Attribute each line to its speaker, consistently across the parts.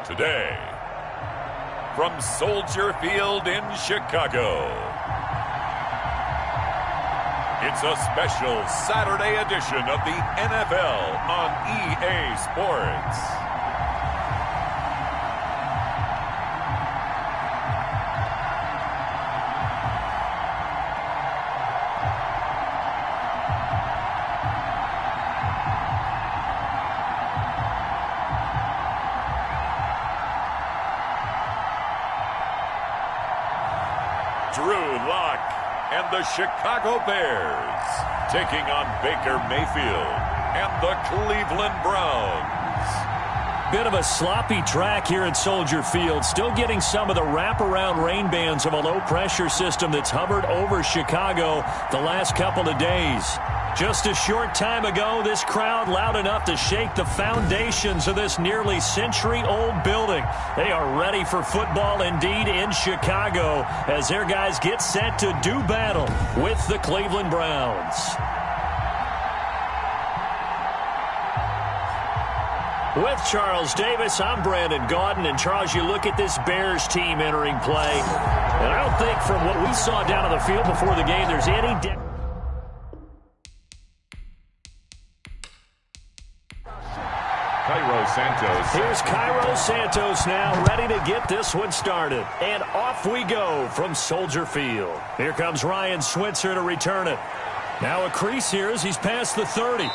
Speaker 1: Today, from Soldier Field in Chicago, it's a special Saturday edition of the NFL on EA Sports. And the Chicago Bears taking on Baker Mayfield and the Cleveland Browns.
Speaker 2: Bit of a sloppy track here at Soldier Field. Still getting some of the wraparound rain bands of a low-pressure system that's hovered over Chicago the last couple of days. Just a short time ago, this crowd loud enough to shake the foundations of this nearly century-old building. They are ready for football indeed in Chicago as their guys get set to do battle with the Cleveland Browns. With Charles Davis, I'm Brandon Gaudin. And Charles, you look at this Bears team entering play, and I don't think from what we saw down on the field before the game there's any doubt. Here's Cairo Santos now, ready to get this one started. And off we go from Soldier Field. Here comes Ryan Switzer to return it. Now a crease here as he's past the 30.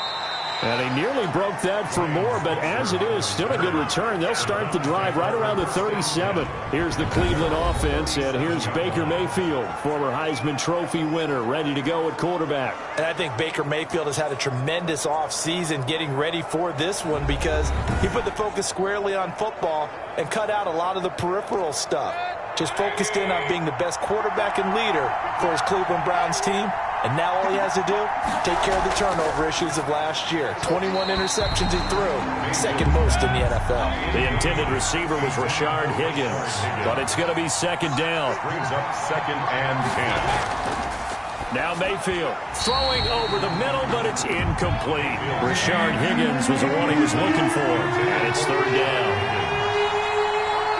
Speaker 2: And he nearly broke that for more, but as it is, still a good return. They'll start the drive right around the 37. Here's the Cleveland offense, and here's Baker Mayfield, former Heisman Trophy winner, ready to go at quarterback.
Speaker 3: And I think Baker Mayfield has had a tremendous offseason getting ready for this one because he put the focus squarely on football and cut out a lot of the peripheral stuff. Just focused in on being the best quarterback and leader for his Cleveland Browns team. And now all he has to do, take care of the turnover issues of last year. 21 interceptions he threw, second most in the NFL.
Speaker 2: The intended receiver was Rashard Higgins, but it's going to be second down.
Speaker 1: Brings up second and 10.
Speaker 2: Now Mayfield throwing over the middle, but it's incomplete. Rashard Higgins was the one he was looking for, and it's third down.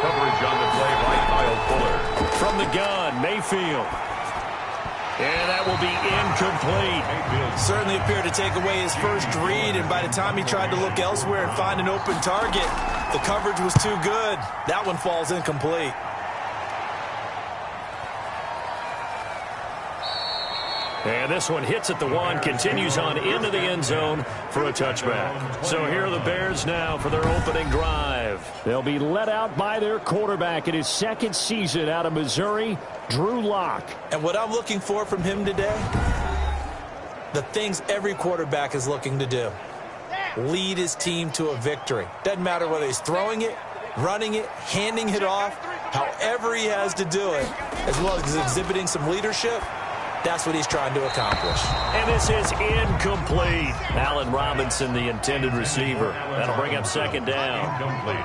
Speaker 1: Coverage on the play by Kyle Fuller.
Speaker 2: From the gun, Mayfield. And that will be incomplete.
Speaker 3: Certainly appeared to take away his first read, and by the time he tried to look elsewhere and find an open target, the coverage was too good. That one falls incomplete.
Speaker 2: And this one hits at the one, continues on into the end zone for a touchback. So here are the Bears now for their opening drive. They'll be let out by their quarterback in his second season out of Missouri, Drew Lock.
Speaker 3: And what I'm looking for from him today, the things every quarterback is looking to do. Lead his team to a victory. Doesn't matter whether he's throwing it, running it, handing it off, however he has to do it, as well as exhibiting some leadership. That's what he's trying to accomplish.
Speaker 2: And this is incomplete. Allen Robinson, the intended receiver. That'll bring up second down.
Speaker 1: Incomplete.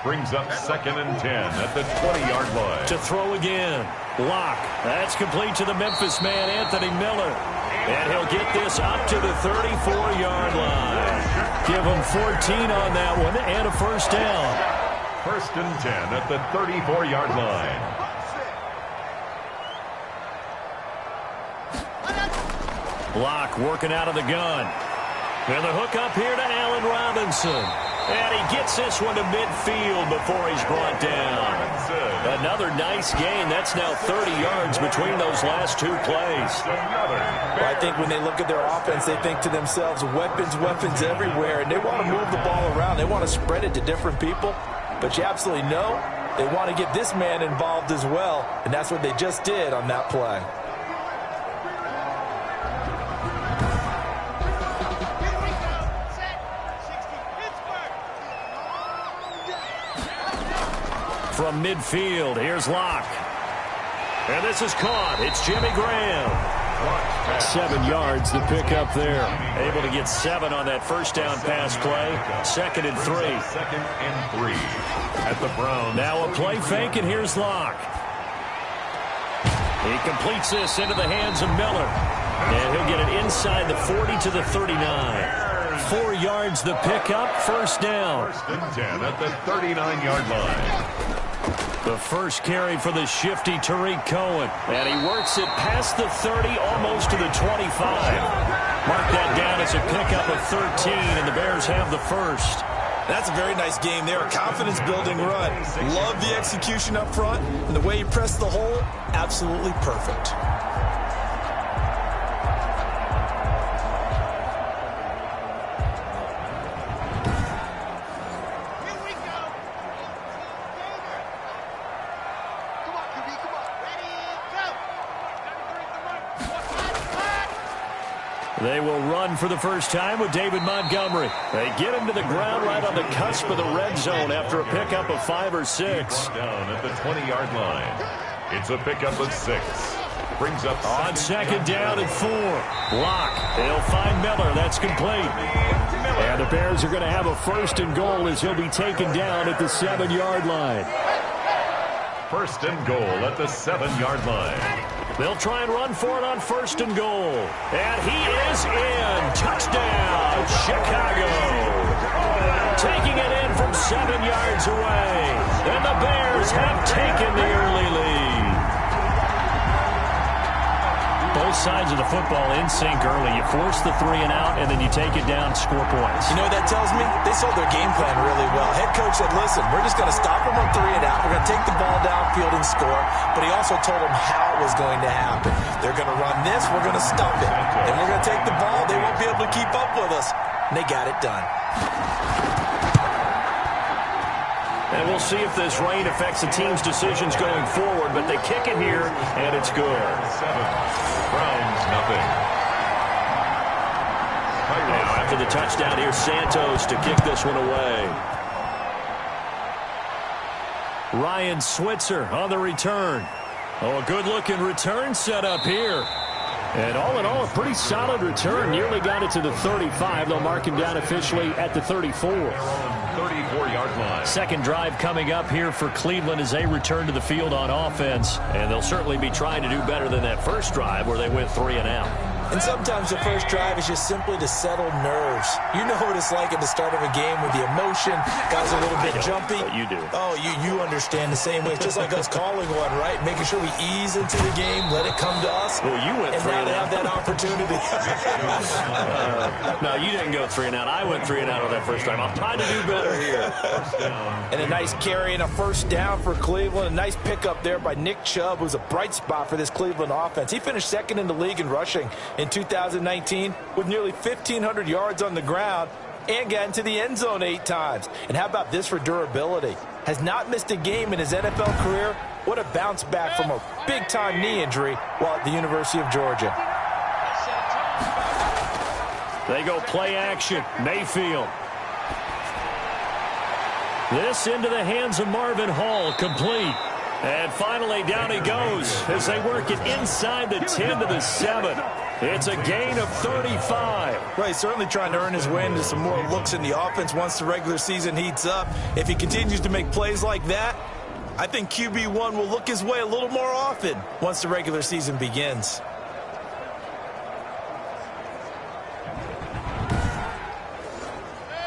Speaker 1: Brings up second and 10 at the 20-yard line.
Speaker 2: To throw again. Lock. That's complete to the Memphis man, Anthony Miller. And he'll get this up to the 34-yard line. Give him 14 on that one and a first down.
Speaker 1: First and 10 at the 34-yard line.
Speaker 2: Lock working out of the gun. And the hook up here to Allen Robinson. And he gets this one to midfield before he's brought down. Another nice gain. That's now 30 yards between those last two plays.
Speaker 3: Well, I think when they look at their offense, they think to themselves, weapons, weapons everywhere. And they want to move the ball around. They want to spread it to different people. But you absolutely know they want to get this man involved as well. And that's what they just did on that play.
Speaker 2: From midfield, here's Lock. And this is caught. It's Jimmy Graham. 7 yards the pick up there. Able to get 7 on that first down pass play. Second and 3.
Speaker 1: Second and 3 at the Browns.
Speaker 2: Now a play fake, and here's Lock. He completes this into the hands of Miller. And he'll get it inside the 40 to the 39. 4 yards the pickup, first down.
Speaker 1: First and 10 at the 39-yard line.
Speaker 2: The first carry for the shifty Tariq Cohen. And he works it past the 30, almost to the 25. Mark that down as a pickup of 13, and the Bears have the first.
Speaker 3: That's a very nice game there. A confidence-building run. Love the execution up front, and the way he pressed the hole, absolutely perfect.
Speaker 2: They will run for the first time with David Montgomery. They get him to the ground right on the cusp of the red zone after a pickup of 5 or 6.
Speaker 1: Down at the 20-yard line. It's a pickup of 6. Brings up
Speaker 2: on second down and 4. Block. They'll find Miller. That's complete. And the Bears are going to have a first and goal as he'll be taken down at the 7-yard line.
Speaker 1: First and goal at the 7-yard line.
Speaker 2: They'll try and run for it on first and goal. And he is in. Touchdown, Chicago. Taking it in from 7 yards away. And the Bears have taken the early lead. Both sides of the football in sync early. You force the 3 and out, and then you take it down, score points.
Speaker 3: You know what that tells me? They sold their game plan really well. Head coach said, listen, we're just going to stop them on 3 and out. We're going to take the ball downfield and score. But he also told them how it was going to happen. They're going to run this. We're going to stop it. Then we're going to take the ball. They won't be able to keep up with us. And they got it done.
Speaker 2: And we'll see if this rain affects the team's decisions going forward, but they kick it here, and it's good.
Speaker 1: 7. Browns, nothing.
Speaker 2: Now, after the touchdown, here's Santos to kick this one away. Ryan Switzer on the return. Oh, a good-looking return set up here. And all in all, a pretty solid return. Nearly got it to the 35. They'll mark him down officially at the 34.
Speaker 1: 34-yard line.
Speaker 2: Second drive coming up here for Cleveland as they return to the field on offense. And they'll certainly be trying to do better than that first drive where they went 3 and out.
Speaker 3: And sometimes the first drive is just simply to settle nerves. You know what it's like at the start of a game with the emotion. Guys are a little bit jumpy.
Speaker 2: But you do.
Speaker 3: Oh, you understand the same way. It's just like us calling one, right? Making sure we ease into the game, let it come to us.
Speaker 2: Well, you went 3 and out.
Speaker 3: And now they have that opportunity.
Speaker 2: No, you didn't go 3 and out. I went 3 and out on that first time. I'm trying to do better here.
Speaker 3: And a nice carry and a first down for Cleveland. A nice pickup there by Nick Chubb, who's a bright spot for this Cleveland offense. He finished second in the league in rushing in 2019 with nearly 1,500 yards on the ground and got into the end zone 8 times. And how about this for durability? Has not missed a game in his NFL career. What a bounce back from a big-time knee injury while at the University of Georgia.
Speaker 2: They go play action. Mayfield. This into the hands of Marvin Hall, complete. And finally down he goes as they work it inside the 10 to the 7. It's a gain of 35.
Speaker 3: Right, certainly trying to earn his way into some more looks in the offense once the regular season heats up. If he continues to make plays like that, I think QB1 will look his way a little more often once the regular season begins.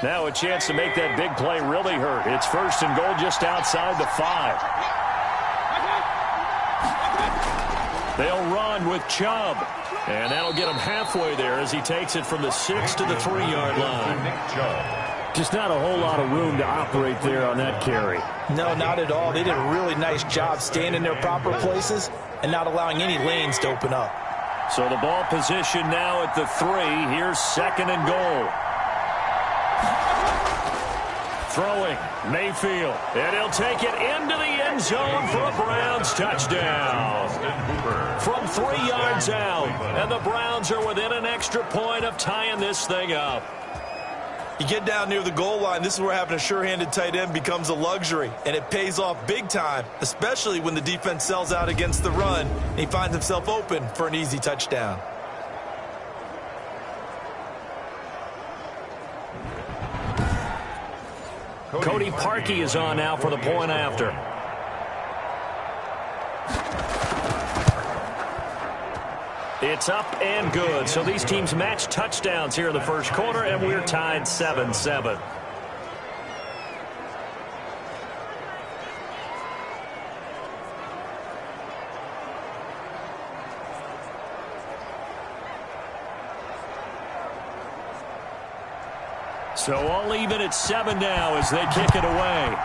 Speaker 2: Now a chance to make that big play really hurt. It's first and goal just outside the 5. They'll run with Chubb. And that'll get him halfway there as he takes it from the 6 to the 3-yard line. Just not a whole lot of room to operate there on that carry.
Speaker 3: No, not at all. They did a really nice job staying in their proper places and not allowing any lanes to open up.
Speaker 2: So the ball position now at the 3. Here's second and goal. Throwing, Mayfield, and he'll take it into the end zone for a Browns touchdown. From 3 yards out, and the Browns are within an extra point of tying this thing up.
Speaker 3: You get down near the goal line, this is where having a sure-handed tight end becomes a luxury, and it pays off big time, especially when the defense sells out against the run, and he finds himself open for an easy touchdown.
Speaker 2: Cody Parkey is on now for the point after. It's up and good. So these teams match touchdowns here in the first quarter, and we're tied 7-7. So all even at 7 now as they kick it away.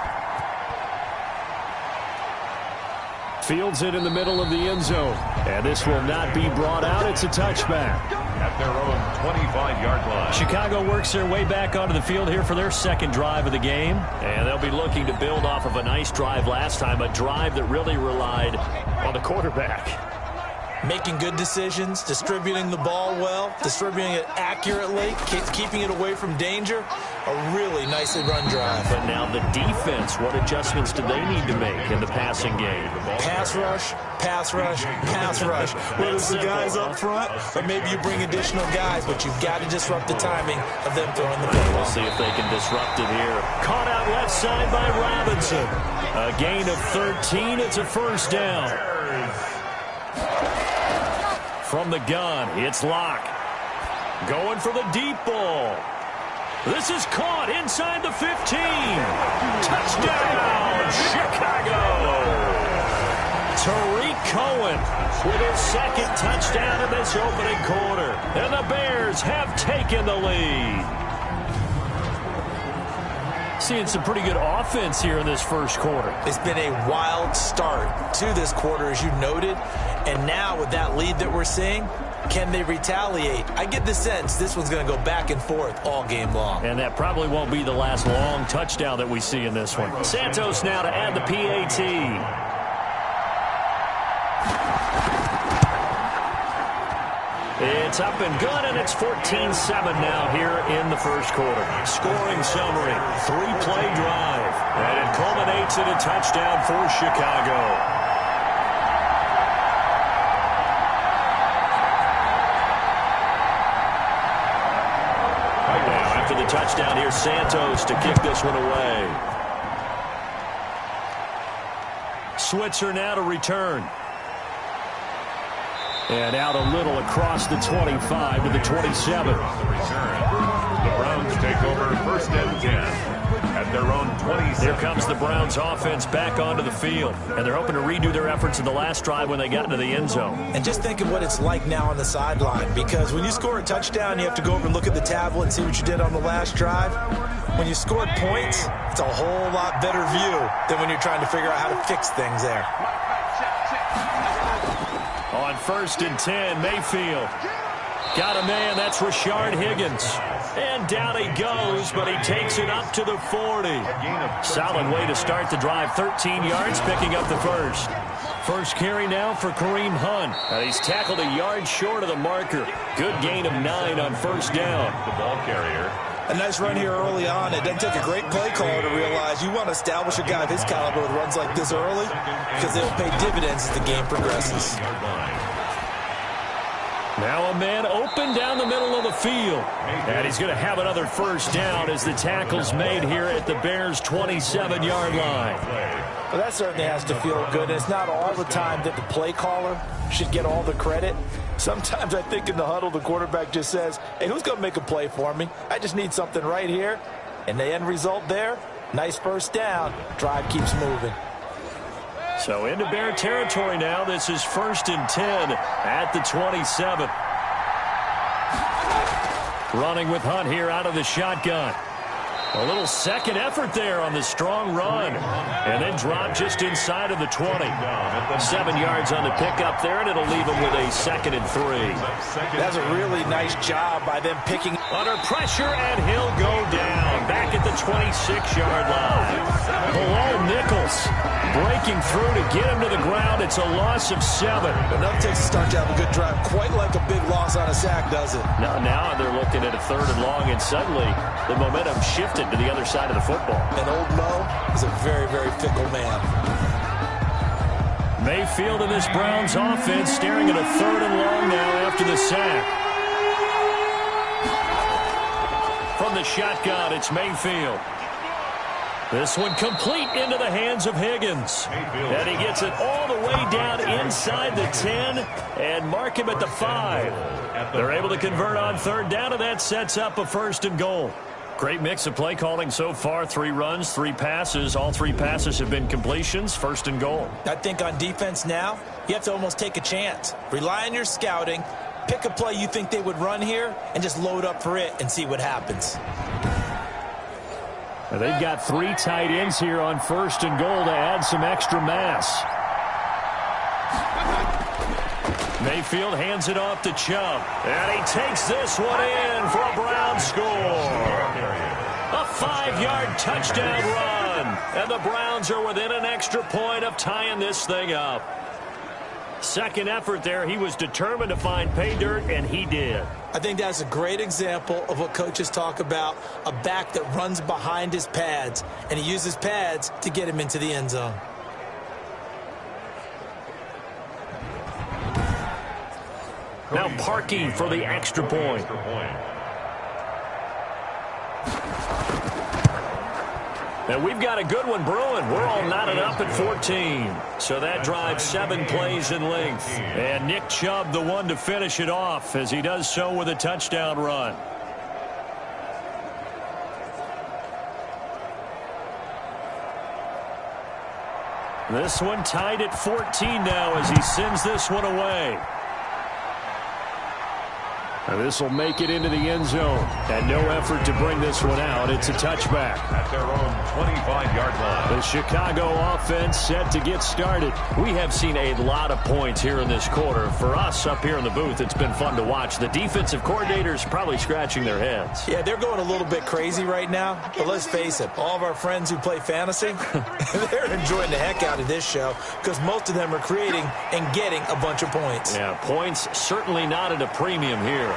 Speaker 2: Fields it in the middle of the end zone. And this will not be brought out. It's a touchback.
Speaker 1: At their own 25-yard line.
Speaker 2: Chicago works their way back onto the field here for their second drive of the game. And they'll be looking to build off of a nice drive last time, a drive that really relied on the quarterback.
Speaker 3: Making good decisions, distributing the ball well, distributing it accurately, keeping it away from danger. A really nicely run drive.
Speaker 2: But now the defense, what adjustments do they need to make in the passing game?
Speaker 3: Pass rush, pass rush, pass rush. Whether it's the guys up front or maybe you bring additional guys, but you've got to disrupt the timing of them throwing the football.
Speaker 2: We'll see if they can disrupt it here. Caught out left side by Robinson. A gain of 13. It's a first down. From the gun, it's Locke. Going for the deep ball. This is caught inside the 15. Touchdown, Chicago. Tariq Cohen with his second touchdown in this opening quarter. And the Bears have taken the lead. Seeing some pretty good offense here in this first quarter.
Speaker 3: It's been a wild start to this quarter, as you noted. And now with that lead that we're seeing, can they retaliate? I get the sense this one's going to go back and forth all game long.
Speaker 2: And that probably won't be the last long touchdown that we see in this one. Santos now to add the PAT. It's up and good, and it's 14-7 now here in the first quarter. Scoring summary, 3-play drive, and it culminates in a touchdown for Chicago. Now, after the touchdown, here's Santos to kick this one away. Switzer now to return. And out a little across the 25 to the 27.
Speaker 1: On the return, the Browns take over first and 10 at their own 27.
Speaker 2: Here comes the Browns offense back onto the field. And they're hoping to redo their efforts in the last drive when they got into the end zone.
Speaker 3: And just think of what it's like now on the sideline. Because when you score a touchdown, you have to go over and look at the tablet and see what you did on the last drive. When you scored points, it's a whole lot better view than when you're trying to figure out how to fix things there.
Speaker 2: On first and 10, Mayfield. Got a man, that's Rashard Higgins. And down he goes, but he takes it up to the 40. Solid way to start the drive, 13 yards, picking up the first. First carry now for Kareem Hunt. He's tackled a yard short of the marker. Good gain of 9 on first down.
Speaker 1: The ball carrier.
Speaker 3: A nice run here early on. It doesn't take a great play caller to realize you want to establish a guy of his caliber with runs like this early because they'll pay dividends as the game progresses.
Speaker 2: Now a man open down the middle of the field. And he's going to have another first down as the tackle's made here at the Bears' 27-yard line.
Speaker 3: Well, that certainly has to feel good. It's not all the time that the play caller should get all the credit. Sometimes I think in the huddle, the quarterback just says, hey, who's going to make a play for me? I just need something right here. And the end result there, nice first down. Drive keeps moving.
Speaker 2: So into Bear territory now. This is first and 10 at the 27. Running with Hunt here out of the shotgun. A little second effort there on the strong run. And then drop just inside of the 20. 7 yards on the pickup there, and it'll leave him with a 2nd and 3.
Speaker 3: That's a really nice job by them picking.
Speaker 2: Under pressure, and he'll go down. Back at the 26-yard line. Below Nichols. Breaking through to get him to the ground. It's a loss of 7.
Speaker 3: Enough takes to start to have a good drive. Quite like a big loss on a sack, does it?
Speaker 2: Now they're looking at a 3rd and long, and suddenly the momentum shifted to the other side of the football.
Speaker 3: And old Mo is a very, very fickle man.
Speaker 2: Mayfield in this Browns offense staring at a 3rd and long now after the sack. From the shotgun, it's Mayfield. This one complete into the hands of Higgins. And he gets it all the way down inside the 10 and mark him at the 5. They're able to convert on third down, and that sets up a first and goal. Great mix of play calling so far. 3 runs, 3 passes. All 3 passes have been completions. First and goal.
Speaker 3: I think on defense now, you have to almost take a chance. Rely on your scouting. Pick a play you think they would run here and just load up for it and see what happens.
Speaker 2: Now they've got 3 tight ends here on first and goal to add some extra mass. Mayfield hands it off to Chubb. And he takes this one in for a Brown score. A 5-yard touchdown run. And the Browns are within an extra point of tying this thing up. Second effort there. He was determined to find pay dirt, and he did.
Speaker 3: I think that's a great example of what coaches talk about, a back that runs behind his pads, and he uses pads to get him into the end zone.
Speaker 2: Now Parkey for the extra point. And we've got a good one brewing. We're all knotted up at 14. So that drives 7 plays in length. And Nick Chubb, the one to finish it off, as he does so with a touchdown run. This one tied at 14 now as he sends this one away. And this will make it into the end zone. And no effort to bring this one out. It's a touchback.
Speaker 1: At their own 25-yard line.
Speaker 2: The Chicago offense set to get started. We have seen a lot of points here in this quarter. For us up here in the booth, it's been fun to watch. The defensive coordinators probably scratching their heads.
Speaker 3: Yeah, they're going a little bit crazy right now. But let's face it, all of our friends who play fantasy, they're enjoying the heck out of this show because most of them are creating and getting a bunch of points.
Speaker 2: Yeah, points certainly not at a premium here.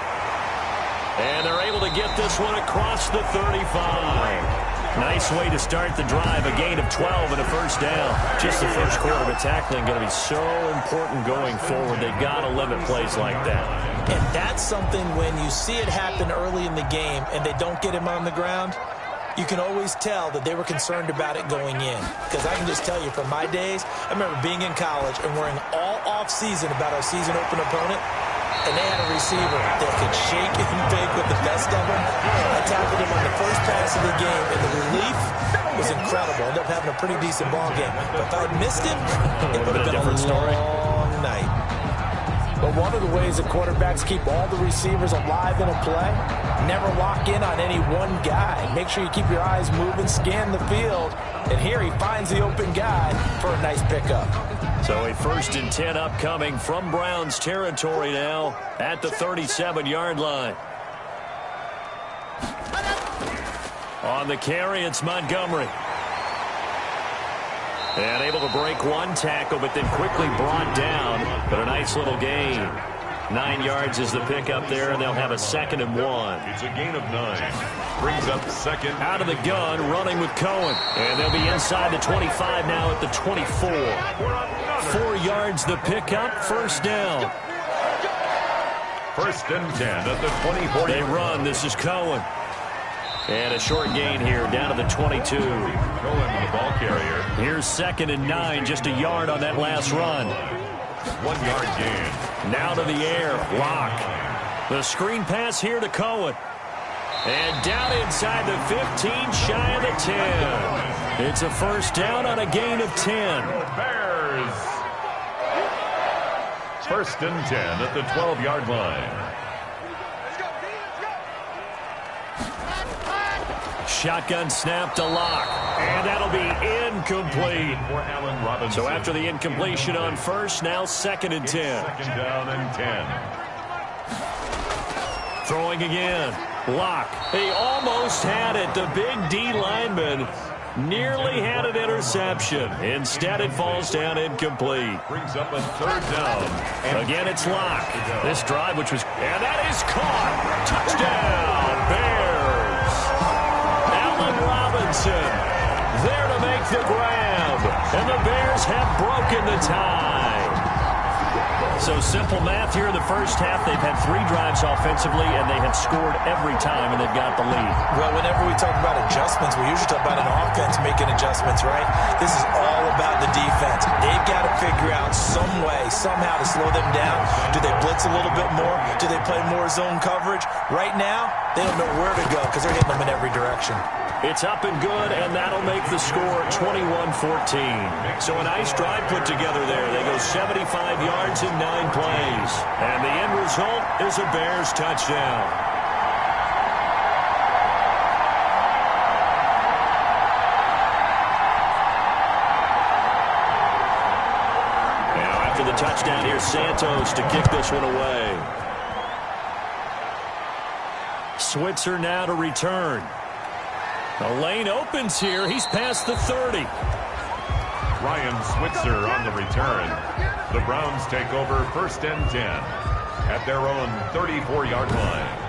Speaker 2: And they're able to get this one across the 35. Nice way to start the drive. A gain of 12 and a first down. Just the first quarter of tackling going to be so important going forward. They've got to limit plays like that.
Speaker 3: And that's something when you see it happen early in the game and they don't get him on the ground, you can always tell that they were concerned about it going in. Because I can just tell you from my days, I remember being in college and worrying all off-season about our season open opponent. And they had a receiver that could shake and bake with the best of them. I tackled him on the first pass of the game, and the relief was incredible. Ended up having a pretty decent ball game. But if I had missed him, it would have been a long night. But one of the ways that quarterbacks keep all the receivers alive in a play, never lock in on any one guy. Make sure you keep your eyes moving, scan the field. And here he finds the open guy for a nice pickup.
Speaker 2: So a 1st and 10 upcoming from Browns territory now at the 37-yard line. On the carry, it's Montgomery. And able to break one tackle, but then quickly brought down. But a nice little gain. 9 yards is the pickup there, and they'll have a 2nd and 1.
Speaker 1: It's a gain of 9. Brings up 2nd.
Speaker 2: Out of the gun, running with Cohen. And they'll be inside the 25 now at the 24. 4 yards the pickup, first down.
Speaker 1: 1st and 10 at the 24.
Speaker 2: They run. This is Cohen. And a short gain here down to the 22.
Speaker 1: Cohen, the ball carrier.
Speaker 2: Here's 2nd and 9, just a yard on that last run.
Speaker 1: 1 yard gain.
Speaker 2: Now to the air, Lock. The screen pass here to Cohen. And down inside the 15, shy of the 10. It's a first down on a gain of 10.
Speaker 1: Bears. 1st and 10 at the 12-yard line.
Speaker 2: Shotgun snap to Lock. And that'll be incomplete.
Speaker 1: For Allen Robinson.
Speaker 2: So after the incompletion on first, now 2nd and 10.
Speaker 1: 2nd down and 10.
Speaker 2: Throwing again. Lock. He almost had it. The big D lineman nearly had an interception. Instead, it falls down incomplete.
Speaker 1: Brings up a 3rd down.
Speaker 2: Again, it's Lock. This drive, which was... And that is caught. Touchdown, Bears. Allen Robinson there to make the grab. And the Bears have broken the tie. So simple math here in the first half. They've had 3 drives offensively, and they have scored every time, and they've got the lead.
Speaker 3: Well, whenever we talk about adjustments, we usually talk about an offense making adjustments, right? This is all about the defense. They've got to figure out some way, somehow to slow them down. Do they blitz a little bit more? Do they play more zone coverage? Right now, they don't know where to go because they're hitting them in every direction.
Speaker 2: It's up and good, and that'll make the score 21-14. So a nice drive put together there. They go 75 yards in 9 plays. And the end result is a Bears touchdown. Now after the touchdown, here's Santos to kick this one away. Switzer now to return. The lane opens here. He's past the 30.
Speaker 1: Ryan Switzer on the return. The Browns take over 1st and 10 at their own 34-yard line.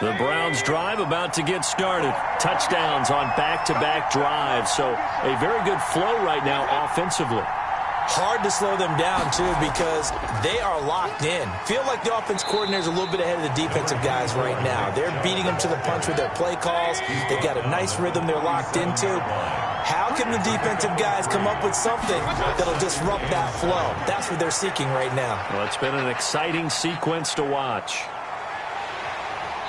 Speaker 2: The Browns drive about to get started. Touchdowns on back-to-back drives. So a very good flow right now offensively.
Speaker 3: Hard to slow them down, too, because they are locked in. Feel like the offense coordinator's a little bit ahead of the defensive guys right now. They're beating them to the punch with their play calls. They've got a nice rhythm they're locked into. How can the defensive guys come up with something that'll disrupt that flow? That's what they're seeking right now.
Speaker 2: Well, it's been an exciting sequence to watch.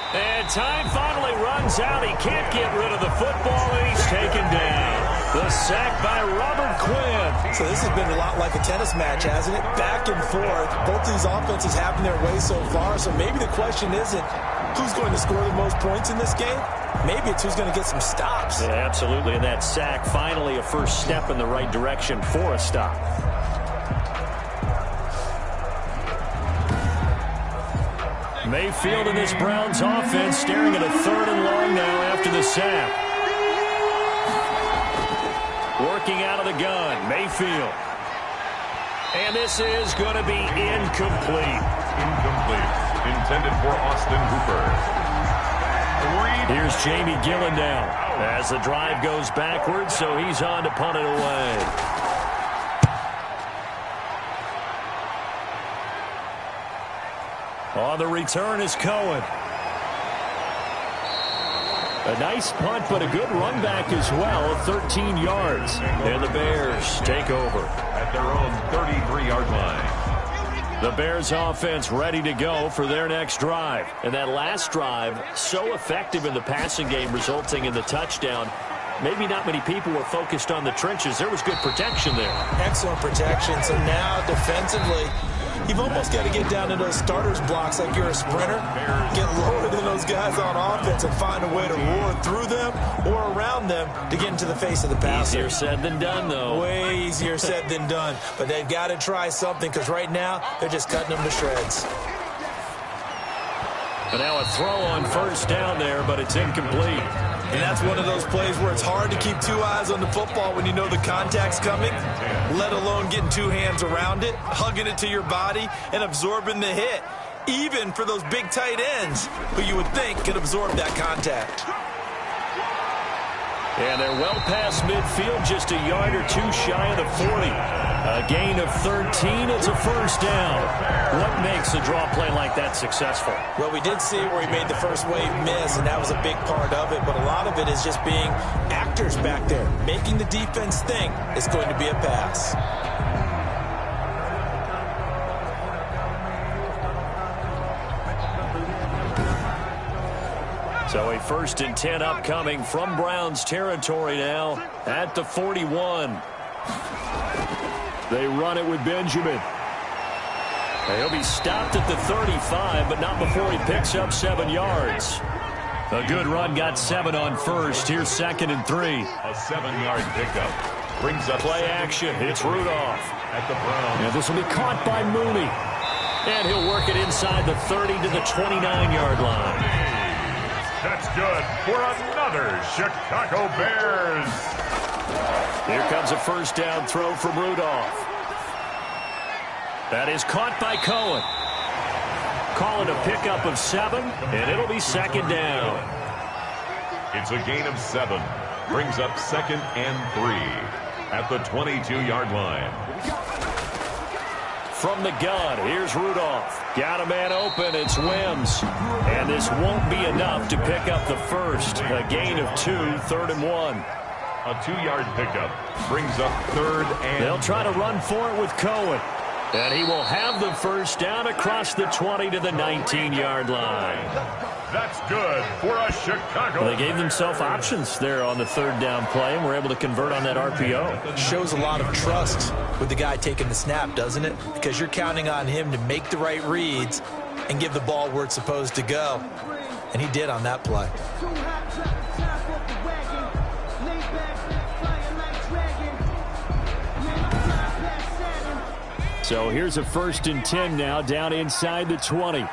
Speaker 2: And time finally runs out. He can't get rid of the football, and he's taken down. The sack by Robert Quinn.
Speaker 3: So this has been a lot like a tennis match, hasn't it? Back and forth. Both of these offenses having their way so far. So maybe the question isn't who's going to score the most points in this game. Maybe it's who's going to get some stops.
Speaker 2: Yeah, absolutely. And that sack, finally a first step in the right direction for a stop. Mayfield in this Browns offense staring at a 3rd and long now after the sack. Working out of the gun, Mayfield. And this is going to be incomplete.
Speaker 1: Incomplete. Intended for Austin Hooper.
Speaker 2: Here's Jamie Gillen now as the drive goes backwards, so he's on to punt it away. On the return is Cohen. A nice punt, but a good run back as well, 13 yards. And the Bears take over
Speaker 1: at their own 33-yard line.
Speaker 2: The Bears offense ready to go for their next drive. And that last drive, so effective in the passing game, resulting in the touchdown. Maybe not many people were focused on the trenches. There was good protection there.
Speaker 3: Excellent protection. So now defensively, you've almost got to get down to those starters blocks like you're a sprinter. Get lower than those guys on offense and find a way to roar through them or around them to get into the face of the passer.
Speaker 2: Easier said than done, though.
Speaker 3: Way easier said than done. But they've got to try something because right now they're just cutting them to shreds.
Speaker 2: And now a throw on 1st down there, but it's incomplete.
Speaker 3: And that's one of those plays where it's hard to keep 2 eyes on the football when you know the contact's coming, let alone getting 2 hands around it, hugging it to your body, and absorbing the hit, even for those big tight ends who you would think could absorb that contact.
Speaker 2: And they're well past midfield, just a yard or 2 shy of the 40. A gain of 13, it's a 1st down. What makes a draw play like that successful?
Speaker 3: Well, we did see where he made the first wave miss, and that was a big part of it. But a lot of it is just being actors back there, making the defense think it's going to be a pass.
Speaker 2: So a 1st and 10 upcoming from Browns territory now at the 41. They run it with Benjamin. He'll be stopped at the 35, but not before he picks up 7 yards. A good run, got 7 on 1st. Here's 2nd and 3.
Speaker 1: A 7-yard pickup brings up
Speaker 2: play action. It's Rudolph
Speaker 1: at the Browns.
Speaker 2: And this will be caught by Mooney. And he'll work it inside the 30 to the 29-yard line.
Speaker 1: That's good for another Chicago Bears.
Speaker 2: Here comes a 1st down throw from Rudolph. That is caught by Cohen. Call it a pickup of 7, and it'll be second down.
Speaker 1: It's a gain of 7. Brings up 2nd and 3 at the 22-yard line.
Speaker 2: From the gun, here's Rudolph. Got a man open, it's Wims. And this won't be enough to pick up the first. A gain of 2, 3rd and 1.
Speaker 1: A 2-yard pickup brings up 3rd and...
Speaker 2: They'll try to run for it with Cohen. And he will have the first down across the 20 to the 19-yard line.
Speaker 1: That's good for a Chicago.
Speaker 2: Well, they gave themselves options there on the 3rd down play and were able to convert on that RPO.
Speaker 3: Shows a lot of trust with the guy taking the snap, doesn't it? Because you're counting on him to make the right reads and give the ball where it's supposed to go. And he did on that play.
Speaker 2: So here's a 1st and 10 now down inside the 20.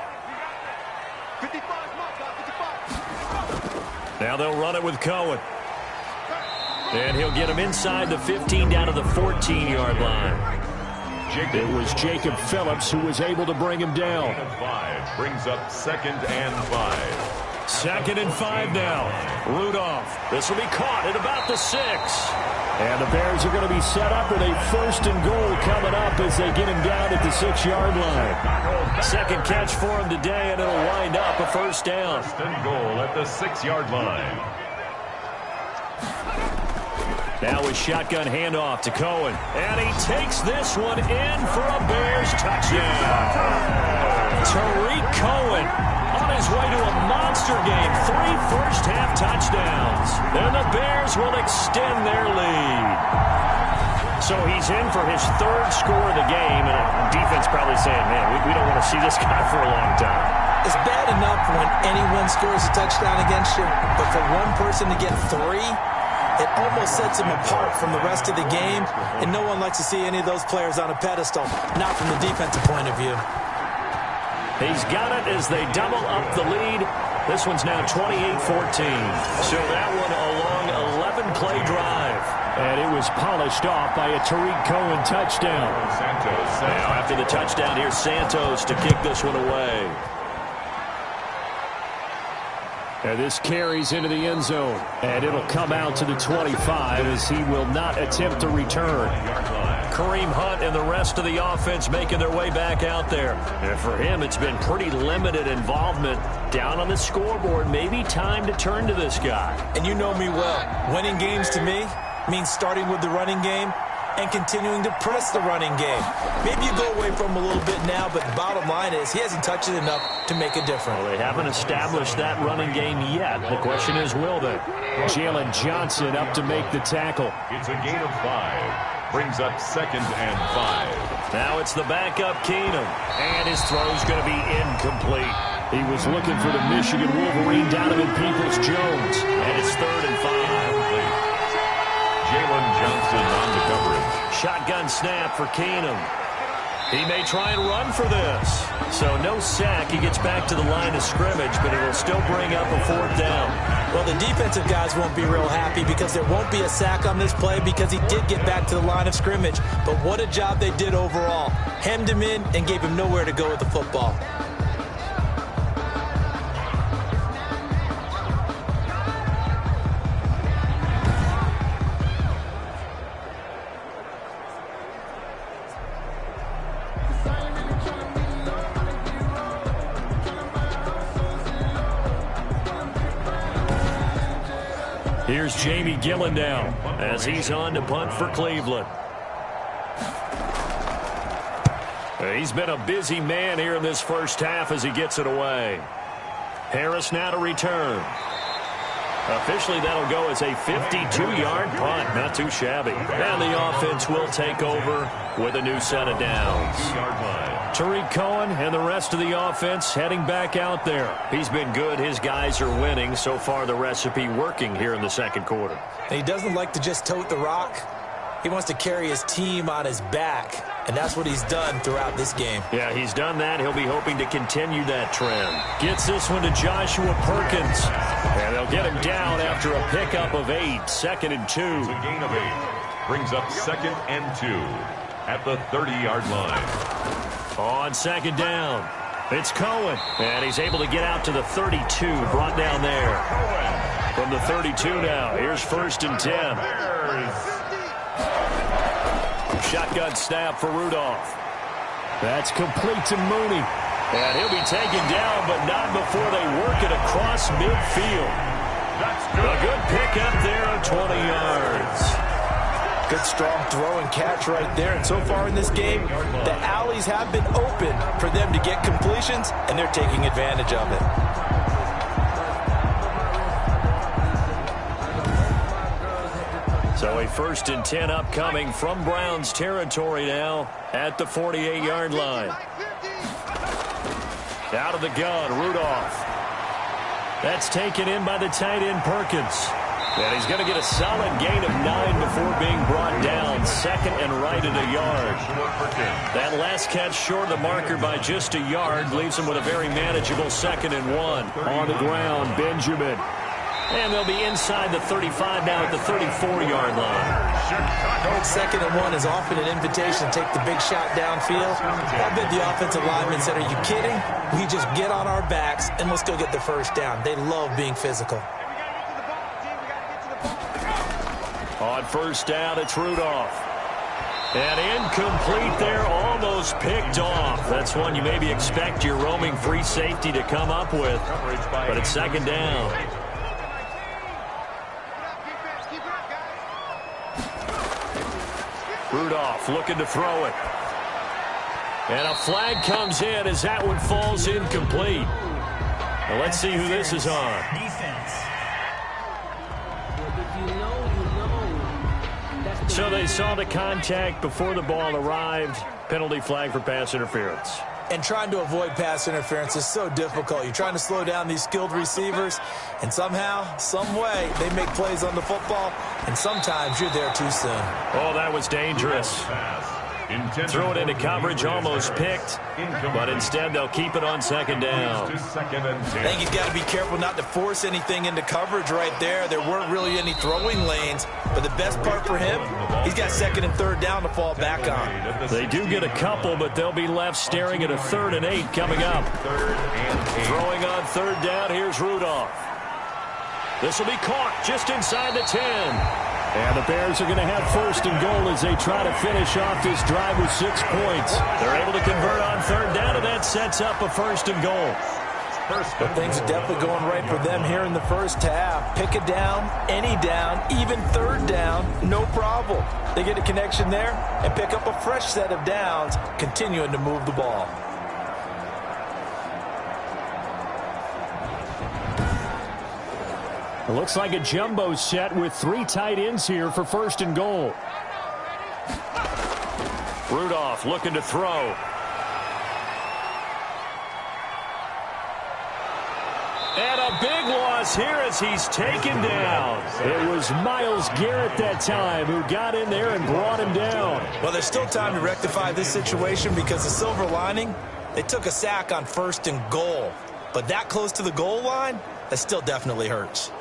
Speaker 2: Now they'll run it with Cohen. And he'll get him inside the 15 down to the 14-yard line. It was Jacob Phillips who was able to bring him down.
Speaker 1: 5 brings up 2nd and 5.
Speaker 2: 2nd and 5 now. Rudolph. This will be caught at about the 6. And the Bears are going to be set up with a 1st and goal coming up as they get him down at the 6-yard line. Second catch for him today, and it'll wind up a 1st down.
Speaker 1: 1st and goal at the 6-yard line.
Speaker 2: Now a shotgun handoff to Cohen. And he takes this one in for a Bears touchdown. Tariq Cohen on his way to a monster game. 3 first-half touchdowns. And the Bears will extend their lead. So he's in for his 3rd score of the game. And the defense probably saying, man, we don't want to see this guy for a long time.
Speaker 3: It's bad enough when anyone scores a touchdown against you. But for one person to get 3, it almost sets him apart from the rest of the game. And no one likes to see any of those players on a pedestal. Not from the defensive point of view.
Speaker 2: He's got it as they double up the lead. This one's now 28-14. So that one a long 11-play drive. And it was polished off by a Tariq Cohen touchdown. Now after the touchdown, here's Santos to kick this one away. And this carries into the end zone. And it'll come out to the 25 as he will not attempt to return. Kareem Hunt and the rest of the offense making their way back out there. And for him, it's been pretty limited involvement down on the scoreboard. Maybe time to turn to this guy.
Speaker 3: And you know me well. Winning games to me means starting with the running game and continuing to press the running game. Maybe you go away from him a little bit now, but the bottom line is he hasn't touched it enough to make a difference.
Speaker 2: Well, they haven't established that running game yet. The question is, will they? Jalen Johnson up to make the tackle.
Speaker 1: It's a gain of 5. Brings up 2nd and 5.
Speaker 2: Now it's the backup Keenum. And his throw's going to be incomplete. He was looking for the Michigan Wolverine Donovan Peoples-Jones. And it's 3rd and 5.
Speaker 1: Jalen Johnson on the coverage.
Speaker 2: Shotgun snap for Keenum. He may try and run for this. So no sack. He gets back to the line of scrimmage, but it will still bring up a 4th down.
Speaker 3: Well, the defensive guys won't be real happy because there won't be a sack on this play because he did get back to the line of scrimmage. But what a job they did overall. Hemmed him in and gave him nowhere to go with the football.
Speaker 2: Here's Jamie Gillen now as he's on to punt for Cleveland. He's been a busy man here in this first half as he gets it away. Harris now to return. Officially, that'll go as a 52-yard punt. Not too shabby. And the offense will take over with a new set of downs. Tariq Cohen and the rest of the offense heading back out there. He's been good. His guys are winning. So far, the recipe working here in the second quarter.
Speaker 3: And he doesn't like to just tote the rock. He wants to carry his team on his back. And that's what he's done throughout this game.
Speaker 2: Yeah, he's done that. He'll be hoping to continue that trend. Gets this one to Joshua Perkins. And they'll get him down after a pickup of 8. 2nd and 2.
Speaker 1: It's a gain of 8. Brings up 2nd and 2 at the 30-yard line.
Speaker 2: On second down, it's Cohen. And he's able to get out to the 32, brought down there. From the 32 now, here's 1st and 10. Shotgun snap for Rudolph. That's complete to Mooney. And he'll be taken down, but not before they work it across midfield. A good pick up there of 20 yards.
Speaker 3: Good strong throw and catch right there. And so far in this game, the alleys have been open for them to get completions, and they're taking advantage of it.
Speaker 2: So a 1st and 10 upcoming from Browns territory now at the 48-yard line. Out of the gun, Rudolph. That's taken in by the tight end, Perkins. And he's going to get a solid gain of 9 before being brought down. 2nd and right at a yard. That last catch short of the marker by just a yard leaves him with a very manageable 2nd and 1. On the ground, Benjamin. And they'll be inside the 35 now at the 34-yard line.
Speaker 3: Going 2nd and 1 is often an invitation to take the big shot downfield. I bet the offensive linemen said, are you kidding? We just get on our backs and let's go get the 1st down. They love being physical.
Speaker 2: On 1st down, it's Rudolph. And incomplete there, almost picked off. That's one you maybe expect your roaming free safety to come up with. But it's 2nd down. Rudolph looking to throw it. And a flag comes in as that one falls incomplete. Well, let's see who this is on. So they saw the contact before the ball arrived. Penalty flag for pass interference.
Speaker 3: And trying to avoid pass interference is so difficult. You're trying to slow down these skilled receivers, and somehow, some way, they make plays on the football, and sometimes you're there too soon.
Speaker 2: Oh, that was dangerous. Throw it into coverage, almost picked, but instead they'll keep it on 2nd down.
Speaker 3: I think he's got to be careful not to force anything into coverage right there. There weren't really any throwing lanes, but the best part for him, he's got 2nd and 3rd down to fall back on.
Speaker 2: They do get a couple, but they'll be left staring at a 3rd and 8 coming up. Throwing on 3rd down, here's Rudolph. This will be caught just inside the 10. And the Bears are going to have 1st and goal as they try to finish off this drive with 6 points. They're able to convert on 3rd down, and that sets up a 1st and goal.
Speaker 3: But things are definitely going right for them here in the first half. Pick a down, any down, even 3rd down, no problem. They get a connection there and pick up a fresh set of downs, continuing to move the ball.
Speaker 2: It looks like a jumbo set with 3 tight ends here for 1st and goal. Rudolph looking to throw. And a big loss here as he's taken down. It was Myles Garrett that time who got in there and brought him down.
Speaker 3: Well, there's still time to rectify this situation because the silver lining, they took a sack on 1st and goal. But that close to the goal line, that still definitely hurts.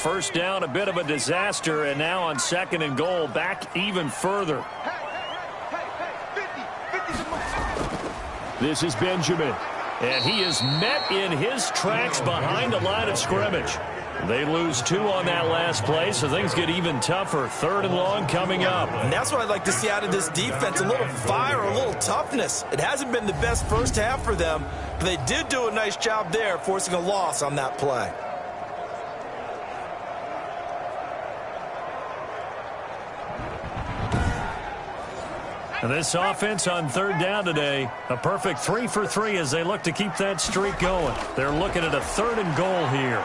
Speaker 2: 1st down, a bit of a disaster, and now on 2nd and goal, back even further. This is Benjamin, and he is met in his tracks behind the line of scrimmage. They lose 2 on that last play, so things get even tougher. 3rd and long coming up.
Speaker 3: And that's what I'd like to see out of this defense, a little fire, a little toughness. It hasn't been the best first half for them, but they did do a nice job there, forcing a loss on that play.
Speaker 2: And this offense on 3rd down today, a perfect 3 for 3 as they look to keep that streak going. They're looking at a 3rd and goal here.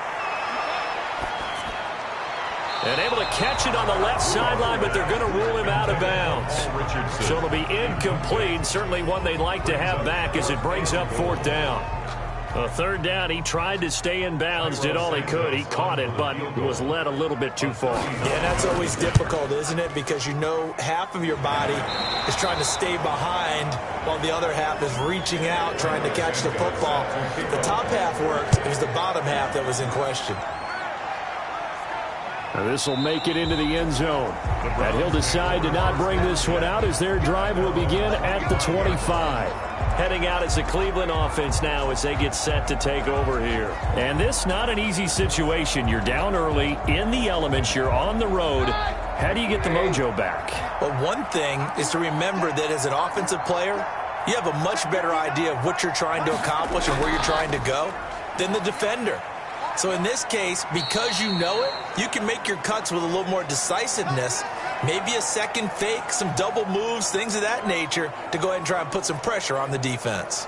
Speaker 2: And able to catch it on the left sideline, but they're going to rule him out of bounds. So it'll be incomplete, certainly one they'd like to have back as it brings up 4th down. 3rd down, he tried to stay in bounds, did all he could. He caught it, but was led a little bit too far.
Speaker 3: Yeah, that's always difficult, isn't it? Because you know half of your body is trying to stay behind while the other half is reaching out, trying to catch the football. The top half worked. It was the bottom half that was in question.
Speaker 2: This will make it into the end zone. And he'll decide to not bring this one out as their drive will begin at the 25. Heading out as the Cleveland offense now as they get set to take over here. And this not an easy situation. You're down early, in the elements, you're on the road. How do you get the mojo back?
Speaker 3: Well, one thing is to remember that as an offensive player, you have a much better idea of what you're trying to accomplish and where you're trying to go than the defender. So in this case, because you know it, you can make your cuts with a little more decisiveness, maybe a second fake, some double moves, things of that nature, to go ahead and try and put some pressure on the defense.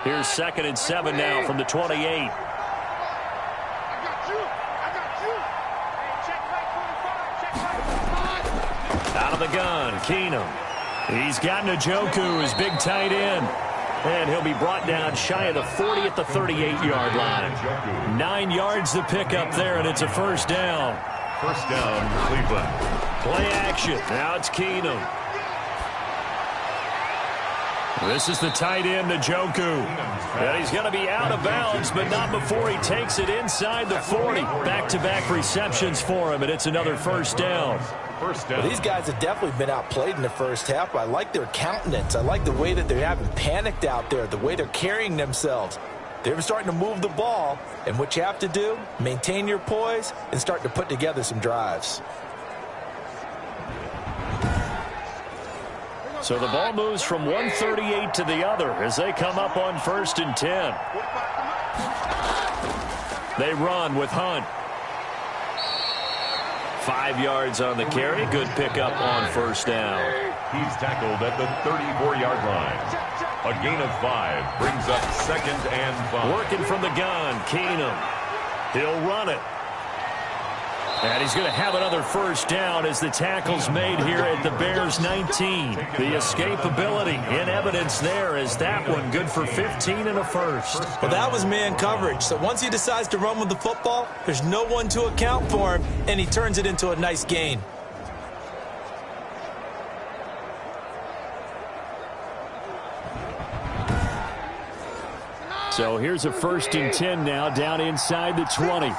Speaker 2: Here's 2nd and 7 now from the 28. Out of the gun, Keenum. He's got Njoku, his big tight end. And he'll be brought down shy of the 40 at the 38-yard line. 9 yards to pick up there, and it's a first down.
Speaker 1: First down, Cleveland.
Speaker 2: Play action. Now it's Keenum. This is the tight end, Njoku. And he's going to be out of bounds, but not before he takes it inside the 40. Back-to-back receptions for him, and it's another first down.
Speaker 3: Well, these guys have definitely been outplayed in the first half. I like their countenance. I like the way that they haven't panicked out there, the way they're carrying themselves. They're starting to move the ball, and what you have to do, maintain your poise and start to put together some drives.
Speaker 2: So the ball moves from 138 to the other as they come up on 1st and 10. They run with Hunt. 5 yards on the carry. Good pickup on first down.
Speaker 1: He's tackled at the 34-yard line. A gain of 5 brings up 2nd and 5.
Speaker 2: Working from the gun, Keenum. He'll run it. And he's going to have another first down as the tackle's made here at the Bears 19. The escapability in evidence there as that one good for 15 and a first.
Speaker 3: Well, that was man coverage. So once he decides to run with the football, there's no one to account for him, and he turns it into a nice gain.
Speaker 2: So here's a 1st and 10 now down inside the 20.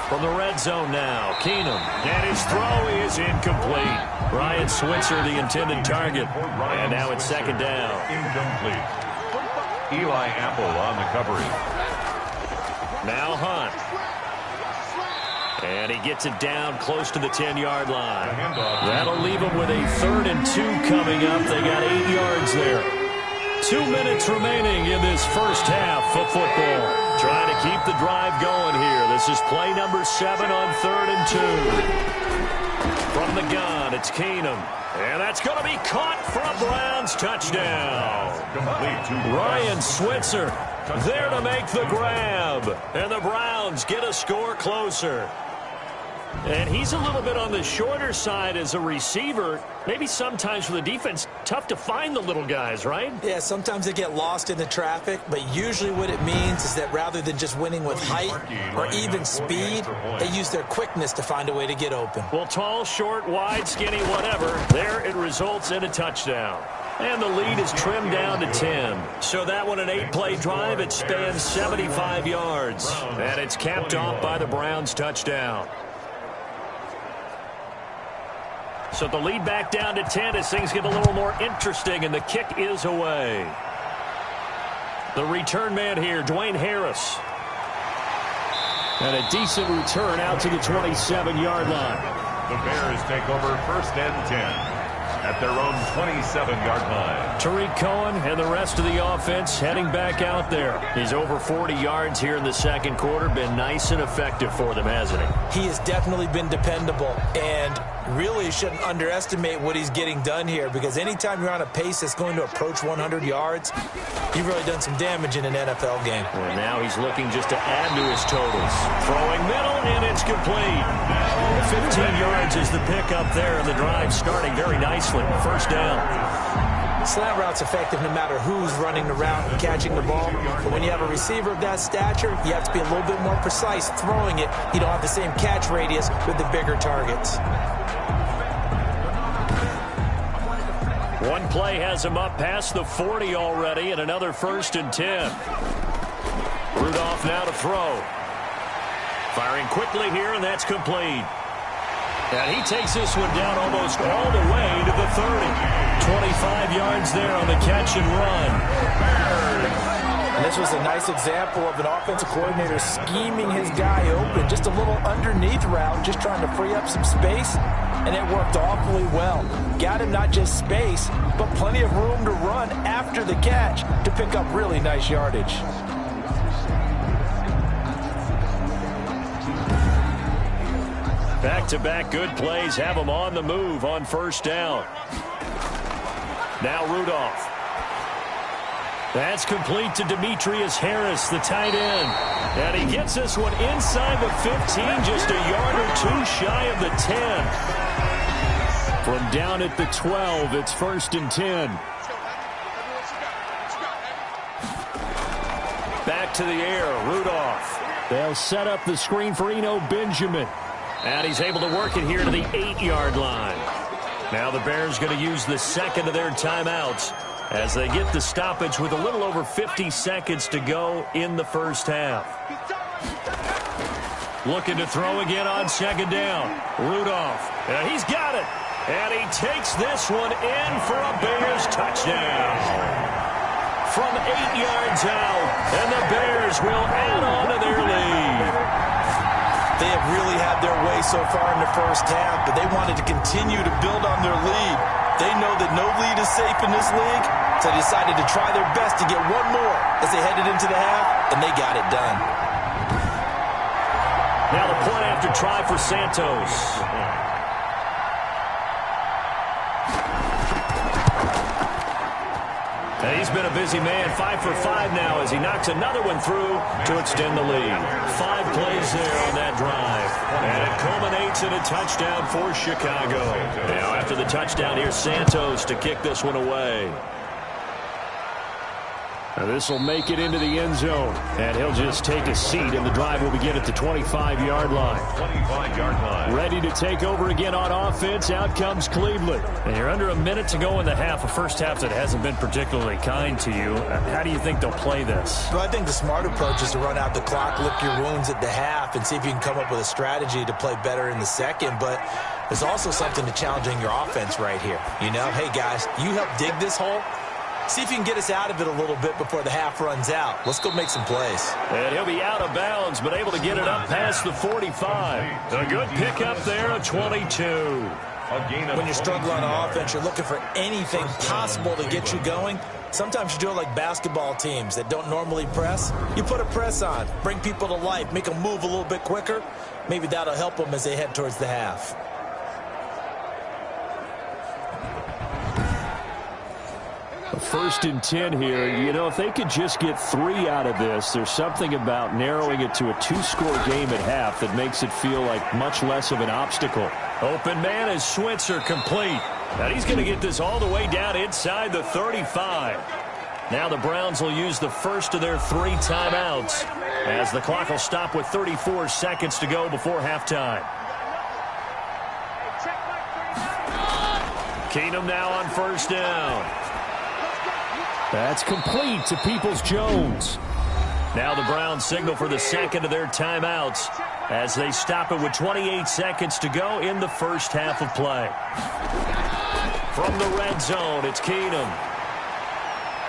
Speaker 2: From the red zone now, Keenum. And his throw is incomplete. Ryan Switzer, the intended target. And now it's 2nd down.
Speaker 1: Incomplete. Eli Apple on the coverage.
Speaker 2: Now Hunt. And he gets it down close to the 10-yard line. That'll leave him with a 3rd and 2 coming up. They got 8 yards there. 2 minutes remaining in this first half of football. Trying to keep the drive going here. This is play number 7 on 3rd and 2. From the gun, it's Keenum. And that's going to be caught for a Browns touchdown. Ryan Switzer there to make the grab. And the Browns get a score closer. And he's a little bit on the shorter side as a receiver. Maybe sometimes for the defense, tough to find the little guys, right?
Speaker 3: Yeah, sometimes they get lost in the traffic, but usually what it means is that rather than just winning with height or even speed, they use their quickness to find a way to get open.
Speaker 2: Well, tall, short, wide, skinny, whatever, there it results in a touchdown. And the lead is trimmed down to 10. So that one, an 8-play drive, it spans 75 yards. And it's capped off by the Browns touchdown. So the lead back down to 10 as things get a little more interesting, and the kick is away. The return man here, Dwayne Harris. And a decent return out to the 27-yard line.
Speaker 1: The Bears take over 1st and 10 at their own 27-yard line.
Speaker 2: Tariq Cohen and the rest of the offense heading back out there. He's over 40 yards here in the second quarter. Been nice and effective for them, hasn't he?
Speaker 3: He has definitely been dependable, and really shouldn't underestimate what he's getting done here, because anytime you're on a pace that's going to approach 100 yards, you've really done some damage in an NFL game.
Speaker 2: And now he's looking just to add to his totals. Throwing middle, and it's complete. 15 yards is the pickup there, and the drive starting very nicely. First down.
Speaker 3: Slant route's effective no matter who's running the route and catching the ball. But when you have a receiver of that stature, you have to be a little bit more precise throwing it. You don't have the same catch radius with the bigger targets.
Speaker 2: One play has him up past the 40 already, and another 1st and 10. Rudolph now to throw. Firing quickly here, and that's complete. And he takes this one down almost all the way to the 30. 25 yards there on the catch and run.
Speaker 3: And this was a nice example of an offensive coordinator scheming his guy open. Just a little underneath route, just trying to free up some space, and it worked awfully well. Got him not just space, but plenty of room to run after the catch to pick up really nice yardage.
Speaker 2: Back-to-back good plays have him on the move on 1st down. Now Rudolph. That's complete to Demetrius Harris, the tight end. And he gets this one inside the 15, just a yard or two shy of the 10. From down at the 12, it's 1st and 10. Back to the air, Rudolph. They'll set up the screen for Eno Benjamin. And he's able to work it here to the 8-yard line. Now the Bears going to use the second of their timeouts as they get the stoppage with a little over 50 seconds to go in the 1st half. Looking to throw again on 2nd down. Rudolph. And he's got it. And he takes this one in for a Bears touchdown. From 8 yards out. And the Bears will add on to their lead.
Speaker 3: They have really had their way so far in the 1st half, but they wanted to continue to build on their lead. They know that no lead is safe in this league, so they decided to try their best to get one more as they headed into the half, and they got it done.
Speaker 2: Now the point after try for Santos. And he's been a busy man, 5 for 5 now as he knocks another one through to extend the lead. 5 plays there on that drive. And it culminates in a touchdown for Chicago. Now after the touchdown, here's Santos to kick this one away. This will make it into the end zone. And he'll just take a seat, and the drive will begin at the 25-yard line.
Speaker 1: 25-yard line.
Speaker 2: Ready to take over again on offense. Out comes Cleveland. And you're under a minute to go in the half, a first half that hasn't been particularly kind to you. How do you think they'll play this?
Speaker 3: Well, I think the smart approach is to run out the clock, lick your wounds at the half, and see if you can come up with a strategy to play better in the second. But there's also something to challenging your offense right here. You know, hey, guys, you help dig this hole. See if you can get us out of it a little bit before the half runs out. Let's go make some plays.
Speaker 2: And he'll be out of bounds, but able to get it up past the 45. A good pickup there, a 22.
Speaker 3: When you're struggling on offense, you're looking for anything possible to get you going. Sometimes you do it like basketball teams that don't normally press. You put a press on, bring people to life, make them move a little bit quicker. Maybe that'll help them as they head towards the half.
Speaker 2: First and 10 here. You know, if they could just get 3 out of this, there's something about narrowing it to a 2-score game at half that makes it feel like much less of an obstacle. Open man is Switzer, complete. And he's going to get this all the way down inside the 35. Now the Browns will use the first of their 3 timeouts as the clock will stop with 34 seconds to go before halftime. Keenum now on 1st down. That's complete to Peoples-Jones. Now the Browns signal for the second of their timeouts as they stop it with 28 seconds to go in the first half of play. From the red zone, it's Keenum.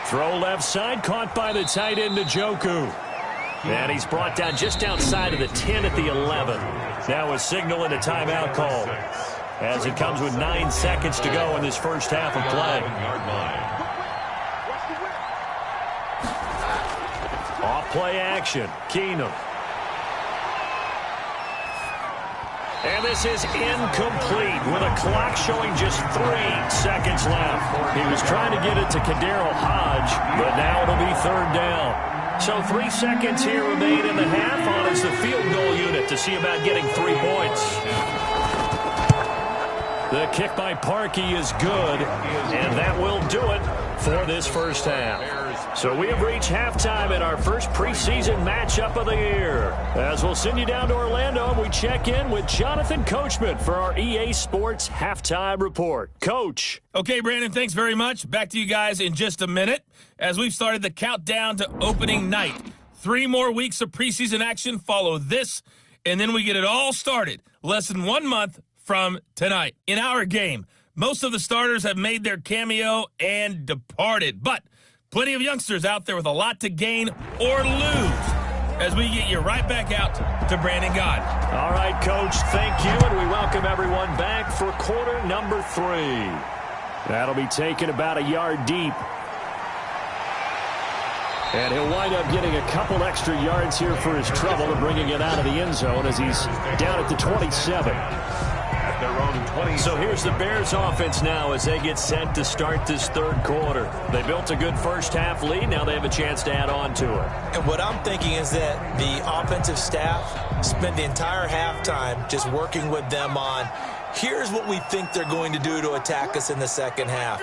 Speaker 2: Throw left side, caught by the tight end Njoku. And he's brought down just outside of the 10 at the 11. Now a signal and a timeout call as it comes with 9 seconds to go in this first half of play. Off-play action, Keenum. And this is incomplete with a clock showing just 3 seconds left. He was trying to get it to Kadero Hodge, but now it'll be 3rd down. So 3 seconds here remain in the half on as the field goal unit to see about getting 3 points. The kick by Parkey is good, and that will do it for this first half. So we have reached halftime in our first preseason matchup of the year. As we'll send you down to Orlando, and we check in with Jonathan Coachman for our EA Sports Halftime Report. Coach.
Speaker 4: Okay, Brandon, thanks very much. Back to you guys in just a minute as we've started the countdown to opening night. 3 more weeks of preseason action follow this, and then we get it all started less than 1 month from tonight. In our game, most of the starters have made their cameo and departed, but plenty of youngsters out there with a lot to gain or lose as we get you right back out to Brandon God.
Speaker 2: All right, Coach, thank you, and we welcome everyone back for quarter number 3. That'll be taken about a yard deep. And he'll wind up getting a couple extra yards here for his trouble and bringing it out of the end zone as he's down at the 27.
Speaker 1: Their own 20.
Speaker 2: So here's the Bears offense now as they get set to start this third quarter. They built a good first half lead. Now they have a chance to add on to it.
Speaker 3: And what I'm thinking is that the offensive staff spent the entire halftime just working with them on, here's what we think they're going to do to attack us in the second half.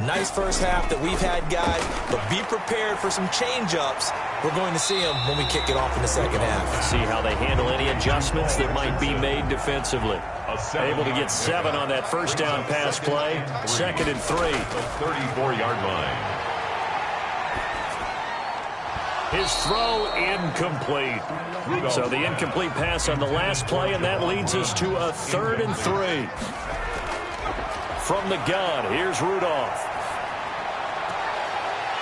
Speaker 3: Nice first half that we've had, guys, but be prepared for some change-ups. We're going to see them when we kick it off in the second half.
Speaker 2: See how they handle any adjustments that might be made defensively. Able to get 7 on that first down pass play. 2nd and 3.
Speaker 1: The 34-yard line.
Speaker 2: His throw incomplete. So the incomplete pass on the last play, and that leads us to a 3rd and 3. From the gun, here's Rudolph.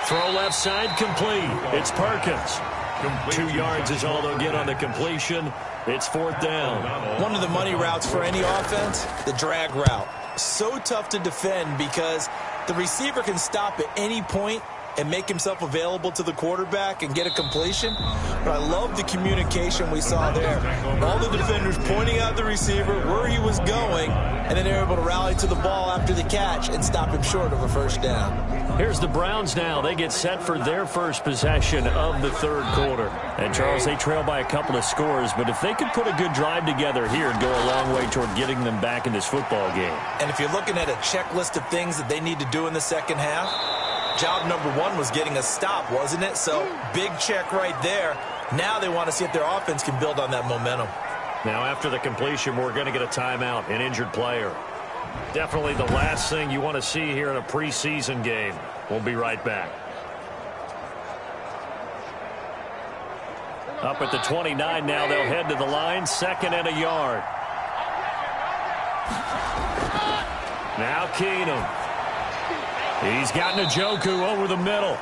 Speaker 2: Throw left side, complete. It's Perkins. 2 yards is all they'll get on the completion. It's 4th down.
Speaker 3: One of the money routes for any offense, the drag route. So tough to defend because the receiver can stop at any point and make himself available to the quarterback and get a completion. But I love the communication we saw there. All the defenders pointing out the receiver, where he was going, and then they're able to rally to the ball after the catch and stop him short of a first down.
Speaker 2: Here's the Browns now. They get set for their first possession of the third quarter. And, Charles, they trail by a couple of scores, but if they could put a good drive together here and go a long way toward getting them back in this football game.
Speaker 3: And if you're looking at a checklist of things that they need to do in the second half, job number 1 was getting a stop, wasn't it? So big check right there. Now they want to see if their offense can build on that momentum.
Speaker 2: Now after the completion, we're going to get a timeout, an injured player. Definitely the last thing you want to see here in a preseason game. We'll be right back. Up at the 29 now, they'll head to the line, 2nd and a yard. Now Keenum. He's got Njoku over the middle.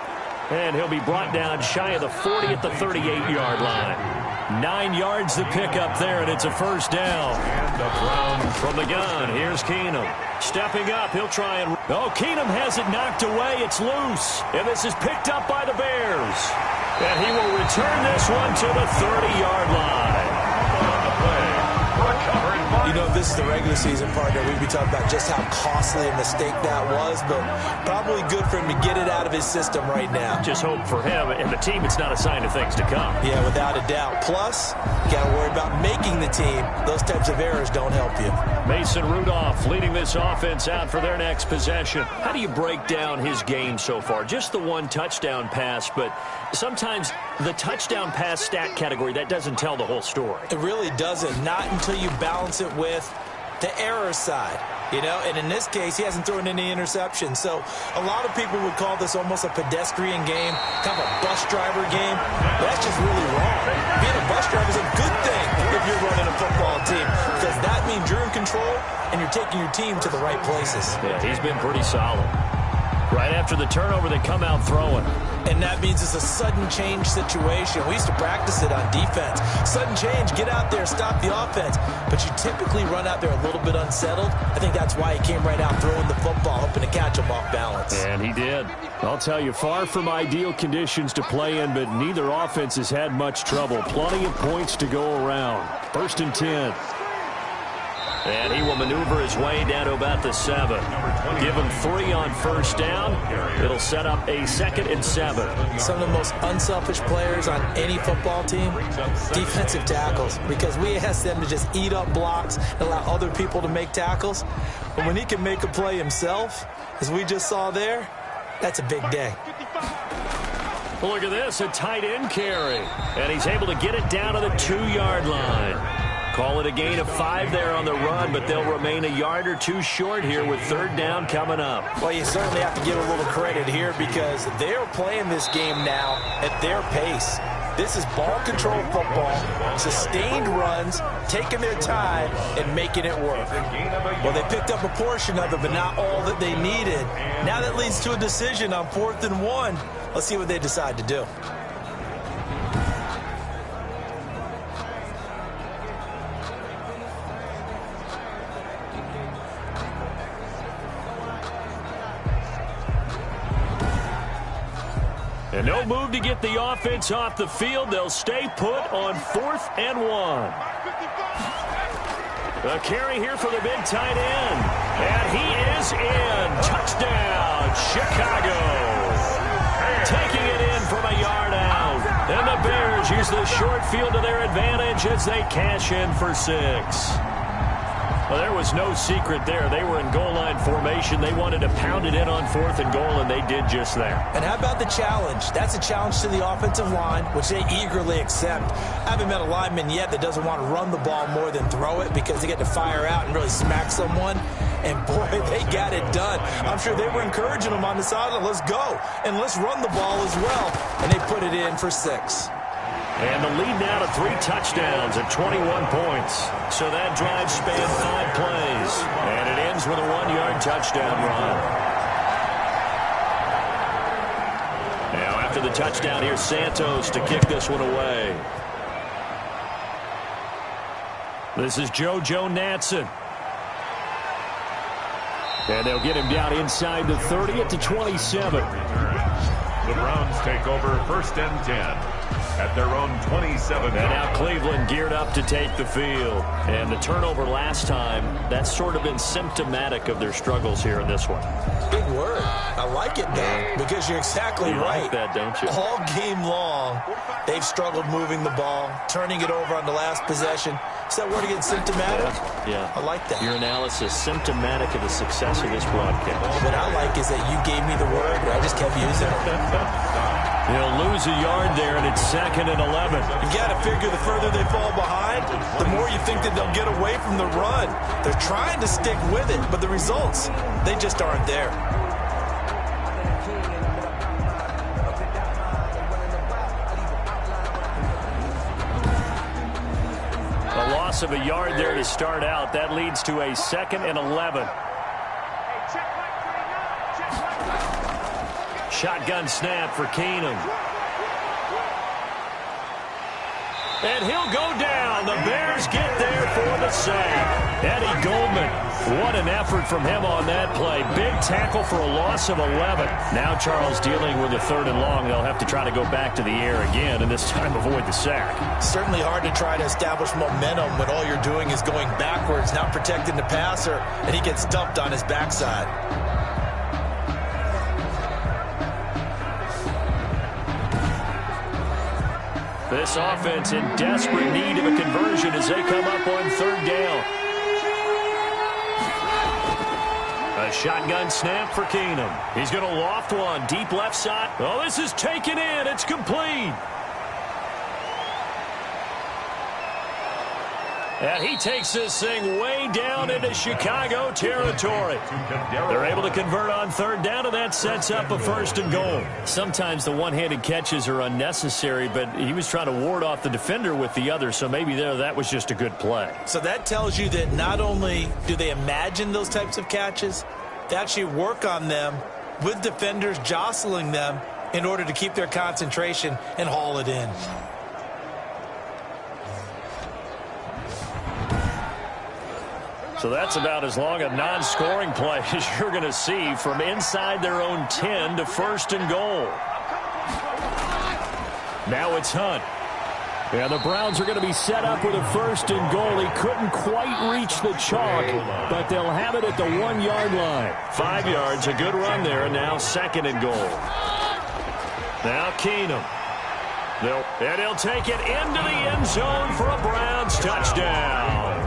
Speaker 2: And he'll be brought down shy of the 40 at the 38-yard line. 9 yards to pick up there, and it's a first down.
Speaker 1: And the Browns
Speaker 2: from the gun. Here's Keenum. Stepping up, he'll try and... Oh, Keenum has it knocked away. It's loose. And this is picked up by the Bears. And he will return this one to the 30-yard line.
Speaker 1: on the play. Recovered by...
Speaker 3: You know, this is the regular season partner. We'd be talking about just how costly a mistake that was, but probably good for him to get it out of his system right now.
Speaker 2: Just hope for him and the team it's not a sign of things to come.
Speaker 3: Yeah, without a doubt. Plus, you got to worry about making the team. Those types of errors don't help you.
Speaker 2: Mason Rudolph leading this offense out for their next possession. How do you break down his game so far? Just the 1 touchdown pass, but sometimes the touchdown pass stat category, that doesn't tell the whole story.
Speaker 3: It really doesn't. Not until you balance it with the error side. You know, and in this case, he hasn't thrown any interceptions. So a lot of people would call this almost a pedestrian game, kind of a bus driver game. But that's just really wrong. Being a bus driver is a good thing if you're running a football team, because that means you're in control and you're taking your team to the right places.
Speaker 2: Yeah, he's been pretty solid. Right after the turnover, they come out throwing.
Speaker 3: And that means it's a sudden change situation. We used to practice it on defense. Sudden change, get out there, stop the offense. But you typically run out there a little bit unsettled. I think that's why he came right out throwing the football, hoping to catch him off balance.
Speaker 2: And he did. I'll tell you, far from ideal conditions to play in, but neither offense has had much trouble. Plenty of points to go around. 1st and 10. And he will maneuver his way down to about the 7. Give him 3 on first down. It'll set up a 2nd and 7.
Speaker 3: Some of the most unselfish players on any football team, defensive tackles, because we ask them to just eat up blocks and allow other people to make tackles. But when he can make a play himself, as we just saw there, that's a big day.
Speaker 2: Look at this, a tight end carry. And he's able to get it down to the 2-yard line. Call it a gain of 5 there on the run, but they'll remain a yard or 2 short here with 3rd down coming up.
Speaker 3: Well, you certainly have to give a little credit here because they're playing this game now at their pace. This is ball control football, sustained runs, taking their time and making it work. Well, they picked up a portion of it, but not all that they needed. Now that leads to a decision on 4th and 1. Let's see what they decide to do.
Speaker 2: And no move to get the offense off the field. They'll stay put on 4th and 1. A carry here for the big tight end. And he is in. Touchdown, Chicago. Taking it in from a yard out. And the Bears use the short field to their advantage as they cash in for 6. Well, there was no secret there. They were in goal line formation. They wanted to pound it in on 4th and goal, and they did just that.
Speaker 3: And how about the challenge? That's a challenge to the offensive line, which they eagerly accept. I haven't met a lineman yet that doesn't want to run the ball more than throw it because they get to fire out and really smack someone. And, boy, they got it done. I'm sure they were encouraging them on the sideline. Let's go, and let's run the ball as well. And they put it in for 6.
Speaker 2: And the lead now to 3 touchdowns at 21 points. So that drive spanned 5 plays. And it ends with a 1-yard touchdown run. Now after the touchdown, here's Santos to kick this one away. This is JoJo Natson. And they'll get him down inside the 30 at the 27.
Speaker 1: The Browns take over 1st and 10. At their own 27.
Speaker 2: And now Cleveland geared up to take the field. And the turnover last time, that's sort of been symptomatic of their struggles here in this one.
Speaker 3: Big word. I like it, though, because you're exactly right.
Speaker 2: You like that, don't you?
Speaker 3: All game long, they've struggled moving the ball, turning it over on the last possession. Is that word again, symptomatic?
Speaker 2: Yeah.
Speaker 3: I like that.
Speaker 2: Your analysis, symptomatic of the success of this broadcast.
Speaker 3: What I like is that you gave me the word, and I just kept using it.
Speaker 2: He'll lose a yard there, and it's 2nd and 11.
Speaker 3: You got to figure the further they fall behind, the more you think that they'll get away from the run. They're trying to stick with it, but the results, they just aren't there.
Speaker 2: A loss of a yard there to start out. That leads to a 2nd and 11. Shotgun snap for Keenum. And he'll go down. The Bears get there for the save. Eddie Goldman, what an effort from him on that play. Big tackle for a loss of 11. Now Charles dealing with a 3rd and long. They'll have to try to go back to the air again, and this time avoid the sack.
Speaker 3: Certainly hard to try to establish momentum when all you're doing is going backwards, not protecting the passer, and he gets dumped on his backside.
Speaker 2: This offense in desperate need of a conversion as they come up on 3rd down. A shotgun snap for Keenum. He's going to loft one deep left side. Oh, this is taken in. It's complete. And he takes this thing way down into Chicago territory. They're able to convert on 3rd down, and that sets up a 1st and goal. Sometimes the one-handed catches are unnecessary, but he was trying to ward off the defender with the other, so maybe that was just a good play.
Speaker 3: So that tells you that not only do they imagine those types of catches, they actually work on them with defenders jostling them in order to keep their concentration and haul it in.
Speaker 2: So that's about as long a non-scoring play as you're going to see from inside their own 10 to 1st and goal. Now it's Hunt. Yeah, the Browns are going to be set up with a 1st and goal. He couldn't quite reach the chalk, but they'll have it at the 1-yard line. 5 yards, a good run there, and now 2nd and goal. Now Keenum. And he'll take it into the end zone for a Browns touchdown.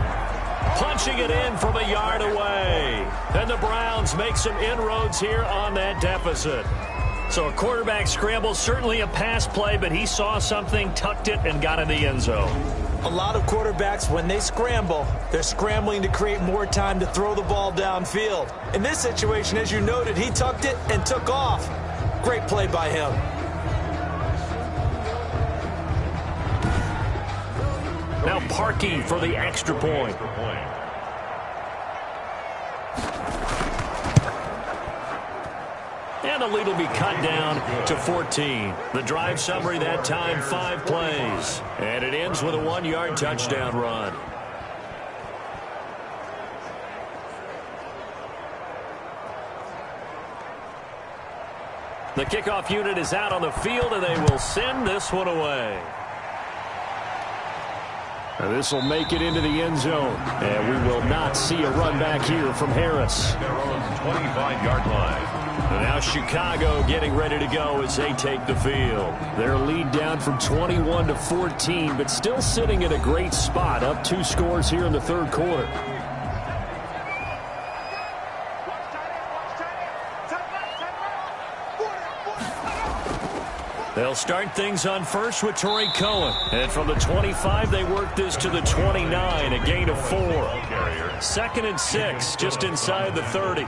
Speaker 2: Punching it in from a yard away. And the Browns make some inroads here on that deficit. So a quarterback scramble, certainly a pass play, but he saw something, tucked it, and got in the end zone.
Speaker 3: A lot of quarterbacks, when they scramble, they're scrambling to create more time to throw the ball downfield. In this situation, as you noted, he tucked it and took off. Great play by him.
Speaker 2: Now Parkey for the extra point. And the lead will be cut down to 14. The drive summary that time, 5 plays. And it ends with a 1-yard touchdown run. The kickoff unit is out on the field, and they will send this one away. And this will make it into the end zone. And we will not see a run back here from Harris.
Speaker 1: Their own 25-yard line.
Speaker 2: And now Chicago getting ready to go as they take the field. Their lead down from 21 to 14, but still sitting at a great spot, up 2 scores here in the 3rd quarter. They'll start things on first with Torrey Cohen. And from the 25, they work this to the 29, a gain of 4. 2nd and 6, just inside the 30.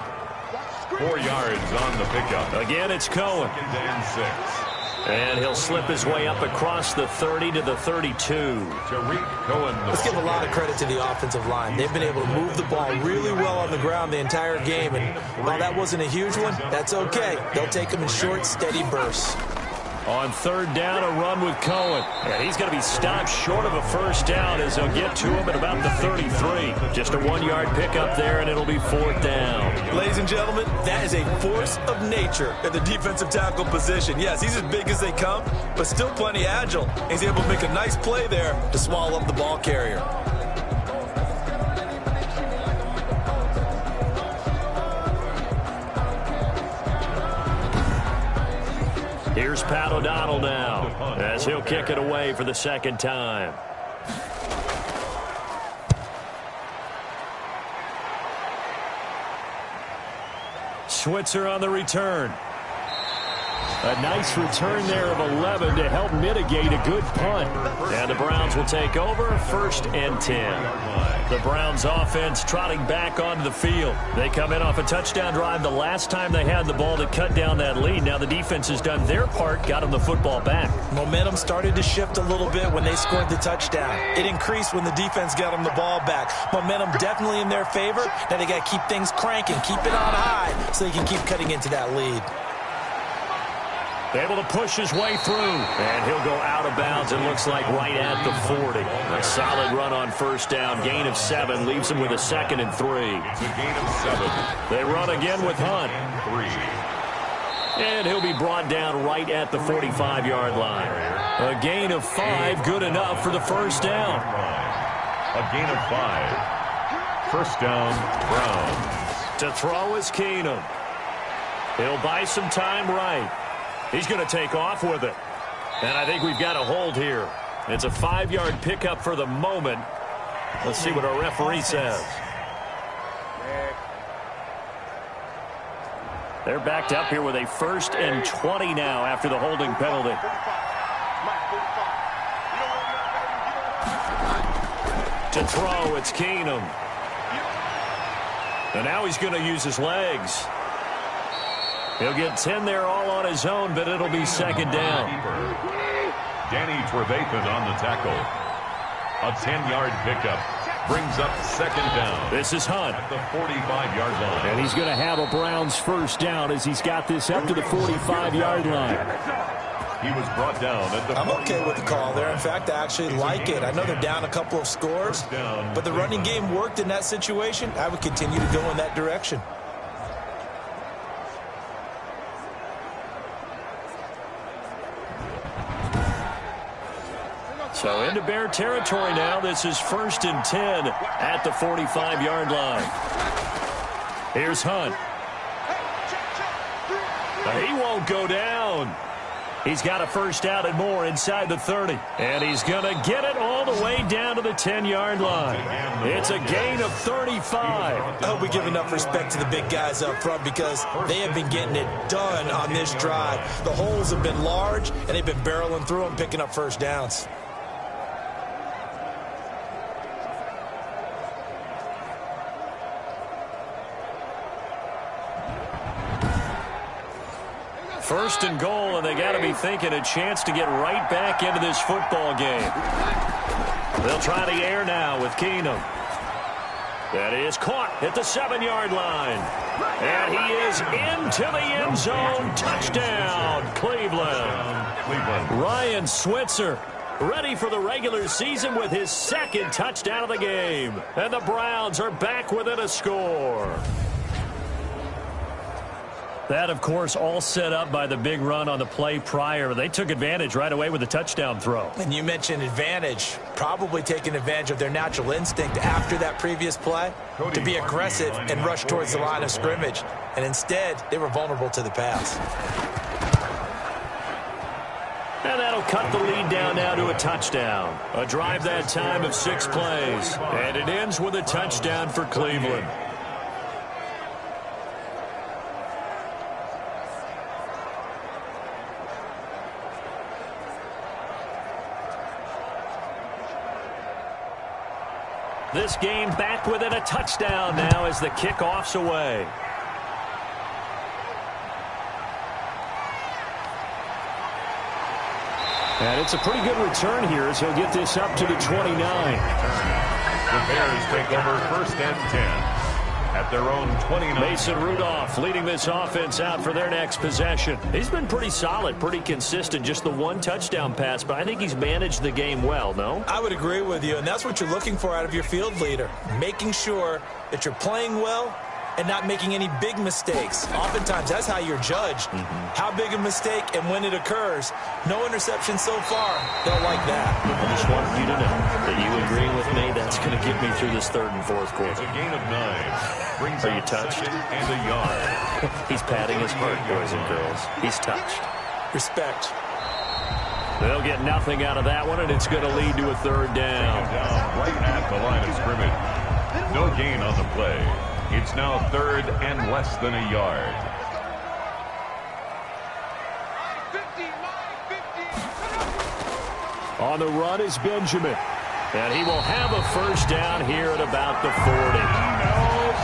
Speaker 1: 4 yards on the pickup.
Speaker 2: Again, it's Cohen.
Speaker 1: 2nd and 6.
Speaker 2: And he'll slip his way up across the 30 to the 32.
Speaker 1: Tariq Cohen.
Speaker 3: Let's give a lot of credit to the offensive line. They've been able to move the ball really well on the ground the entire game. And while that wasn't a huge one, that's okay. They'll take them in short, steady bursts.
Speaker 2: On 3rd down, a run with Cohen. And he's going to be stopped short of a 1st down as they'll get to him at about the 33. Just a 1-yard pickup there, and it'll be 4th down.
Speaker 3: Ladies and gentlemen, that is a force of nature at the defensive tackle position. Yes, he's as big as they come, but still plenty agile. He's able to make a nice play there to swallow up the ball carrier.
Speaker 2: Here's Pat O'Donnell now as he'll kick it away for the 2nd time. Switzer on the return. A nice return there of 11 to help mitigate a good punt. And the Browns will take over 1st and 10. The Browns offense trotting back onto the field. They come in off a touchdown drive the last time they had the ball to cut down that lead. Now the defense has done their part, got them the football back. Momentum started to shift a little bit when they scored the touchdown. It increased when the defense got them the ball back. Momentum definitely in their favor. Now they got to keep things cranking, keep it on high so they can keep cutting into that lead. Able to push his way through. And he'll go out of bounds, it looks like right at the 40. A solid run on 1st down. Gain of 7 leaves him with a 2nd and 3.
Speaker 1: It's a gain of 7.
Speaker 2: They run again with Hunt.
Speaker 1: 3.
Speaker 2: And he'll be brought down right at the 45-yard line. A gain of 5, good enough for the 1st down.
Speaker 1: A gain of 5. 1st down, Browns.
Speaker 2: To throw is Keenum. He'll buy some time right. He's going to take off with it. And I think we've got a hold here. It's a 5-yard pickup for the moment. Let's see what our referee says. They're backed up here with a 1st and 20 now after the holding penalty. To throw, it's Keenum. And now he's going to use his legs. He'll get 10 there all on his own, but it'll be 2nd down.
Speaker 1: Danny Trevathan on the tackle. A 10-yard pickup brings up 2nd down.
Speaker 2: This is Hunt.
Speaker 1: At the 45-yard line.
Speaker 2: And he's going to have a Browns 1st down as he's got this up to the 45-yard line.
Speaker 1: He was brought down at the.
Speaker 3: I'm okay with the call there. In fact, I actually like it. I know they're down a couple of scores, but the running game worked in that situation. I would continue to go in that direction.
Speaker 2: So into Bear territory now. This is 1st and 10 at the 45-yard line. Here's Hunt. He won't go down. He's got a first out and more inside the 30. And he's going to get it all the way down to the 10-yard line. It's a gain of 35.
Speaker 3: I hope we give enough respect to the big guys up front because they have been getting it done on this drive. The holes have been large, and they've been barreling through them, picking up first downs.
Speaker 2: First and goal, and they got to be thinking a chance to get right back into this football game. They'll try the air now with Keenum. That is caught at the 7-yard line. And he is into the end zone. Touchdown, Cleveland. Ryan Switzer ready for the regular season with his 2nd touchdown of the game. And the Browns are back within a score. That, of course, all set up by the big run on the play prior. They took advantage right away with a touchdown throw.
Speaker 3: And you mentioned advantage, probably taking advantage of their natural instinct after that previous play to be aggressive and rush towards the line of scrimmage. And instead, they were vulnerable to the pass.
Speaker 2: And that'll cut the lead down now to a touchdown. A drive that time of 6 plays. And it ends with a touchdown for Cleveland. This game back within a touchdown now as the kickoff's away. And it's a pretty good return here as he'll get this up to the 29.
Speaker 1: The Bears take over 1st and 10 at their own 29.
Speaker 2: Mason Rudolph leading this offense out for their next possession. He's been pretty solid, pretty consistent, just the 1 touchdown pass, but I think he's managed the game well, no?
Speaker 3: I would agree with you, and that's what you're looking for out of your field leader, making sure that you're playing well and not making any big mistakes. Oftentimes, that's how you're judged. How big a mistake and when it occurs. No interception so far. They'll like that.
Speaker 2: I just wanted you to know that you agree with me. That's going to get me through this 3rd and 4th quarter.
Speaker 1: It's a gain of 9. Brings
Speaker 2: Are you touched?
Speaker 1: And a yard.
Speaker 2: He's patting his heart, boys and girls. He's touched.
Speaker 3: Respect.
Speaker 2: They'll get nothing out of that one, and it's going to lead to a 3rd down.
Speaker 1: Right at the line of scrimmage. No gain on the play. It's now 3rd and less than a yard.
Speaker 2: On the run is Benjamin. And he will have a first down here at about the 40.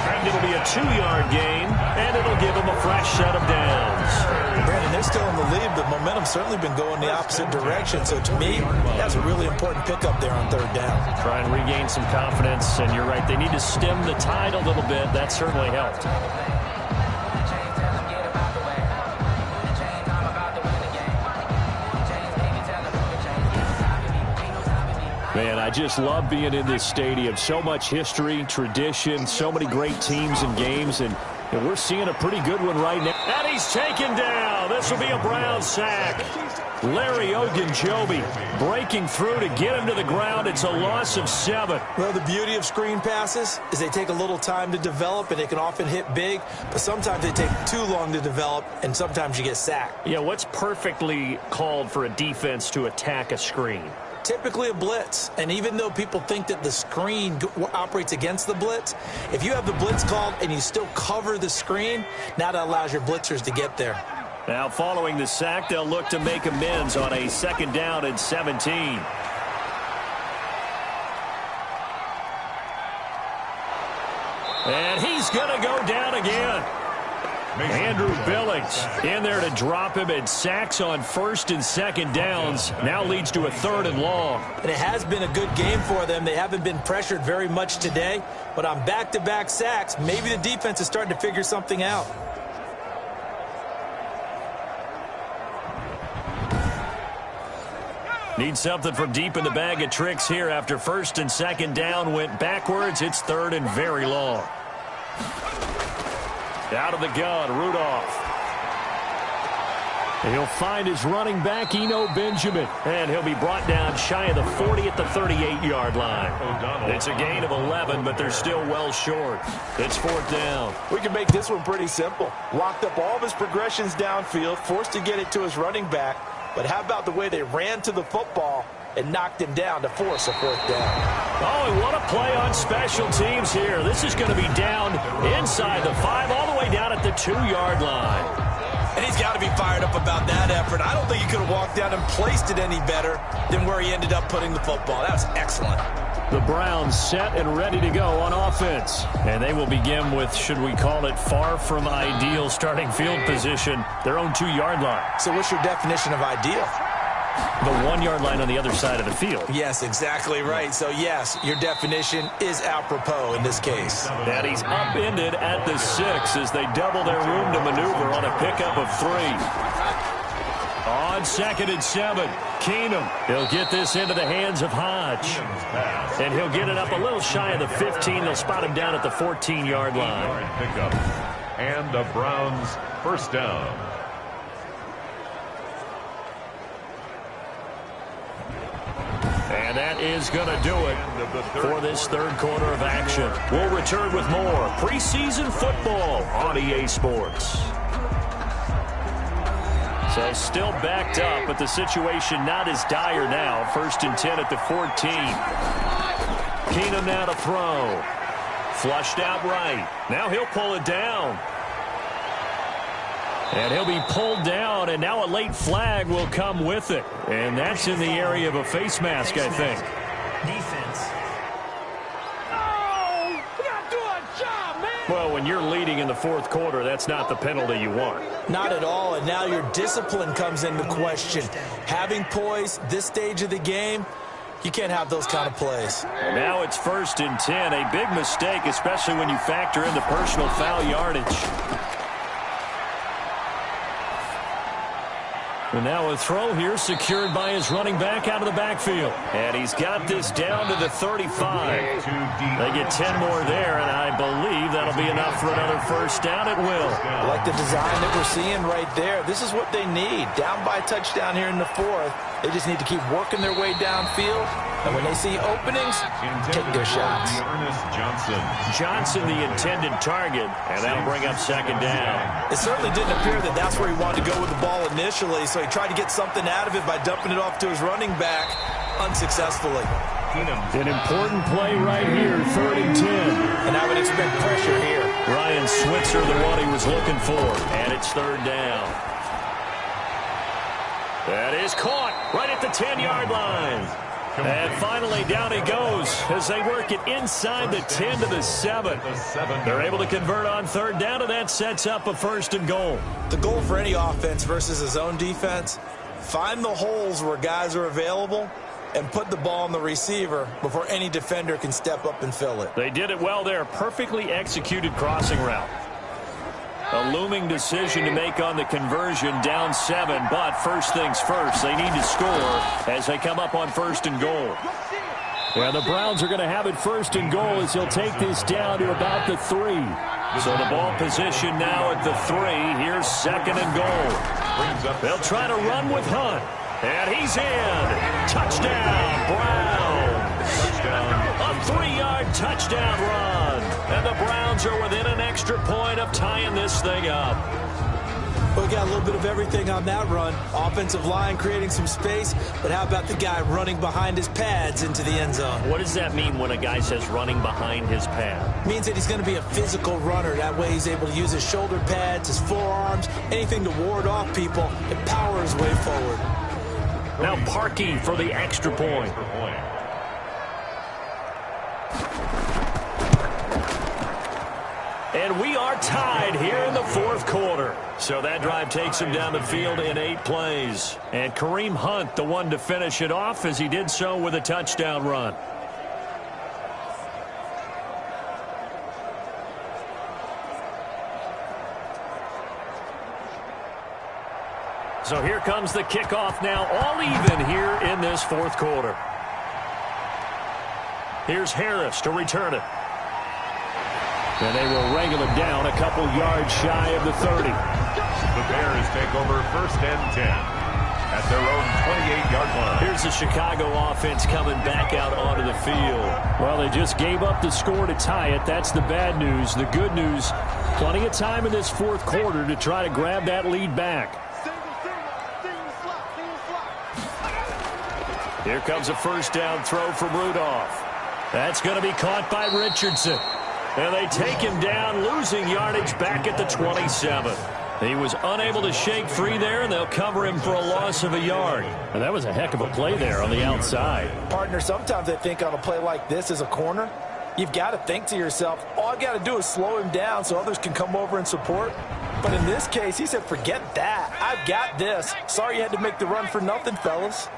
Speaker 2: And it'll be a 2-yard gain, and it'll give him a fresh set of downs.
Speaker 3: Brandon, they're still in the lead, but momentum's certainly been going the opposite direction. So to me, that's a really important pickup there on 3rd down.
Speaker 2: Try and regain some confidence, and you're right. They need to stem the tide a little bit. That certainly helped. Man, I just love being in this stadium. So much history, tradition, so many great teams and games, and we're seeing a pretty good one right now. And he's taken down. This will be a Brown sack. Larry Ogunjobi breaking through to get him to the ground. It's a loss of 7.
Speaker 3: Well, the beauty of screen passes is they take a little time to develop, and they can often hit big, but sometimes they take too long to develop, and sometimes you get sacked.
Speaker 2: Yeah, what's perfectly called for a defense to attack a screen?
Speaker 3: Typically a blitz, and even though people think that the screen operates against the blitz, if you have the blitz called and you still cover the screen, now that allows your blitzers to get there.
Speaker 2: Now following the sack, they'll look to make amends on a 2nd down and 17. And he's going to go down again. Andrew Billings in there to drop him, and sacks on 1st and 2nd downs now leads to a 3rd and long.
Speaker 3: And it has been a good game for them. They haven't been pressured very much today, but on back-to-back sacks, maybe the defense is starting to figure something out.
Speaker 2: Need something from deep in the bag of tricks here after 1st and 2nd down went backwards. It's 3rd and very long. Out of the gun, Rudolph. He'll find his running back, Eno Benjamin. And he'll be brought down shy of the 40 at the 38-yard line. It's a gain of 11, but they're still well short. It's fourth down.
Speaker 3: We can make this one pretty simple. Locked up all of his progressions downfield, forced to get it to his running back. But how about the way they ran to the football and knocked him down to force a fourth down?
Speaker 2: Oh, and what a play on special teams here. This is going to be down inside the 5, all the way down at the 2-yard line.
Speaker 3: And he's got to be fired up about that effort. I don't think he could have walked down and placed it any better than where he ended up putting the football. That was excellent.
Speaker 2: The Browns set and ready to go on offense. And they will begin with, should we call it, far from ideal starting field position, their own 2-yard line.
Speaker 3: So what's your definition of ideal?
Speaker 2: The 1-yard line on the other side of the field.
Speaker 3: Yes, exactly right. So, yes, your definition is apropos in this case.
Speaker 2: And he's upended at the 6 as they double their room to maneuver on a pickup of 3. On 2nd and 7, Keenum. He'll get this into the hands of Hodge. And he'll get it up a little shy of the 15. They'll spot him down at the 14-yard line.
Speaker 1: Pickup. And the Browns first down.
Speaker 2: And that is going to do it for this third quarter of action. We'll return with more preseason football on EA Sports. So still backed up, but the situation not as dire now. 1st and 10 at the 14. Keenum now to throw. Flushed out right. Now he'll pull it down. And he'll be pulled down, and now a late flag will come with it. And that's in the area of a face mask, I think.
Speaker 5: Defense.
Speaker 6: Oh, we gotta do our job, man.
Speaker 2: Well, when you're leading in the fourth quarter, that's not the penalty you want.
Speaker 3: Not at all, and now your discipline comes into question. Having poise this stage of the game, you can't have those kind of plays.
Speaker 2: And now it's 1st and 10. A big mistake, especially when you factor in the personal foul yardage. And now a throw here secured by his running back out of the backfield. And he's got this down to the 35. They get 10 more there, and I believe that'll be enough for another first down. It will.
Speaker 3: I like the design that we're seeing right there. This is what they need. Down by a touchdown here in the 4th. They just need to keep working their way downfield. And when they see openings, take their shots.
Speaker 2: Johnson, the intended target, and that'll bring up 2nd down.
Speaker 3: It certainly didn't appear that that's where he wanted to go with the ball initially, so he tried to get something out of it by dumping it off to his running back unsuccessfully.
Speaker 2: An important play right here, 3rd and 10.
Speaker 3: And I would expect pressure here.
Speaker 2: Ryan Switzer, the one he was looking for, and it's 3rd down. That is caught right at the 10-yard line. And finally, down he goes as they work it inside the 10 to the 7. They're able to convert on 3rd down, and that sets up a 1st and goal.
Speaker 3: The goal for any offense versus his own defense, find the holes where guys are available and put the ball on the receiver before any defender can step up and fill it.
Speaker 2: They did it well there. Perfectly executed crossing route. A looming decision to make on the conversion, down 7, but first things first, they need to score as they come up on 1st and goal. Yeah, the Browns are going to have it 1st and goal as he'll take this down to about the 3. So the ball position now at the 3. Here's 2nd and goal. They'll try to run with Hunt, and he's in. Touchdown, Browns. A 3-yard touchdown run. And the Browns are within an extra point of tying this thing up.
Speaker 3: We got a little bit of everything on that run. Offensive line creating some space, but how about the guy running behind his pads into the end zone?
Speaker 2: What does that mean when a guy says running behind his pad?
Speaker 3: Means that he's going to be a physical runner. That way he's able to use his shoulder pads, his forearms, anything to ward off people and power his way forward.
Speaker 2: Now Parkey for the extra point. And we are tied here in the 4th quarter. So that drive takes him down the field in 8 plays. And Kareem Hunt, the one to finish it off, as he did so with a touchdown run. So here comes the kickoff now, all even here in this 4th quarter. Here's Harris to return it. And they will wrangle him down a couple yards shy of the 30.
Speaker 1: The Bears take over 1st and 10 at their own 28-yard line.
Speaker 2: Here's the Chicago offense coming back out onto the field. Well, they just gave up the score to tie it. That's the bad news. The good news, plenty of time in this fourth quarter to try to grab that lead back. Here comes a first down throw from Rudolph. That's going to be caught by Richardson. And they take him down, losing yardage back at the 27. He was unable to shake free there, and they'll cover him for a loss of a yard. And that was a heck of a play there on the outside.
Speaker 3: Partner, sometimes I think on a play like this as a corner, you've got to think to yourself, all I've got to do is slow him down so others can come over and support. But in this case, he said, forget that. I've got this. Sorry you had to make the run for nothing, fellas.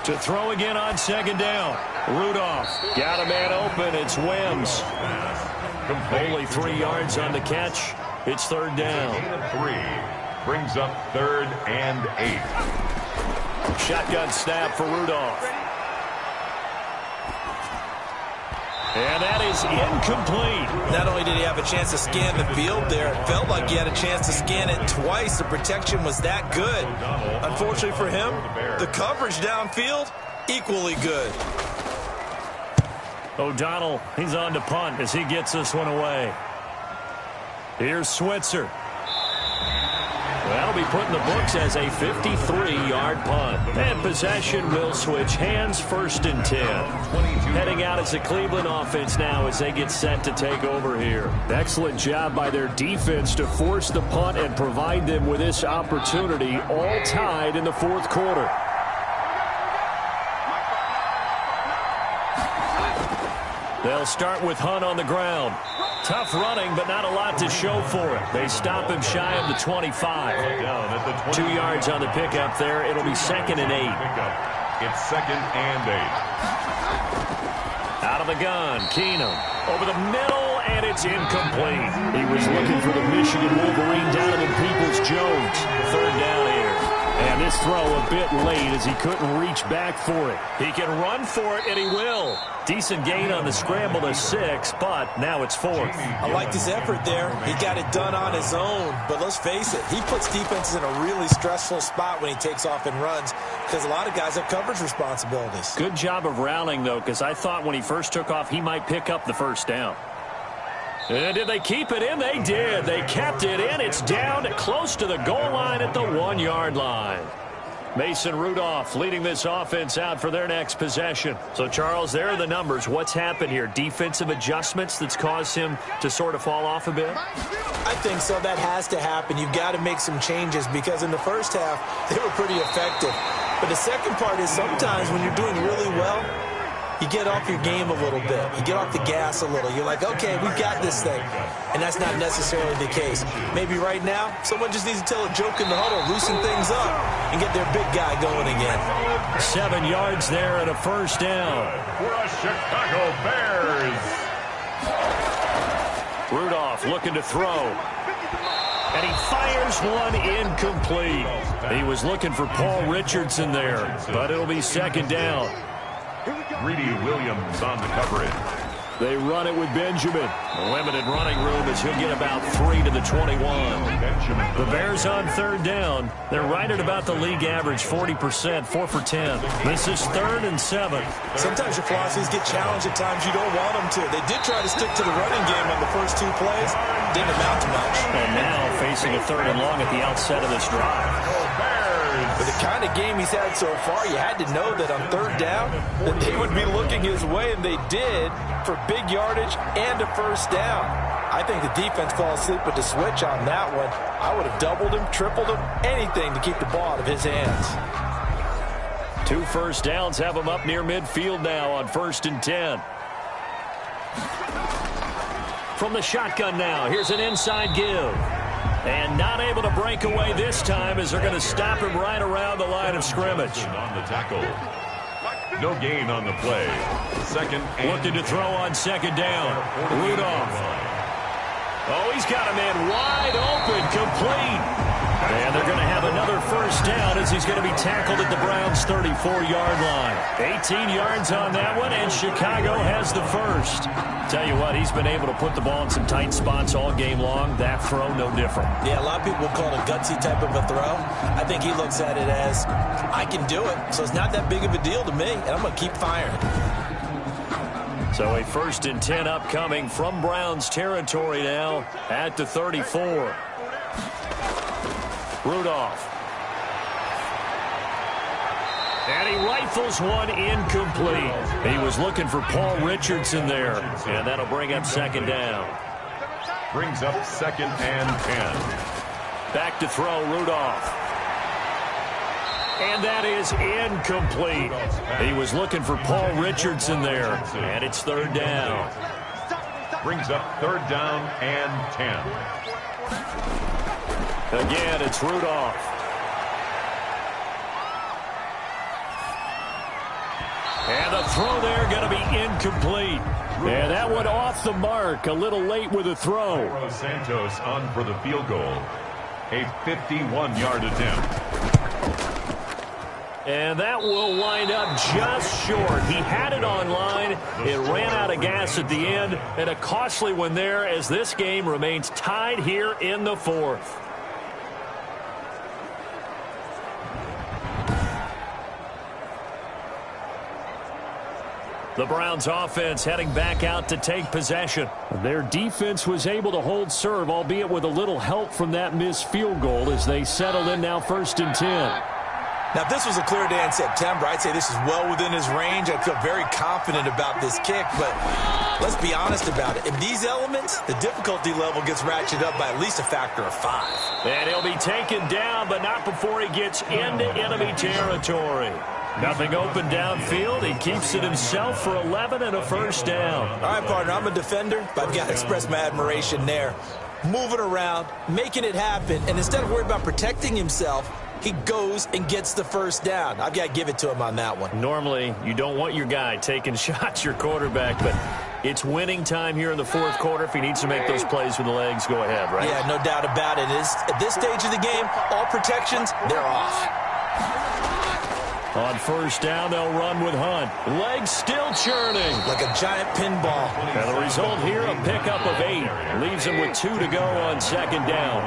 Speaker 2: To throw again on second down. Rudolph got a man open. It's Wims. Only 3 yards on the catch. It's third down.
Speaker 1: 3 brings up 3rd and 8.
Speaker 2: Shotgun snap for Rudolph. And that is incomplete.
Speaker 3: Not only did he have a chance to scan the field there, it felt like he had a chance to scan it twice. The protection was that good. Unfortunately for him, the coverage downfield, equally good.
Speaker 2: O'Donnell, he's on to punt as he gets this one away. Here's Switzer. That'll be put in the books as a 53-yard punt. And possession will switch hands, 1st and 10. Heading out as the Cleveland offense now as they get set to take over here. Excellent job by their defense to force the punt and provide them with this opportunity, all tied in the fourth quarter. They'll start with Hunt on the ground. Tough running, but not a lot to show for it. They stop him shy of the 25. 2 yards on the pickup there. It'll be 2nd and 8.
Speaker 1: It's 2nd and 8.
Speaker 2: Out of the gun, Keenum. Over the middle, and it's incomplete. He was looking for the Michigan Wolverine Donovan Peoples-Jones. 3rd down here. And this throw a bit late as he couldn't reach back for it. He can run for it, and he will. Decent gain on the scramble to 6, but now it's 4th.
Speaker 3: I liked his effort there. He got it done on his own. But let's face it, he puts defenses in a really stressful spot when he takes off and runs because a lot of guys have coverage responsibilities.
Speaker 2: Good job of rallying, though, because I thought when he first took off, he might pick up the first down. And did they keep it in? They did. They kept it in. It's down close to the goal line at the 1-yard line. Mason Rudolph leading this offense out for their next possession. So, Charles, there are the numbers. What's happened here? Defensive adjustments that's caused him to sort of fall off a bit?
Speaker 3: I think so. That has to happen. You've got to make some changes because in the first half, they were pretty effective. But the second part is sometimes when you're doing really well, you get off your game a little bit. You get off the gas a little. You're like, okay, we've got this thing. And that's not necessarily the case. Maybe right now, someone just needs to tell a joke in the huddle, loosen things up, and get their big guy going again.
Speaker 2: 7 yards there and a first down.
Speaker 1: For the Chicago Bears.
Speaker 2: Rudolph looking to throw. And he fires one incomplete. He was looking for Paul Richardson there, but it'll be 2nd down.
Speaker 1: Greedy Williams on the coverage.
Speaker 2: They run it with Benjamin. Limited running room as he'll get about 3 to the 21. The Bears on 3rd down. They're right at about the league average, 40%, 4 for 10. This is 3rd and 7.
Speaker 3: Sometimes your philosophies get challenged at times you don't want them to. They did try to stick to the running game on the first 2 plays. Didn't amount to much.
Speaker 2: And now facing a 3rd and long at the outset of this drive.
Speaker 3: But the kind of game he's had so far, you had to know that on 3rd down that they would be looking his way, and they did for big yardage and a first down. I think the defense fell asleep with the switch on that one. I would have doubled him, tripled him, anything to keep the ball out of his hands.
Speaker 2: 2 first downs have him up near midfield now on 1st and 10. From the shotgun now, here's an inside give. And not able to break away this time as they're going to stop him right around the line of scrimmage.
Speaker 1: On the tackle. No gain on the play. 2nd and
Speaker 2: looking to throw on 2nd down. Rudolph. Oh, he's got a man wide open, complete. And they're going to have another another first down as he's going to be tackled at the Browns' 34-yard line. 18 yards on that one, and Chicago has the first. Tell you what, he's been able to put the ball in some tight spots all game long. That throw, no different.
Speaker 3: Yeah, a lot of people call it a gutsy type of a throw. I think he looks at it as, I can do it, so it's not that big of a deal to me, and I'm going to keep firing.
Speaker 2: So a 1st and 10 upcoming from Browns territory now at the 34. Rudolph. And he rifles one incomplete. He was looking for Paul Richardson there, and that'll bring up 2nd down.
Speaker 1: Brings up 2nd and 10.
Speaker 2: Back to throw, Rudolph. And that is incomplete. He was looking for Paul Richardson there, and it's 3rd down.
Speaker 1: Brings up 3rd down and 10.
Speaker 2: Again, it's Rudolph. And the throw there going to be incomplete. And that one off the mark, a little late with a throw.
Speaker 1: Santos on for the field goal. A 51-yard attempt.
Speaker 2: And that will wind up just short. He had it on line. It ran out of gas at the end. And a costly one there as this game remains tied here in the 4th. The Browns offense heading back out to take possession. Their defense was able to hold serve, albeit with a little help from that missed field goal as they settled in now 1st and 10.
Speaker 3: Now, if this was a clear day in September, I'd say this is well within his range. I feel very confident about this kick, but let's be honest about it. In these elements, the difficulty level gets ratcheted up by at least a factor of 5.
Speaker 2: And he'll be taken down, but not before he gets into enemy territory. Nothing open downfield. He keeps it himself for 11 and a 1st down.
Speaker 3: All right, partner, I'm a defender, but I've got to express my admiration there. Moving around, making it happen, and instead of worrying about protecting himself, he goes and gets the 1st down. I've got to give it to him on that one.
Speaker 2: Normally, you don't want your guy taking shots, your quarterback, but it's winning time here in the 4th quarter. If he needs to make those plays with the legs, go ahead, right?
Speaker 3: Yeah, no doubt about it. At this stage of the game, all protections, they're off.
Speaker 2: On 1st down, they'll run with Hunt. Legs still churning.
Speaker 3: Like a giant pinball.
Speaker 2: And the result here, a pickup of 8. Leaves him with 2 to go on 2nd down.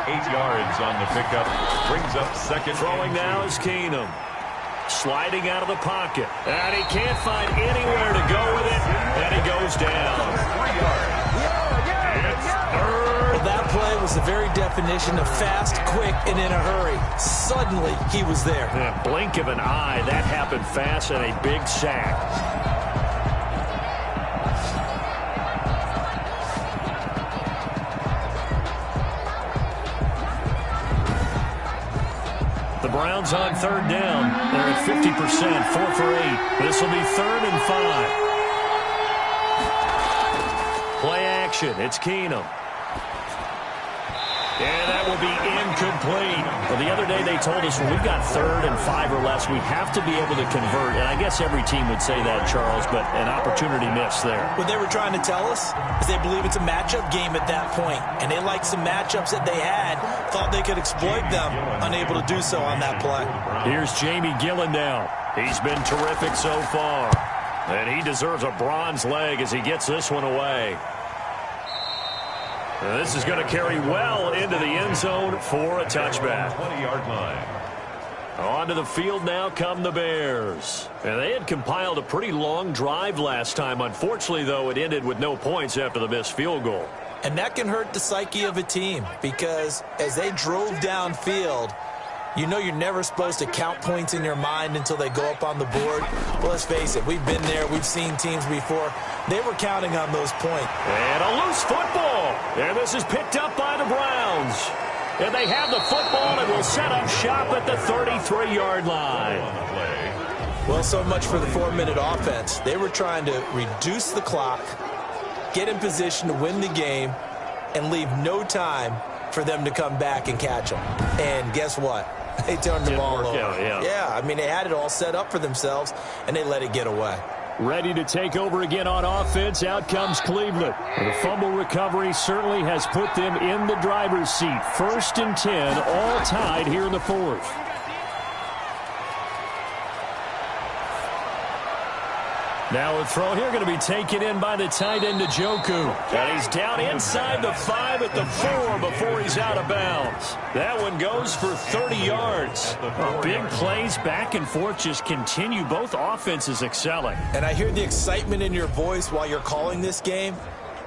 Speaker 1: 8 yards on the pickup. Brings up 2nd.
Speaker 2: Throwing now is Keenum. Sliding out of the pocket. And he can't find anywhere to go with it. And he goes down.
Speaker 1: 3 yards. It's 3rd.
Speaker 3: That play was the very definition of fast, quick, and in a hurry. Suddenly, he was there.
Speaker 2: Yeah, blink of an eye. That happened fast and a big sack. The Browns on 3rd down. They're at 50%, 4 for 8. This will be 3rd and 5. Play action. It's Keenum. And that will be incomplete. Well, the other day they told us when we've got 3rd and 5 or less, we have to be able to convert. And I guess every team would say that, Charles, but an opportunity missed there.
Speaker 3: What they were trying to tell us is they believe it's a matchup game at that point. And they liked some matchups that they had, thought they could exploit them, unable to do so on that play.
Speaker 2: Here's Jamie Gillen now. He's been terrific so far. And he deserves a bronze leg as he gets this one away. This is going to carry well into the end zone for a touchback.
Speaker 1: 20-yard line.
Speaker 2: Onto the field now come the Bears. And they had compiled a pretty long drive last time. Unfortunately, though, it ended with no points after the missed field goal.
Speaker 3: And that can hurt the psyche of a team because as they drove downfield, you know you're never supposed to count points in your mind until they go up on the board. Well, let's face it, we've been there. We've seen teams before. They were counting on those points.
Speaker 2: And a loose football. And this is picked up by the Browns. And they have the football and will set up shop at the 33-yard line.
Speaker 3: Well, so much for the 4-minute offense. They were trying to reduce the clock, get in position to win the game, and leave no time for them to come back and catch them. And guess what? They turned the ball over.
Speaker 2: Yeah,
Speaker 3: I mean, they had it all set up for themselves, and they let it get away.
Speaker 2: Ready to take over again on offense. Out comes Cleveland. The fumble recovery certainly has put them in the driver's seat. 1st and 10, all tied here in the 4th. Now a throw here going to be taken in by the tight end, Njoku. And he's down inside the 5 at the 4 before he's out of bounds. That one goes for 30 yards. Big plays back and forth just continue. Both offenses excelling.
Speaker 3: And I hear the excitement in your voice while you're calling this game.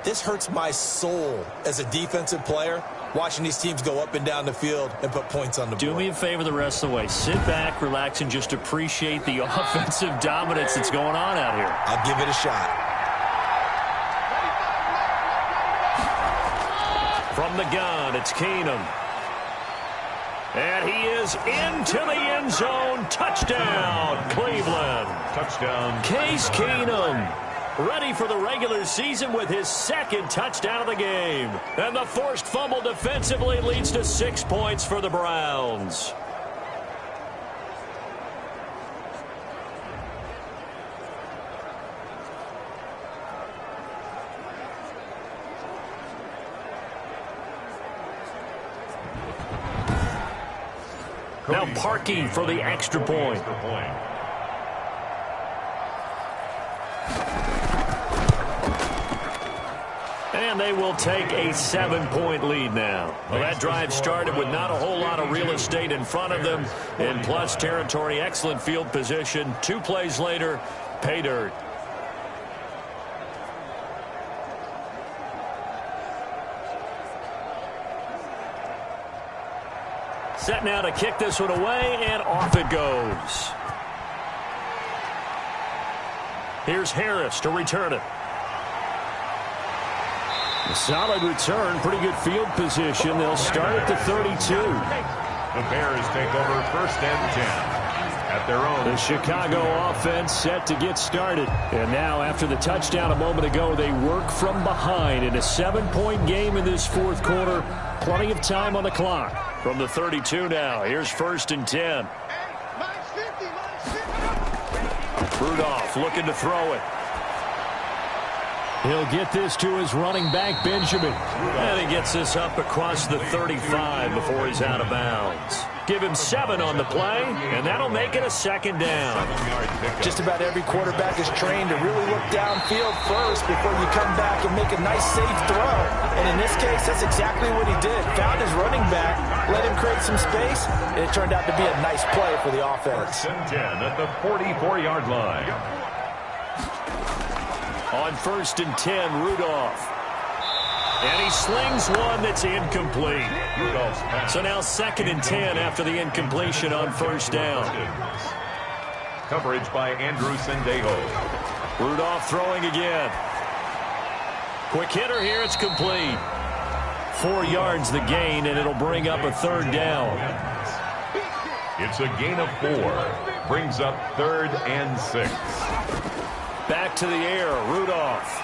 Speaker 3: This hurts my soul as a defensive player, watching these teams go up and down the field and put points on the board.
Speaker 2: Do me a favor the rest of the way. Sit back, relax, and just appreciate the offensive dominance that's going on out here.
Speaker 3: I'll give it a shot.
Speaker 2: From the gun, it's Keenum. And he is into the end zone. Touchdown, Cleveland.
Speaker 1: Touchdown.
Speaker 2: Case Keenum. Ready for the regular season with his 2nd touchdown of the game. And the forced fumble defensively leads to 6 points for the Browns. Now parking for the extra point. And they will take a 7-point lead now. Well, that drive started with not a whole lot of real estate in front of them. In plus territory, excellent field position. 2 plays later, pay dirt. Set now to kick this one away, and off it goes. Here's Harris to return it. A solid return, pretty good field position. They'll start at the 32.
Speaker 1: The Bears take over 1st and 10 at their own.
Speaker 2: The Chicago offense set to get started. And now after the touchdown a moment ago, they work from behind in a 7-point game in this 4th quarter. Plenty of time on the clock. From the 32 now, here's 1st and 10. Rudolph looking to throw it. He'll get this to his running back, Benjamin. And he gets this up across the 35 before he's out of bounds. Give him 7 on the play, and that'll make it a 2nd down.
Speaker 3: Just about every quarterback is trained to really look downfield first before you come back and make a nice, safe throw. And in this case, that's exactly what he did. Found his running back, let him create some space, and it turned out to be a nice play for the offense.
Speaker 1: 1st and 10 at the 44-yard line.
Speaker 2: On 1st and 10, Rudolph. And he slings one that's incomplete. So now 2nd and 10 after the incompletion on 1st down.
Speaker 1: Coverage by Andrew Sendejo.
Speaker 2: Rudolph throwing again. Quick hitter here, it's complete. 4 yards the gain, and it'll bring up a 3rd down.
Speaker 1: It's a gain of 4. Brings up 3rd and 6.
Speaker 2: Back to the air, Rudolph.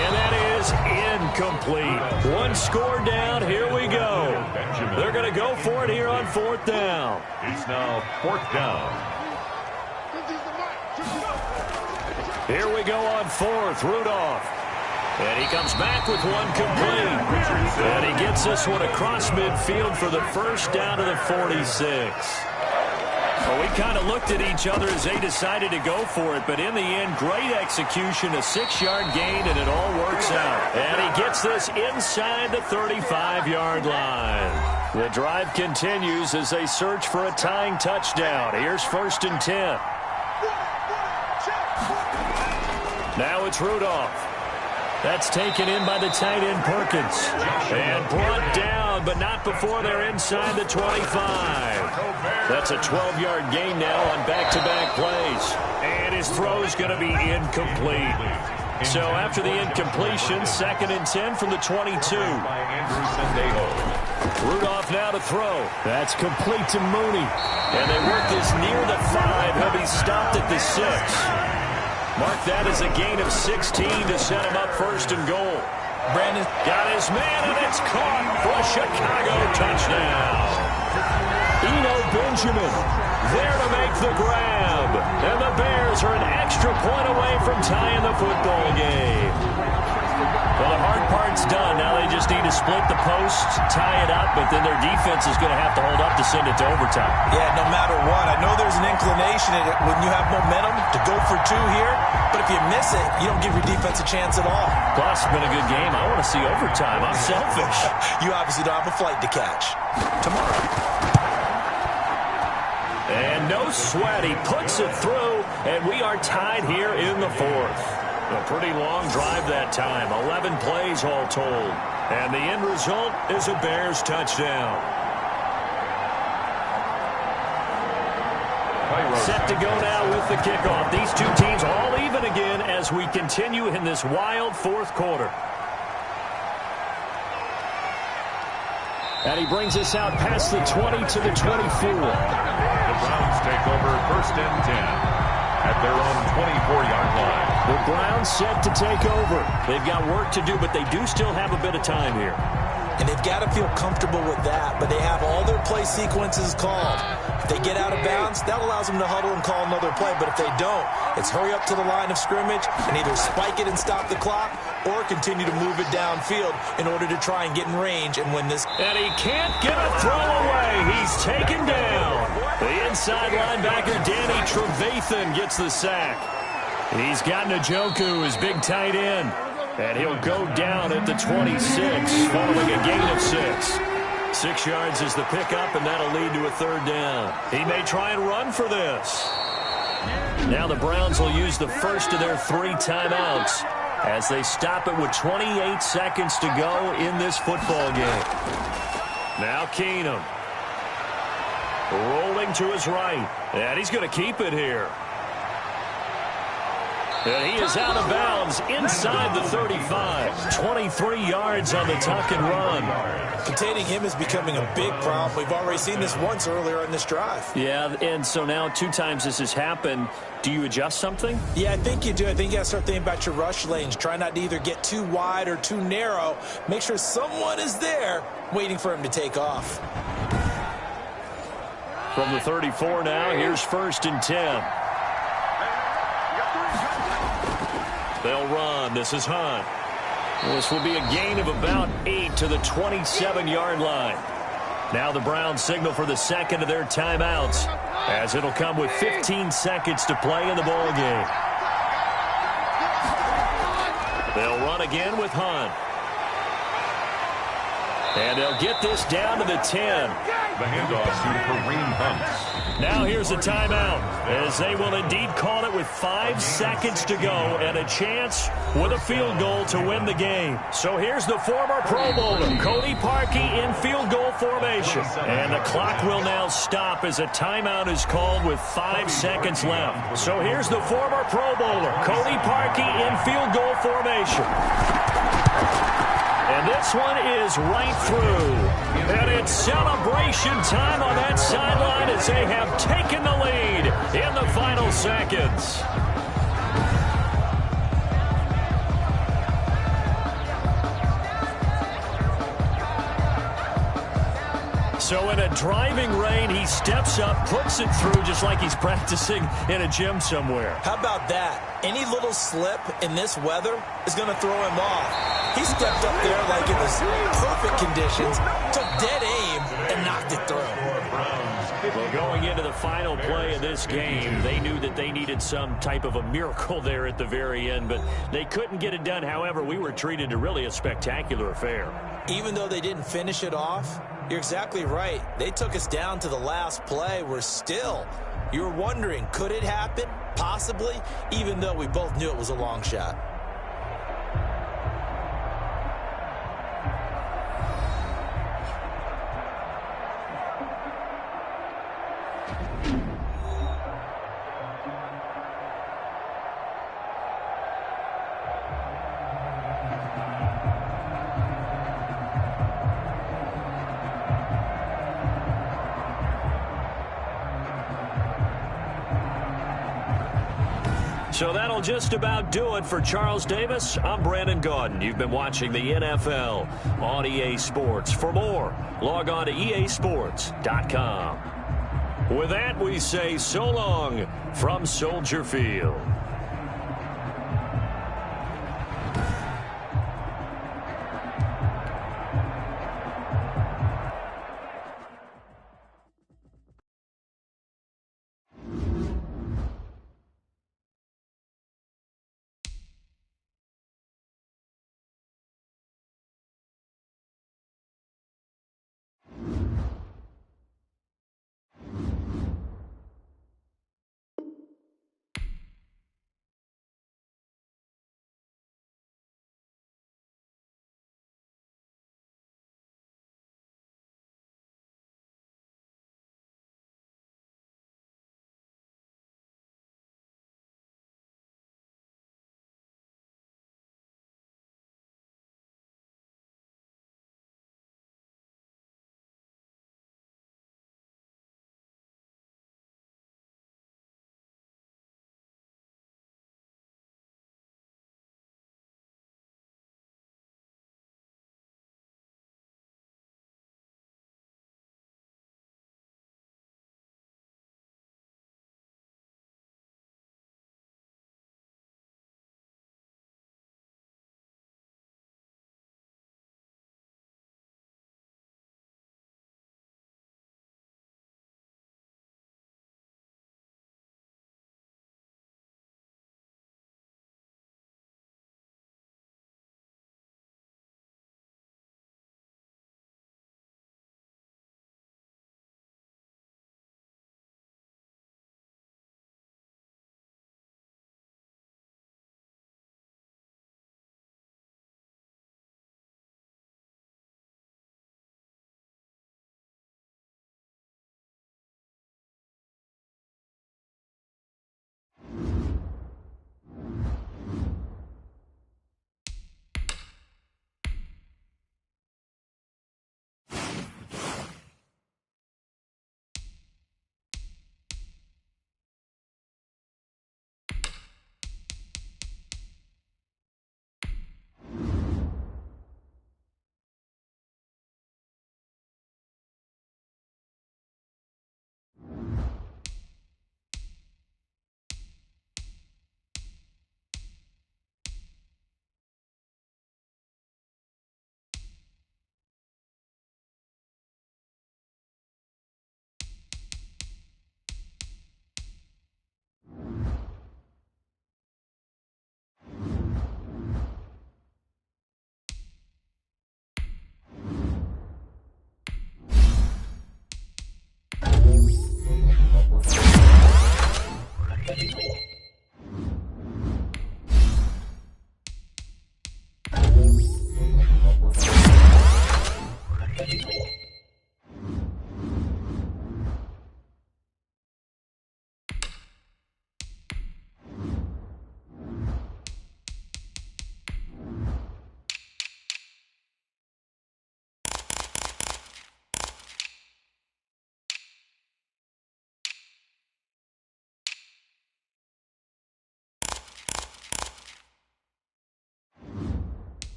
Speaker 2: And that is incomplete. 1 score down, here we go. They're going to go for it here on 4th down.
Speaker 1: It's now 4th down.
Speaker 2: Here we go on 4th, Rudolph. And he comes back with 1 complete. And he gets this one across midfield for the 1st down to the 46. Well, we kind of looked at each other as they decided to go for it, but in the end, great execution, a 6-yard gain, and it all works out. And he gets this inside the 35-yard line. The drive continues as they search for a tying touchdown. Here's 1st and 10. Now it's Rudolph. That's taken in by the tight end, Perkins. And brought down, but not before they're inside the 25. That's a 12-yard gain now on back-to-back plays. And his throw's going to be incomplete. So after the incompletion, 2nd and 10 from the 22. Rudolph now to throw. That's complete to Mooney. And they work this near the 5. He'll be stopped at the 6. Mark that as a gain of 16 to set him up 1st and goal. Brandon got his man, and it's caught for a Chicago touchdown. Benjamin there to make the grab. And the Bears are an extra point away from tying the football game. Well, the hard part's done. Now they just need to split the post, tie it up, but then their defense is going to have to hold up to send it to overtime.
Speaker 3: Yeah, no matter what. I know there's an inclination in it when you have momentum to go for two here, but if you miss it, you don't give your defense a chance at all.
Speaker 2: Plus, it's been a good game. I want to see overtime. I'm selfish.
Speaker 3: You obviously don't have a flight to catch. Tomorrow.
Speaker 2: And no sweat. He puts it through, and we are tied here in the fourth. A pretty long drive that time. 11 plays all told. And the end result is a Bears touchdown. Set to go now with the kickoff. These two teams all even again as we continue in this wild fourth quarter. And he brings us out past the 20 to the 24.
Speaker 1: The Browns take over first and 10 at their own 24-yard line.
Speaker 2: The Browns set to take over. They've got work to do, but they do still have a bit of time here.
Speaker 3: And they've got to feel comfortable with that, but they have all their play sequences called. If they get out of bounds, that allows them to huddle and call another play. But if they don't, it's hurry up to the line of scrimmage and either spike it and stop the clock or continue to move it downfield in order to try and get in range and win this.
Speaker 2: And he can't get a throw away. He's taken down. The inside linebacker, Danny Trevathan, gets the sack. He's got Njoku, his big tight end. And he'll go down at the 26, following a gain of 6. 6 yards is the pickup, and that'll lead to a third down. He may try and run for this. Now the Browns will use the first of their 3 timeouts as they stop it with 28 seconds to go in this football game. Now Keenum. Rolling to his right. And he's going to keep it here. And he is out of bounds inside the 35. 23 yards on the tuck and run.
Speaker 3: Containing him is becoming a big problem. We've already seen this once earlier in this drive.
Speaker 2: Yeah, and so now 2 times this has happened. Do you adjust something?
Speaker 3: Yeah, I think you do. I think you got to start thinking about your rush lanes. Try not to either get too wide or too narrow. Make sure someone is there waiting for him to take off.
Speaker 2: From the 34 now, here's first and 10. They'll run. This is Hunt. This will be a gain of about 8 to the 27-yard line. Now the Browns signal for the second of their timeouts, as it'll come with 15 seconds to play in the ball game. They'll run again with Hunt. And they'll get this down to the 10.
Speaker 1: The handoff to Kareem Hunt.
Speaker 2: Now here's a timeout, as they will indeed call it with 5 seconds to go and a chance with a field goal to win the game. So here's the former Pro Bowler, Cody Parkey, in field goal formation. And the clock will now stop as a timeout is called with 5 seconds left. So here's the former Pro Bowler, Cody Parkey, in field goal formation. And this one is right through. And it's celebration time on that sideline as they have taken the lead in the final seconds. So in a driving rain, he steps up, puts it through just like he's practicing in a gym somewhere.
Speaker 3: How about that? Any little slip in this weather is going to throw him off. He stepped up there like it was perfect conditions, took dead aim, and knocked it through.
Speaker 2: Well, going into the final play of this game, they knew that they needed some type of a miracle there at the very end, but they couldn't get it done. However, we were treated to really a spectacular affair.
Speaker 3: Even though they didn't finish it off, you're exactly right. They took us down to the last play. We're still, you're wondering, could it happen? Possibly, even though we both knew it was a long shot.
Speaker 2: So that'll just about do it for Charles Davis. I'm Brandon Gaudin. You've been watching the NFL on EA Sports. For more, log on to easports.com. With that, we say so long from Soldier Field.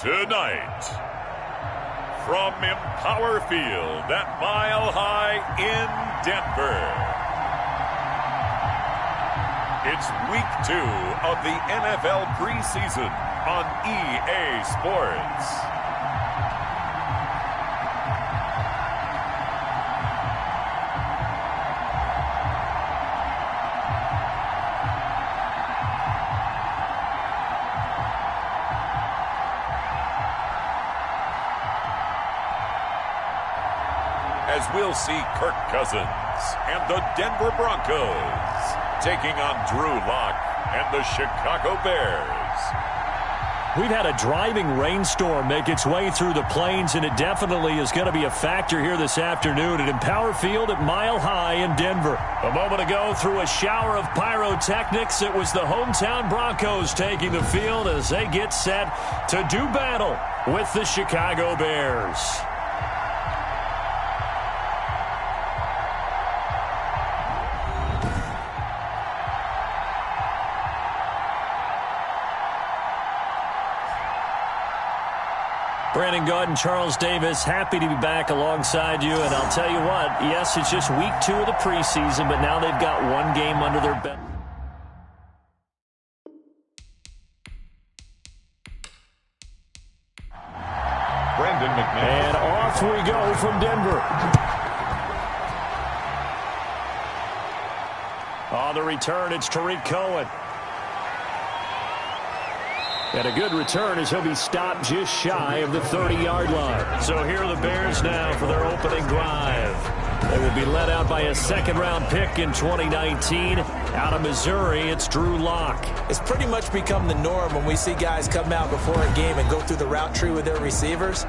Speaker 1: Tonight, from Empower Field at Mile High in Denver, it's Week 2 of the NFL preseason on EA Sports. as we'll see Kirk Cousins and the Denver Broncos taking on Drew Lock and the Chicago Bears.
Speaker 2: We've had a driving rainstorm make its way through the plains, and it definitely is going to be a factor here this afternoon at Empower Field at Mile High in Denver. A moment ago, through a shower of pyrotechnics, it was the hometown Broncos taking the field as they get set to do battle with the Chicago Bears. Brandon Gaudin, Charles Davis, happy to be back alongside you. And I'll tell you what, yes, it's just week 2 of the preseason, but now they've got one game under their belt.
Speaker 1: Brandon McMahon.
Speaker 2: And off we go from Denver. On the return, it's Tariq Cohen. And a good return as he'll be stopped just shy of the 30-yard line. So here are the Bears now for their opening drive. They will be led out by a second-round pick in 2019. Out of Missouri, it's Drew Lock.
Speaker 3: It's pretty much become the norm when we see guys come out before a game and go through the route tree with their receivers.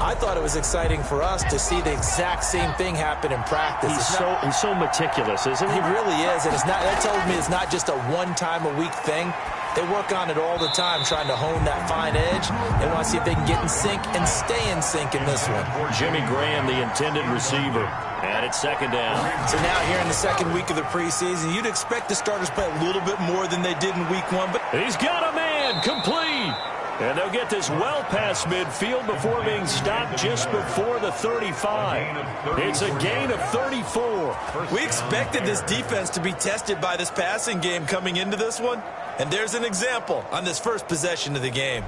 Speaker 3: I thought it was exciting for us to see the exact same thing happen in practice.
Speaker 2: He's so meticulous, isn't he?
Speaker 3: He really is, and that tells me it's not just a one-time-a-week thing. They work on it all the time, trying to hone that fine edge. They want to see if they can get in sync and stay in sync in this one.
Speaker 2: Jimmy Graham, the intended receiver. And it's second down.
Speaker 3: So now here in the second week of the preseason, you'd expect the starters play a little bit more than they did in week 1. But
Speaker 2: he's got a man complete. And they'll get this well past midfield before being stopped just before the 35. It's a gain of 34.
Speaker 3: We expected this defense to be tested by this passing game coming into this one. And there's an example on this first possession of the game.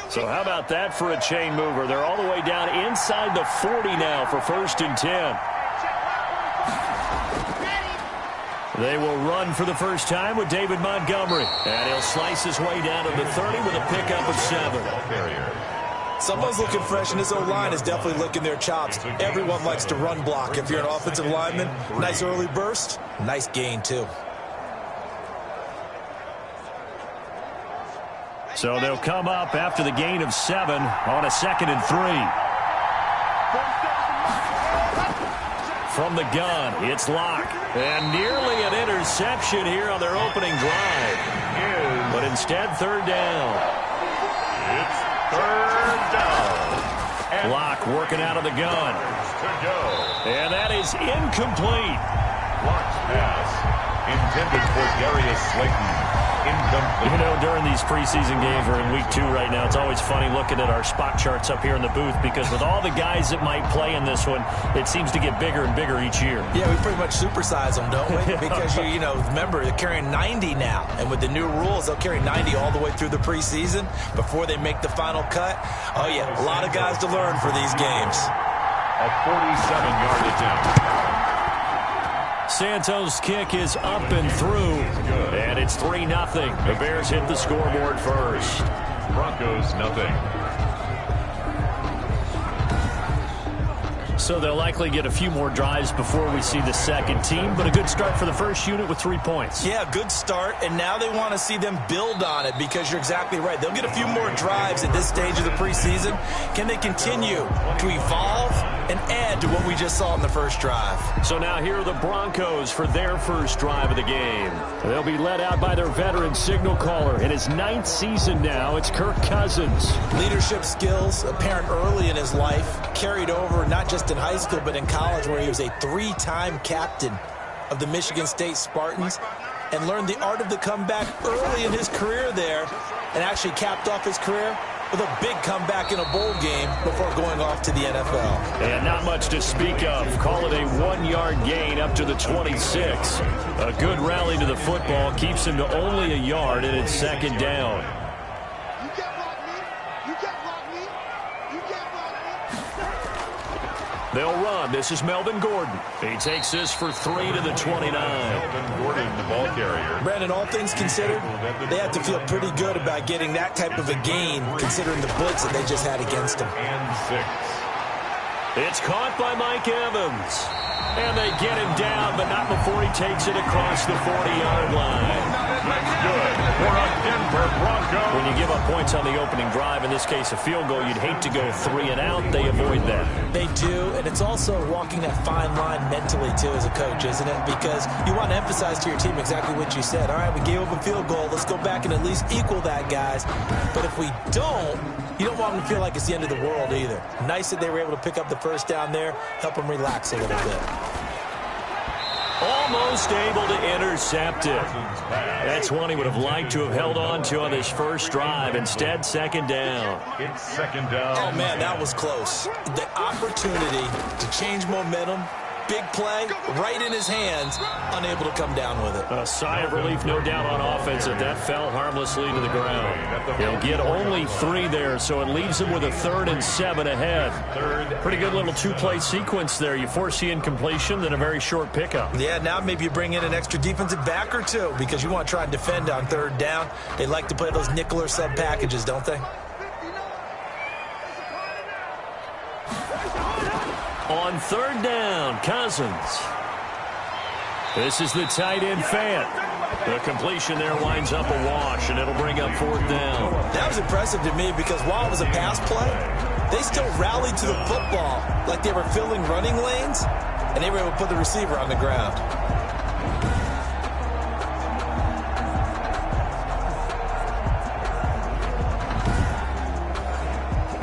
Speaker 2: So how about that for a chain mover? They're all the way down inside the 40 now for 1st and 10. They will run for the first time with David Montgomery. And he'll slice his way down to the 30 with a pickup of 7.
Speaker 3: Someone's looking fresh, and this O-line is definitely licking their chops. Everyone likes to run block. If you're an offensive lineman, nice early burst, nice gain too.
Speaker 2: So they'll come up after the gain of 7 on a 2nd and 3. From the gun, it's Lock. And nearly an interception here on their opening drive. But instead, 3rd down.
Speaker 1: It's 3rd down.
Speaker 2: Lock working out of the gun. And that is incomplete.
Speaker 1: Lock's pass intended for Darius Slayton. Incomplete.
Speaker 2: You know, during these preseason games, we're in week 2 right now, it's always funny looking at our spot charts up here in the booth because with all the guys that might play in this one, it seems to get bigger and bigger each year.
Speaker 3: Yeah, we pretty much supersize them, don't we? Because, you know, remember, they're carrying 90 now. And with the new rules, they'll carry 90 all the way through the preseason before they make the final cut. Oh, yeah, a lot of guys to learn for these games.
Speaker 1: A 47-yard attempt.
Speaker 2: Santos' kick is up and through, and it's 3-0. The Bears hit the scoreboard first.
Speaker 1: Broncos, nothing.
Speaker 2: So they'll likely get a few more drives before we see the second team, but a good start for the first unit with 3 points.
Speaker 3: Yeah, good start, and now they want to see them build on it because you're exactly right. They'll get a few more drives at this stage of the preseason. Can they continue to evolve and add to what we just saw in the first drive?
Speaker 2: So now here are the Broncos for their first drive of the game. They'll be led out by their veteran signal caller. In his 9th season now, it's Kirk Cousins.
Speaker 3: Leadership skills apparent early in his life, carried over not just in high school but in college, where he was a 3-time captain of the Michigan State Spartans and learned the art of the comeback early in his career there, and actually capped off his career with a big comeback in a bowl game before going off to the NFL.
Speaker 2: And not much to speak of. Call it a 1-yard gain up to the 26. A good rally to the football keeps him to only a yard, and it's 2nd down. They'll run. This is Melvin Gordon. He takes this for 3 to the 29.
Speaker 1: Melvin Gordon, the ball carrier.
Speaker 3: Brandon, all things considered, they have to feel pretty good about getting that type of a gain, considering the blitz that they just had against them.
Speaker 1: And 6.
Speaker 2: It's caught by Mike Evans. And they get him down, but not before he takes it across the 40-yard line.
Speaker 1: That's good for a Denver Bronco.
Speaker 2: When you give up points on the opening drive, in this case a field goal, you'd hate to go 3 and out. They avoid that.
Speaker 3: They do, and it's also walking that fine line mentally, too, as a coach, isn't it? Because you want to emphasize to your team exactly what you said. All right, we gave up a field goal. Let's go back and at least equal that, guys. But if we don't, you don't want them to feel like it's the end of the world either. Nice that they were able to pick up the first down there, help them relax a little bit.
Speaker 2: Almost able to intercept it. That's one he would have liked to have held on to on his first drive. Instead, second down.
Speaker 1: It's second down.
Speaker 3: Oh, man, that was close. The opportunity to change momentum, big play, right in his hands, unable to come down with it.
Speaker 2: A sigh of relief, no doubt, on offense that fell harmlessly to the ground. He'll get only 3 there, so it leaves him with a 3rd and 7 ahead. Pretty good little 2-play sequence there. You force the incompletion, then a very short pickup.
Speaker 3: Yeah, now maybe you bring in an extra defensive back or 2 because you want to try and defend on 3rd down. They like to play those nickel or sub packages, don't they?
Speaker 2: On 3rd down, Cousins. This is the tight end, Fant. The completion there winds up a wash, and it'll bring up 4th down.
Speaker 3: That was impressive to me because while it was a pass play, they still rallied to the football like they were filling running lanes, and they were able to put the receiver on the ground.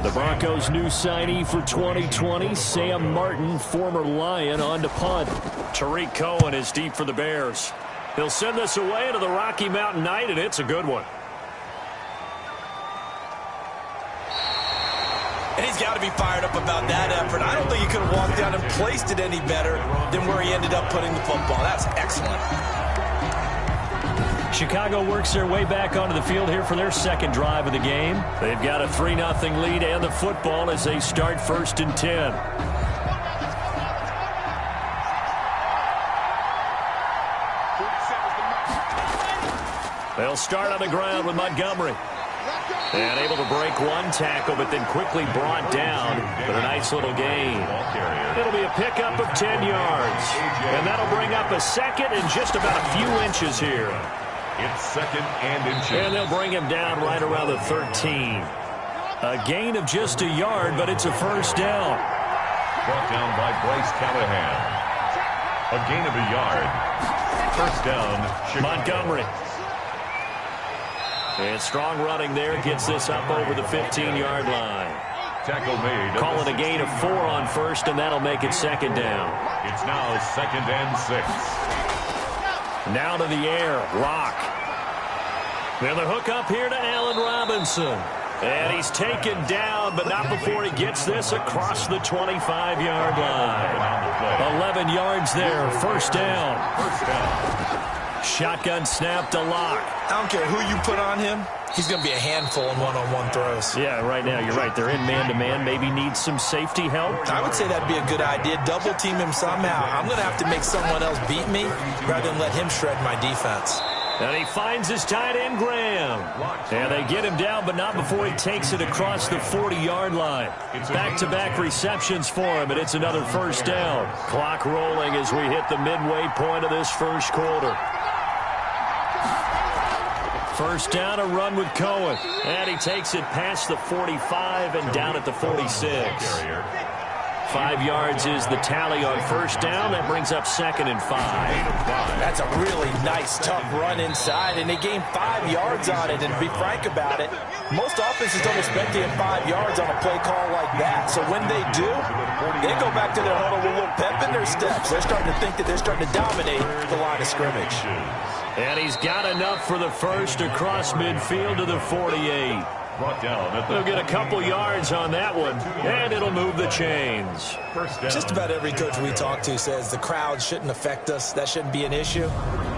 Speaker 2: The Broncos' new signee for 2020, Sam Martin, former Lion, on to punt. Tariq Cohen is deep for the Bears. He'll send this away into the Rocky Mountain night, and it's a good one.
Speaker 3: And he's got to be fired up about that effort. I don't think he could have walked down and placed it any better than where he ended up putting the football. That's excellent.
Speaker 2: Chicago works their way back onto the field here for their second drive of the game. They've got a 3-0 lead and the football as they start 1st and 10. They'll start on the ground with Montgomery. And able to break one tackle, but then quickly brought down. But a nice little gain. It'll be a pickup of 10 yards. And that'll bring up a second and just about a few inches here.
Speaker 1: It's 2nd and inches.
Speaker 2: And they'll bring him down right around the 13. A gain of just a yard, but it's a 1st down.
Speaker 1: Brought down by Bryce Callahan. A gain of a yard. 1st down, Chicago.
Speaker 2: Montgomery. And strong running there, gets this up over the 15-yard line.
Speaker 1: Tackle made.
Speaker 2: Call it a gain of 4 on 1st, and that'll make it 2nd down.
Speaker 1: It's now 2nd and 6.
Speaker 2: Now to the air, Rock. Then the hook up here to Allen Robinson. And he's taken down, but not before he gets this across the 25-yard line. 11 yards there, 1st down.
Speaker 1: 1st down.
Speaker 2: Shotgun snap to Lock.
Speaker 3: I don't care who you put on him. He's going to be a handful in one-on-one throws.
Speaker 2: Yeah, right now, you're right. They're in man-to-man. Maybe needs some safety help.
Speaker 3: I would say that'd be a good idea. Double-team him somehow. I'm going to have to make someone else beat me rather than let him shred my defense.
Speaker 2: And he finds his tight end, Graham. And they get him down, but not before he takes it across the 40-yard line. Back-to-back receptions for him, and it's another 1st down. Clock rolling as we hit the midway point of this 1st quarter. 1st down, a run with Cohen. And he takes it past the 45 and down at the 46. 5 yards is the tally on 1st down. That brings up 2nd and 5.
Speaker 3: That's a really nice, tough run inside, and they gained 5 yards on it. And to be frank about it, most offenses don't expect to get 5 yards on a play call like that. So when they do, they go back to their huddle with a little pep in their steps. They're starting to think that they're starting to dominate the line of scrimmage.
Speaker 2: And he's got enough for the 1st across midfield to the 48. They'll get a couple yards on that one, and it'll move the chains.
Speaker 3: Just about every coach we talk to says the crowd shouldn't affect us. That shouldn't be an issue.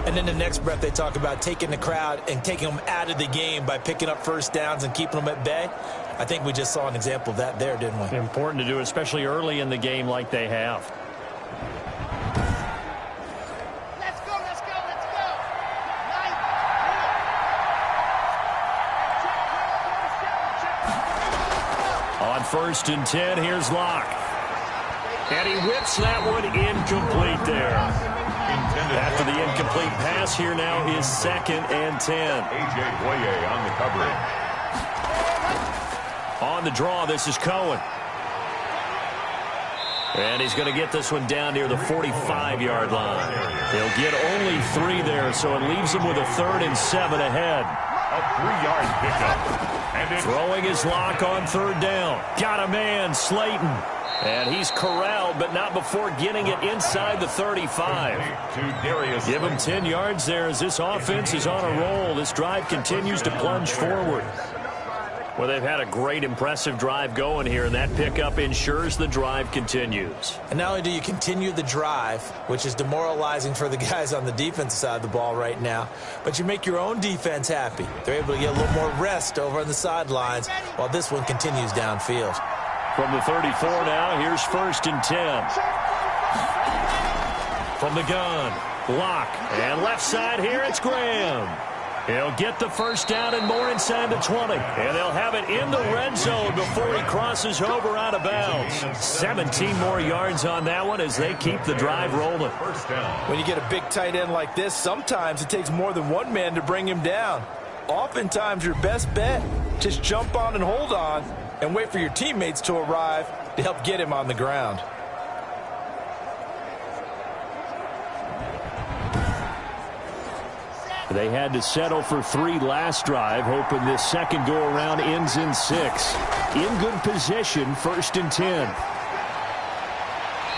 Speaker 3: And then the next breath they talk about taking the crowd and taking them out of the game by picking up 1st downs and keeping them at bay. I think we just saw an example of that there, didn't we?
Speaker 2: Important to do, especially early in the game like they have.
Speaker 6: Let's go, let's go, let's go.
Speaker 2: On 1st and 10, here's Locke. And he whips that one incomplete there. After the incomplete pass, here now is 2nd and 10.
Speaker 1: A.J. Boye on the coverage.
Speaker 2: On the draw, this is Cohen. And he's going to get this one down near the 45-yard line. He'll get only 3 there, so it leaves him with a 3rd and 7 ahead.
Speaker 1: A 3-yard pickup. And
Speaker 2: Throwing his Lock on 3rd down. Got a man, Slayton. And he's corralled, but not before getting it inside the 35. Give him 10 yards there as this offense is on a roll. This drive continues to plunge forward. Well, they've had a great, impressive drive going here, and that pickup ensures the drive continues.
Speaker 3: And not only do you continue the drive, which is demoralizing for the guys on the defensive side of the ball right now, but you make your own defense happy. They're able to get a little more rest over on the sidelines while this one continues downfield.
Speaker 2: From the 34 now, here's 1st and 10. From the gun, Locke. And left side here, it's Graham. He'll get the 1st down and more inside the 20. And they'll have it in the red zone before he crosses over out of bounds. 17 more yards on that one as they keep the drive rolling.
Speaker 3: When you get a big tight end like this, sometimes it takes more than one man to bring him down. Oftentimes, your best bet, just jump on and hold on and wait for your teammates to arrive to help get him on the ground.
Speaker 2: They had to settle for 3 last drive, hoping this second go-around ends in 6. In good position, 1st and 10.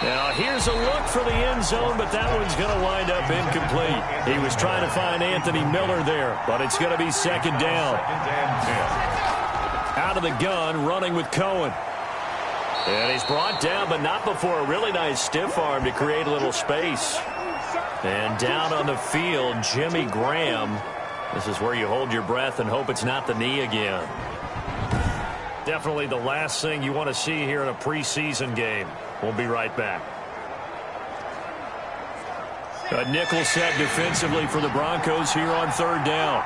Speaker 2: Now, here's a look for the end zone, but that one's going to wind up incomplete. He was trying to find Anthony Miller there, but it's going to be 2nd down. Out of the gun, running with Cohen. And he's brought down, but not before a really nice stiff arm to create a little space. And down on the field, Jimmy Graham. This is where you hold your breath and hope it's not the knee again. Definitely the last thing you want to see here in a preseason game. We'll be right back. A nickel set defensively for the Broncos here on 3rd down.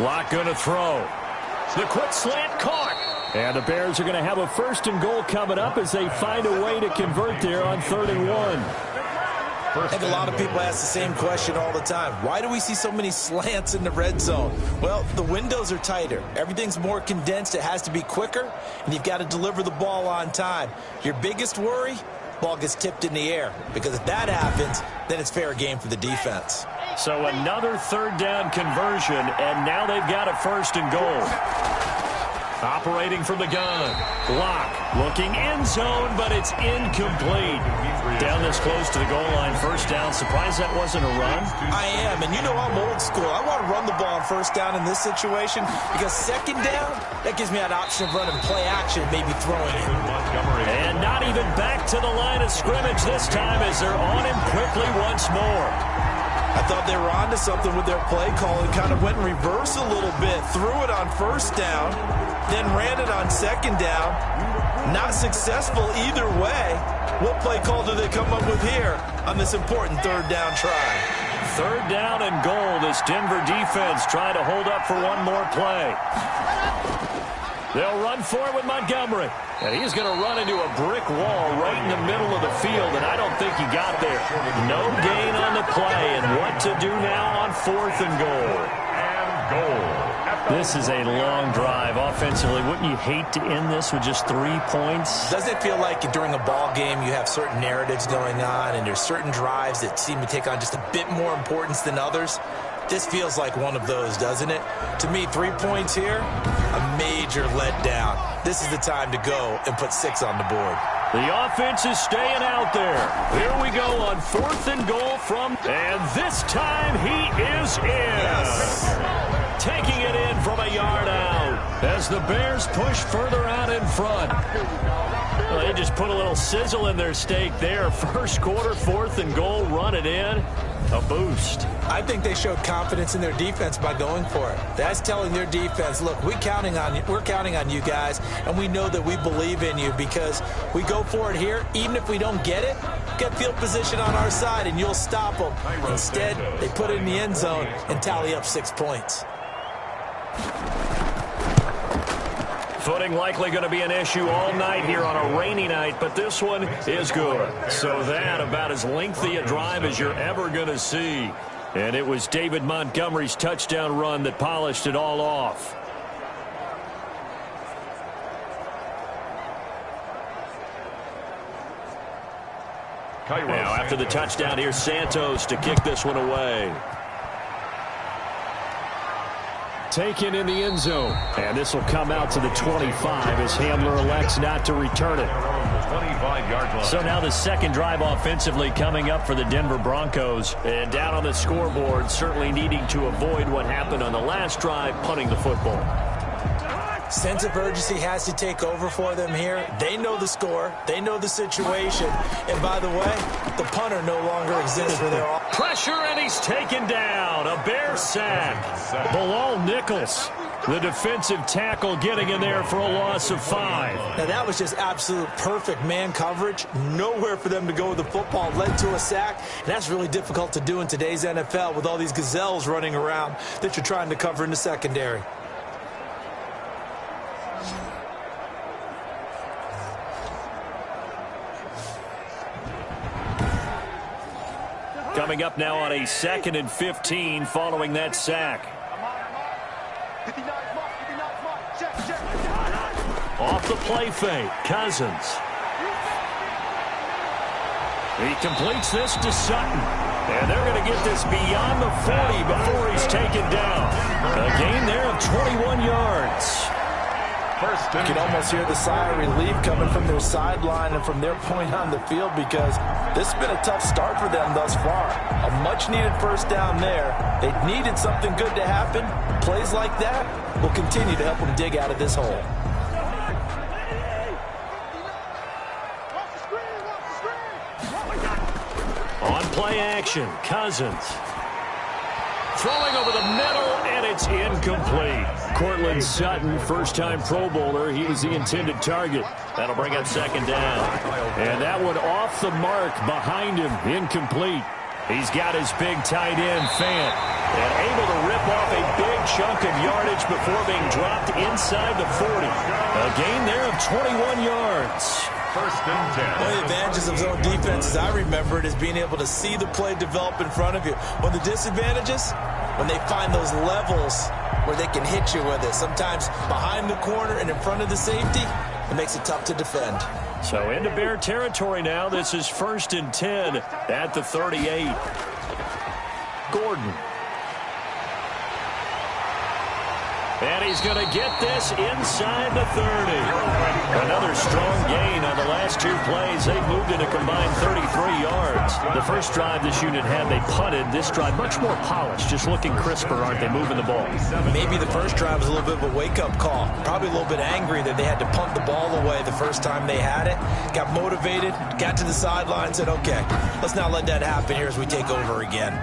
Speaker 2: Locke going to throw. The quick slant caught. And the Bears are going to have a 1st and goal coming up as they find a way to convert there on 3rd and 1.
Speaker 3: I think a lot of people ask the same question all the time. Why do we see so many slants in the red zone? Well, the windows are tighter. Everything's more condensed. It has to be quicker, and you've got to deliver the ball on time. Your biggest worry, ball gets tipped in the air, because if that happens, then it's fair game for the defense.
Speaker 2: So another 3rd down conversion, and now they've got a 1st and goal. Operating from the gun. Locke looking end zone, but it's incomplete. Down this close to the goal line, 1st down. Surprised that wasn't a run?
Speaker 3: I am, and you know I'm old school. I want to run the ball on 1st down in this situation because 2nd down, that gives me that option of running play action, maybe throwing it.
Speaker 2: And not even back to the line of scrimmage this time as they're on him quickly once more.
Speaker 3: I thought they were onto something with their play call and kind of went in reverse a little bit. Threw it on 1st down, then ran it on 2nd down. Not successful either way. What play call do they come up with here on this important 3rd down try?
Speaker 2: 3rd down and goal. This Denver defense trying to hold up for one more play. They'll run for it with Montgomery. And he's going to run into a brick wall right in the middle of the field, and I don't think he got there. No gain on the play, and what to do now on 4th and goal. This is a long drive offensively. Wouldn't you hate to end this with just 3 points?
Speaker 3: Doesn't it feel like during a ball game you have certain narratives going on, and there's certain drives that seem to take on just a bit more importance than others? This feels like one of those, doesn't it? To me, 3 points here, a major letdown. This is the time to go and put 6 on the board.
Speaker 2: The offense is staying out there. Here we go on 4th and goal from, and this time he is in. Yes. Taking it in from a yard out as the Bears push further out in front. Well, they just put a little sizzle in their steak there. 1st quarter, 4th and goal, run it in. a boost.
Speaker 3: I think they showed confidence in their defense by going for it. That's telling their defense, look, we're counting on you guys, and we know that we believe in you because we go for it here. Even if we don't get it, get field position on our side, and you'll stop them. Instead, they put it in the end zone and tally up 6 points.
Speaker 2: Footing likely going to be an issue all night here on a rainy night, but this one is good. So that about as lengthy a drive as you're ever going to see. And it was David Montgomery's touchdown run that polished it all off. Now after the touchdown, here's Santos to kick this one away. Taken in the end zone. And this will come out to the 25 as Hamler elects not to return it.
Speaker 1: 25-yard line.
Speaker 2: So now the second drive offensively coming up for the Denver Broncos. And down on the scoreboard, certainly needing to avoid what happened on the last drive, punting the football.
Speaker 3: Sense of urgency has to take over for them here. They know the score. They know the situation. And by the way, the punter no longer exists for their offense.
Speaker 2: Pressure, and he's taken down. A Bear sack. Bilal Nichols, the defensive tackle, getting in there for a loss of 5.
Speaker 3: Now, that was just absolute perfect man coverage. Nowhere for them to go with the football. Led to a sack. And that's really difficult to do in today's NFL with all these gazelles running around that you're trying to cover in the secondary.
Speaker 2: Coming up now on a 2nd and 15 following that sack. Off the play fake, Cousins. He completes this to Sutton. And they're going to get this beyond the 40 before he's taken down. A gain there of 21 yards.
Speaker 3: You can almost hear the sigh of relief coming from their sideline and from their point on the field because this has been a tough start for them thus far. A much-needed first down there. They needed something good to happen. Plays like that will continue to help them dig out of this hole.
Speaker 2: On play action, Cousins. Throwing over the middle, and it's incomplete. Cortland Sutton, first-time Pro Bowler. He was the intended target. That'll bring up 2nd down. And that one off the mark behind him, incomplete. He's got his big tight end, Fant, and able to rip off a big chunk of yardage before being dropped inside the 40. A gain there of 21 yards.
Speaker 1: 1st and 10.
Speaker 3: One of the advantages of zone defense, as I remember it, is being able to see the play develop in front of you. One of the disadvantages, when they find those levels where they can hit you with it. Sometimes behind the corner and in front of the safety, it makes it tough to defend.
Speaker 2: So into Bear territory now. This is 1st and 10 at the 38. Gordon. And he's going to get this inside the 30. Another strong gain on the last 2 plays. They've moved in a combined 33 yards. The first drive this unit had, they punted. This drive, much more polished, just looking crisper, aren't they, moving the ball?
Speaker 3: Maybe the first drive was a little bit of a wake-up call. Probably a little bit angry that they had to punt the ball away the first time they had it. Got motivated, got to the sideline, said, okay, let's not let that happen here as we take over again.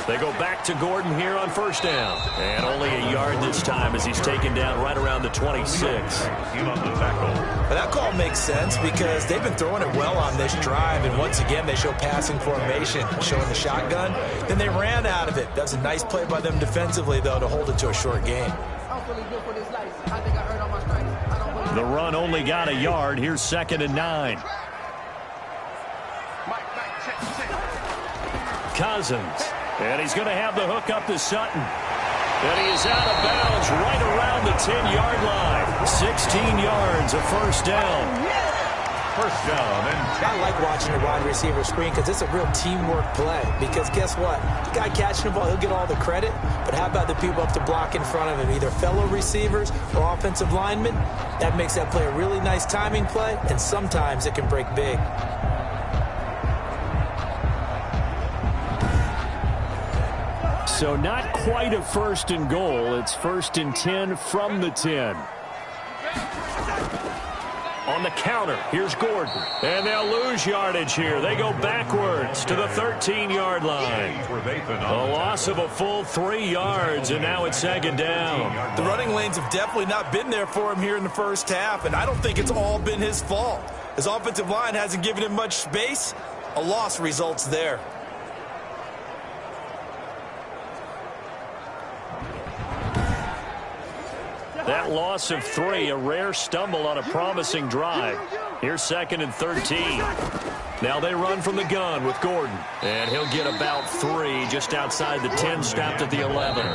Speaker 2: They go back to Gordon here on 1st down. And only a yard this time as he's taken down right around the 26.
Speaker 3: But that call makes sense because they've been throwing it well on this drive. And once again, they show passing formation, showing the shotgun. Then they ran out of it. That's a nice play by them defensively, though, to hold it to a short gain.
Speaker 2: The run only got a yard. Here's 2nd and 9. Cousins. And he's going to have the hook up to Sutton. And he is out of bounds right around the 10-yard line. 16 yards, a 1st down.
Speaker 1: 1st down and 10.
Speaker 3: I like watching the wide receiver screen because it's a real teamwork play. Because guess what? The guy catching the ball, he'll get all the credit. But how about the people up to block in front of him, either fellow receivers or offensive linemen? That makes that play a really nice timing play, and sometimes it can break big.
Speaker 2: So not quite a 1st and goal. It's 1st and 10 from the 10. On the counter. Here's Gordon. And they'll lose yardage here. They go backwards to the 13-yard line. A loss of a full 3 yards, and now it's second down.
Speaker 3: The running lanes have definitely not been there for him here in the first half, and I don't think it's all been his fault. His offensive line hasn't given him much space. A loss results there.
Speaker 2: That loss of 3, a rare stumble on a promising drive. Here's 2nd and 13. Now they run from the gun with Gordon. And he'll get about 3 just outside the 10, stopped at the 11.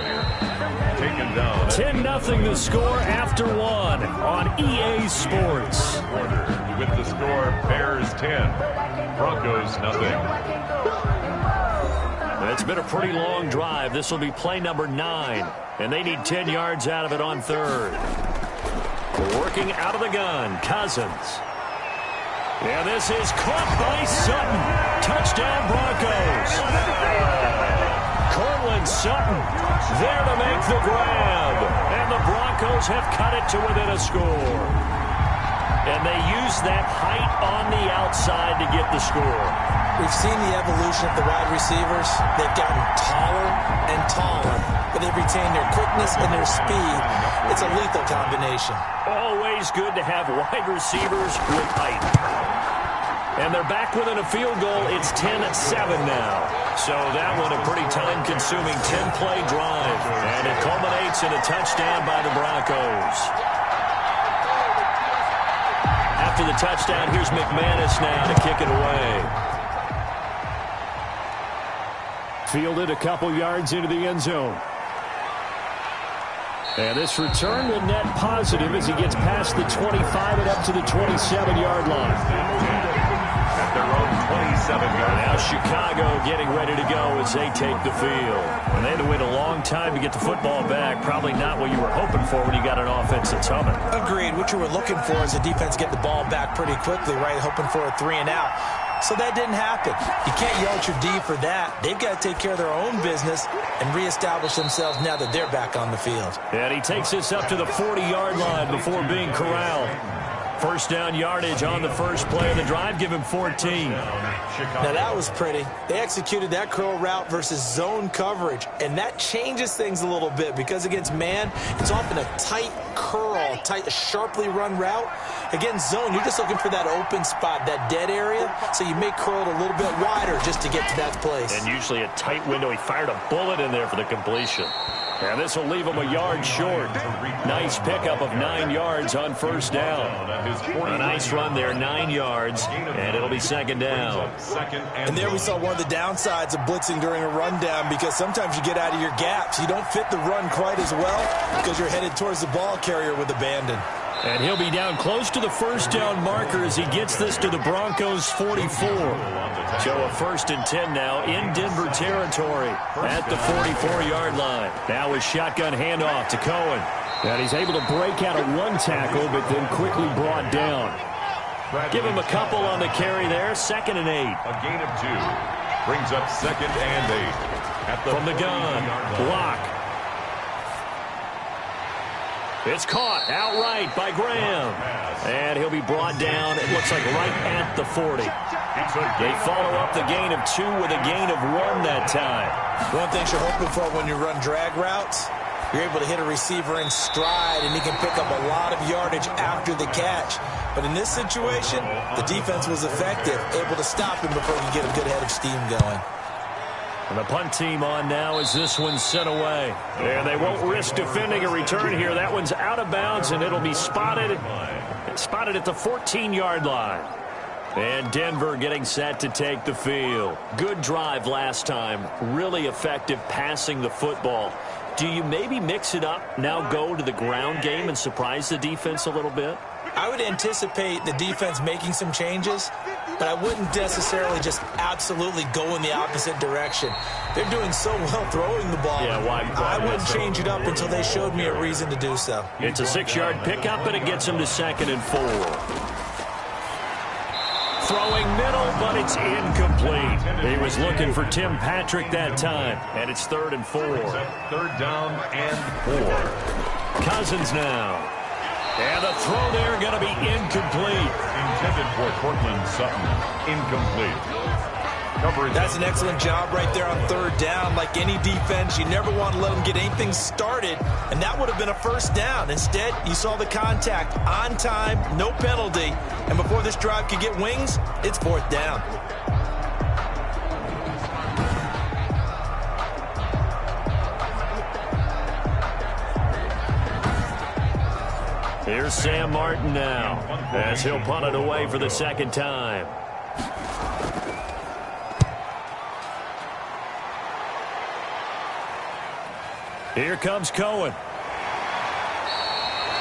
Speaker 1: Taken down.
Speaker 2: 10-0 the score after 1 on EA Sports.
Speaker 1: With the score, Bears 10, Broncos nothing.
Speaker 2: It's been a pretty long drive. This will be play number 9. And they need 10 yards out of it on 3rd. Working out of the gun, Cousins. Yeah, this is caught by Sutton. Touchdown, Broncos. Cortland Sutton there to make the grab. And the Broncos have cut it to within a score. And they use that height on the outside to get the score.
Speaker 3: We've seen the evolution of the wide receivers. They've gotten taller and taller, but they've retained their quickness and their speed. It's a lethal combination.
Speaker 2: Always good to have wide receivers with height. And they're back within a field goal. It's 10-7 now. So that one a pretty time-consuming 10-play drive. And it culminates in a touchdown by the Broncos. After the touchdown, here's McManus now to kick it away. Fielded a couple yards into the end zone. And this return will net positive as he gets past the 25 and up to the 27-yard line.
Speaker 1: At their own 27-yard line.
Speaker 2: Now Chicago getting ready to go as they take the field. And they had to wait a long time to get the football back. Probably not what you were hoping for when you got an offense that's humming.
Speaker 3: Agreed. What you were looking for is a defense get the ball back pretty quickly, right? Hoping for a 3 and out. So that didn't happen. You can't yell at your D for that. They've got to take care of their own business and reestablish themselves now that they're back on the field.
Speaker 2: And he takes us up to the 40-yard line before being corralled. First down yardage on the first play of the drive. Give him 14.
Speaker 3: Now that was pretty. They executed that curl route versus zone coverage, and that changes things a little bit because against man, it's often a tight curl, tight, sharply run route. Against zone, you're just looking for that open spot, that dead area, so you may curl it a little bit wider just to get to that place.
Speaker 2: And usually a tight window. He fired a bullet in there for the completion. And this will leave him a yard short. Nice pickup of 9 yards on first down. A nice run there, 9 yards, and it'll be second down.
Speaker 3: And there we saw one of the downsides of blitzing during a rundown because sometimes you get out of your gaps. You don't fit the run quite as well because you're headed towards the ball carrier with abandon.
Speaker 2: And he'll be down close to the first down marker as he gets this to the Broncos' 44. So a 1st and 10 now in Denver territory at the 44-yard line. Now a shotgun handoff to Cohen. And he's able to break out of one tackle, but then quickly brought down. Give him a couple on the carry there. 2nd and 8.
Speaker 1: A gain of 2. Brings up 2nd and 8.
Speaker 2: From the gun, block. It's caught outright by Graham. And he'll be brought down, it looks like right at the 40. They follow up the gain of 2 with a gain of 1 that time.
Speaker 3: One thing you're hoping for when you run drag routes, you're able to hit a receiver in stride, and he can pick up a lot of yardage after the catch. But in this situation, the defense was effective, able to stop him before he could get a good head of steam going.
Speaker 2: And the punt team on now as this one's sent away. And they won't risk defending a return here. That one's out of bounds, and it'll be spotted at the 14-yard line. And Denver getting set to take the field. Good drive last time. Really effective passing the football. Do you maybe mix it up, now go to the ground game and surprise the defense a little bit?
Speaker 3: I would anticipate the defense making some changes, but I wouldn't necessarily just absolutely go in the opposite direction. They're doing so well throwing the ball.
Speaker 2: Yeah, why
Speaker 3: I wouldn't change it up until they showed me a reason to do so.
Speaker 2: It's a 6-yard pickup, and it gets him to 2nd and 4. Throwing middle, but it's incomplete. He was looking for Tim Patrick that time, and it's 3rd and 4.
Speaker 1: 3rd down and 4.
Speaker 2: Cousins now. And the throw there going to be incomplete.
Speaker 1: Intended for Cortland Sutton. Incomplete. Coverage.
Speaker 3: That's an excellent job right there on third down. Like any defense, you never want to let them get anything started, and that would have been a first down. Instead, you saw the contact on time, no penalty, and before this drive could get wings, it's fourth down.
Speaker 2: Here's Sam Martin now, as he'll punt it away for the second time. Here comes Cohen.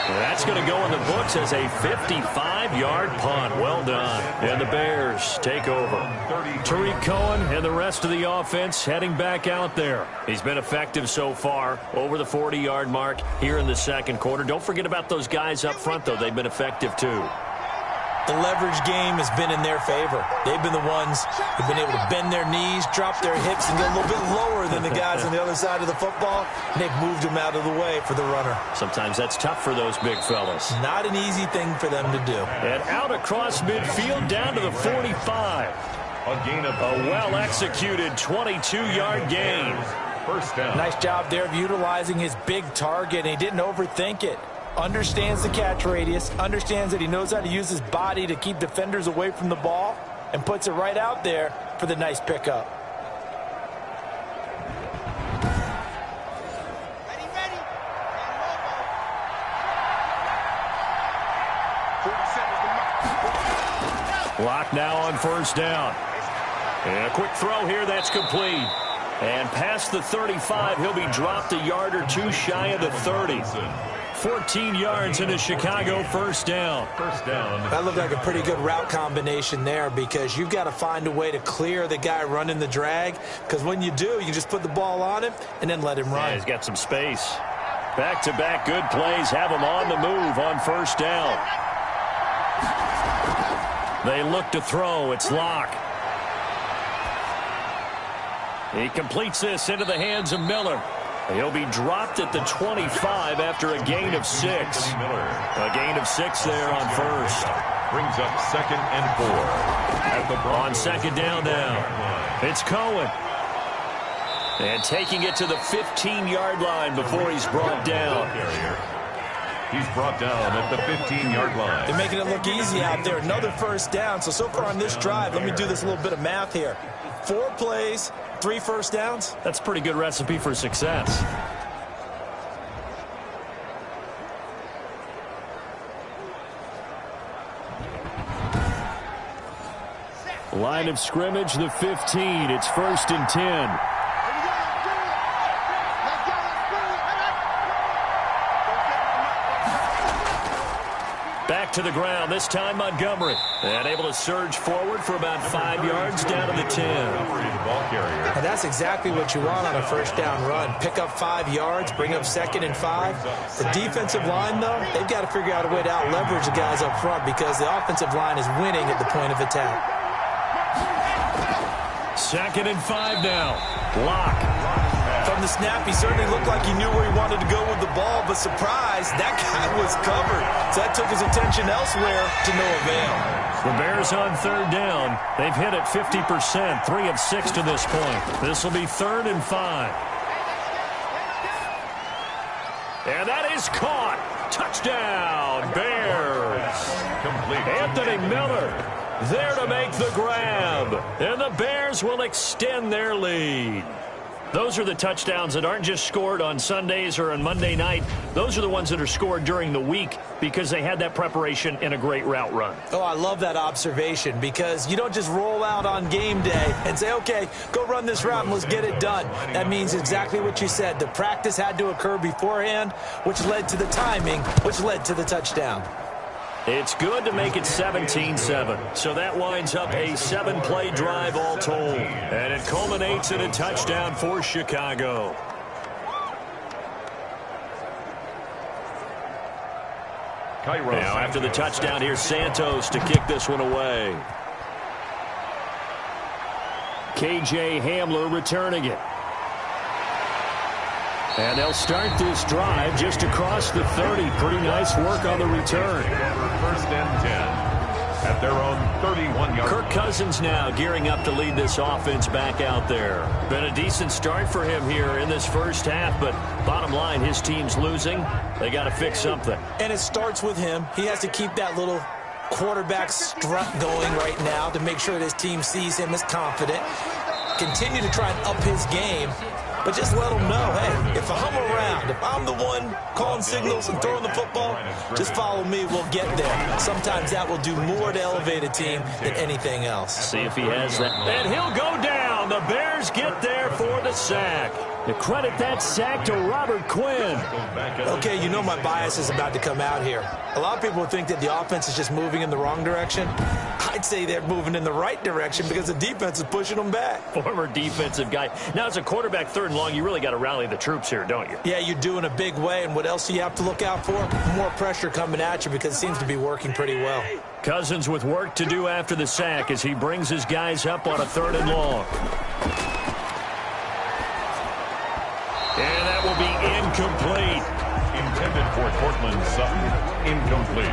Speaker 2: That's going to go in the books as a 55-yard punt. Well done. And the Bears take over. Tariq Cohen and the rest of the offense heading back out there. He's been effective so far, over the 40-yard mark here in the second quarter. Don't forget about those guys up front, though. They've been effective, too.
Speaker 3: The leverage game has been in their favor. They've been the ones who've been able to bend their knees, drop their hips, and get a little bit lower than the guys on the other side of the football, and they've moved them out of the way for the runner.
Speaker 2: Sometimes that's tough for those big fellas.
Speaker 3: Not an easy thing for them to do.
Speaker 2: And out across midfield, down to the 45. A well-executed 22-yard gain.
Speaker 1: First down.
Speaker 3: Nice job there of utilizing his big target, and he didn't overthink it. Understands the catch radius, understands that he knows how to use his body to keep defenders away from the ball, and puts it right out there for the nice pickup.
Speaker 6: Ready.
Speaker 2: Lock now on first down. And a quick throw here, that's complete. And past the 35, he'll be dropped a yard or two shy of the 30. 14 yards into Chicago, first down.
Speaker 3: That looked like a pretty good route combination there, because you've got to find a way to clear the guy running the drag, because when you do, you just put the ball on him and then let him run.
Speaker 2: Yeah, he's got some space. Back-to-back good plays have him on the move on first down. They look to throw. It's Locke. He completes this into the hands of Miller. He'll be dropped at the 25 after a gain of 6. A gain of 6 there on first.
Speaker 1: Brings up 2nd and 4.
Speaker 2: On second down now, it's Cohen. And taking it to the 15-yard line before he's brought down.
Speaker 1: He's brought down at the 15-yard line.
Speaker 3: They're making it look easy out there. Another first down. So far on this drive, let me do this little bit of math here. 4 plays, 3 first downs.
Speaker 2: That's a pretty good recipe for success. Line of scrimmage, the 15. It's 1st and 10. Back to the ground, this time Montgomery. And able to surge forward for about 5 yards down to the 10.
Speaker 3: And that's exactly what you want on a first down run. Pick up 5 yards, bring up 2nd and 5. The defensive line, though, they've got to figure out a way to out-leverage the guys up front, because the offensive line is winning at the point of attack.
Speaker 2: 2nd and 5 now. Locke.
Speaker 3: From the snap, he certainly looked like he knew where he wanted to go with the ball, but surprise, that guy was covered. So that took his attention elsewhere to no avail.
Speaker 2: The Bears on third down. They've hit it 50%, 3 of 6 to this point. This will be 3rd and 5. And that is caught. Touchdown, Bears.
Speaker 1: Complete.
Speaker 2: Anthony Miller there to make the grab. And the Bears will extend their lead. Those are the touchdowns that aren't just scored on Sundays or on Monday night. Those are the ones that are scored during the week because they had that preparation in a great route run.
Speaker 3: Oh, I love that observation, because you don't just roll out on game day and say, okay, go run this route and let's get it done. That means exactly what you said. The practice had to occur beforehand, which led to the timing, which led to the touchdown.
Speaker 2: It's good to make it 17-7. So that winds up a 7-play drive all told. And it culminates in a touchdown for Chicago. Now after the touchdown, here's Santos to kick this one away. KJ Hamler returning it. And they'll start this drive just across the 30. Pretty nice work on the return.
Speaker 1: First and 10 at their own 31-yard.
Speaker 2: Kirk Cousins now gearing up to lead this offense back out there. Been a decent start for him here in this first half, but bottom line, his team's losing. They got to fix something.
Speaker 3: And it starts with him. He has to keep that little quarterback strut going right now to make sure that his team sees him as confident. Continue to try and up his game. But just let them know, hey, if I'm around, if I'm the one calling signals and throwing the football, just follow me, we'll get there. Sometimes that will do more to elevate a team than anything else.
Speaker 2: See if he has that. And he'll go down. The Bears get there for the sack. To credit that sack to Robert Quinn.
Speaker 3: Okay, you know my bias is about to come out here. A lot of people would think that the offense is just moving in the wrong direction. I'd say they're moving in the right direction because the defense is pushing them back.
Speaker 2: Former defensive guy. Now, as a quarterback, third and long, you really got to rally the troops here, don't you?
Speaker 3: Yeah, you do in a big way. And what else do you have to look out for? More pressure coming at you because it seems to be working pretty well.
Speaker 2: Cousins with work to do after the sack as he brings his guys up on a third and long. And that will be incomplete.
Speaker 1: Intended for Cortland Sutton. Incomplete.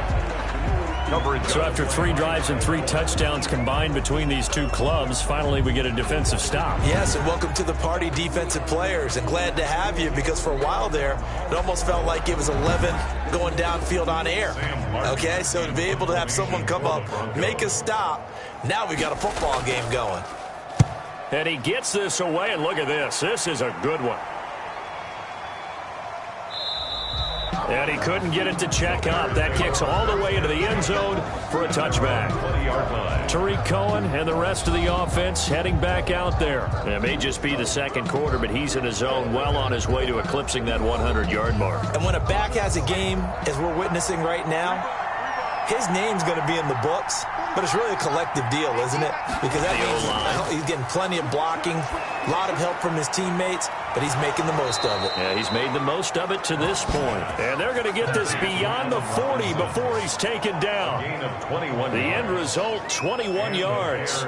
Speaker 1: Coverage.
Speaker 2: So after 3 drives and 3 touchdowns combined between these two clubs, finally we get a defensive stop.
Speaker 3: Yes, and welcome to the party, defensive players. And glad to have you because for a while there, it almost felt like it was 11 going downfield on air. Okay, so to be able to have someone come up, make a stop, now we got a football game going.
Speaker 2: And he gets this away, and look at this. This is a good one. And he couldn't get it to check up. That kicks all the way into the end zone for a touchback. Tariq Cohen and the rest of the offense heading back out there. And it may just be the second quarter, but he's in his zone, well on his way to eclipsing that 100-yard mark.
Speaker 3: And when a back has a game, as we're witnessing right now, his name's going to be in the books, but it's really a collective deal, isn't it? Because that means he's getting plenty of blocking, a lot of help from his teammates, but he's making the most of it.
Speaker 2: Yeah, he's made the most of it to this point. And they're going to get this beyond the 40 before he's taken down. The end result, 21 yards.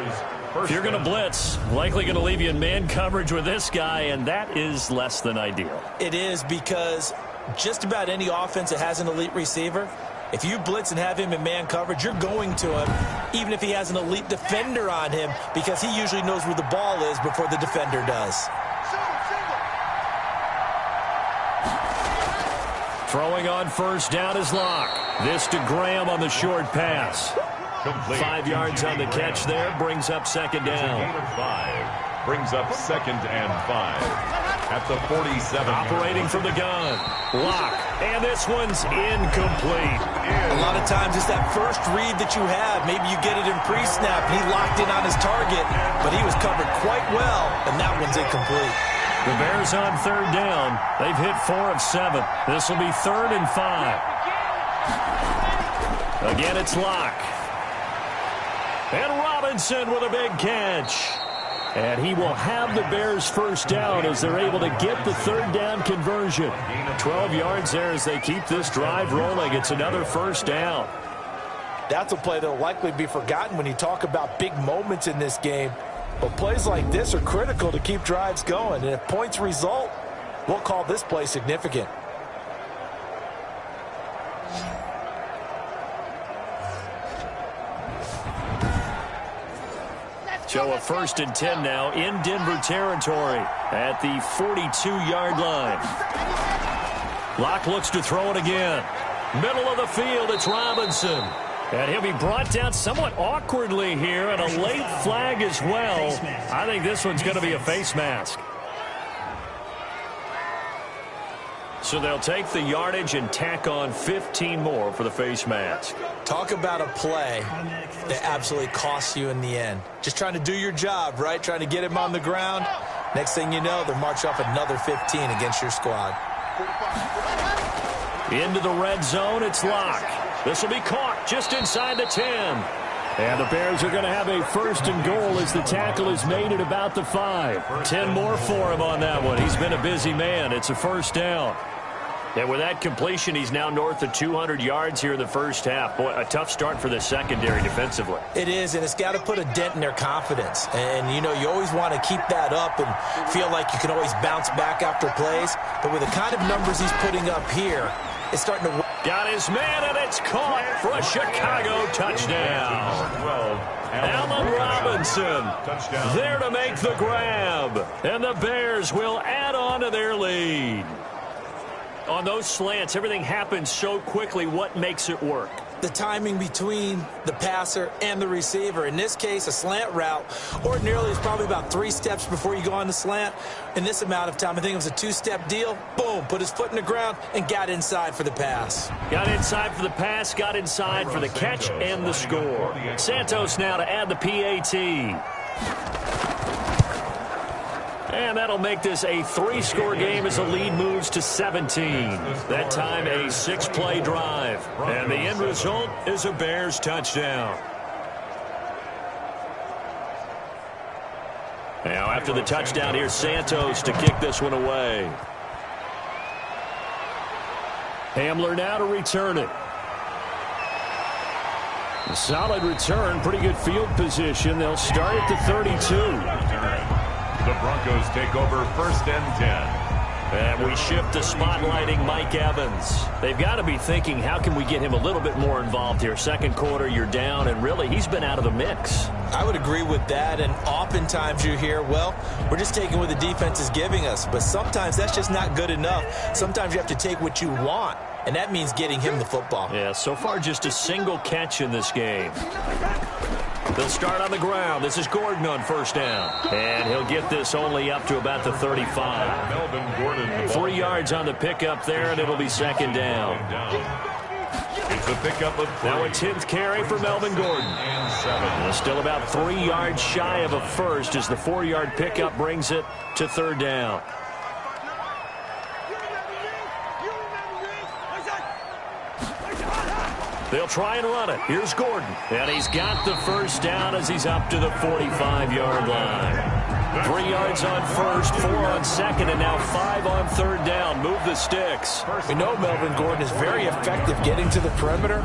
Speaker 2: If you're going to blitz, likely going to leave you in man coverage with this guy, and that is less than ideal.
Speaker 3: It is because just about any offense that has an elite receiver, if you blitz and have him in man coverage, you're going to him, even if he has an elite defender on him, because he usually knows where the ball is before the defender does.
Speaker 2: Throwing on first down is Locke. This to Graham on the short pass. 5 yards on the catch there, brings up second down.
Speaker 1: Brings up second and 5. At the 47.
Speaker 2: Operating from the gun. Locke. And this one's incomplete.
Speaker 3: A lot of times it's that first read that you have. Maybe you get it in pre-snap. He locked in on his target, but he was covered quite well, and that one's incomplete.
Speaker 2: The Bears on third down. They've hit 4 of 7. This will be 3rd and 5. Again, it's Locke. And Robinson with a big catch. And he will have the Bears first down as they're able to get the third down conversion. 12 yards there as they keep this drive rolling. It's another first down.
Speaker 3: That's a play that will likely be forgotten when you talk about big moments in this game. But plays like this are critical to keep drives going. And if points result, we'll call this play significant.
Speaker 2: So a 1st and 10 now in Denver territory at the 42-yard line. Locke looks to throw it again. Middle of the field, it's Robinson. And he'll be brought down somewhat awkwardly here, and a late flag as well. I think this one's going to be a face mask. So they'll take the yardage and tack on 15 more for the face mask.
Speaker 3: Talk about a play that absolutely costs you in the end. Just trying to do your job, right? Trying to get him on the ground. Next thing you know, they'll march off another 15 against your squad.
Speaker 2: Into the red zone, it's Locke. This will be caught just inside the 10. And the Bears are going to have a 1st and goal as the tackle is made at about the 5. 10 more for him on that one. He's been a busy man. It's a first down. And with that completion, he's now north of 200 yards here in the first half. Boy, a tough start for the secondary defensively.
Speaker 3: It is, and it's got to put a dent in their confidence. And, you know, you always want to keep that up and feel like you can always bounce back after plays. But with the kind of numbers he's putting up here, it's starting to...
Speaker 2: Got his man, and it's caught for a Chicago touchdown.
Speaker 1: 12.
Speaker 2: Allen Robinson there to make the grab. And the Bears will add on to their lead. On those slants, everything happens so quickly. What makes it work?
Speaker 3: The timing between the passer and the receiver. In this case, a slant route ordinarily is probably about 3 steps before you go on the slant. In this amount of time, I think it was a 2-step deal. Boom, put his foot in the ground and got inside for the pass.
Speaker 2: Got inside for the pass, got inside for the catch and the score. Santos now to add the PAT. And that'll make this a 3-score game as the lead moves to 17. That time a 6-play drive. And the end result is a Bears touchdown. Now after the touchdown, here's Santos to kick this one away. Hamler now to return it. A solid return, pretty good field position. They'll start at the 32.
Speaker 1: The Broncos take over 1st and 10.
Speaker 2: And we shift to spotlighting Mike Evans. They've got to be thinking, how can we get him a little bit more involved here? Second quarter, you're down, and really, he's been out of the mix.
Speaker 3: I would agree with that, and oftentimes you hear, well, we're just taking what the defense is giving us. But sometimes that's just not good enough. Sometimes you have to take what you want, and that means getting him the football.
Speaker 2: Yeah, so far just a single catch in this game. They'll start on the ground. This is Gordon on 1st down. And he'll get this only up to about the 35.
Speaker 1: Melvin Gordon.
Speaker 2: 3 yards on the pickup there, and it'll be 2nd down.
Speaker 1: It's a pickup of 3.
Speaker 2: Now a 10th carry for Melvin Gordon.
Speaker 1: And 7.
Speaker 2: Still about 3 yards shy of a first as the 4-yard pickup brings it to 3rd down. They'll try and run it. Here's Gordon. And he's got the 1st down as he's up to the 45-yard line. 3 yards on 1st, 4 on 2nd, and now 5 on 3rd down. Move the sticks.
Speaker 3: We know Melvin Gordon is very effective getting to the perimeter,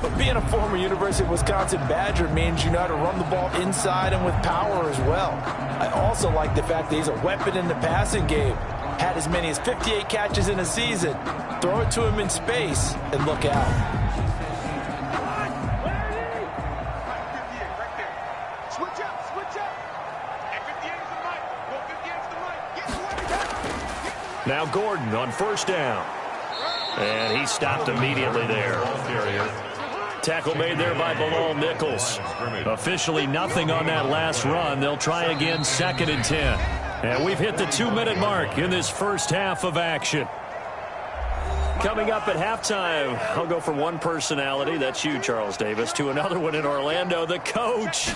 Speaker 3: but being a former University of Wisconsin Badger means you know how to run the ball inside and with power as well. I also like the fact that he's a weapon in the passing game. Had as many as 58 catches in a season. Throw it to him in space and look out.
Speaker 2: Now Gordon on 1st down. And he stopped immediately there. Tackle made there by Bilal Nichols. Officially nothing on that last run. They'll try again 2nd and 10. And we've hit the 2-minute mark in this first half of action. Coming up at halftime, I'll go from one personality, that's you, Charles Davis, to another one in Orlando, the coach.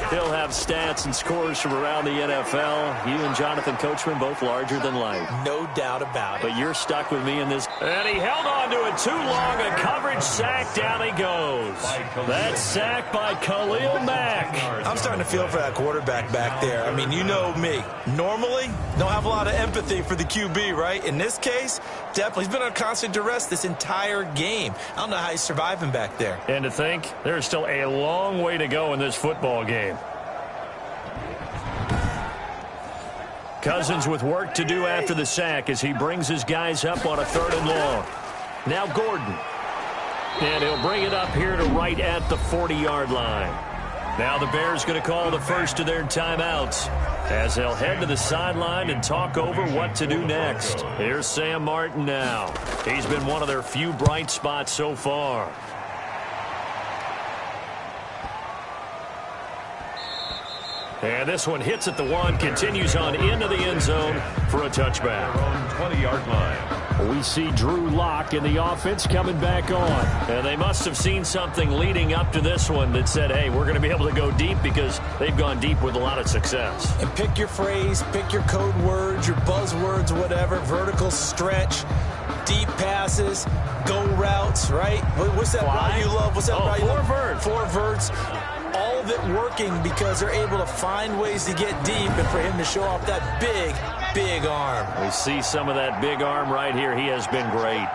Speaker 2: He'll have stats and scores from around the NFL. You and Jonathan Coachman, both larger than life.
Speaker 3: No doubt about it.
Speaker 2: But you're stuck with me in this. And he held on to it too long. A coverage sack. Down he goes. That sack by Khalil Mack.
Speaker 3: I'm starting to feel for that quarterback back there. I mean, you know me. Normally, don't have a lot of empathy for the QB, right? In this case, definitely. He's been on constant duress this entire game. I don't know how he's surviving back there.
Speaker 2: And to think, there's still a long way to go in this football game. Cousins with work to do after the sack as he brings his guys up on a 3rd and long. Now Gordon. And he'll bring it up here to right at the 40-yard line. Now the Bears going to call the first of their timeouts as they'll head to the sideline and talk over what to do next. Here's Sam Martin now. He's been one of their few bright spots so far. And this one hits at the 1, continues on into the end zone for a touchback.
Speaker 1: 20-yard line.
Speaker 2: We see Drew Lock in the offense coming back on. And they must have seen something leading up to this one that said, hey, we're going to be able to go deep because they've gone deep with a lot of success.
Speaker 3: And pick your phrase, pick your code words, your buzzwords, whatever, vertical stretch, deep passes, go routes, right? What's that route you love? What's that route you love?
Speaker 2: 4 verts.
Speaker 3: 4 verts. All of it working because they're able to find ways to get deep and for him to show off that big, big arm.
Speaker 2: We see some of that big arm right here. He has been great.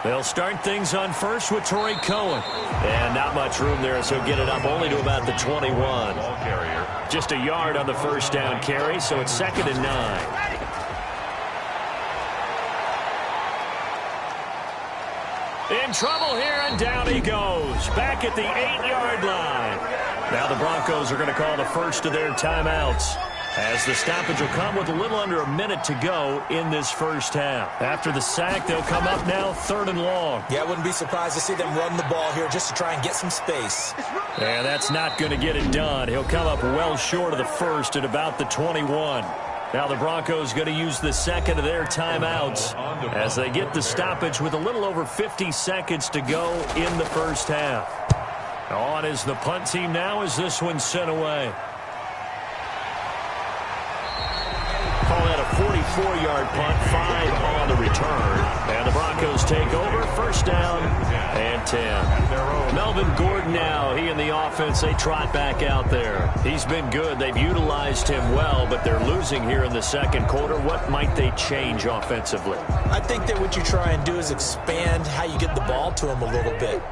Speaker 2: They'll start things on first with Torrey Cohen. And not much room there, so he'll get it up only to about the 21.
Speaker 1: Ball carrier.
Speaker 2: Just a yard on the first down carry, so it's 2nd and 9. In trouble here, and down he goes. Back at the 8-yard line. Now the Broncos are going to call the first of their timeouts, as the stoppage will come with a little under a minute to go in this first half. After the sack, they'll come up now 3rd and long.
Speaker 3: Yeah, I wouldn't be surprised to see them run the ball here just to try and get some space.
Speaker 2: And that's not going to get it done. He'll come up well short of the first at about the 21. Now the Broncos going to use the second of their timeouts as they get the stoppage with a little over 50 seconds to go in the first half. On is the punt team now as this one's sent away. Call that a 44-yard punt, 5 on the return. And the Broncos take over, first down and 10. Melvin Gordon now, he and the offense, they trot back out there. He's been good. They've utilized him well, but they're losing here in the second quarter. What might they change offensively?
Speaker 3: I think that what you try and do is expand how you get the ball to him a little bit.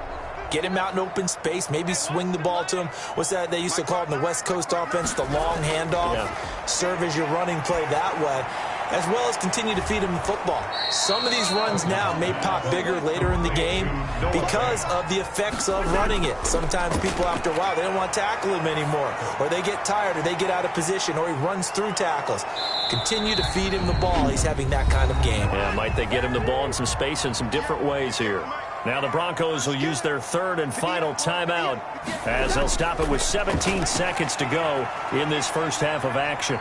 Speaker 3: Get him out in open space, maybe swing the ball to him. What's that they used to call it in the West Coast offense, the long handoff? Yeah. Serve as your running play that way, as well as continue to feed him the football. Some of these runs now may pop bigger later in the game because of the effects of running it. Sometimes people, after a while, they don't want to tackle him anymore, or they get tired, or they get out of position, or he runs through tackles. Continue to feed him the ball. He's having that kind of game.
Speaker 2: Yeah, might they get him the ball in some space in some different ways here. Now the Broncos will use their 3rd and final timeout as they'll stop it with 17 seconds to go in this first half of action.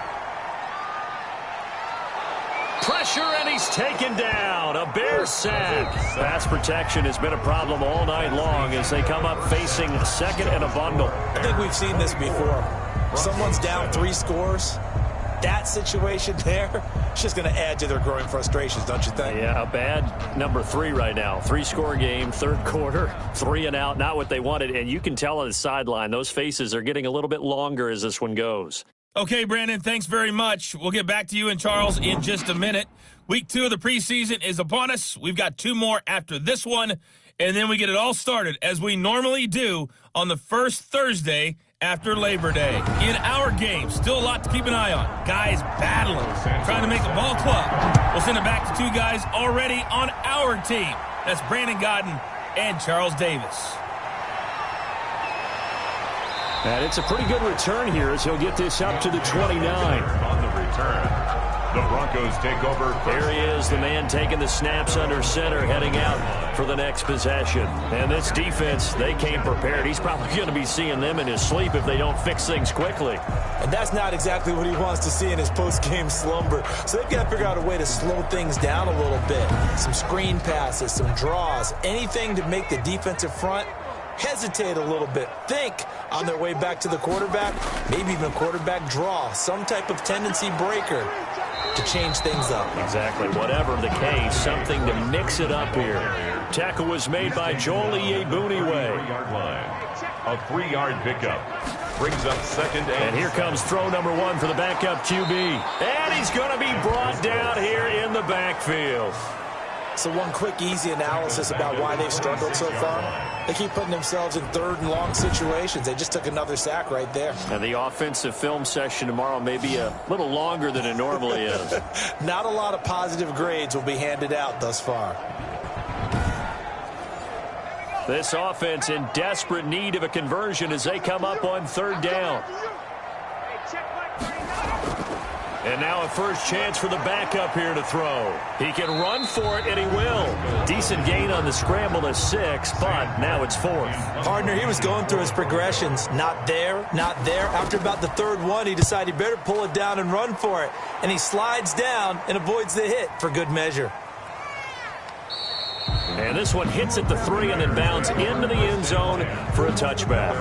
Speaker 2: Pressure, and he's taken down. A Bear sack. Pass protection has been a problem all night long as they come up facing 2nd and a bundle.
Speaker 3: I think we've seen this before. Someone's down 3 scores. That situation there, it's just going to add to their growing frustrations, don't you think?
Speaker 2: Yeah, a bad number 3 right now. 3-score game, 3rd quarter, 3 and out, not what they wanted. And you can tell on the sideline, those faces are getting a little bit longer as this one goes.
Speaker 4: Okay, Brandon, thanks very much. We'll get back to you and Charles in just a minute. Week 2 of the preseason is upon us. We've got 2 more after this one, and then we get it all started, as we normally do, on the first Thursday after Labor Day. In our game, still a lot to keep an eye on. Guys battling, trying to make the ball club. We'll send it back to 2 guys already on our team. That's Brandon Godden and Charles Davis.
Speaker 2: And it's a pretty good return here as he'll get this up to the 29.
Speaker 1: On the return, the Broncos take over.
Speaker 2: There he is, the man taking the snaps under center, heading out for the next possession. And this defense, they came prepared. He's probably going to be seeing them in his sleep if they don't fix things quickly.
Speaker 3: And that's not exactly what he wants to see in his post-game slumber. So they've got to figure out a way to slow things down a little bit. Some screen passes, some draws, anything to make the defensive front hesitate a little bit, think on their way back to the quarterback, maybe even a quarterback draw, some type of tendency breaker to change things up.
Speaker 2: Exactly. Whatever the case, something to mix it up here. Tackle was made by Joel Iyiegbuniwe.
Speaker 1: A 3-yard pickup. Brings up 2nd
Speaker 2: and here comes throw number 1 for the backup QB. And he's going to be brought down here in the backfield.
Speaker 3: So one quick, easy analysis about why they've struggled so far. They keep putting themselves in 3rd and long situations. They just took another sack right there.
Speaker 2: And the offensive film session tomorrow may be a little longer than it normally is.
Speaker 3: Not a lot of positive grades will be handed out thus far.
Speaker 2: This offense in desperate need of a conversion as they come up on 3rd down. And now a first chance for the backup here to throw. He can run for it, and he will. Decent gain on the scramble to 6, but now it's 4th.
Speaker 3: Partner, he was going through his progressions. Not there, not there. After about the 3rd one, he decided he better pull it down and run for it. And he slides down and avoids the hit for good measure.
Speaker 2: And this one hits at the 3 and then bounds into the end zone for a touchback.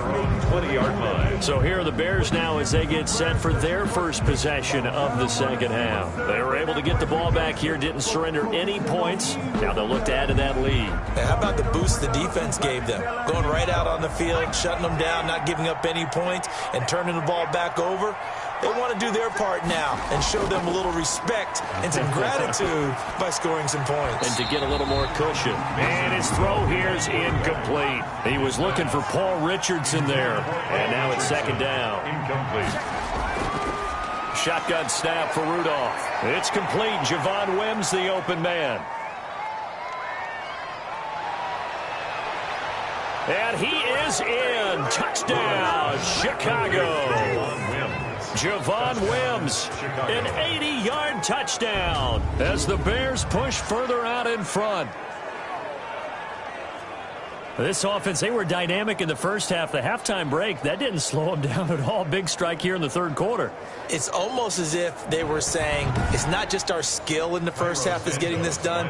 Speaker 1: 20-yard line.
Speaker 2: So here are the Bears now as they get set for their first possession of the second half. They were able to get the ball back here, didn't surrender any points. Now they'll look to add to that lead.
Speaker 3: Hey, how about the boost the defense gave them? Going right out on the field, shutting them down, not giving up any points, and turning the ball back over. They want to do their part now and show them a little respect and some gratitude by scoring some points.
Speaker 2: And to get a little more cushion. And his throw here is incomplete. He was looking for Paul Richardson there. And now it's second down.
Speaker 1: Incomplete.
Speaker 2: Shotgun snap for Rudolph. It's complete. Javon Wims, the open man. And he is in. Touchdown, Chicago. Javon Wims, an 80-yard touchdown as the Bears push further out in front. This offense, they were dynamic in the first half. The halftime break, that didn't slow them down at all. Big strike here in the third quarter.
Speaker 3: It's almost as if they were saying, it's not just our skill in the first half that's getting this done,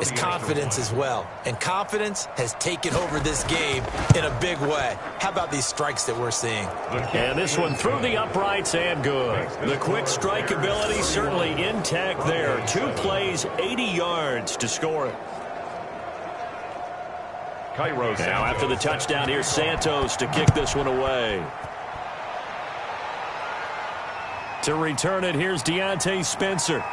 Speaker 3: it's confidence as well. And confidence has taken over this game in a big way. How about these strikes that we're seeing?
Speaker 2: And this one through the uprights and good. The quick strike ability certainly intact there. 2 plays, 80 yards to score it. Now after the touchdown, here's Santos to kick this one away. To return it, here's Deontay Spencer.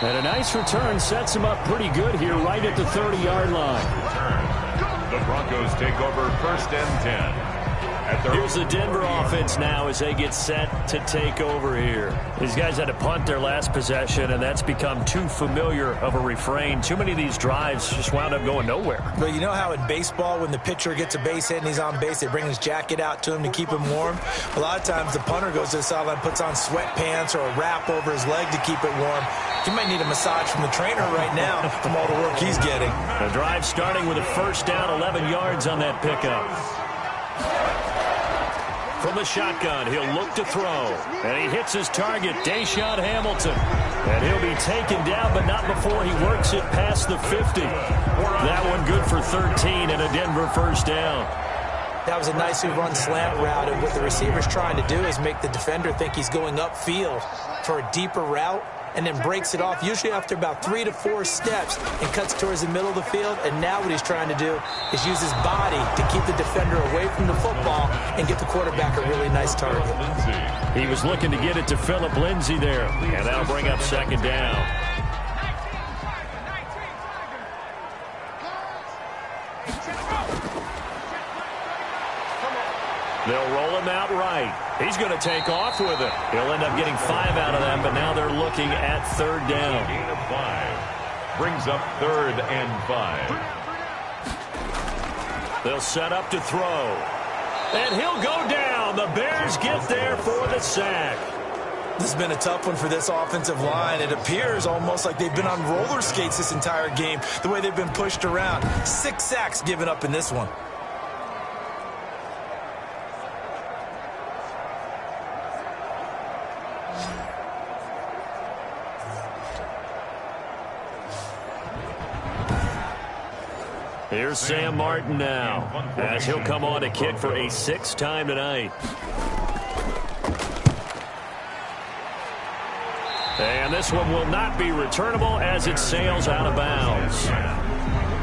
Speaker 2: And a nice return sets him up pretty good here right at the 30-yard line.
Speaker 1: The Broncos take over first and 10.
Speaker 2: Here's the Denver offense now as they get set to take over here. These guys had to punt their last possession, and that's become too familiar of a refrain. Too many of these drives just wound up going nowhere.
Speaker 3: Well, you know how in baseball, when the pitcher gets a base hit and he's on base, they bring his jacket out to him to keep him warm? A lot of times the punter goes to the sideline, puts on sweatpants or a wrap over his leg to keep it warm. He might need a massage from the trainer right now from all the work he's getting.
Speaker 2: The drive starting with a first down, 11 yards on that pickup. From the shotgun, he'll look to throw. And he hits his target, Deshaun Hamilton. And he'll be taken down, but not before he works it past the 50. That one good for 13 and a Denver first down.
Speaker 3: That was a nicely run slant route, and what the receiver's trying to do is make the defender think he's going upfield for a deeper route, and then breaks it off, usually after about 3 to 4 steps, and cuts towards the middle of the field. And now what he's trying to do is use his body to keep the defender away from the football and get the quarterback a really nice target.
Speaker 2: He was looking to get it to Phillip Lindsay there, and that'll bring up second down. They'll roll him out right. He's going to take off with it. He'll end up getting 5 out of that, but now they're looking at third down.
Speaker 1: Gain of 5. Brings up 3rd and 5.
Speaker 2: They'll set up to throw. And he'll go down. The Bears get there for the sack.
Speaker 3: This has been a tough one for this offensive line. It appears almost like they've been on roller skates this entire game, the way they've been pushed around. 6 sacks given up in this one.
Speaker 2: Here's Sam Martin now, as he'll come on to kick for a 6th time tonight. And this one will not be returnable as it sails out of bounds.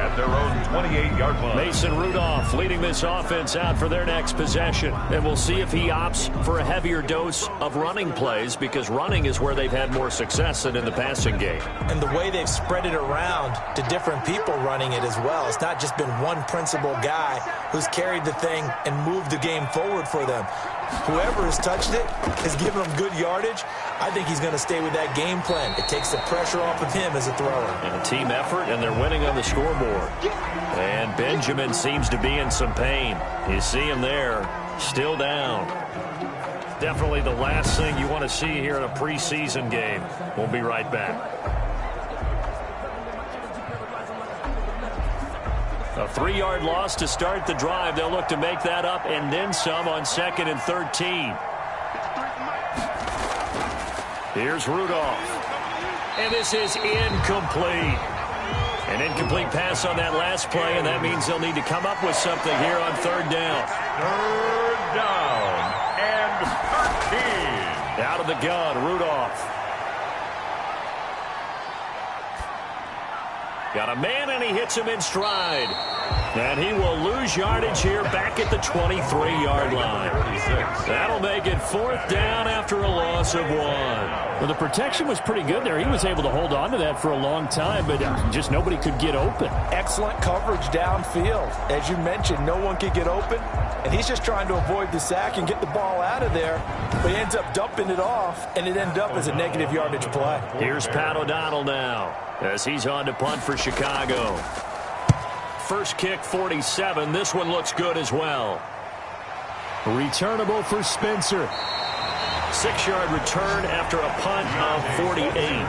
Speaker 1: At their own 28-yard line.
Speaker 2: Mason Rudolph leading this offense out for their next possession. And we'll see if he opts for a heavier dose of running plays, because running is where they've had more success than in the passing game.
Speaker 3: And the way they've spread it around to different people running it as well. It's not just been one principal guy who's carried the thing and moved the game forward for them. Whoever has touched it has given them good yardage. I think he's going to stay with that game plan. It takes the pressure off of him as a thrower.
Speaker 2: And a team effort, and they're winning on the scoreboard. And Benjamin seems to be in some pain. You see him there, still down. Definitely the last thing you want to see here in a preseason game. We'll be right back. A 3-yard loss to start the drive. They'll look to make that up and then some on 2nd and 13. Here's Rudolph. And this is incomplete. An incomplete pass on that last play, and that means they'll need to come up with something here on third down.
Speaker 1: Third down and 13.
Speaker 2: Out of the gun, Rudolph. Got a man, and he hits him in stride. And he will lose yardage here back at the 23-yard line. That'll make it fourth down after a loss of 1.
Speaker 5: Well, the protection was pretty good there. He was able to hold on to that for a long time, but just nobody could get open.
Speaker 3: Excellent coverage downfield. As you mentioned, no one could get open, and he's just trying to avoid the sack and get the ball out of there, but he ends up dumping it off, and it ended up as a negative yardage play.
Speaker 2: Here's Pat O'Donnell now as he's on to punt for Chicago. First kick, 47. This one looks good as well.
Speaker 5: Returnable for Spencer.
Speaker 2: 6-yard return after a punt of 48. And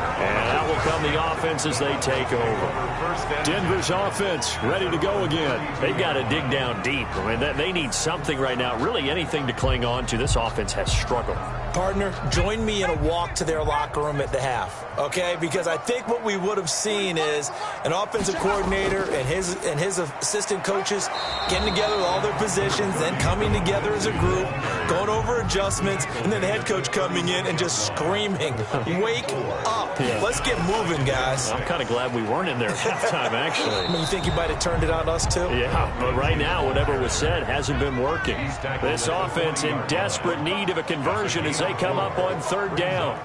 Speaker 2: that will come the offense as they take over.
Speaker 5: Denver's offense ready to go again.
Speaker 2: They've got to dig down deep. I mean, they need something right now, really anything to cling on to. This offense has struggled.
Speaker 3: Partner, join me in a walk to their locker room at the half, okay? Because I think what we would have seen is an offensive coordinator and his assistant coaches getting together with all their positions, then coming together as a group, going over adjustments, and then the head coach coming in and just screaming, wake up. Yeah. Let's get moving, guys.
Speaker 2: I'm kind of glad we weren't in there at halftime, actually.
Speaker 3: I mean, you think you might have turned it on us, too?
Speaker 2: Yeah, but right now, whatever was said hasn't been working. This offense in desperate need of a conversion as they come up on third down.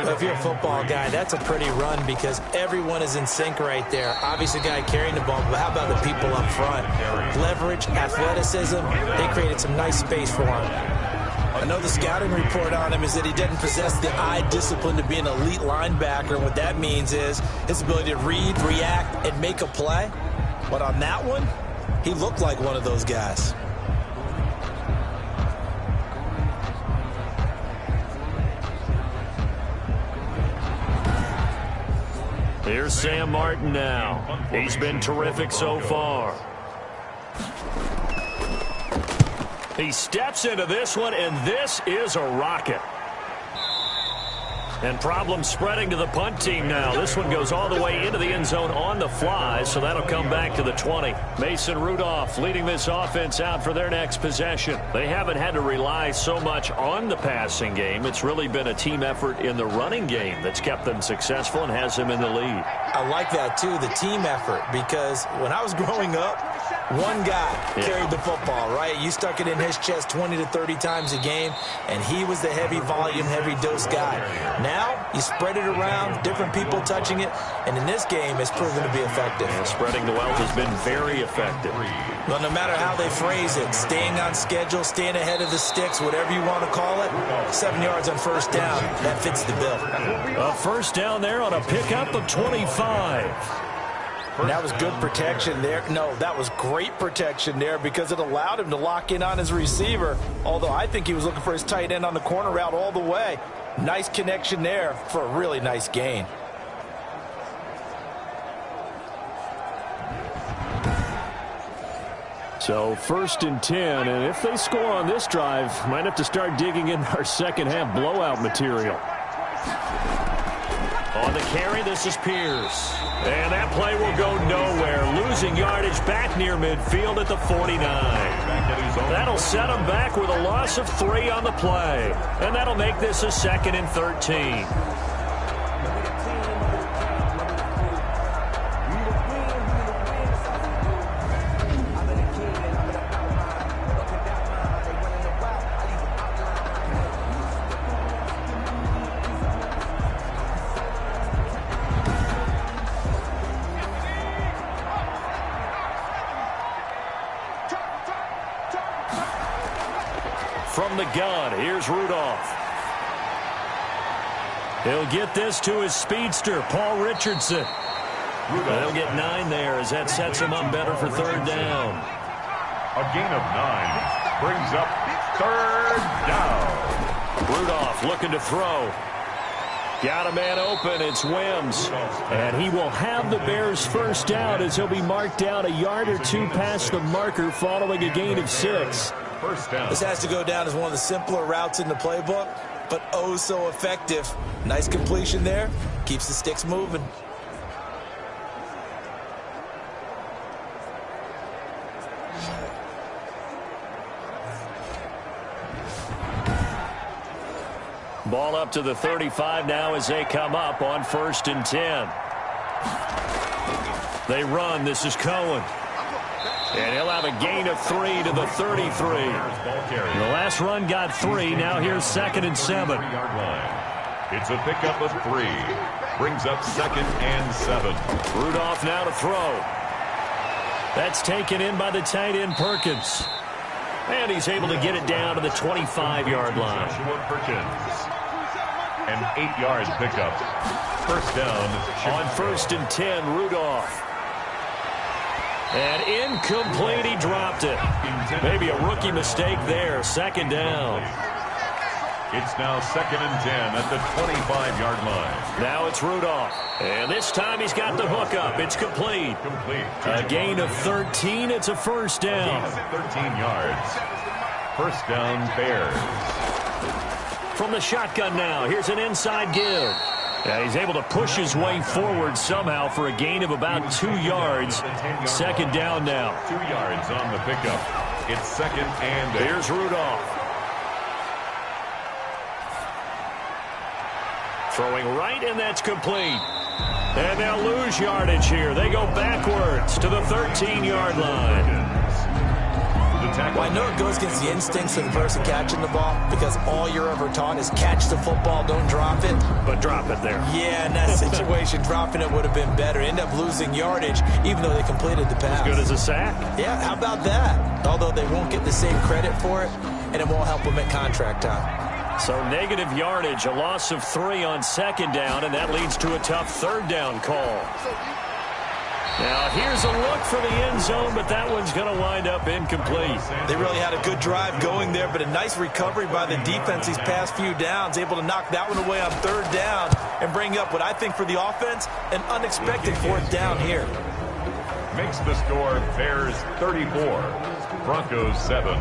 Speaker 3: If you're a football guy, that's a pretty run because everyone is in sync right there. Obviously, the guy carrying the ball, but how about the people up front? Leverage, athleticism, they created some nice space for him. I know the scouting report on him is that he doesn't possess the eye discipline to be an elite linebacker. And what that means is his ability to read, react, and make a play. But on that one, he looked like one of those guys.
Speaker 2: Here's Sam Martin now. He's been terrific so far. He steps into this one, and this is a rocket. And problems spreading to the punt team now. This one goes all the way into the end zone on the fly, so that'll come back to the 20. Mason Rudolph leading this offense out for their next possession. They haven't had to rely so much on the passing game. It's really been a team effort in the running game that's kept them successful and has them in the lead.
Speaker 3: I like that, too, the team effort, because when I was growing up, one guy carried the football, right? You stuck it in his chest 20 to 30 times a game, and he was the heavy volume, heavy dose guy. Now, you spread it around, different people touching it, and in this game, it's proven to be effective.
Speaker 2: And spreading the wealth has been very effective.
Speaker 3: Well, no matter how they phrase it, staying on schedule, staying ahead of the sticks, whatever you want to call it, 7 yards on first down, that fits the bill.
Speaker 5: A first down there on a pickup of 25.
Speaker 3: That was good protection there. No, that was great protection there because it allowed him to lock in on his receiver, although I think he was looking for his tight end on the corner route all the way. Nice connection there for a really nice gain.
Speaker 5: So 1st and 10, and if they score on this drive, might have to start digging in our second half blowout material.
Speaker 2: On the carry, this is Pierce. And that play will go nowhere. Losing yardage back near midfield at the 49. That'll set him back with a loss of 3 on the play. And that'll make this a 2nd and 13. From the gun, here's Rudolph. He'll get this to his speedster, Paul Richardson. They'll get 9 there as that sets him up better for third down.
Speaker 1: A gain of 9 brings up third down.
Speaker 2: Rudolph looking to throw. Got a man open. It's Wims.
Speaker 5: And he will have the Bears first down as he'll be marked down a yard or 2 past the marker following a gain of 6.
Speaker 1: First down.
Speaker 3: This has to go down as one of the simpler routes in the playbook, but oh so effective. Nice completion there. Keeps the sticks moving.
Speaker 5: Ball up to the 35 now as they come up on 1st and 10. They run. This is Cohen. And he'll have a gain of 3 to the 33. The last run got 3. Now here's 2nd and 7.
Speaker 1: It's a pickup of 3. Brings up 2nd and 7.
Speaker 5: Rudolph now to throw. That's taken in by the tight end Perkins. And he's able to get it down to the 25-yard line.
Speaker 1: An 8-yard pickup. First down.
Speaker 5: On 1st and 10, Rudolph. And incomplete, he dropped it. Maybe a rookie mistake there. 2nd down.
Speaker 1: It's now 2nd and 10 at the 25-yard line.
Speaker 5: Now it's Rudolph. And this time he's got the hook up. It's complete. A gain of 13. It's a first down.
Speaker 1: 13 yards. First down, Bears.
Speaker 5: From the shotgun now, here's an inside give. Yeah, he's able to push his way forward somehow for a gain of about 2 yards. 2nd down now.
Speaker 1: 2 yards on the pickup. It's 2nd and 8.
Speaker 5: Here's Rudolph. Throwing right, and that's complete. And they'll lose yardage here. They go backwards to the 13-yard line.
Speaker 3: Well, I know it goes against the instincts of the person catching the ball because all you're ever taught is catch the football, don't drop it.
Speaker 5: But drop it there.
Speaker 3: Yeah, in that situation, dropping it would have been better. End up losing yardage even though they completed the pass.
Speaker 5: As good as a sack?
Speaker 3: Yeah, how about that? Although they won't get the same credit for it, and it won't help them at contract time.
Speaker 5: So negative yardage, a loss of 3 on 2nd down, and that leads to a tough 3rd down call. Now here's a look for the end zone, but that one's going to wind up incomplete.
Speaker 3: They really had a good drive going there, but a nice recovery by the defense these past few downs, able to knock that one away on 3rd down and bring up what I think for the offense, an unexpected 4th down here.
Speaker 1: Makes the score Bears 34, Broncos 7.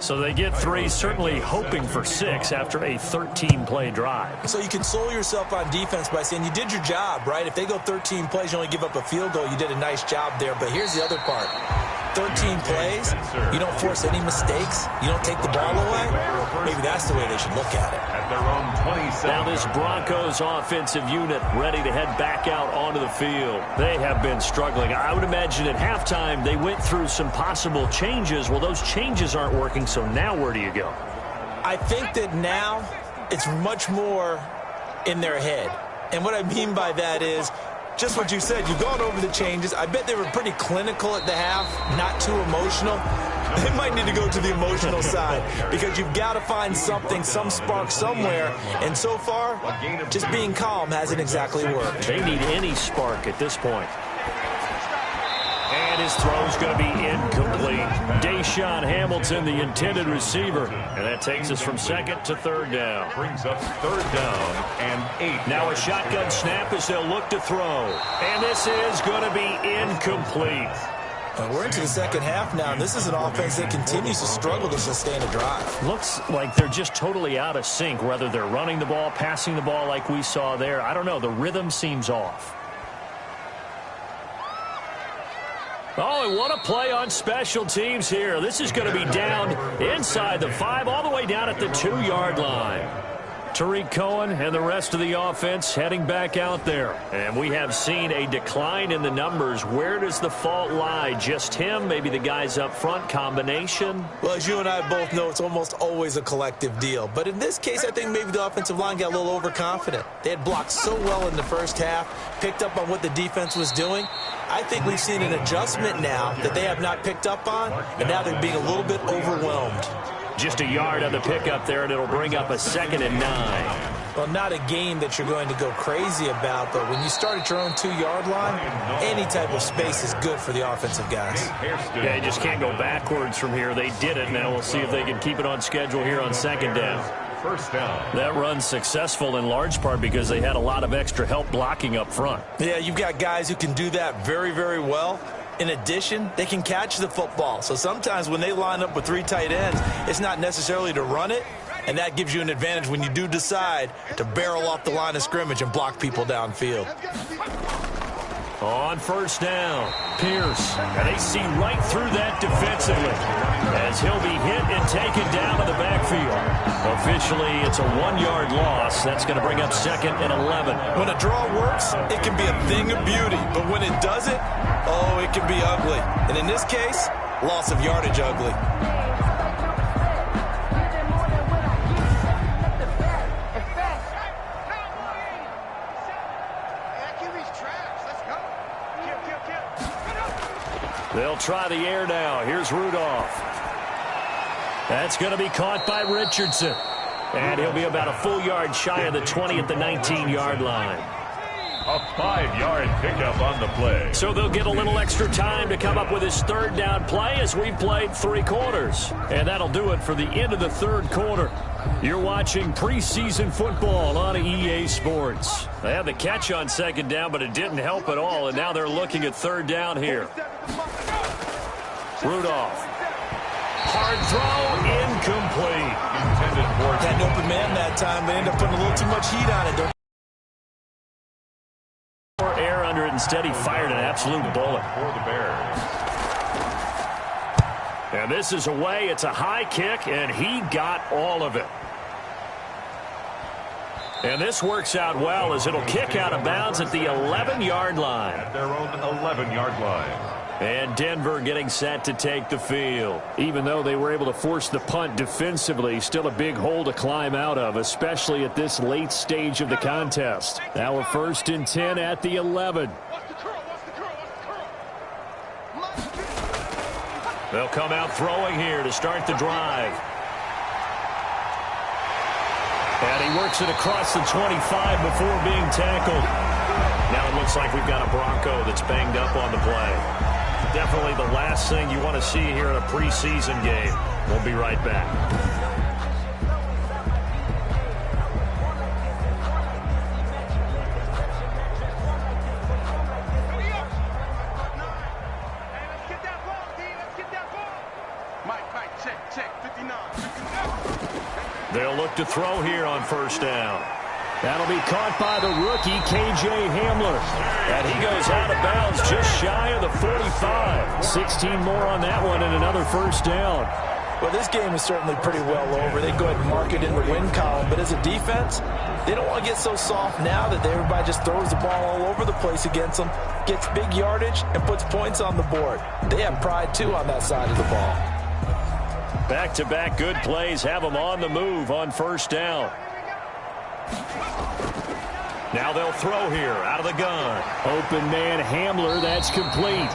Speaker 5: So they get 3, certainly hoping for 6 after a 13-play drive.
Speaker 3: So you console yourself on defense by saying you did your job, right? If they go 13 plays, you only give up a field goal, you did a nice job there. But here's the other part. 13 plays, you don't force any mistakes, you don't take the ball away. Maybe that's the way they should look at it.
Speaker 1: At their own 27.
Speaker 5: Now this Broncos offensive unit ready to head back out onto the field. They have been struggling. I would imagine at halftime they went through some possible changes. Well, those changes aren't working, so now where do you go?
Speaker 3: I think that now it's much more in their head. And what I mean by that is just what you said. You've gone over the changes. I bet they were pretty clinical at the half, not too emotional. They might need to go to the emotional side because you've got to find something, some spark somewhere. And so far, just being calm hasn't exactly worked.
Speaker 5: They need any spark at this point. And his throw's going to be incomplete. Deshaun Hamilton, the intended receiver. And that takes us from 2nd to 3rd down.
Speaker 1: Brings up 3rd down and 8.
Speaker 5: Now a shotgun snap as they'll look to throw. And this is going to be incomplete.
Speaker 3: We're into the 2nd half now, and this is an offense that continues to struggle to sustain a drive.
Speaker 5: Looks like they're just totally out of sync, whether they're running the ball, passing the ball like we saw there. I don't know. The rhythm seems off. Oh, and what a play on special teams here. This is going to be down inside the 5, all the way down at the 2-yard line. Tariq Cohen and the rest of the offense heading back out there. And we have seen a decline in the numbers. Where does the fault lie? Just him? Maybe the guys up front? Combination?
Speaker 3: Well, as you and I both know, it's almost always a collective deal. But in this case, I think maybe the offensive line got a little overconfident. They had blocked so well in the first half, picked up on what the defense was doing. I think we've seen an adjustment now that they have not picked up on, and now they're being a little bit overwhelmed.
Speaker 5: Just a yard on the pickup there, and it'll bring up a 2nd and 9.
Speaker 3: Well, not a game that you're going to go crazy about, but when you start at your own 2-yard line, any type of space is good for the offensive guys.
Speaker 5: Yeah, you just can't go backwards from here. They did it. Now we'll see if they can keep it on schedule here on 2nd down.
Speaker 1: First down.
Speaker 5: That run's successful in large part because they had a lot of extra help blocking up front.
Speaker 3: Yeah, you've got guys who can do that very, very well. In addition, they can catch the football. So sometimes when they line up with 3 tight ends, it's not necessarily to run it, and that gives you an advantage when you do decide to barrel off the line of scrimmage and block people downfield.
Speaker 5: On first down, Pierce. And they see right through that defensively. as he'll be hit and taken down to the backfield. Officially, it's a 1-yard loss. That's going to bring up 2nd and 11.
Speaker 3: When a draw works, it can be a thing of beauty. But when it doesn't, oh, it can be ugly. And in this case, loss of yardage ugly.
Speaker 5: They'll try the air now. Here's Rudolph. That's going to be caught by Richardson. And he'll be about a full yard shy of the 20 at the 19-yard line.
Speaker 1: A 5-yard pickup on the play.
Speaker 5: So they'll get a little extra time to come up with his 3rd down play as we've played 3 quarters. And that'll do it for the end of the 3rd quarter. You're watching preseason football on EA Sports. They had the catch on 2nd down, but it didn't help at all. And now they're looking at 3rd down here. Rudolph. Hard throw, incomplete.
Speaker 1: Intended for
Speaker 3: Had an open man that time. They ended up putting a little too much heat on it.
Speaker 5: More air under it. Instead, he fired an absolute bullet.
Speaker 1: for the Bears.
Speaker 5: And this is away. It's a high kick, and he got all of it. And this works out well as it'll kick out of bounds at the 11-yard line.
Speaker 1: At their own 11-yard line.
Speaker 5: And Denver getting set to take the field. Even though they were able to force the punt defensively, still a big hole to climb out of, especially at this late stage of the contest. Now a 1st and 10 at the 11. They'll come out throwing here to start the drive. And he works it across the 25 before being tackled. Now it looks like we've got a Bronco that's banged up on the play. Definitely the last thing you want to see here in a preseason game. We'll be right back. They'll look to throw here on 1st down. That'll be caught by the rookie, K.J. Hamler. And he goes out of bounds just shy of the 45. 16 more on that one and another 1st down.
Speaker 3: Well, this game is certainly pretty well over. They go ahead and mark it in the win column. But as a defense, they don't want to get so soft now that everybody just throws the ball all over the place against them, gets big yardage, and puts points on the board. They have pride, too, on that side of the ball.
Speaker 5: Back-to-back good plays have them on the move on 1st down. Now they'll throw here out of the gun. Open man Hamler, that's complete.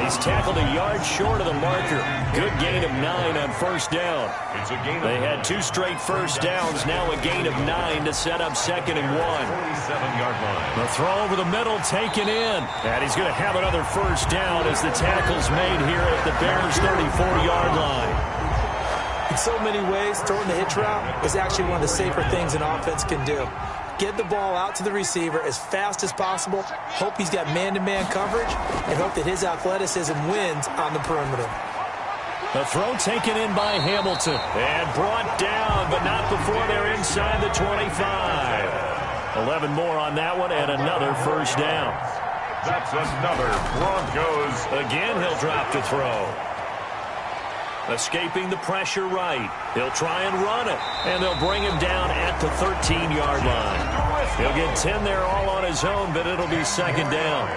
Speaker 5: He's tackled a yard short of the marker. Good gain of 9 on 1st down.
Speaker 1: It's a gain.
Speaker 5: They had 2 straight 1st downs, now a gain of 9 to set up 2nd and 1.
Speaker 1: 47-yard line.
Speaker 5: The throw over the middle taken in. And he's going to have another 1st down as the tackle's made here at the Bears' 34-yard line.
Speaker 3: In so many ways, throwing the hitch route is actually one of the safer things an offense can do. Get the ball out to the receiver as fast as possible, hope he's got man-to-man coverage, and hope that his athleticism wins on the perimeter.
Speaker 5: The throw taken in by Hamilton and brought down, but not before they're inside the 25. 11 more on that one and another 1st down.
Speaker 1: That's another Broncos.
Speaker 5: Again, he'll drop to throw. Escaping the pressure right. He'll try and run it, and they'll bring him down at the 13-yard line. He'll get 10 there all on his own, but it'll be 2nd down.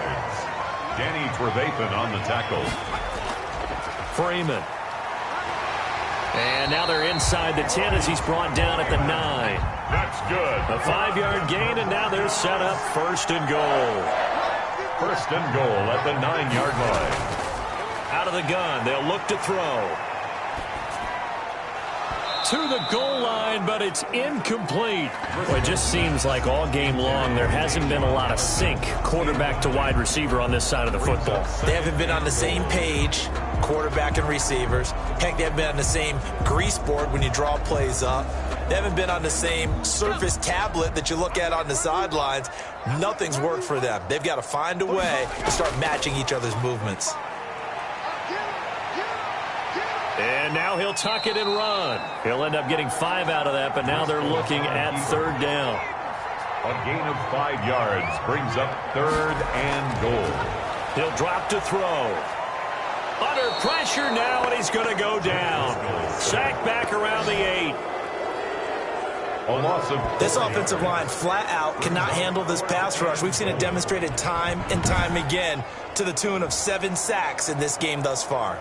Speaker 1: Danny Trevathan on the tackle.
Speaker 5: Freeman. And now they're inside the 10 as he's brought down at the 9.
Speaker 1: That's good.
Speaker 5: A 5-yard gain, and now they're set up 1st and goal.
Speaker 1: 1st and goal at the 9-yard line.
Speaker 5: Out of the gun, they'll look to throw. To the goal line, but it's incomplete. Well, it just seems like all game long there hasn't been a lot of sync quarterback to wide receiver on this side of the football.
Speaker 3: They haven't been on the same page, quarterback and receivers. Heck, they haven't been on the same grease board when you draw plays up. They haven't been on the same Surface tablet that you look at on the sidelines. Nothing's worked for them. They've got to find a way to start matching each other's movements.
Speaker 5: And now he'll tuck it and run. He'll end up getting 5 out of that, but now they're looking at 3rd down.
Speaker 1: A gain of 5 yards brings up 3rd and goal.
Speaker 5: He'll drop to throw. Under pressure now, and he's going to go down. Sacked back around the 8.
Speaker 1: A loss of
Speaker 3: This offensive line flat out cannot handle this pass rush. We've seen it demonstrated time and time again to the tune of 7 sacks in this game thus far.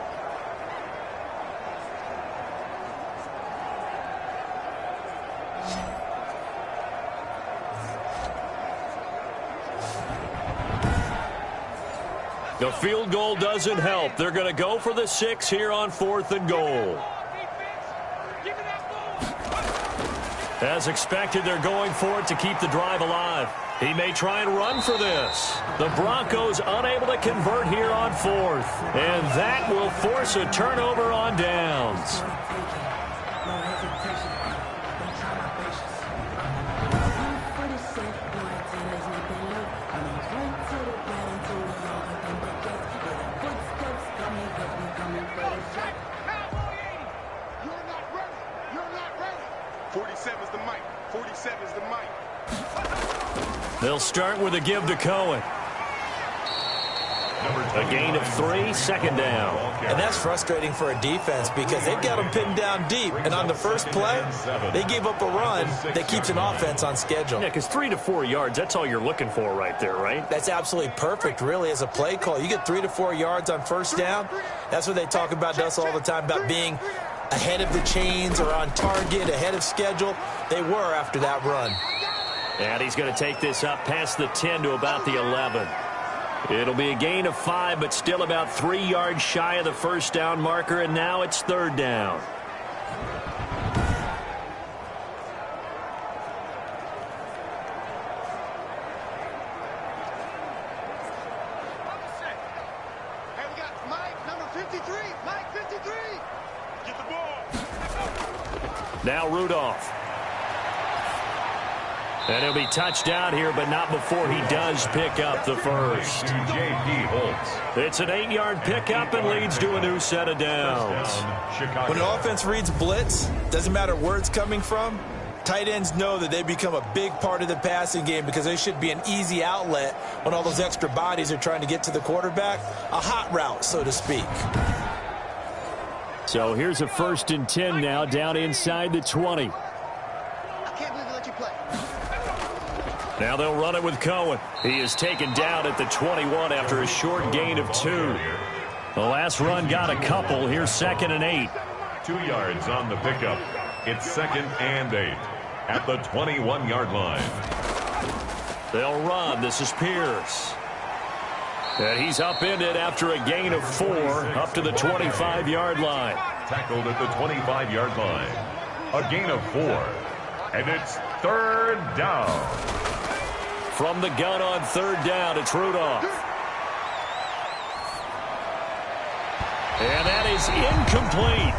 Speaker 5: The field goal doesn't help. They're going to go for the 6 here on 4th and goal. As expected, they're going for it to keep the drive alive. He may try and run for this. The Broncos unable to convert here on 4th. And that will force a turnover on downs. They'll start with a give to Cohen. A gain of 3, 2nd down.
Speaker 3: And that's frustrating for a defense because they've got them pinned down deep. And on the first play, they gave up a run that keeps an offense on schedule.
Speaker 5: Yeah, because 3 to 4 yards, that's all you're looking for right there, right?
Speaker 3: That's absolutely perfect, really, as a play call. You get 3 to 4 yards on first down. That's what they talk about to us all the time, about being ahead of the chains or on target, ahead of schedule. They were after that run.
Speaker 5: And he's going to take this up past the 10 to about the 11. It'll be a gain of 5, but still about 3 yards shy of the first down marker, and now it's 3rd down.
Speaker 6: Hey, we got Mike, number 53. Mike, 53. Get the ball.
Speaker 5: Now Rudolph. And he'll be touchdown here, but not before he does pick up the first.
Speaker 1: J.P. Holtz.
Speaker 5: It's an 8-yard pickup and leads to a new set of downs.
Speaker 3: When an offense reads blitz, doesn't matter where it's coming from, tight ends know that they become a big part of the passing game because they should be an easy outlet when all those extra bodies are trying to get to the quarterback. A hot route, so to speak.
Speaker 5: So here's a 1st and 10 now, down inside the 20.
Speaker 6: I can't believe they let you play.
Speaker 5: Now they'll run it with Cohen. He is taken down at the 21 after a short gain of 2. The last run got a couple. Here's 2nd and 8.
Speaker 1: 2 yards on the pickup. It's 2nd and 8 at the 21-yard line.
Speaker 5: They'll run. This is Pierce. And he's upended after a gain of 4 up to the 25-yard line.
Speaker 1: Tackled at the 25-yard line. A gain of 4. And it's 3rd down.
Speaker 5: From the gun on 3rd down, it's Rudolph. And that is incomplete.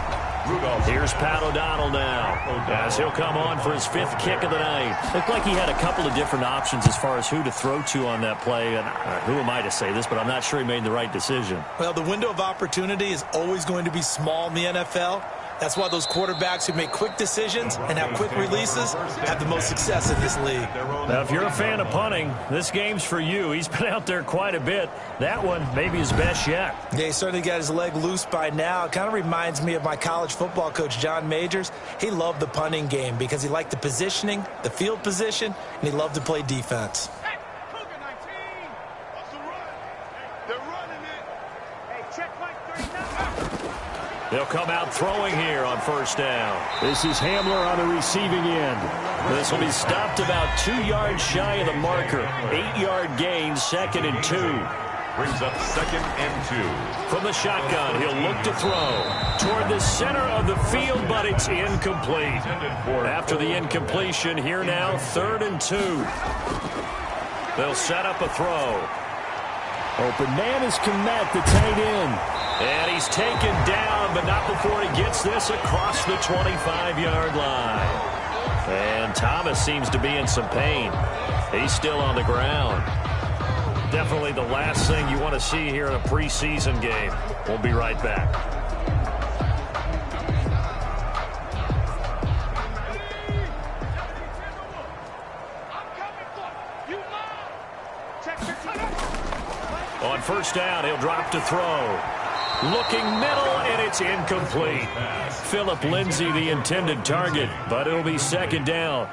Speaker 1: Rudolph.
Speaker 5: Here's Pat O'Donnell now, as he'll come on for his 5th kick of the night. Looked like he had a couple of different options as far as who to throw to on that play. And who am I to say this, but I'm not sure he made the right decision.
Speaker 3: Well, the window of opportunity is always going to be small in the NFL. That's why those quarterbacks who make quick decisions and have quick releases have the most success in this league.
Speaker 5: Now, if you're a fan of punting, this game's for you. He's been out there quite a bit. That one maybe his best yet.
Speaker 3: Yeah, he certainly got his leg loose by now. It kind of reminds me of my college football coach, John Majors. He loved the punting game because he liked the positioning, the field position, and he loved to play defense.
Speaker 6: Hey, Cougar 19. What's the run? They're running it. Hey, check Mike 39.
Speaker 5: They'll come out throwing here on 1st down. This is Hamler on the receiving end. This will be stopped about 2 yards shy of the marker. 8-yard gain, 2nd and 2.
Speaker 1: Brings up 2nd and 2.
Speaker 5: From the shotgun, he'll look to throw toward the center of the field, but it's incomplete. After the incompletion, here now, 3rd and 2. They'll set up a throw. Open man is Kmet, the tight end. And he's taken down, but not before he gets this across the 25-yard line. And Thomas seems to be in some pain. He's still on the ground. Definitely the last thing you want to see here in a preseason game. We'll be right back. On 1st down, he'll drop to throw. Looking middle, and it's incomplete. Philip Lindsay, the intended target, but it'll be second down.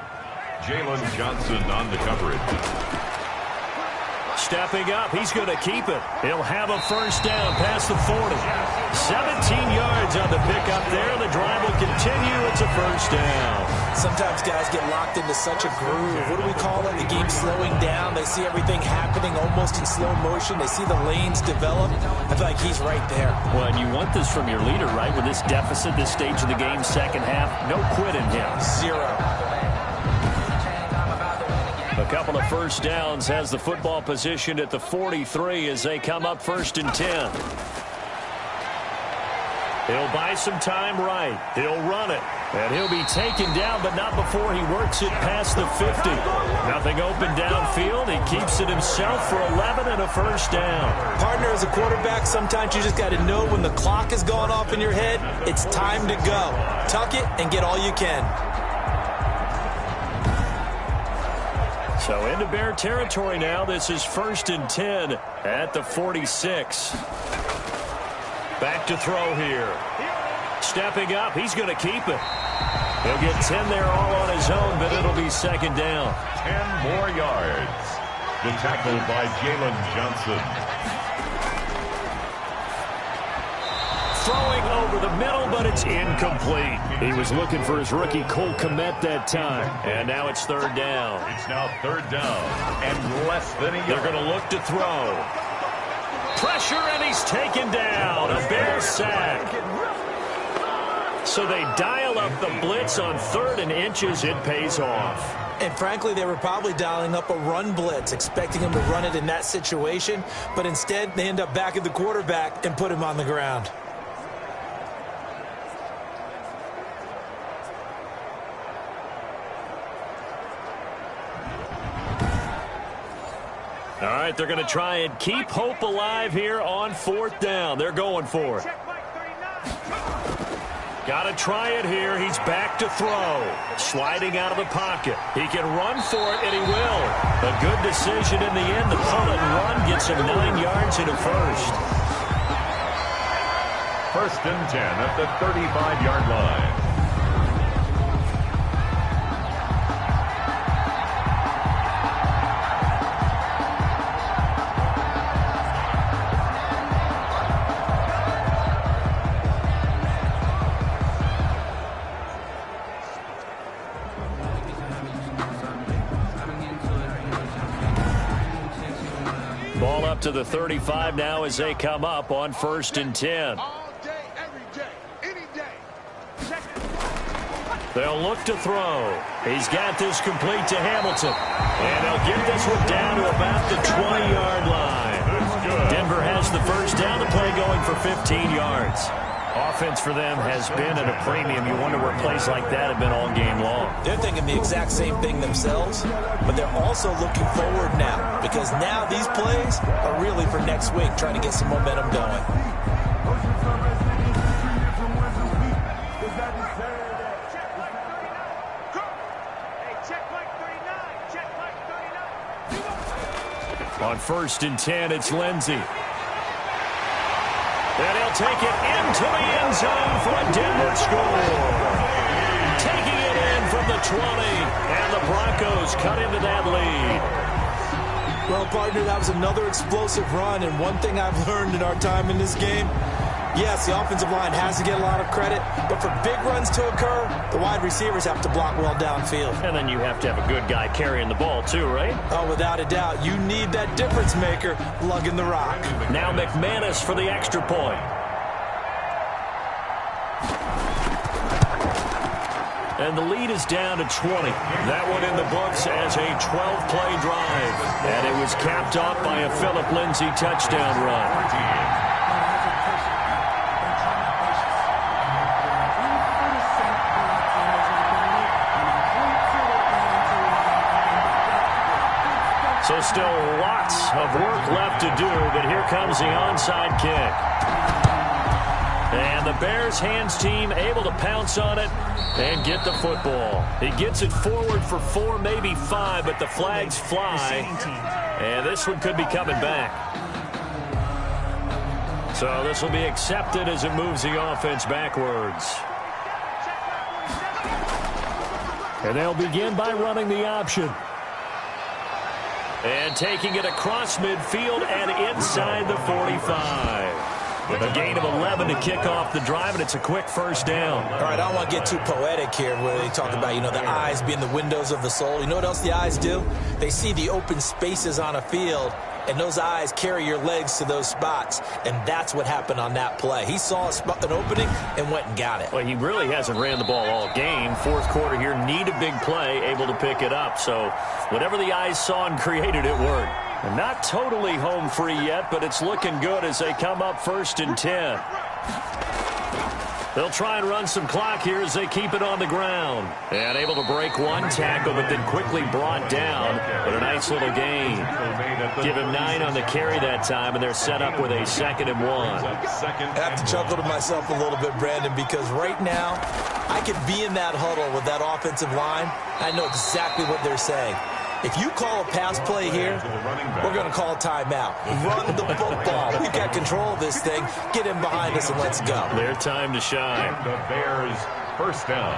Speaker 1: Jalen Johnson on the coverage.
Speaker 5: Stepping up, he's going to keep it. He'll have a first down past the 40. 17 yards on the pickup there. The drive will continue. It's a first down.
Speaker 3: Sometimes guys get locked into such a groove. What do we call it? The game's slowing down. They see everything happening almost in slow motion. They see the lanes develop. I feel like he's right there.
Speaker 5: Well, and you want this from your leader, right? With this deficit, this stage of the game, second half, no quit in him.
Speaker 3: Zero.
Speaker 5: A couple of first downs, has the football positioned at the 43 as they come up 1st and 10. He'll buy some time right. He'll run it. And he'll be taken down, but not before he works it past the 50. Nothing open downfield. He keeps it himself for 11 and a first down.
Speaker 3: Partner, as a quarterback, sometimes you just got to know when the clock has gone off in your head, it's time to go. Tuck it and get all you can.
Speaker 5: So into Bear territory now. This is 1st and 10 at the 46. Back to throw here. Stepping up, he's going to keep it. He'll get 10 there all on his own, but it'll be second down.
Speaker 1: 10 more yards. The tackle by Jalen Johnson.
Speaker 5: Throwing over the middle, but it's incomplete. He was looking for his rookie Cole Kmet that time. And now it's 3rd down.
Speaker 1: It's now 3rd down and less than a yard.
Speaker 5: They're going to look to throw. Pressure, and he's taken down. A Bear sack. So they dial up the blitz on 3rd and inches. It pays off.
Speaker 3: And frankly, they were probably dialing up a run blitz, expecting him to run it in that situation. But instead, they end up back at the quarterback and put him on the ground.
Speaker 5: All right, they're going to try and keep hope alive here on 4th down. They're going for it. Got to try it here. He's back to throw. Sliding out of the pocket. He can run for it, and he will. A good decision in the end. The pull and run gets him 9 yards and a first.
Speaker 1: 1st and 10 at the 35-yard line.
Speaker 5: Ball up to the 35 now as they come up on 1st and 10.
Speaker 6: All day, every day, any day.
Speaker 5: They'll look to throw. He's got this complete to Hamilton. And they'll get this one down to about the 20-yard line. Denver has the first down. The play going for 15 yards. Offense for them has been at a premium. You wonder where plays like that have been all game long.
Speaker 3: They're thinking the exact same thing themselves, but they're also looking forward now, because now these plays are really for next week, trying to get some momentum going.
Speaker 5: On 1st and 10, it's Lindsay. And he'll take it into the end zone for a Denver score. Taking it in from the 20, and the Broncos cut into that lead.
Speaker 3: Well, partner, that was another explosive run, and one thing I've learned in our time in this game, yes, the offensive line has to get a lot of credit, but for big runs to occur, the wide receivers have to block well downfield.
Speaker 5: And then you have to have a good guy carrying the ball too, right?
Speaker 3: Oh, without a doubt. You need that difference maker lugging the rock.
Speaker 5: Now McManus for the extra point. And the lead is down to 20. That one in the books as a 12-play drive. And it was capped off by a Philip Lindsay touchdown run. So still lots of work left to do, but here comes the onside kick. And the Bears hands team able to pounce on it and get the football. He gets it forward for 4, maybe 5, but the flags fly. And this one could be coming back. So this will be accepted as it moves the offense backwards. And they'll begin by running the option. And taking it across midfield and inside the 45. A gain of 11 to kick off the drive, and it's a quick first down.
Speaker 3: All right, I don't want to get too poetic here where they talk about, the eyes being the windows of the soul. You know what else the eyes do? They see the open spaces on a field, and those eyes carry your legs to those spots, and that's what happened on that play. He saw an opening and went and got it.
Speaker 5: Well, he really hasn't ran the ball all game. Fourth quarter here, need a big play, able to pick it up. So whatever the eyes saw and created, it worked. And not totally home free yet, but it's looking good as they come up 1st and 10. They'll try and run some clock here as they keep it on the ground. And able to break one tackle, but then quickly brought down. But a nice little gain. Give him 9 on the carry that time, and they're set up with a 2nd and 1.
Speaker 3: I have to chuckle to myself a little bit, Brandon, because right now I could be in that huddle with that offensive line. I know exactly what they're saying. If you call a pass play here, we're going to call a timeout. Run the football. We've got control of this thing. Get him behind us and let's go.
Speaker 5: Their time to shine.
Speaker 1: And the Bears first down.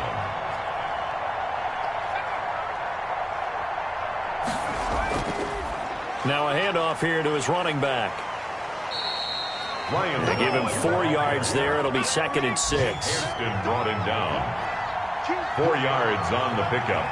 Speaker 5: Now a handoff here to his running back. They give him 4 yards there. It'll be 2nd and 6.
Speaker 1: Houston brought him down. 4 yards on the pickup.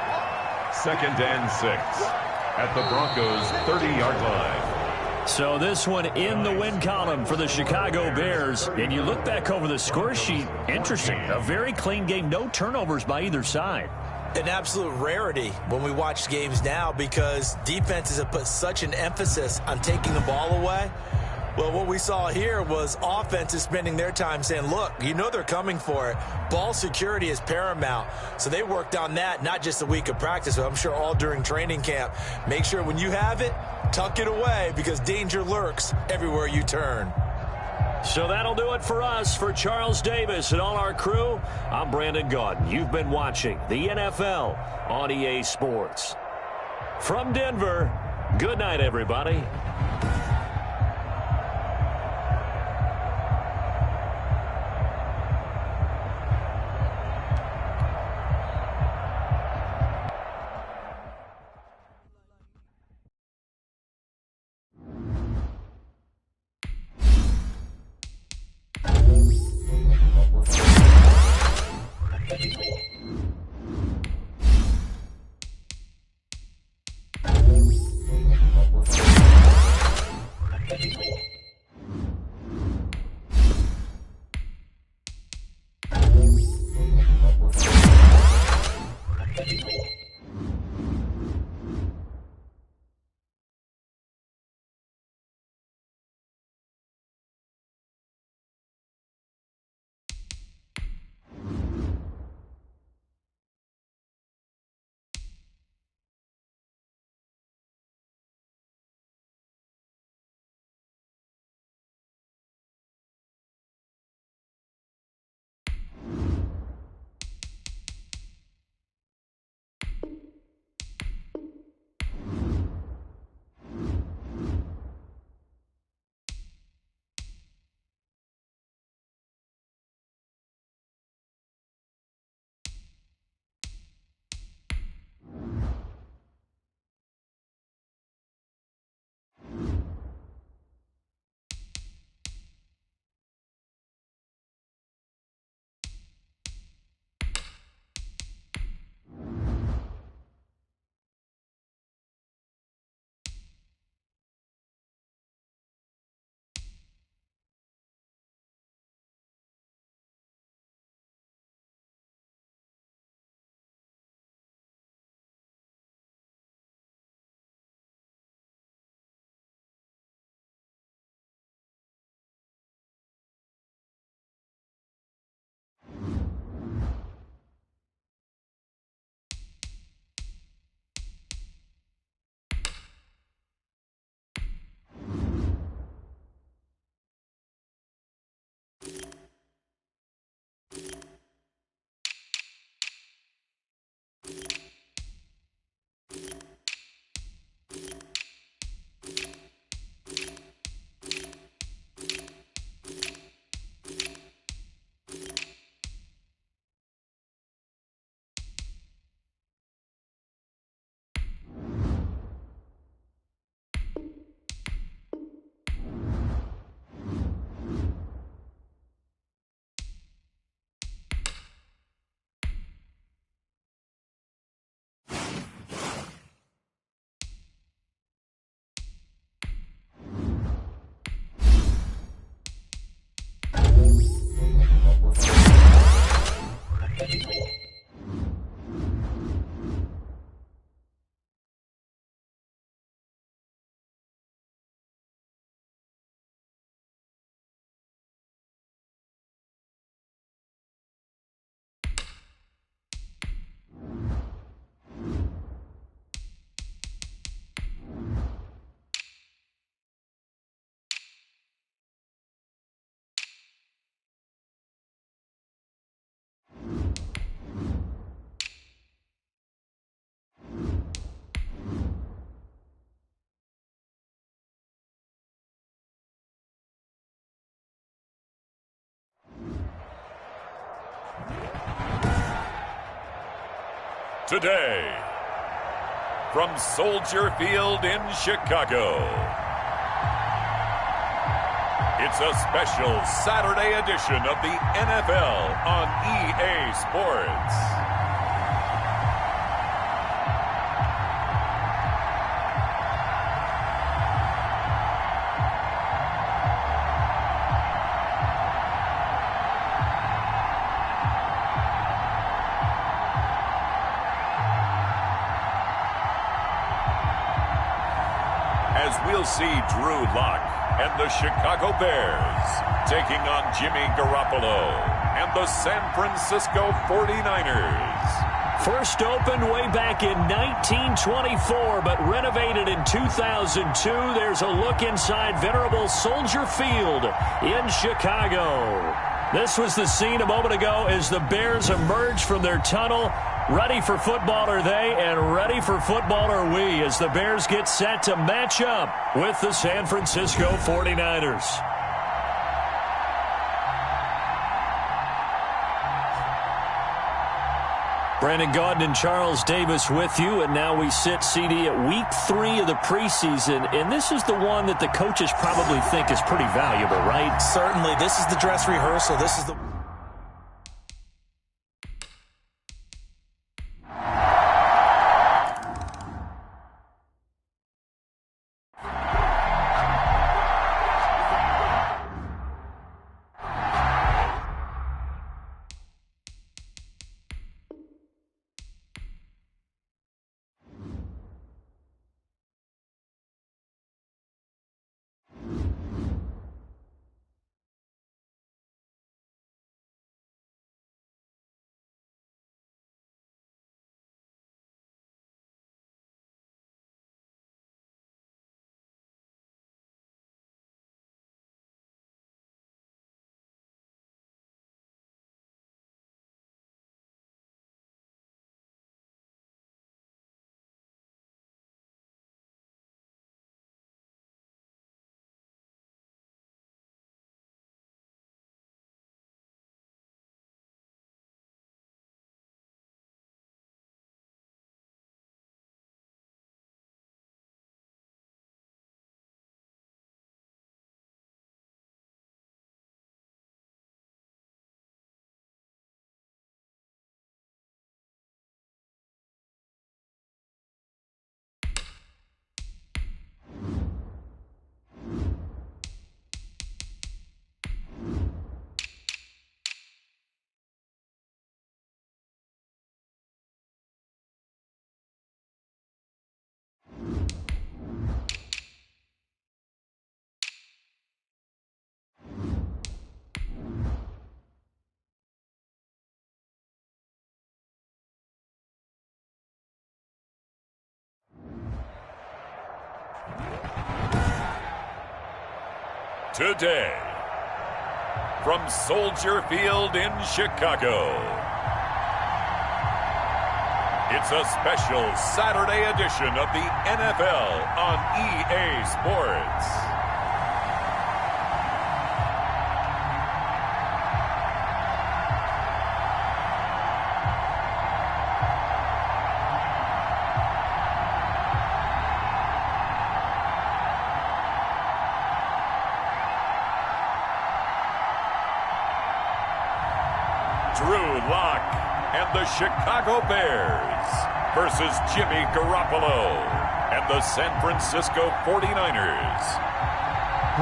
Speaker 1: 2nd and 6 at the Broncos' 30-yard line.
Speaker 5: So this one in the win column for the Chicago Bears. And you look back over the score sheet, interesting. A very clean game, no turnovers by either side.
Speaker 3: An absolute rarity when we watch games now because defenses have put such an emphasis on taking the ball away. Well, what we saw here was offenses spending their time saying, look, they're coming for it. Ball security is paramount. So they worked on that, not just a week of practice, but I'm sure all during training camp. Make sure when you have it, tuck it away because danger lurks everywhere you turn.
Speaker 5: So that'll do it for us. For Charles Davis and all our crew, I'm Brandon Gaudin. You've been watching the NFL on EA Sports. From Denver, good night, everybody.
Speaker 1: Today, from Soldier Field in Chicago, it's a special Saturday edition of the NFL on EA Sports. As we'll see Drew Lock and the Chicago Bears taking on Jimmy Garoppolo and the San Francisco 49ers.
Speaker 5: First opened way back in 1924, but renovated in 2002. There's a look inside venerable Soldier Field in Chicago. This was the scene a moment ago as the Bears emerged from their tunnel. Ready for football are they, and ready for football are we as the Bears get set to match up with the San Francisco 49ers. Brandon Gaudin and Charles Davis with you, and now we sit, CD, at week 3 of the preseason, and this is the one that the coaches probably think is pretty valuable, right?
Speaker 3: Certainly. This is the dress rehearsal. This is the...
Speaker 1: Today, from Soldier Field in Chicago, it's a special Saturday edition of the NFL on EA Sports. Drew Lock and the Chicago Bears versus Jimmy Garoppolo and the San Francisco 49ers.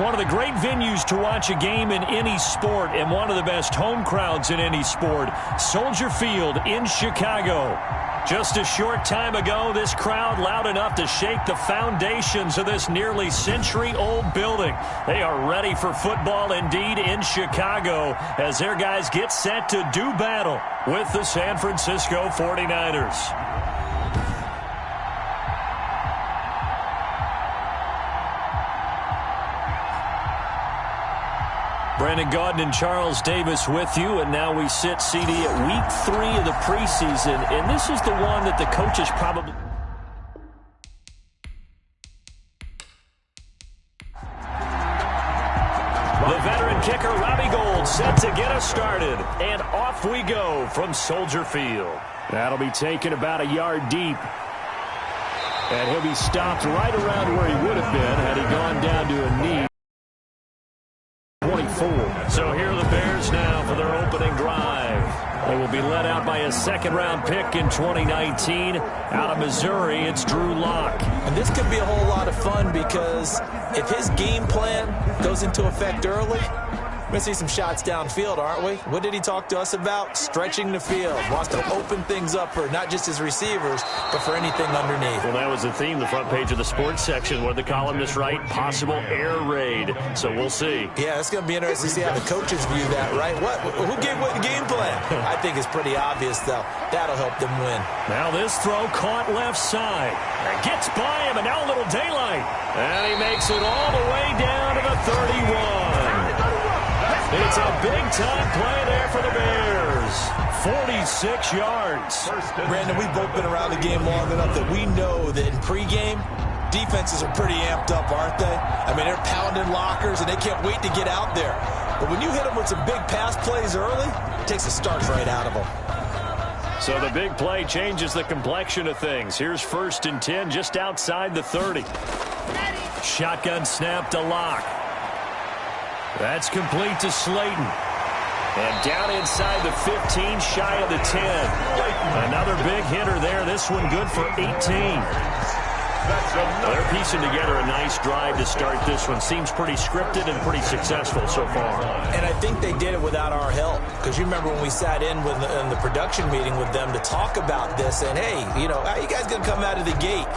Speaker 5: One of the great venues to watch a game in any sport and one of the best home crowds in any sport, Soldier Field in Chicago. Just a short time ago, this crowd loud enough to shake the foundations of this nearly century-old building. They are ready for football indeed in Chicago as their guys get set to do battle with the San Francisco 49ers. Brandon Gaudin and Charles Davis with you, and now we sit, CD, at week 3 of the preseason, and this is the one that the coaches probably... The veteran kicker, Robbie Gould, set to get us started. And off we go from Soldier Field. That'll be taken about a yard deep. And he'll be stopped right around where he would have been had he gone down to a knee. 24. So here are the Bears now for their opening drive. They will be led out by a second-round pick in 2019. Out of Missouri, it's Drew Lock.
Speaker 3: And this could be a whole lot of fun because if his game plan goes into effect early, we're going to see some shots downfield, aren't we? What did he talk to us about? Stretching the field. Wants to open things up for not just his receivers, but for anything underneath.
Speaker 5: Well, that was the theme, the front page of the sports section, where the columnists write possible air raid. So we'll see.
Speaker 3: Yeah, it's going to be interesting to see how the coaches view that, right? Who gave what game plan? I think it's pretty obvious, though. That'll help them win.
Speaker 5: Now this throw caught left side. Gets by him, and now a little daylight. And he makes it all the way down to the 31. It's a big-time play there for the Bears. 46 yards.
Speaker 3: Brandon, we've both been around the game long enough that we know that in pregame, defenses are pretty amped up, aren't they? I mean, they're pounding lockers, and they can't wait to get out there. But when you hit them with some big pass plays early, it takes the starch right out of them.
Speaker 5: So the big play changes the complexion of things. Here's 1st and 10 just outside the 30. Shotgun snap to Lock. That's complete to Slayton. And down inside the 15, shy of the 10. Another big hitter there. This one good for 18. They're piecing together a nice drive to start this one. Seems pretty scripted and pretty successful so far.
Speaker 3: And I think they did it without our help. Because you remember when we sat in the production meeting with them to talk about this. And, hey, you know, how you guys going to come out of the gate?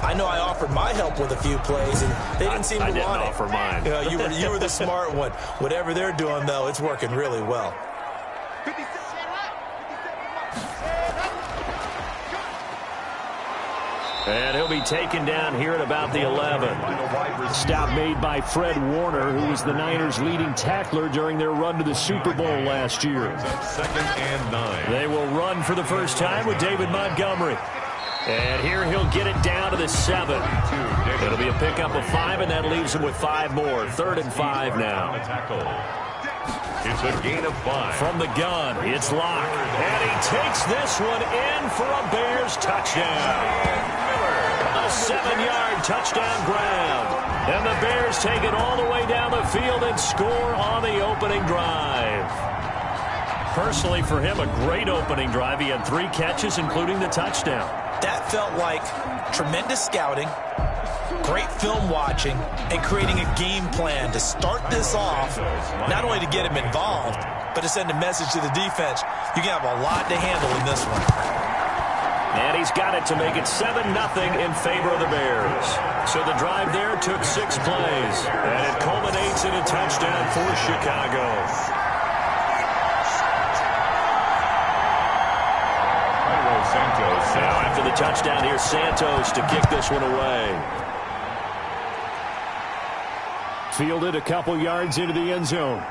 Speaker 3: I know I offered my help with a few plays, and they didn't seem to want it.
Speaker 5: I didn't offer mine.
Speaker 3: You were the smart one. Whatever they're doing, though, it's working really well.
Speaker 5: And he'll be taken down here at about the 11. Stop made by Fred Warner, who was the Niners' leading tackler during their run to the Super Bowl last year.
Speaker 1: 2nd and 9.
Speaker 5: They will run for the first time with David Montgomery. And here he'll get it down to the 7. It'll be a pickup of 5, and that leaves him with 5 more. 3rd and 5 now.
Speaker 1: It's a gain of 5.
Speaker 5: From the gun, it's Lock. And he takes this one in for a Bears touchdown. A 7-yard touchdown grab. And the Bears take it all the way down the field and score on the opening drive. Personally, for him, a great opening drive. He had 3 catches, including the touchdown.
Speaker 3: That felt like tremendous scouting, great film watching, and creating a game plan to start this off, not only to get him involved, but to send a message to the defense. You can have a lot to handle in this one.
Speaker 5: And he's got it to make it 7-0 in favor of the Bears. So the drive there took 6 plays, and it culminates in a touchdown for Chicago. Now after the touchdown, here's Santos to kick this one away. Fielded a couple yards into the end zone.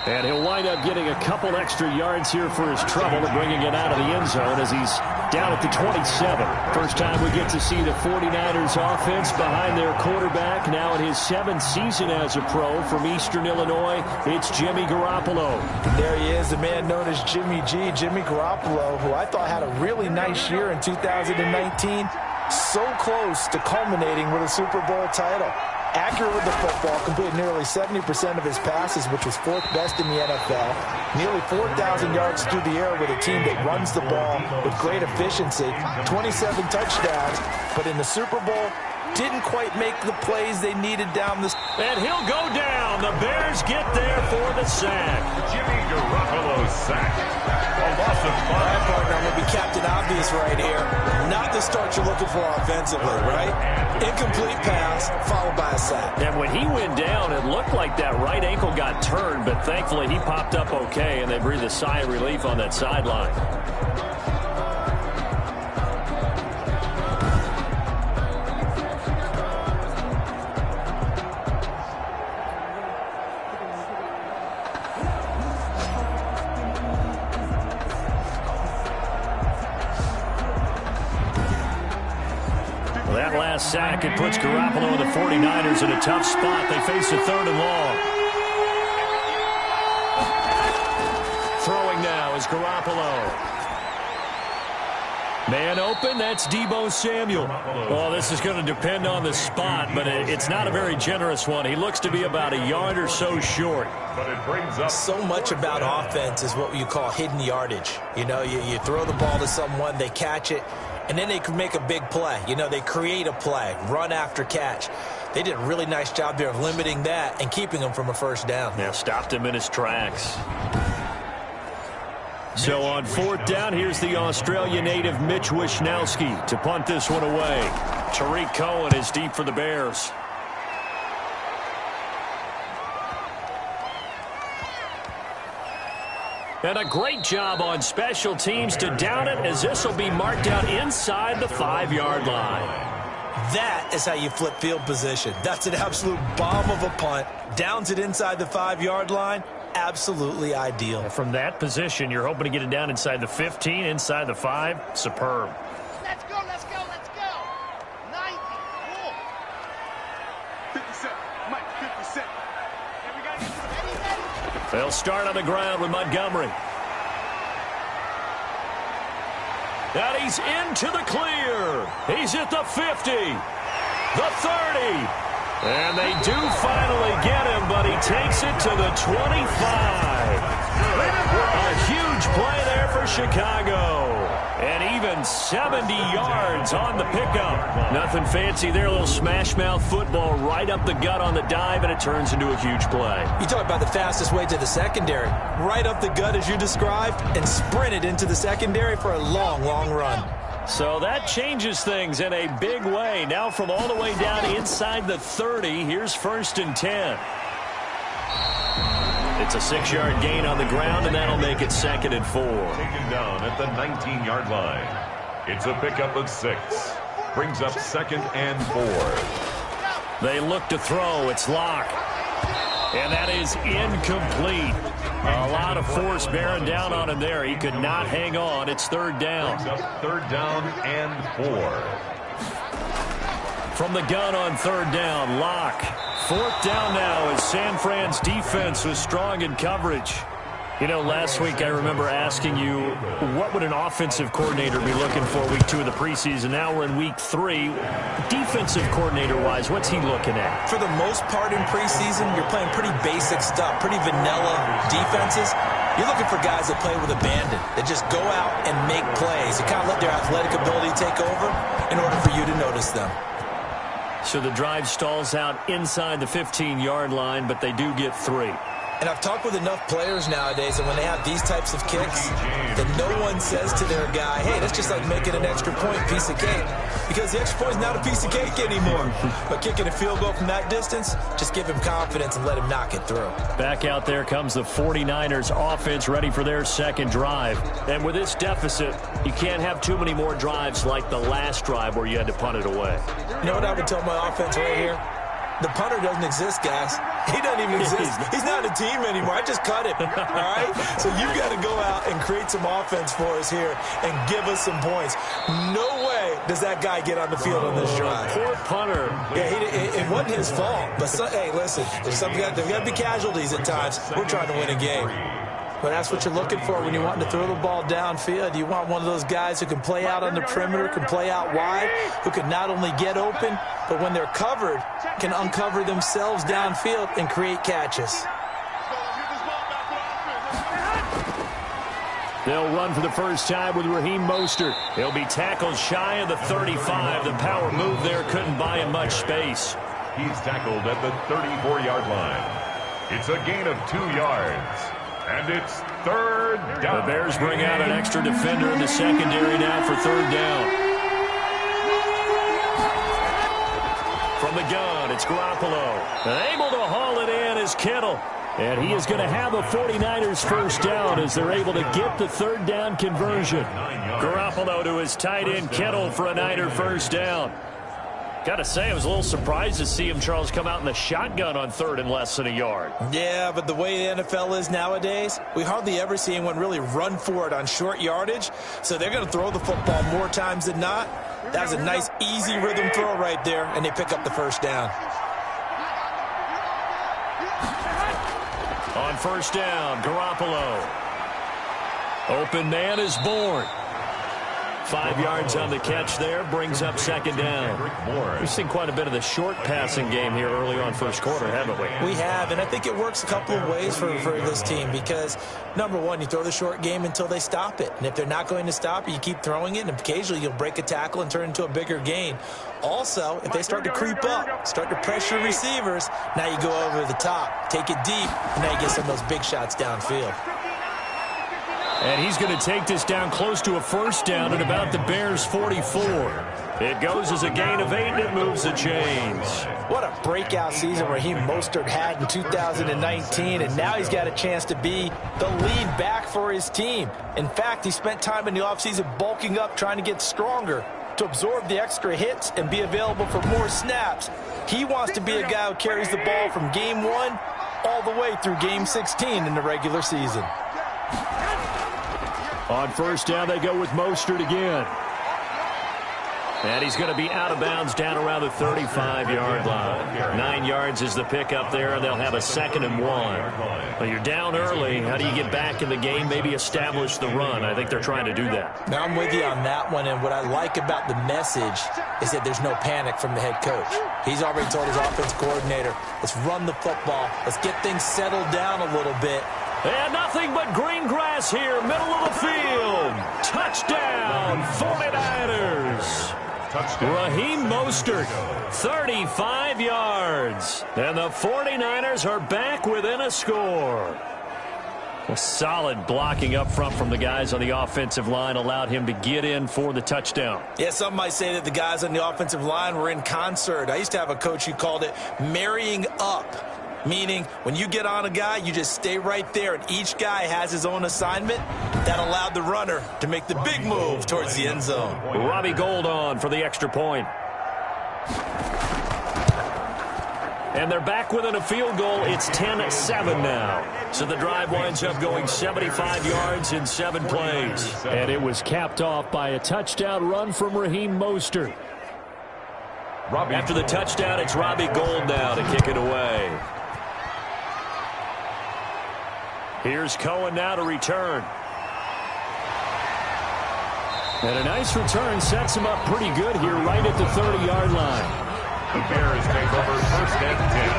Speaker 5: And he'll wind up getting a couple extra yards here for his trouble and bringing it out of the end zone as he's down at the 27. First time we get to see the 49ers offense behind their quarterback. Now in his 7th season as a pro from Eastern Illinois, it's Jimmy Garoppolo.
Speaker 3: There he is, the man known as Jimmy G, Jimmy Garoppolo, who I thought had a really nice year in 2019. So close to culminating with a Super Bowl title. Accurate with the football, completed nearly 70% of his passes, which was 4th best in the NFL. Nearly 4,000 yards through the air with a team that runs the ball with great efficiency. 27 touchdowns, but in the Super Bowl, didn't quite make the plays they needed down the...
Speaker 5: And he'll go down. The Bears get there for the sack.
Speaker 1: Jimmy Garoppolo sack. A loss of 5.
Speaker 3: All right, partner, I'm going to be Captain Obvious right here. Not the start you're looking for offensively, right? Incomplete pass, followed by a sack.
Speaker 5: And when he went down, it looked like that right ankle got turned, but thankfully he popped up okay, and they breathed a sigh of relief on that sideline. last sack, it puts Garoppolo and the 49ers in a tough spot. They face a 3rd and long. Throwing now is Garoppolo. Man open, that's Deebo Samuel. Well, this is going to depend on the spot, but it's not a very generous one. He looks to be about a yard or so short.
Speaker 1: But it brings up
Speaker 3: so much about offense is what you call hidden yardage. You know, you throw the ball to someone, they catch it, and then they can make a big play. You know, they create a play, run after catch. They did a really nice job there of limiting that and keeping him from a first down.
Speaker 5: Yeah, stopped him in his tracks. So on 4th down, here's the Australia native Mitch Wishnowsky to punt this one away. Tariq Cohen is deep for the Bears. And a great job on special teams to down it, as this will be marked out inside the 5-yard line.
Speaker 3: That is how you flip field position. That's an absolute bomb of a punt. Downs it inside the 5-yard line. Absolutely ideal.
Speaker 5: From that position, you're hoping to get it down inside the 15, inside the 5. Superb.
Speaker 6: Let's go, let's go, let's go. 90, cool. 57, Mike, 57. Here we go. Ready.
Speaker 5: They'll start on the ground with Montgomery. And he's into the clear. He's at the 50, the 30. And they do finally get him, but he takes it to the 25. A huge play there for Chicago. And even 70 yards on the pickup. Nothing fancy there, a little smash-mouth football right up the gut on the dive, and it turns into a huge play.
Speaker 3: You talk about the fastest way to the secondary. Right up the gut as you described, and sprinted into the secondary for a long, long run.
Speaker 5: So that changes things in a big way. Now from all the way down inside the 30, here's 1st and 10. It's a 6-yard gain on the ground, and that'll make it 2nd and 4.
Speaker 1: taken down at the 19-yard line. It's a pickup of 6. Brings up 2nd and 4.
Speaker 5: They look to throw. It's Locke. And that is incomplete. A lot of force bearing down on him there. He could not hang on. It's 3rd down.
Speaker 1: 3rd down and 4.
Speaker 5: From the gun on 3rd down, Locke. 4th down now as San Fran's defense was strong in coverage. You know, last week I remember asking you, what would an offensive coordinator be looking for week 2 of the preseason? Now we're in week 3. Defensive coordinator-wise, what's he looking at?
Speaker 3: For the most part in preseason, you're playing pretty basic stuff, pretty vanilla defenses. You're looking for guys that play with abandon, that just go out and make plays. You kind of let their athletic ability take over in order for you to notice them.
Speaker 5: So the drive stalls out inside the 15-yard line, but they do get 3.
Speaker 3: And I've talked with enough players nowadays that when they have these types of kicks, that no one says to their guy, hey, that's just like making an extra point piece of cake. Because the extra point is not a piece of cake anymore. But kicking a field goal from that distance, just give him confidence and let him knock it through.
Speaker 5: Back out there comes the 49ers offense ready for their 2nd drive. And with this deficit, you can't have too many more drives like the last drive where you had to punt it away.
Speaker 3: You know what I would tell my offense right here? The punter doesn't exist, guys. He doesn't even exist. He's not a team anymore. I just cut him, all right? So you've got to go out and create some offense for us here and give us some points. No way does that guy get on the field on this drive.
Speaker 5: Poor punter.
Speaker 3: Yeah, it wasn't his fault. But, hey, listen, there's got to be casualties at times. We're trying to win a game. But that's what you're looking for when you want to throw the ball downfield. You want one of those guys who can play out on the perimeter, can play out wide, who can not only get open, but when they're covered, can uncover themselves downfield and create catches.
Speaker 5: They'll run for the first time with Raheem Mostert. He'll be tackled shy of the 35. The power move there couldn't buy him much space.
Speaker 1: He's tackled at the 34-yard line. It's a gain of 2 yards. And it's 3rd down.
Speaker 5: The Bears bring out an extra defender in the secondary now for 3rd down. From the gun, it's Garoppolo. And able to haul it in is Kittle. And he is going to have a 49ers first down as they're able to get the 3rd down conversion. Garoppolo to his tight end Kittle for a Niner first down. Got to say, I was a little surprised to see him, Charles, come out in the shotgun on 3rd and less than a yard.
Speaker 3: Yeah, but the way the NFL is nowadays, we hardly ever see anyone really run for it on short yardage. So they're going to throw the football more times than not. That was a nice, easy rhythm throw right there, and they pick up the first down.
Speaker 5: On first down, Garoppolo. Open man is born. 5 yards on the catch there, brings up second down. We've seen quite a bit of the short passing game here early on first quarter, haven't we?
Speaker 3: We have, and I think it works a couple of ways for this team because, number one, you throw the short game until they stop it. And if they're not going to stop it, you keep throwing it, and occasionally you'll break a tackle and turn it into a bigger gain. Also, if they start to creep up, start to pressure receivers, now you go over the top, take it deep, and now you get some of those big shots downfield.
Speaker 5: And he's going to take this down close to a first down at about the Bears' 44. It goes as a gain of 8, and it moves the chains.
Speaker 3: What a breakout season Raheem Mostert had in 2019, and now he's got a chance to be the lead back for his team. In fact, he spent time in the offseason bulking up, trying to get stronger to absorb the extra hits and be available for more snaps. He wants to be a guy who carries the ball from game 1 all the way through game 16 in the regular season.
Speaker 5: On first down, they go with Mostert again. And he's going to be out of bounds down around the 35-yard line. 9 yards is the pickup there, and they'll have a 2nd and 1. Well, you're down early. How do you get back in the game, maybe establish the run? I think they're trying to do that.
Speaker 3: Now, I'm with you on that one, and what I like about the message is that there's no panic from the head coach. He's already told his offense coordinator, let's run the football. Let's get things settled down a little bit.
Speaker 5: And nothing but green grass here, middle of the field. Touchdown, 49ers. Raheem Mostert, 35 yards. And the 49ers are back within a score. A solid blocking up front from the guys on the offensive line allowed him to get in for the touchdown.
Speaker 3: Yeah, some might say that the guys on the offensive line were in concert. I used to have a coach who called it marrying up. Meaning, when you get on a guy, you just stay right there, and each guy has his own assignment. That allowed the runner to make the big move towards the end zone.
Speaker 5: Robbie Gould on for the extra point. And they're back within a field goal. It's 10-7 now. So the drive winds up going 75 yards in 7 plays. And it was capped off by a touchdown run from Raheem Mostert. After the touchdown, it's Robbie Gould now to kick it away. Here's Cohen now to return. And a nice return sets him up pretty good here right at the 30-yard line.
Speaker 1: The Bears take over 1st and 10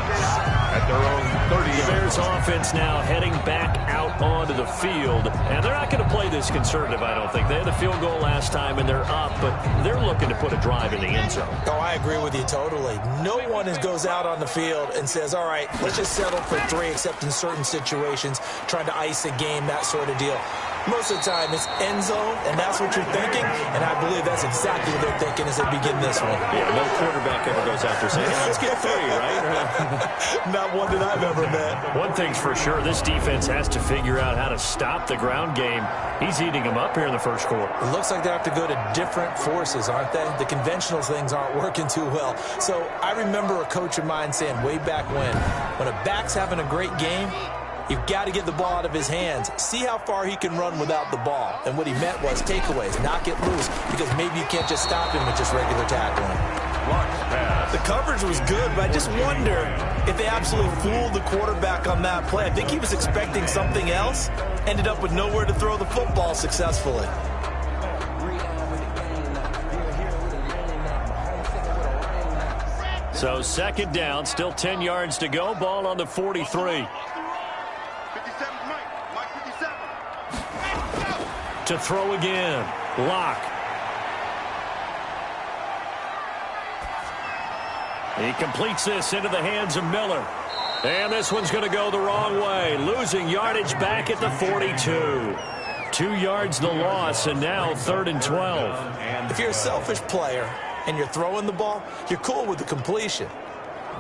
Speaker 1: at their own 30.
Speaker 5: The Bears offense now heading back out onto the field. And they're not going to play this conservative, I don't think. They had a field goal last time, and they're up, but they're looking to put a drive in the end zone.
Speaker 3: Oh, I agree with you totally. No one goes out on the field and says, all right, let's just settle for 3, except in certain situations, trying to ice a game, that sort of deal. Most of the time, it's end zone, and that's what you're thinking, and I believe that's exactly what they're thinking as they begin this one.
Speaker 5: Yeah, no quarterback ever goes out there saying, hey, let's get 3, right?
Speaker 3: Not one that I've ever met.
Speaker 5: One thing's for sure, this defense has to figure out how to stop the ground game. He's eating them up here in the first quarter.
Speaker 3: It looks like they have to go to different forces, aren't they? The conventional things aren't working too well. So I remember a coach of mine saying way back when a back's having a great game, you've got to get the ball out of his hands. See how far he can run without the ball. And what he meant was takeaways, knock it loose, because maybe you can't just stop him with just regular tackling. The coverage was good, but I just wonder if they absolutely fooled the quarterback on that play. I think he was expecting something else, ended up with nowhere to throw the football successfully.
Speaker 5: So 2nd down, still 10 yards to go, ball on the 43. To throw again. Locke. He completes this into the hands of Miller. And this one's going to go the wrong way. Losing yardage back at the 42. 2 yards the loss, and now 3rd and 12.
Speaker 3: If you're a selfish player and you're throwing the ball, you're cool with the completion.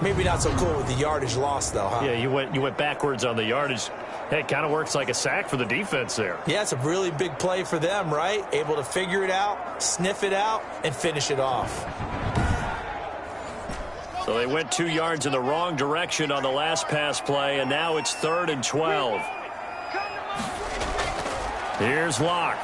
Speaker 3: Maybe not so cool with the yardage loss, though, huh?
Speaker 5: Yeah, you went backwards on the yardage. Hey, it kind of works like a sack for the defense there.
Speaker 3: Yeah, it's a really big play for them, right? Able to figure it out, sniff it out, and finish it off.
Speaker 5: So they went 2 yards in the wrong direction on the last pass play, and now it's 3rd and 12. Here's Locke.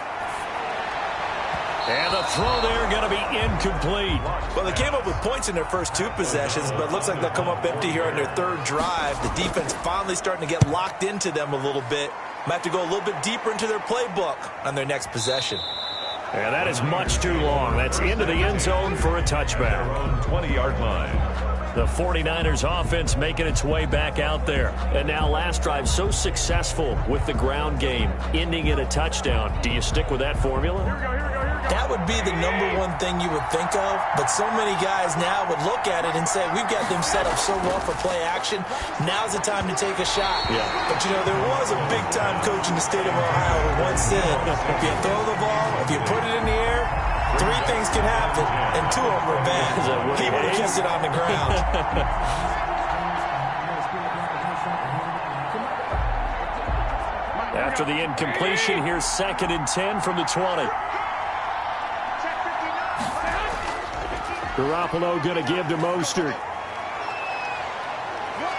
Speaker 5: And the throw there going to be incomplete.
Speaker 3: Well, they came up with points in their first 2 possessions, but it looks like they'll come up empty here on their 3rd drive. The defense finally starting to get locked into them a little bit. Might have to go a little bit deeper into their playbook on their next possession.
Speaker 5: And that is much too long. That's into the end zone for a touchback.
Speaker 1: 20-yard line.
Speaker 5: The 49ers offense making its way back out there. And now last drive so successful with the ground game, ending in a touchdown. Do you stick with that formula?
Speaker 3: That would be the #1 thing you would think of, but so many guys now would look at it and say, we've got them set up so well for play action. Now's the time to take a shot.
Speaker 5: Yeah.
Speaker 3: But, you know, there was a big-time coach in the state of Ohio who once said, if you throw the ball, if you put it in the air, 3 things can happen, and 2 of them are bad. He would have kept it on the ground.
Speaker 5: After the incompletion, here's 2nd and 10 from the 20. Garoppolo going to give to Mostert.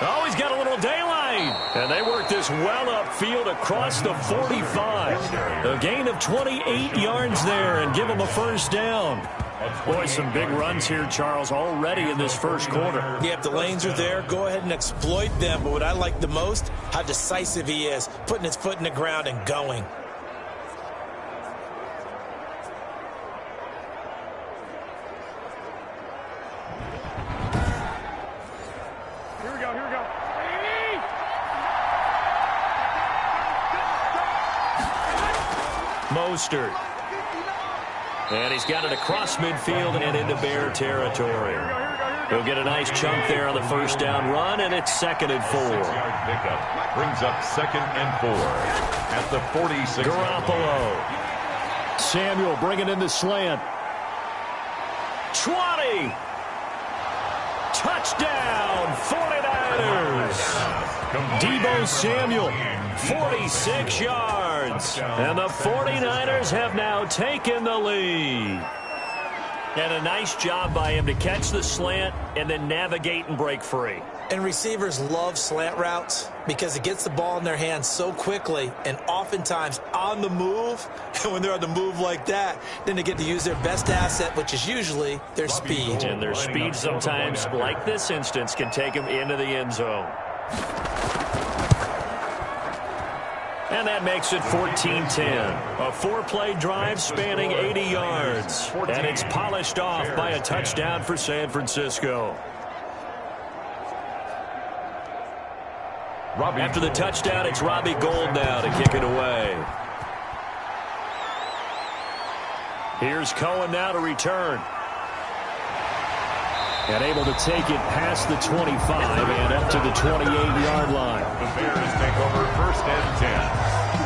Speaker 5: Oh, he's got a little daylight. And they work this well upfield across the 45. A gain of 28 yards there and give them a first down. Boy, some big runs here, Charles, already in this first quarter.
Speaker 3: Yeah, if the lanes are there, go ahead and exploit them. But what I like the most, how decisive he is, putting his foot in the ground and going.
Speaker 5: Mostert. And he's got it across midfield and into Bear territory. He'll get a nice chunk there on the first down run, and it's 2nd and 4.
Speaker 1: 6-yard pickup brings up 2nd and 4 at the 46.
Speaker 5: Garoppolo. Samuel bringing in the slant. 20. Touchdown, 49ers. Deebo Samuel, 46 yards. And the 49ers have now taken the lead. And a nice job by him to catch the slant and then navigate and break free.
Speaker 3: And receivers love slant routes because it gets the ball in their hands so quickly and oftentimes on the move. And when they're on the move like that, then they get to use their best asset, which is usually their speed.
Speaker 5: And their speed sometimes, like this instance, can take them into the end zone. And that makes it 14-10. A 4-play drive spanning 80 yards. And it's polished off by a touchdown for San Francisco. After the touchdown, it's Robbie Gould now to kick it away. Here's Cohen now to return. And able to take it past the 25 and up to the 28-yard line.
Speaker 1: The Bears take over 1st and 10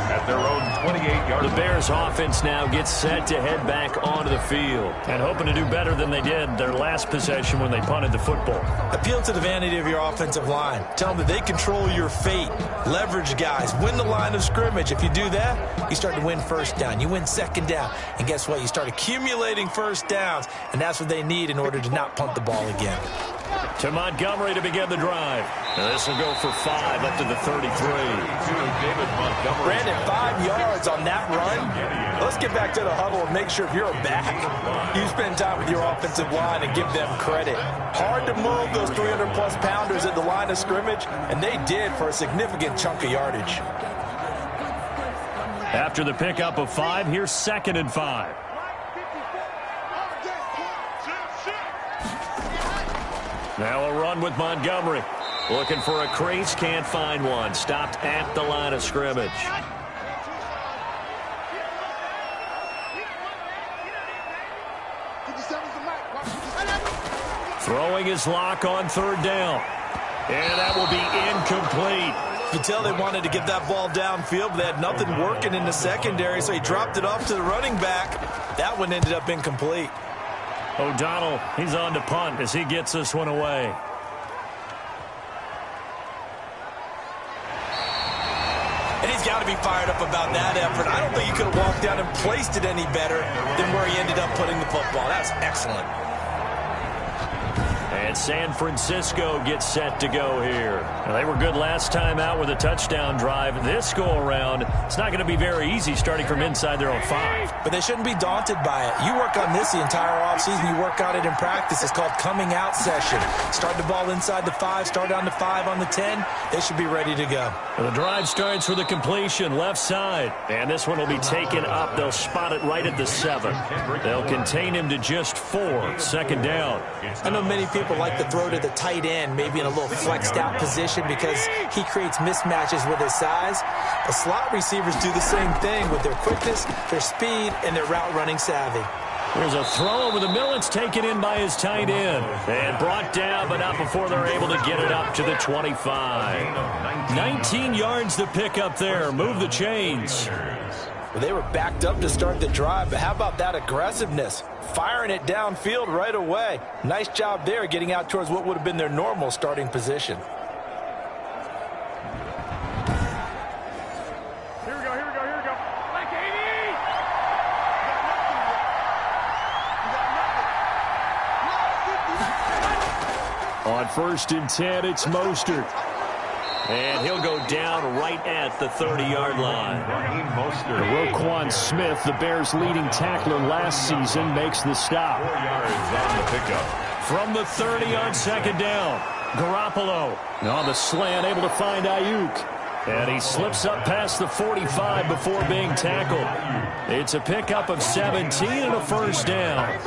Speaker 1: at their own 28-yard line.
Speaker 5: The Bears offense now gets set to head back onto the field and hoping to do better than they did their last possession when they punted the football.
Speaker 3: Appeal to the vanity of your offensive line. Tell them that they control your fate. Leverage guys. Win the line of scrimmage. If you do that, you start to win first down. You win second down. And guess what? You start accumulating first downs. And that's what they need in order to not punt the ball again.
Speaker 5: To Montgomery to begin the drive. And this will go for 5 up to the 33.
Speaker 1: David Montgomery.
Speaker 3: Brandon, 5 yards on that run. Let's get back to the huddle and make sure if you're a back, you spend time with your offensive line and give them credit. Hard to move those 300-plus pounders at the line of scrimmage, and they did for a significant chunk of yardage.
Speaker 5: After the pickup of 5, here's 2nd and 5. Now a run with Montgomery. Looking for a crease, can't find one. Stopped at the line of scrimmage. Throwing his lock on 3rd down. And that will be incomplete.
Speaker 3: You tell they wanted to get that ball downfield, but they had nothing working in the secondary, so he dropped it off to the running back. That one ended up incomplete.
Speaker 5: O'Donnell, he's on to punt as he gets this one away.
Speaker 3: And he's got to be fired up about that effort. I don't think he could have walked down and placed it any better than where he ended up putting the football. That's excellent.
Speaker 5: And San Francisco gets set to go here. Now, they were good last time out with a touchdown drive. This go-around, it's not going to be very easy starting from inside their own 5.
Speaker 3: But they shouldn't be daunted by it. You work on this the entire offseason. You work on it in practice. It's called coming out session. Start the ball inside the 5, start on the 5 on the 10. They should be ready to go.
Speaker 5: Well, the drive starts with a completion left side. And this one will be taken up. They'll spot it right at the 7. They'll contain him to just 4. Second down.
Speaker 3: I know many people like to throw to the tight end, maybe in a little flexed out position because he creates mismatches with his size. The slot receivers do the same thing with their quickness, their speed, and their route running savvy.
Speaker 5: There's a throw over the middle. It's taken in by his tight end. And brought down, but not before they're able to get it up to the 25. 19 yards to pick up there. Move the chains.
Speaker 3: Well, they were backed up to start the drive, but how about that aggressiveness? Firing it downfield right away. Nice job there getting out towards what would have been their normal starting position.
Speaker 6: Here we go. Like 80!
Speaker 5: On 1st and 10, it's Mostert. And he'll go down right at the 30-yard line. Roquan Smith, the Bears' leading tackler last season, makes the stop.
Speaker 1: 4 yards on the pickup.
Speaker 5: From the 30 on second down, Garoppolo on the slant, able to find Ayuk. And he slips up past the 45 before being tackled. It's a pickup of 17 and a first down.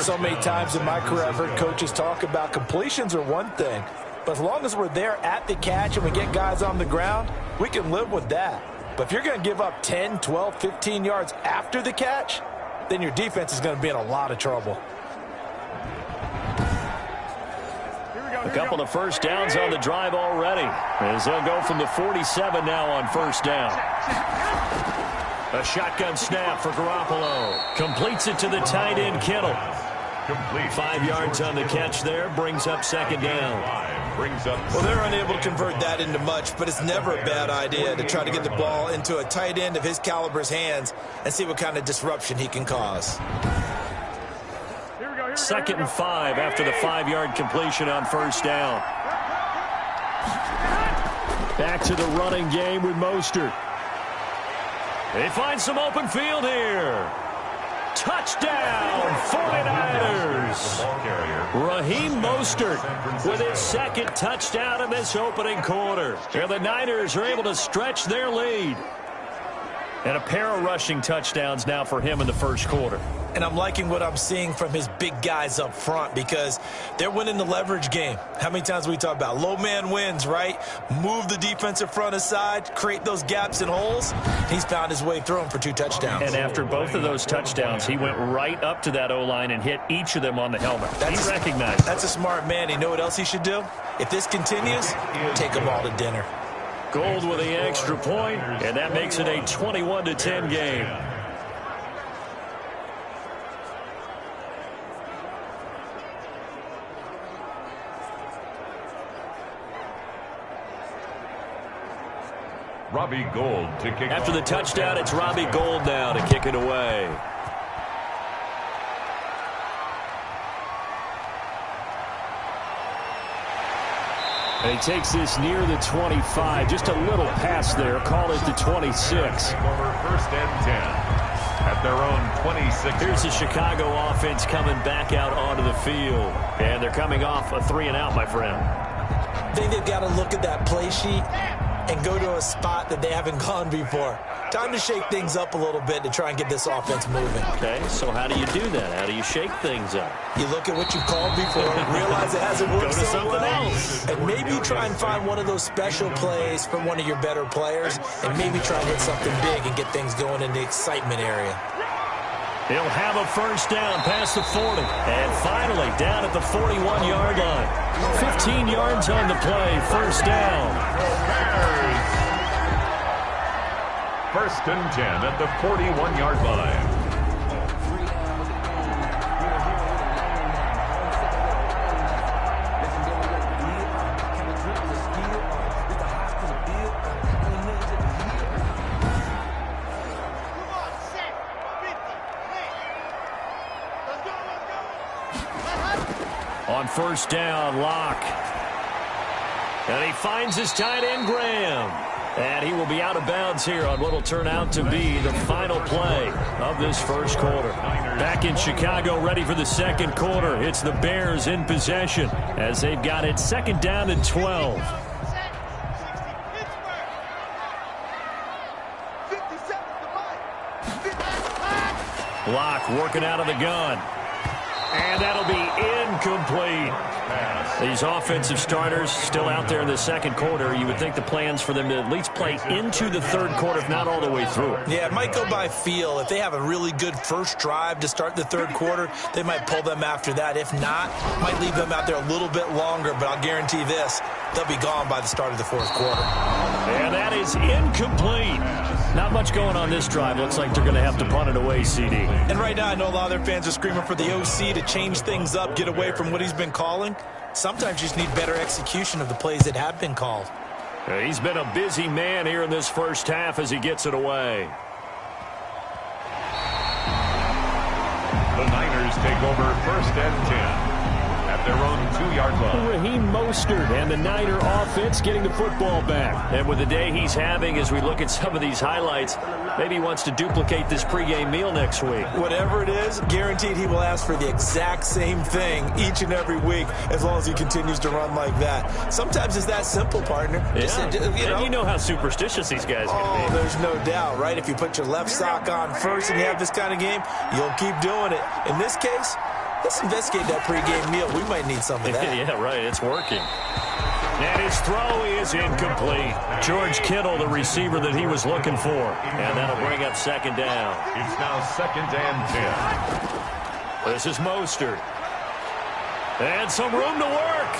Speaker 3: So many times in my career, I've heard coaches talk about completions are one thing. But as long as we're there at the catch and we get guys on the ground, we can live with that. But if you're going to give up 10, 12, 15 yards after the catch, then your defense is going to be in a lot of trouble.
Speaker 5: A couple of first downs on the drive already, as they'll go from the 47 now on first down. A shotgun snap for Garoppolo. Completes it to the tight end, Kittle. 5 yards on the catch there, brings up second down.
Speaker 3: Well, they're unable to convert that into much, but it's never a bad idea to try to get the ball into a tight end of his caliber's hands and see what kind of disruption he can cause.
Speaker 5: Second and 5 after the 5-yard completion on first down. Back to the running game with Mostert. They find some open field here. Touchdown, 49ers. Raheem Mostert with his second touchdown in this opening quarter. And the Niners are able to stretch their lead. And a pair of rushing touchdowns now for him in the first quarter.
Speaker 3: And I'm liking what I'm seeing from his big guys up front because they're winning the leverage game. How many times we talk about low man wins, right? Move the defensive front aside, create those gaps and holes. He's found his way through them for 2 touchdowns.
Speaker 5: And after both of those touchdowns, he went right up to that O-line and hit each of them on the helmet. He recognized it.
Speaker 3: That's a smart man. You know what else he should do? If this continues, take them all to dinner.
Speaker 5: Gold with the extra point, and that makes it a 21-10 game.
Speaker 1: Robbie Gould to kick
Speaker 5: After the touchdown, it's Robbie Gould now to kick it away. And he takes this near the 25. Just a little pass there. Call it the 26.
Speaker 1: Over 1st and 10 at their own 26.
Speaker 5: Here's the Chicago offense coming back out onto the field. And they're coming off a 3-and-out, my friend.
Speaker 3: I think they've got to look at that play sheet and go to a spot that they haven't gone before. Time to shake things up a little bit to try and get this offense moving.
Speaker 5: Okay, so how do you do that? How do you shake things up?
Speaker 3: You look at what you've called before, realize it hasn't worked
Speaker 5: Go to
Speaker 3: so
Speaker 5: something
Speaker 3: well,
Speaker 5: else.
Speaker 3: and maybe you try and find one of those special plays from one of your better players, and maybe try and hit something big and get things going in the excitement area.
Speaker 5: He'll have a first down past the 40. And finally, down at the 41-yard line. 15 yards on the play, first down.
Speaker 1: First and 10 at the 41-yard line.
Speaker 5: On first down, Locke. And he finds his tight end, Graham. And he will be out of bounds here on what will turn out to be the final play of this first quarter. Back in Chicago, ready for the second quarter. It's the Bears in possession as they've got it second down and 12. Locke working out of the gun. And that'll be incomplete. These offensive starters still out there in the second quarter. You would think the plans for them to at least play into the third quarter, if not all the way through.
Speaker 3: Yeah, it might go by feel. If they have a really good first drive to start the third quarter, they might pull them after that. If not, might leave them out there a little bit longer, but I'll guarantee this, they'll be gone by the start of the fourth quarter.
Speaker 5: And that is incomplete. Not much going on this drive. Looks like they're going to have to punt it away, CD.
Speaker 3: And right now, I know a lot of their fans are screaming for the OC to change things up, get away from what he's been calling. Sometimes you just need better execution of the plays that have been called.
Speaker 5: He's been a busy man here in this first half as he gets it away.
Speaker 1: The Niners take over first and 10. At their own 2-yard line.
Speaker 5: Raheem Mostert and the Niner offense getting the football back. And with the day he's having, as we look at some of these highlights, maybe he wants to duplicate this pregame meal next week.
Speaker 3: Whatever it is, guaranteed he will ask for the exact same thing each and every week as long as he continues to run like that. Sometimes it's that simple, partner.
Speaker 5: Yeah. You know how superstitious these guys can be.
Speaker 3: There's no doubt, right? If you put your left sock on first and you have this kind of game, you'll keep doing it. In this case, let's investigate that pregame meal. We might need some of that.
Speaker 5: Yeah, right. It's working. And his throw is incomplete. George Kittle, the receiver that he was looking for. And that'll bring up second down.
Speaker 1: It's now second and 10.
Speaker 5: This is Mostert. And some room to work.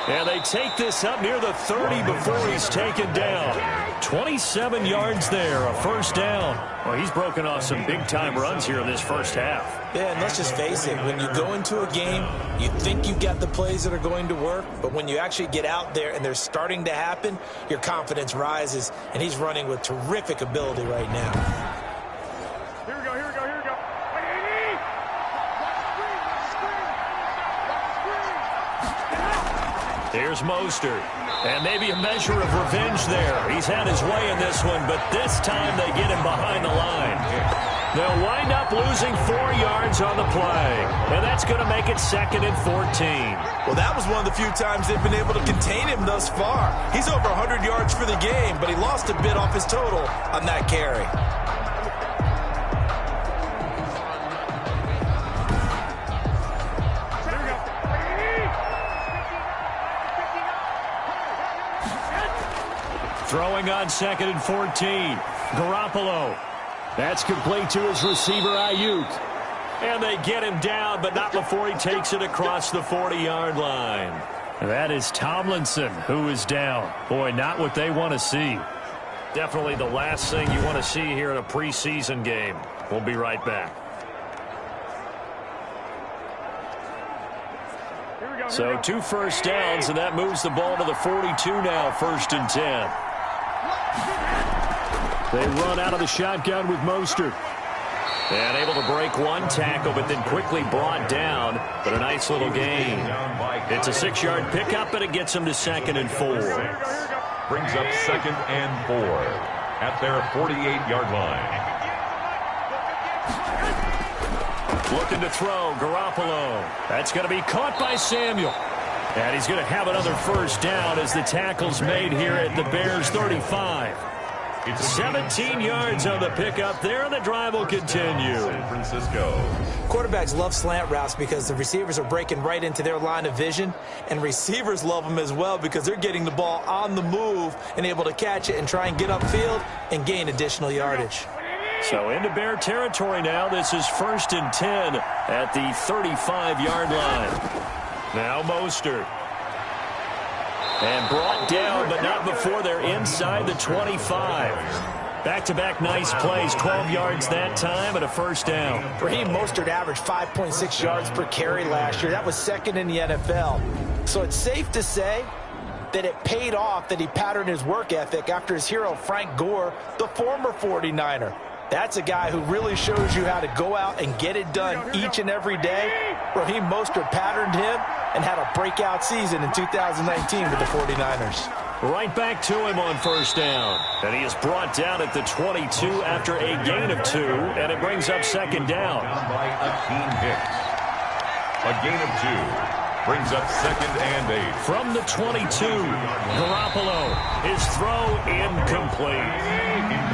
Speaker 5: And they take this up near the 30 before he's taken down. 27 yards there, a first down. Well, he's broken off some big-time runs here in this first half.
Speaker 3: Yeah, and let's just face it. When you go into a game, you think you've got the plays that are going to work, but when you actually get out there and they're starting to happen, your confidence rises, and he's running with terrific ability right now.
Speaker 6: Here we go.
Speaker 5: Here's Mostert. And maybe a measure of revenge there. He's had his way in this one, but this time they get him behind the line. They'll wind up losing 4 yards on the play. And that's going to make it second and 14.
Speaker 3: Well, that was one of the few times they've been able to contain him thus far. He's over 100 yards for the game, but he lost a bit off his total on that carry.
Speaker 5: Throwing on second and 14. Garoppolo. That's complete to his receiver, Ayuk. And they get him down, but not before he takes it across the 40-yard line. That is Tomlinson, who is down. Boy, not what they want to see. Definitely the last thing you want to see here in a preseason game. We'll be right back. So 2 first downs, and that moves the ball to the 42 now, first and 10. They run out of the shotgun with Mostert. And able to break one tackle, but then quickly brought down. But a nice little gain. It's a 6-yard pickup, and it gets them to second and 4.
Speaker 1: Brings up second and 4 at their 48-yard line.
Speaker 5: Looking to throw, Garoppolo. That's going to be caught by Samuel. And he's going to have another first down as the tackle's made here at the Bears' 35. 17 yards on the pickup there, and the drive will continue.
Speaker 1: San Francisco.
Speaker 3: Quarterbacks love slant routes because the receivers are breaking right into their line of vision, and receivers love them as well because they're getting the ball on the move and able to catch it and try and get upfield and gain additional yardage.
Speaker 5: So into Bear territory now. This is first and 10 at the 35-yard line. Now Mostert. And brought down, but not before they're inside the 25. Back-to-back nice plays, 12 yards that time and a first down.
Speaker 3: Raheem Mostert averaged 5.6 yards per carry last year. That was second in the NFL. So it's safe to say that it paid off that he patterned his work ethic after his hero Frank Gore, the former 49er. That's a guy who really shows you how to go out and get it done each and every day. Raheem Mostert patterned him, and had a breakout season in 2019 with the 49ers.
Speaker 5: Right back to him on first down. And he is brought down at the 22 after a gain of 2, and it brings up second down.
Speaker 1: By Akeem Hicks. A gain of 2 brings up second and 8.
Speaker 5: From the 22, Garoppolo. His throw incomplete.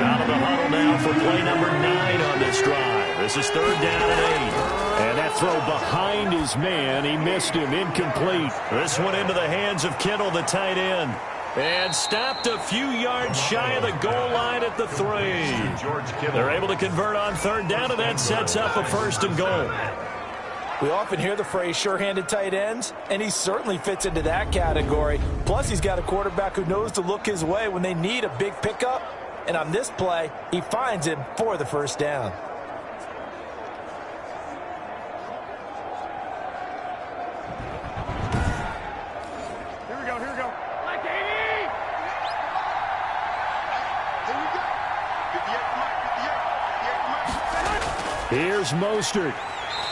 Speaker 5: Out of the huddle now for play number 9 on this drive. This is third down and 8. And that throw behind his man, he missed him, incomplete. This one into the hands of Kittle, the tight end. And stopped a few yards shy of the goal line at the 3. They're able to convert on third down, and that sets up a first and goal.
Speaker 3: We often hear the phrase sure-handed tight ends, and he certainly fits into that category. Plus, he's got a quarterback who knows to look his way when they need a big pickup. And on this play, he finds him for the first down.
Speaker 6: Here we go. Like 80! Here we go. 58,
Speaker 5: Here's Mostert.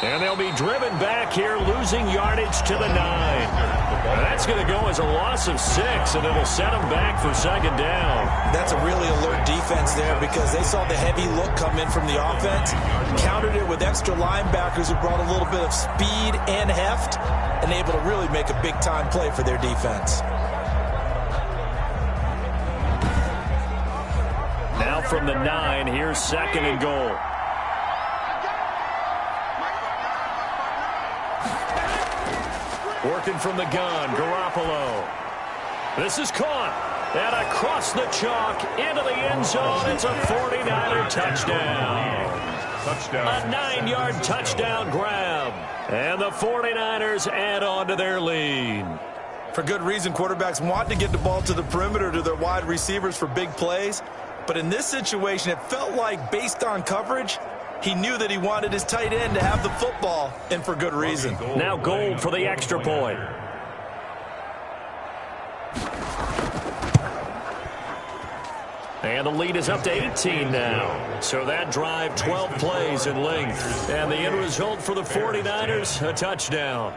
Speaker 5: And they'll be driven back here, losing yardage to the 9. And that's going to go as a loss of 6, and it'll set them back for second down.
Speaker 3: That's a really alert defense there because they saw the heavy look come in from the offense, countered it with extra linebackers who brought a little bit of speed and heft, and able to really make a big-time play for their defense.
Speaker 5: Now from the 9, here's second and goal. Working from the gun, Garoppolo. This is caught. And across the chalk into the end zone. It's a 49er touchdown. A 9-yard touchdown grab. And the 49ers add on to their lead.
Speaker 3: For good reason, quarterbacks want to get the ball to the perimeter to their wide receivers for big plays. But in this situation, it felt like based on coverage, he knew that he wanted his tight end to have the football, and for good reason.
Speaker 5: Now Gold for the extra point. And the lead is up to 18 now. So that drive, 12 plays in length. And the end result for the 49ers, a touchdown.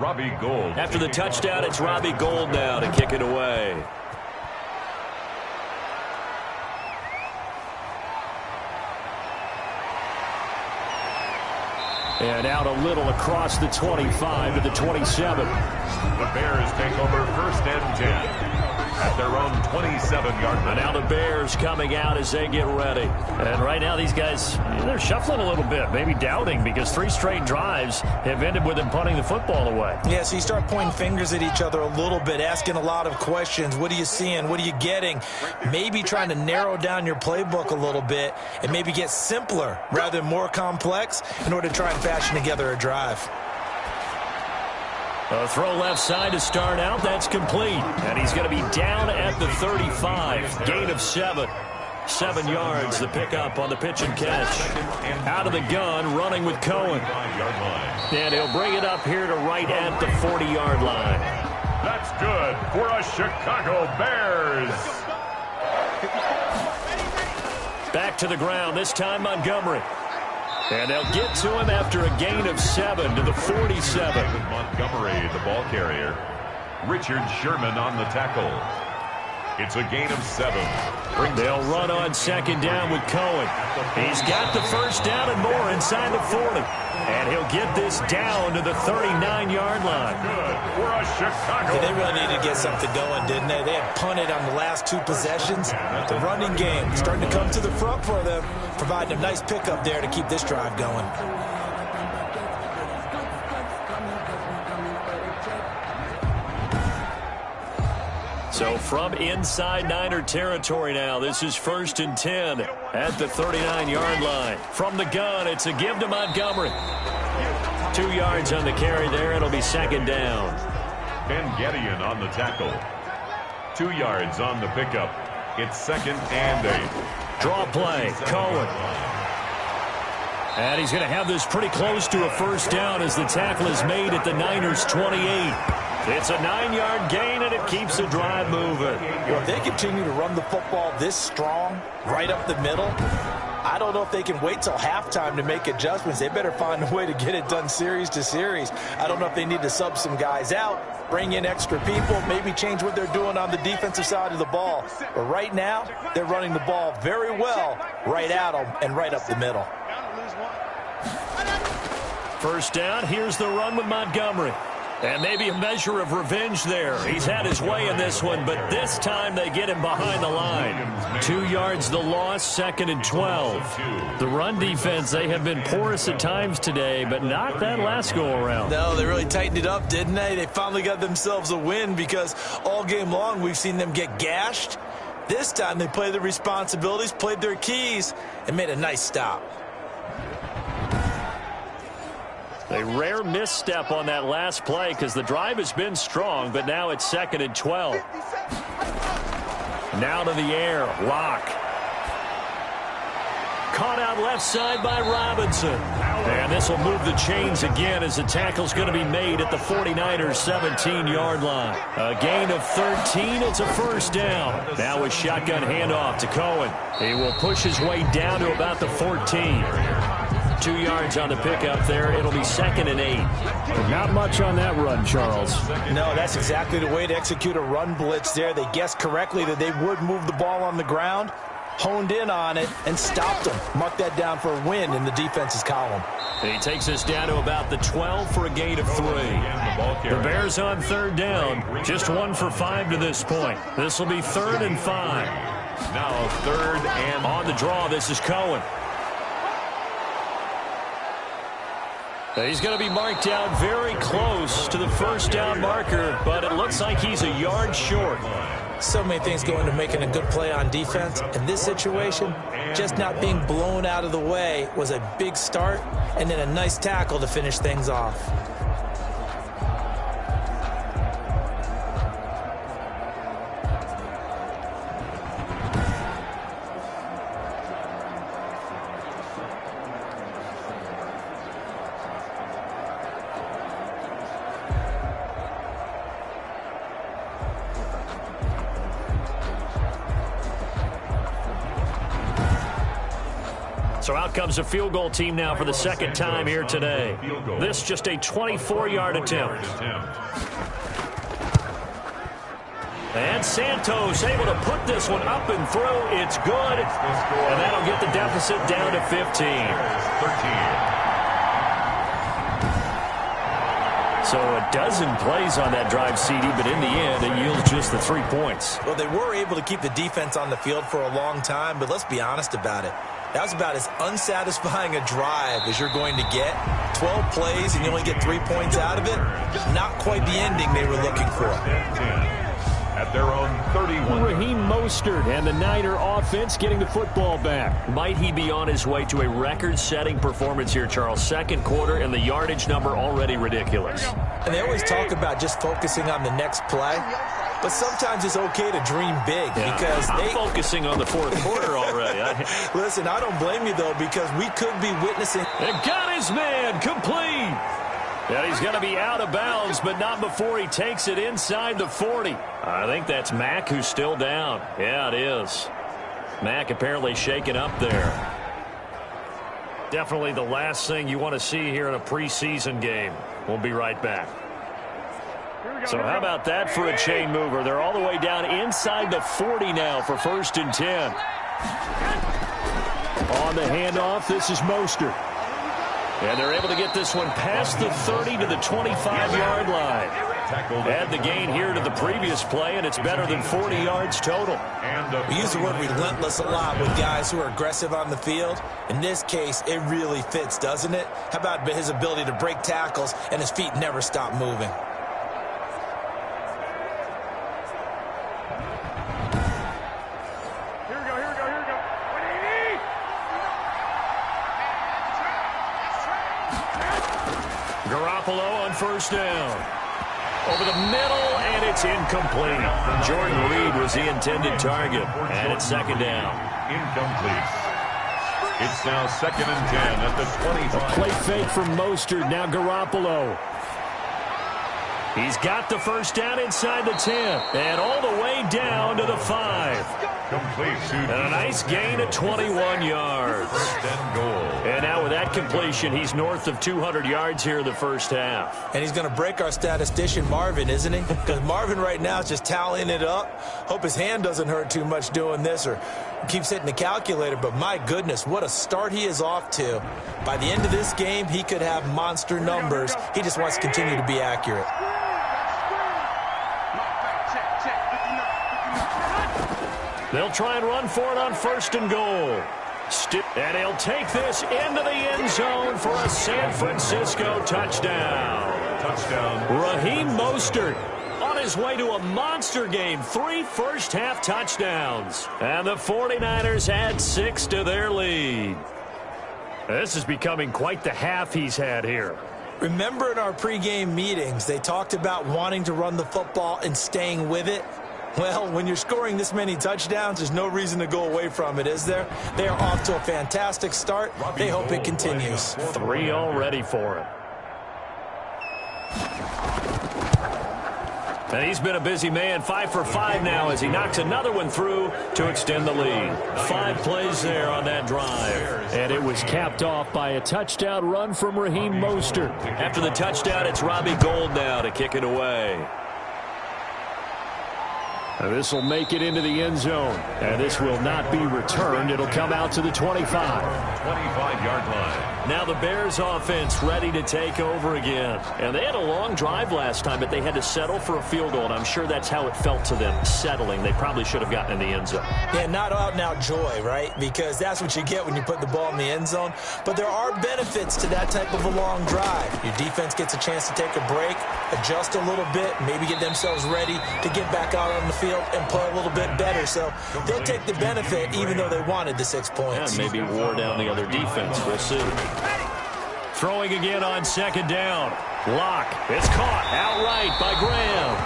Speaker 1: Robbie Gould.
Speaker 5: After the touchdown, it's Robbie Gould now to kick it away. And out a little across the 25 to the 27.
Speaker 1: The Bears take over first and 10 at their own 27-yard line.
Speaker 5: And now the Bears coming out as they get ready. And right now these guys, they're shuffling a little bit, maybe doubting, because 3 straight drives have ended with them punting the football away.
Speaker 3: Yeah, so you start pointing fingers at each other a little bit, asking a lot of questions. What are you seeing? What are you getting? Maybe trying to narrow down your playbook a little bit and maybe get simpler rather than more complex in order to try and fashion together a drive.
Speaker 5: A throw left side to start out. That's complete. And he's going to be down at the 35. Gain of 7. 7 yards, the pickup on the pitch and catch. Out of the gun, running with Cohen. And he'll bring it up here to right at the 40-yard line.
Speaker 1: That's good for a Chicago Bears.
Speaker 5: Back to the ground, this time Montgomery. And they'll get to him after a gain of 7 to the 47.
Speaker 1: Montgomery, the ball carrier. Richard Sherman on the tackle. It's a gain of 7.
Speaker 5: They'll run on second down with Cohen. He's got the first down and more inside the 40. And he'll get this down to the 39-yard line.
Speaker 1: Good for a Chicago.
Speaker 3: Yeah, they really needed to get something going, didn't they? They had punted on the last 2 possessions. The running game starting to come to the front for them, providing a nice pickup there to keep this drive going.
Speaker 5: So from inside Niner territory now, this is first and 10 at the 39-yard line. From the gun, it's a give to Montgomery. 2 yards on the carry there. It'll be second down.
Speaker 1: Ben Gedeon on the tackle. 2 yards on the pickup. It's second and 8.
Speaker 5: Draw play, Cohen. And he's going to have this pretty close to a first down as the tackle is made at the Niners' 28. It's a 9-yard gain, and it keeps the drive moving.
Speaker 3: Well, if they continue to run the football this strong, right up the middle, I don't know if they can wait till halftime to make adjustments. They better find a way to get it done series to series. I don't know if they need to sub some guys out, bring in extra people, maybe change what they're doing on the defensive side of the ball. But right now, they're running the ball very well right at them and right up the middle.
Speaker 5: First down, here's the run with Montgomery. And maybe a measure of revenge there. He's had his way in this one, but this time they get him behind the line. 2 yards the loss, 2nd and 12. The run defense, they have been porous at times today, but not that last go-around.
Speaker 3: No, they really tightened it up, didn't they? They finally got themselves a win because all game long we've seen them get gashed. This time they played their responsibilities, played their keys, and made a nice stop.
Speaker 5: A rare misstep on that last play because the drive has been strong, but now it's 2nd and 12. Now to the air, Locke. Caught out left side by Robinson. And this will move the chains again as the tackle's going to be made at the 49ers' 17-yard line. A gain of 13, it's a first down. Now a shotgun handoff to Cohen. He will push his way down to about the 14. 2 yards on the pickup there. It'll be 2nd and 8.
Speaker 2: Not much on that run, Charles.
Speaker 3: No, that's exactly the way to execute a run blitz there. They guessed correctly that they would move the ball on the ground, honed in on it, and stopped them. Mark that down for a win in the defense's column.
Speaker 5: He takes us down to about the 12 for a gain of 3. The Bears on 3rd down. Just 1 for 5 to this point. This will be 3rd and 5.
Speaker 1: Now 3rd and
Speaker 5: on the draw, this is Cohen. He's going to be marked out very close to the first down marker, but it looks like he's a yard short.
Speaker 3: So many things go into making a good play on defense. In this situation, just not being blown out of the way was a big start, and then a nice tackle to finish things off.
Speaker 5: So out comes a field goal team now for the 2nd time here today. This just a 24-yard attempt. And Santos able to put this one up and through. It's good. And that'll get the deficit down to 15. So a dozen plays on that drive, CD, but in the end, it yields just the 3 points.
Speaker 3: Well, they were able to keep the defense on the field for a long time, but let's be honest about it. That was about as unsatisfying a drive as you're going to get. 12 plays and you only get 3 points out of it. Not quite the ending they were looking for.
Speaker 1: At their own 31.
Speaker 5: Raheem Mostert and the Niner offense getting the football back. Might he be on his way to a record-setting performance here, Charles? 2nd quarter and the yardage number already ridiculous.
Speaker 3: And they always talk about just focusing on the next play. But sometimes it's okay to dream big because
Speaker 5: I'm focusing on the 4th quarter already.
Speaker 3: Listen, I don't blame you, though, because we could be witnessing.
Speaker 5: And got his man complete. And he's going to be out of bounds, but not before he takes it inside the 40. I think that's Mack who's still down. Yeah, it is. Mack apparently shaken up there. Definitely the last thing you want to see here in a preseason game. We'll be right back. So how about that for a chain mover? They're all the way down inside the 40 now for 1st and 10. On the handoff, this is Mostert. And they're able to get this one past the 30 to the 25-yard line. Add the gain here to the previous play, and it's better than 40 yards total.
Speaker 3: We use the word relentless a lot with guys who are aggressive on the field. In this case, it really fits, doesn't it? How about his ability to break tackles and his feet never stop moving?
Speaker 5: Garoppolo on 1st down. Over the middle, and it's incomplete. Jordan Reed was the intended target, and it's 2nd down.
Speaker 1: Incomplete. It's now 2nd and 10 at the 25.
Speaker 2: A play fake from Mostert. Now Garoppolo.
Speaker 5: He's got the first down inside the 10 and all the way down to the 5.
Speaker 1: Complete to
Speaker 5: And a nice gain of 21 yards.
Speaker 1: first and goal.
Speaker 5: And now with that completion, he's north of 200 yards here in the first half.
Speaker 3: And he's going to break our statistician Marvin, isn't he? Because Marvin right now is just tallying it up. Hope his hand doesn't hurt too much doing this or keeps hitting the calculator. But my goodness, what a start he is off to. By the end of this game, he could have monster numbers. He just wants to continue to be accurate.
Speaker 5: They'll try and run for it on first and goal. And he'll take this into the end zone for a San Francisco touchdown. Raheem Mostert on his way to a monster game. 3 first-half touchdowns. And the 49ers add 6 to their lead. This is becoming quite the half he's had here.
Speaker 3: Remember in our pregame meetings, they talked about wanting to run the football and staying with it? Well, when you're scoring this many touchdowns, there's no reason to go away from it, is there? They are off to a fantastic start. They hope it continues.
Speaker 5: 3 already for him. And he's been a busy man, 5 for 5 now as he knocks another one through to extend the lead. 5 plays there on that drive. And it was capped off by a touchdown run from Raheem Mostert. After the touchdown, it's Robbie Gould now to kick it away. This will make it into the end zone. And this will not be returned. It'll come out to the 25.
Speaker 1: 25-yard line.
Speaker 5: Now the Bears offense ready to take over again. And they had a long drive last time, but they had to settle for a field goal. And I'm sure that's how it felt to them, settling. They probably should have gotten in the end zone.
Speaker 3: Yeah, not out-and-out joy, right? Because that's what you get when you put the ball in the end zone. But there are benefits to that type of a long drive. Your defense gets a chance to take a break, adjust a little bit, maybe get themselves ready to get back out on the field and play a little bit better. So they'll take the benefit even though they wanted the 6 points.
Speaker 5: And maybe wore down the other defense. We'll see. Throwing again on second down. Locke. It's caught outright by Graham.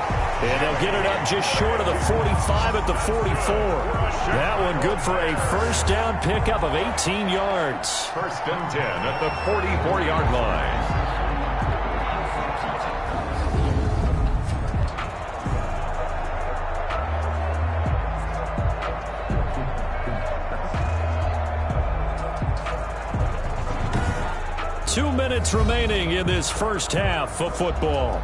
Speaker 5: And they'll get it up just short of the 45 at the 44. That one good for a first down pickup of 18 yards.
Speaker 1: First and 10 at the 44-yard line.
Speaker 5: 2 minutes remaining in this first half of football.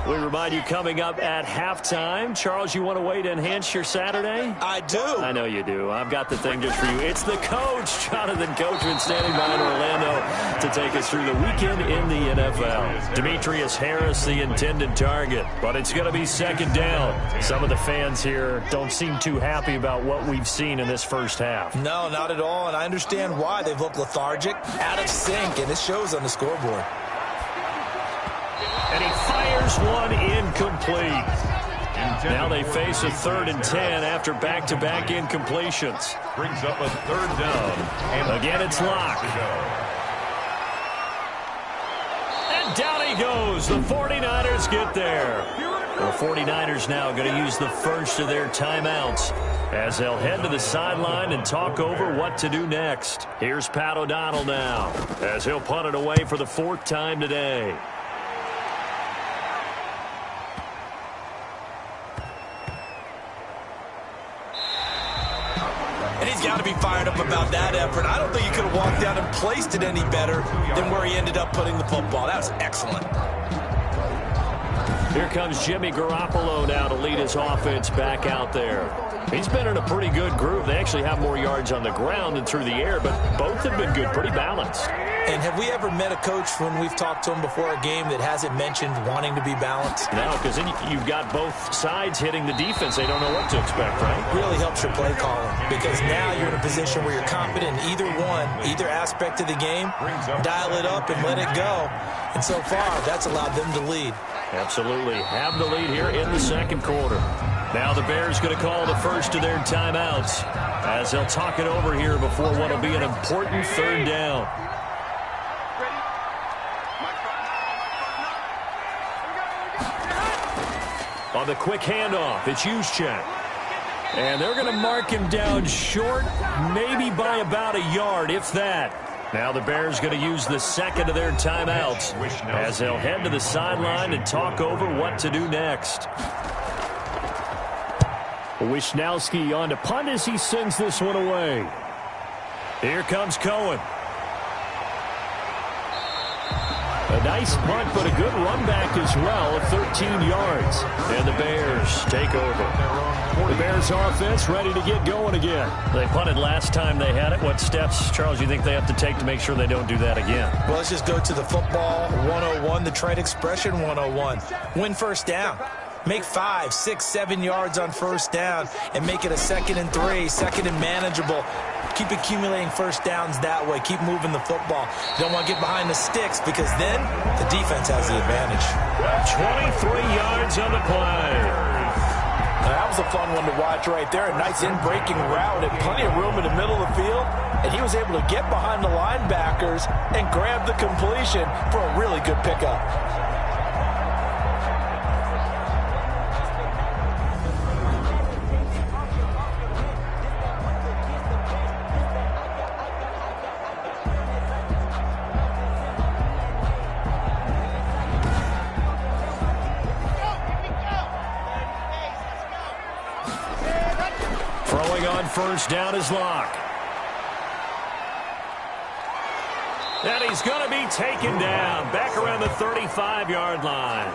Speaker 5: We remind you coming up at halftime. Charles, you want a way to enhance your Saturday?
Speaker 3: I do.
Speaker 5: I know you do. I've got the thing just for you. It's the coach, Jonathan Coachman, standing by in Orlando to take us through the weekend in the NFL. Demetrius Harris, the intended target, but it's going to be second down. Some of the fans here don't seem too happy about what we've seen in this first half.
Speaker 3: No, not at all, and I understand why. They've looked lethargic, out of sync, and it shows on the scoreboard.
Speaker 5: And he fires one incomplete. Now they face a 3rd and 10 after back-to-back incompletions.
Speaker 1: Brings up a 3rd down. And
Speaker 5: again, it's Locke. And down he goes. The 49ers get there. The 49ers now going to use the first of their timeouts as they'll head to the sideline and talk over what to do next. Here's Pat O'Donnell now as he'll punt it away for the 4th time today.
Speaker 3: And he's got to be fired up about that effort. I don't think he could have walked down and placed it any better than where he ended up putting the football. That was excellent.
Speaker 5: Here comes Jimmy Garoppolo now to lead his offense back out there. He's been in a pretty good groove. They actually have more yards on the ground than through the air, but both have been good, pretty balanced.
Speaker 3: And have we ever met a coach when we've talked to him before a game that hasn't mentioned wanting to be balanced?
Speaker 5: No, because then you've got both sides hitting the defense. They don't know what to expect, right?
Speaker 3: Really helps your play calling because now you're in a position where you're confident in either one, either aspect of the game, dial it up and let it go. And so far, that's allowed them to lead.
Speaker 5: Absolutely. Have the lead here in the second quarter. Now the Bears going to call the first of their timeouts as they'll talk it over here before what will be an important 3rd down. On the quick handoff, it's Juszczyk. And they're going to mark him down short, maybe by about a yard, if that. Now the Bears going to use the second of their timeouts as they'll head to the sideline and talk over what to do next. Wishnowski on to punt as he sends this one away. Here comes Cohen. A nice punt, but a good run back as well of 13 yards. And the Bears take over. The Bears offense ready to get going again.
Speaker 2: They punted last time they had it. What steps, Charles, you think they have to take to make sure they don't do that again?
Speaker 3: Well, let's just go to the football 101, the trade expression 101. Win first down. Make 5, 6, 7 yards on first down and make it a 2nd and 3, 2nd and manageable. Keep accumulating first downs that way. Keep moving the football. You don't want to get behind the sticks because then the defense has the advantage.
Speaker 5: 23 yards on the play.
Speaker 3: That was a fun one to watch right there. A nice in-breaking route and plenty of room in the middle of the field. And he was able to get behind the linebackers and grab the completion for a really good pickup.
Speaker 5: First down is Locke. And he's going to be taken down back around the 35-yard line.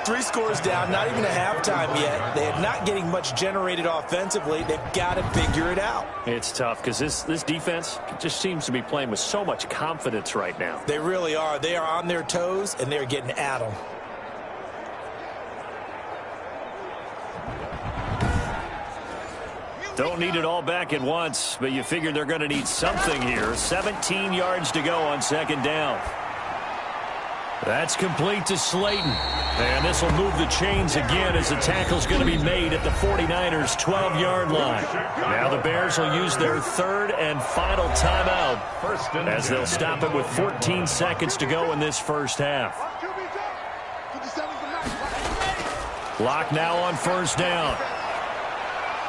Speaker 3: 3 scores down, not even a halftime yet. They are not getting much generated offensively. They've got to figure it out.
Speaker 5: It's tough because this defense just seems to be playing with so much confidence right now.
Speaker 3: They really are. They are on their toes, and they're getting at them.
Speaker 5: Don't need it all back at once, but you figure they're going to need something here. 17 yards to go on second down. That's complete to Slayton. And this will move the chains again as the tackle's going to be made at the 49ers' 12-yard line. Now the Bears will use their third and final timeout as they'll stop it with 14 seconds to go in this first half. Locke now on first down.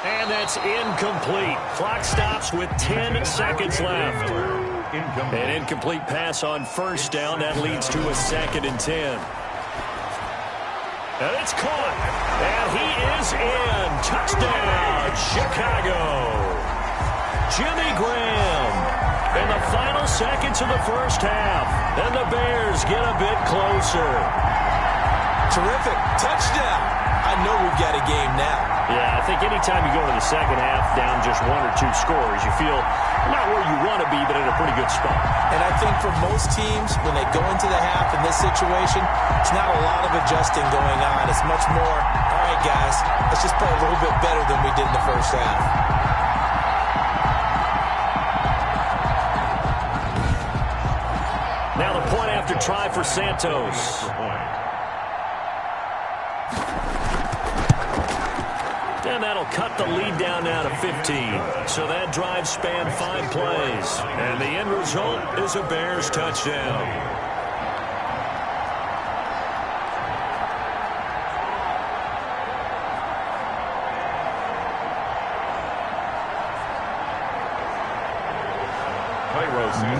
Speaker 5: And that's incomplete. Clock stops with 10 seconds left. An incomplete pass on first down. That leads to a 2nd and 10. And it's caught. And he is in. Touchdown, Chicago. Jimmy Graham. In the final seconds of the first half. And the Bears get a bit closer.
Speaker 3: Terrific. Touchdown. I know we've got a game now.
Speaker 5: Yeah, I think anytime you go to the second half down just 1 or 2 scores, you feel not where you want to be, but in a pretty good spot.
Speaker 3: And I think for most teams, when they go into the half in this situation, it's not a lot of adjusting going on. It's much more, all right, guys, let's just play a little bit better than we did in the first half.
Speaker 5: Now the point after try for Santos. And that'll cut the lead down now to 15. So that drive spanned 5 plays. And the end result is a Bears touchdown.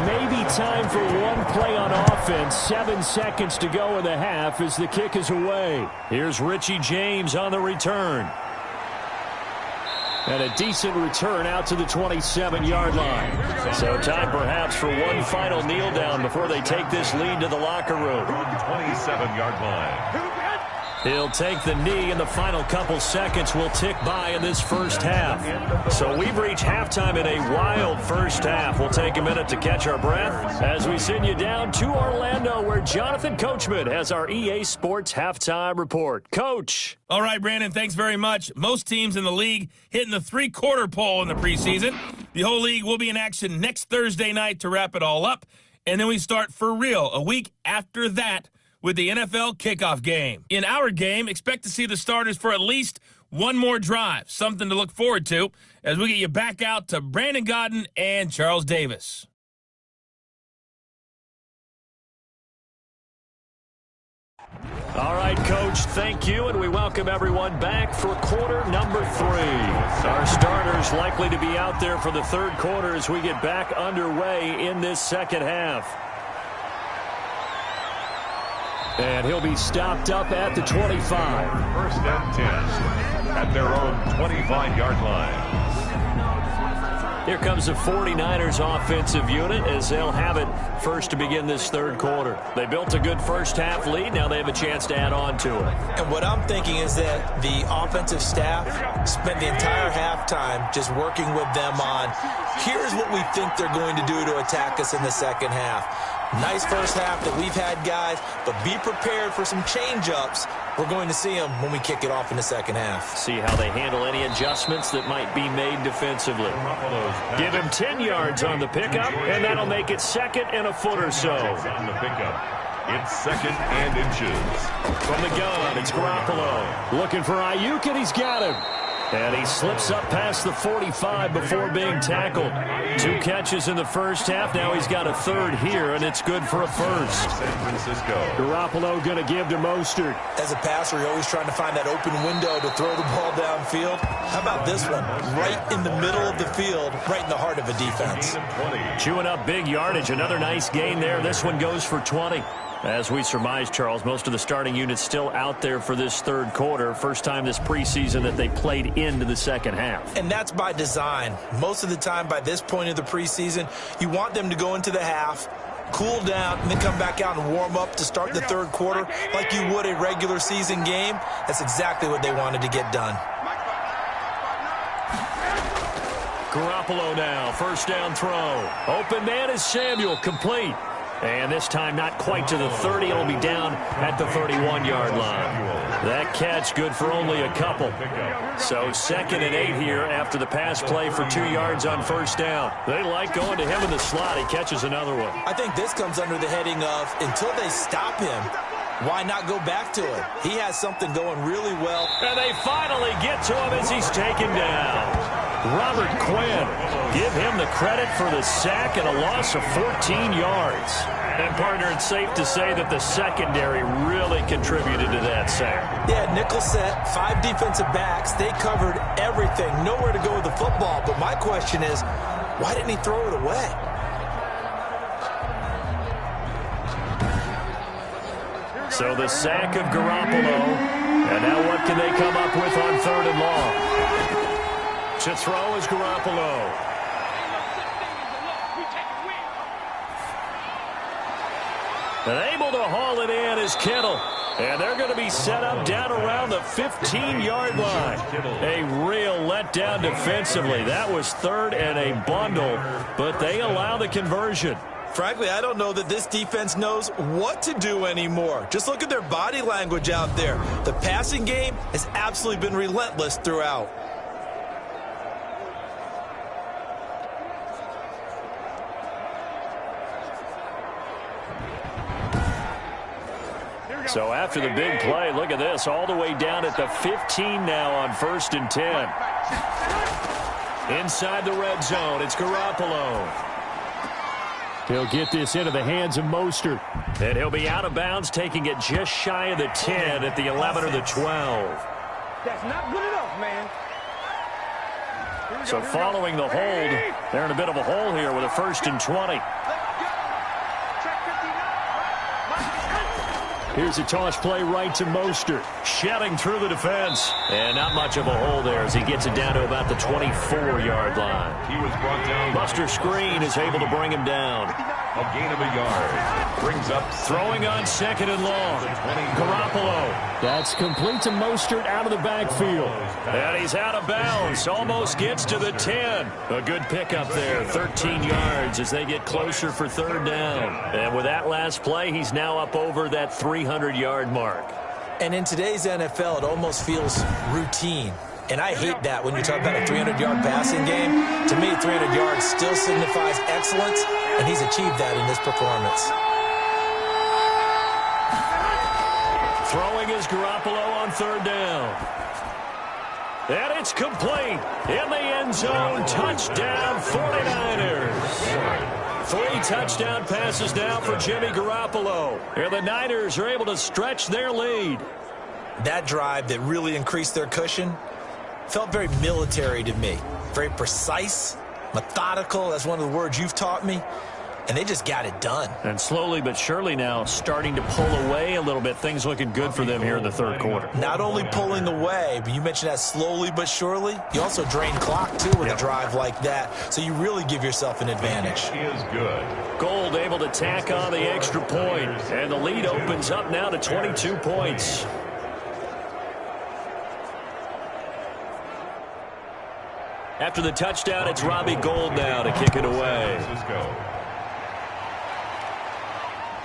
Speaker 5: Maybe time for one play on offense. 7 seconds to go in the half as the kick is away. Here's Richie James on the return. And a decent return out to the 27-yard line. So time perhaps for one final kneel down before they take this lead to the locker room.
Speaker 1: 27-yard line.
Speaker 5: He'll take the knee, and the final couple seconds will tick by in this first half. So we've reached halftime in a wild first half. We'll take a minute to catch our breath as we send you down to Orlando, where Jonathan Coachman has our EA Sports halftime report. Coach.
Speaker 4: All right, Brandon, thanks very much. Most teams in the league hitting the three-quarter pole in the preseason. The whole league will be in action next Thursday night to wrap it all up. And then we start for real a week after that with the NFL kickoff game. In our game, expect to see the starters for at least one more drive, something to look forward to as we get you back out to Brandon Godden and Charles Davis.
Speaker 5: All right, Coach, thank you, and we welcome everyone back for quarter number 3. Our starters likely to be out there for the third quarter as we get back underway in this second half. And he'll be stopped up at the 25.
Speaker 1: First and 10 at their own 25-yard line.
Speaker 5: Here comes the 49ers offensive unit as they'll have it first to begin this third quarter. They built a good first half lead. Now they have a chance to add on to it.
Speaker 3: And what I'm thinking is that the offensive staff spent the entire halftime just working with them on, here's what we think they're going to do to attack us in the second half. Nice first half that we've had, guys, but be prepared for some change-ups. We're going to see them when we kick it off in the second half.
Speaker 5: See how they handle any adjustments that might be made defensively. Give him 10 yards on the pickup, and that'll make it second and a foot or so.
Speaker 1: On the pickup, it's second and inches.
Speaker 5: From the gun, it's Garoppolo. Looking for Ayuk, and he's got him. And he slips up past the 45 before being tackled. 2 catches in the first half. Now he's got a third here, and it's good for a first.
Speaker 1: San Francisco.
Speaker 5: Garoppolo going to give to Mostert.
Speaker 3: As a passer, you're always trying to find that open window to throw the ball downfield. How about this one? Right in the middle of the field, right in the heart of a defense.
Speaker 5: Chewing up big yardage. Another nice gain there. This one goes for 20. As we surmise, Charles, most of the starting units still out there for this third quarter. First time this preseason that they played into the second half.
Speaker 3: And that's by design. Most of the time by this point of the preseason, you want them to go into the half, cool down, and then come back out and warm up to start the third quarter like you would a regular season game. That's exactly what they wanted to get done.
Speaker 5: Garoppolo now, first down throw. Open man is Samuel, complete. And this time not quite to the 30. It'll be down at the 31-yard line. That catch good for only a couple. So second and 8 here after the pass play for 2 yards on first down. They like going to him in the slot. He catches another one.
Speaker 3: I think this comes under the heading of until they stop him, why not go back to it? He has something going really well.
Speaker 5: And they finally get to him as he's taken down. Robert Quinn, give him the credit for the sack and a loss of 14 yards. And, partner, it's safe to say that the secondary really contributed to that sack.
Speaker 3: Yeah, nickel set, 5 defensive backs. They covered everything. Nowhere to go with the football. But my question is, why didn't he throw it away?
Speaker 5: So the sack of Garoppolo. And now what can they come up with on third and long? To throw is Garoppolo. And able to haul it in is Kittle. And they're going to be set up down around the 15-yard line. A real letdown defensively. That was third and a bundle, but they allow the conversion.
Speaker 3: Frankly, I don't know that this defense knows what to do anymore. Just look at their body language out there. The passing game has absolutely been relentless throughout.
Speaker 5: So after the big play, look at this, all the way down at the 15 now on first and 10. Inside the red zone, it's Garoppolo. He'll get this into the hands of Mostert. And he'll be out of bounds, taking it just shy of the 10 at the 11 or the 12.
Speaker 6: That's not good enough, man.
Speaker 5: So following the hold, they're in a bit of a hole here with a first and 20. Here's a toss play right to Mostert. Shedding through the defense. And not much of a hole there as he gets it down to about the 24-yard line.
Speaker 1: He was brought down.
Speaker 5: Buster Screen is able to bring him down.
Speaker 1: A gain of a yard. Brings up
Speaker 5: throwing on second and long. Garoppolo. That's complete to Mostert out of the backfield. And he's out of bounds. Almost gets to the 10. A good pickup there. 13 yards as they get closer for third down. And with that last play, he's now up over that 300-yard mark.
Speaker 3: And in today's NFL, it almost feels routine. And I hate that when you talk about a 300-yard passing game. To me, 300 yards still signifies excellence, and he's achieved that in this performance.
Speaker 5: Throwing is Garoppolo on third down. And it's complete. In the end zone, touchdown 49ers. 3 touchdown passes now for Jimmy Garoppolo. And the Niners are able to stretch their lead.
Speaker 3: That drive that really increased their cushion felt very military to me. Very precise, methodical. That's one of the words you've taught me. And they just got it done.
Speaker 5: And slowly but surely now starting to pull away a little bit. Things looking good for them here in the third quarter.
Speaker 3: Not only pulling away, but you mentioned that slowly but surely. You also drain clock, too, with a drive like that. So you really give yourself an advantage.
Speaker 1: Is good.
Speaker 5: Gold able to tack on the extra point. And the lead opens up now to 22 points. After the touchdown, it's Robbie Gould now to kick it away.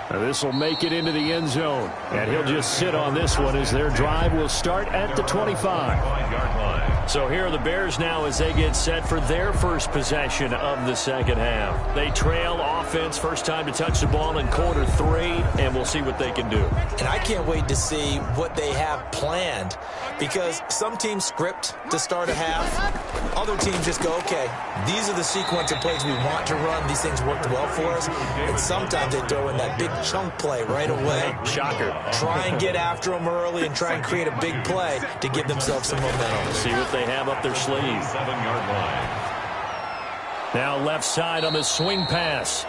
Speaker 5: Now this will make it into the end zone. And he'll just sit on this one as their drive will start at the 25. So here are the Bears now as they get set for their first possession of the second half. They trail offense, first time to touch the ball in quarter 3, and we'll see what they can do.
Speaker 3: And I can't wait to see what they have planned, because some teams script to start a half. Other teams just go, okay, these are the sequence of plays we want to run. These things worked well for us. And sometimes they throw in that big chunk play right away.
Speaker 5: Shocker.
Speaker 3: Try and get after them early and try and create a big play to give themselves some momentum.
Speaker 5: See what they have up their sleeve.
Speaker 1: 7-yard line.
Speaker 5: Now left side on the swing pass.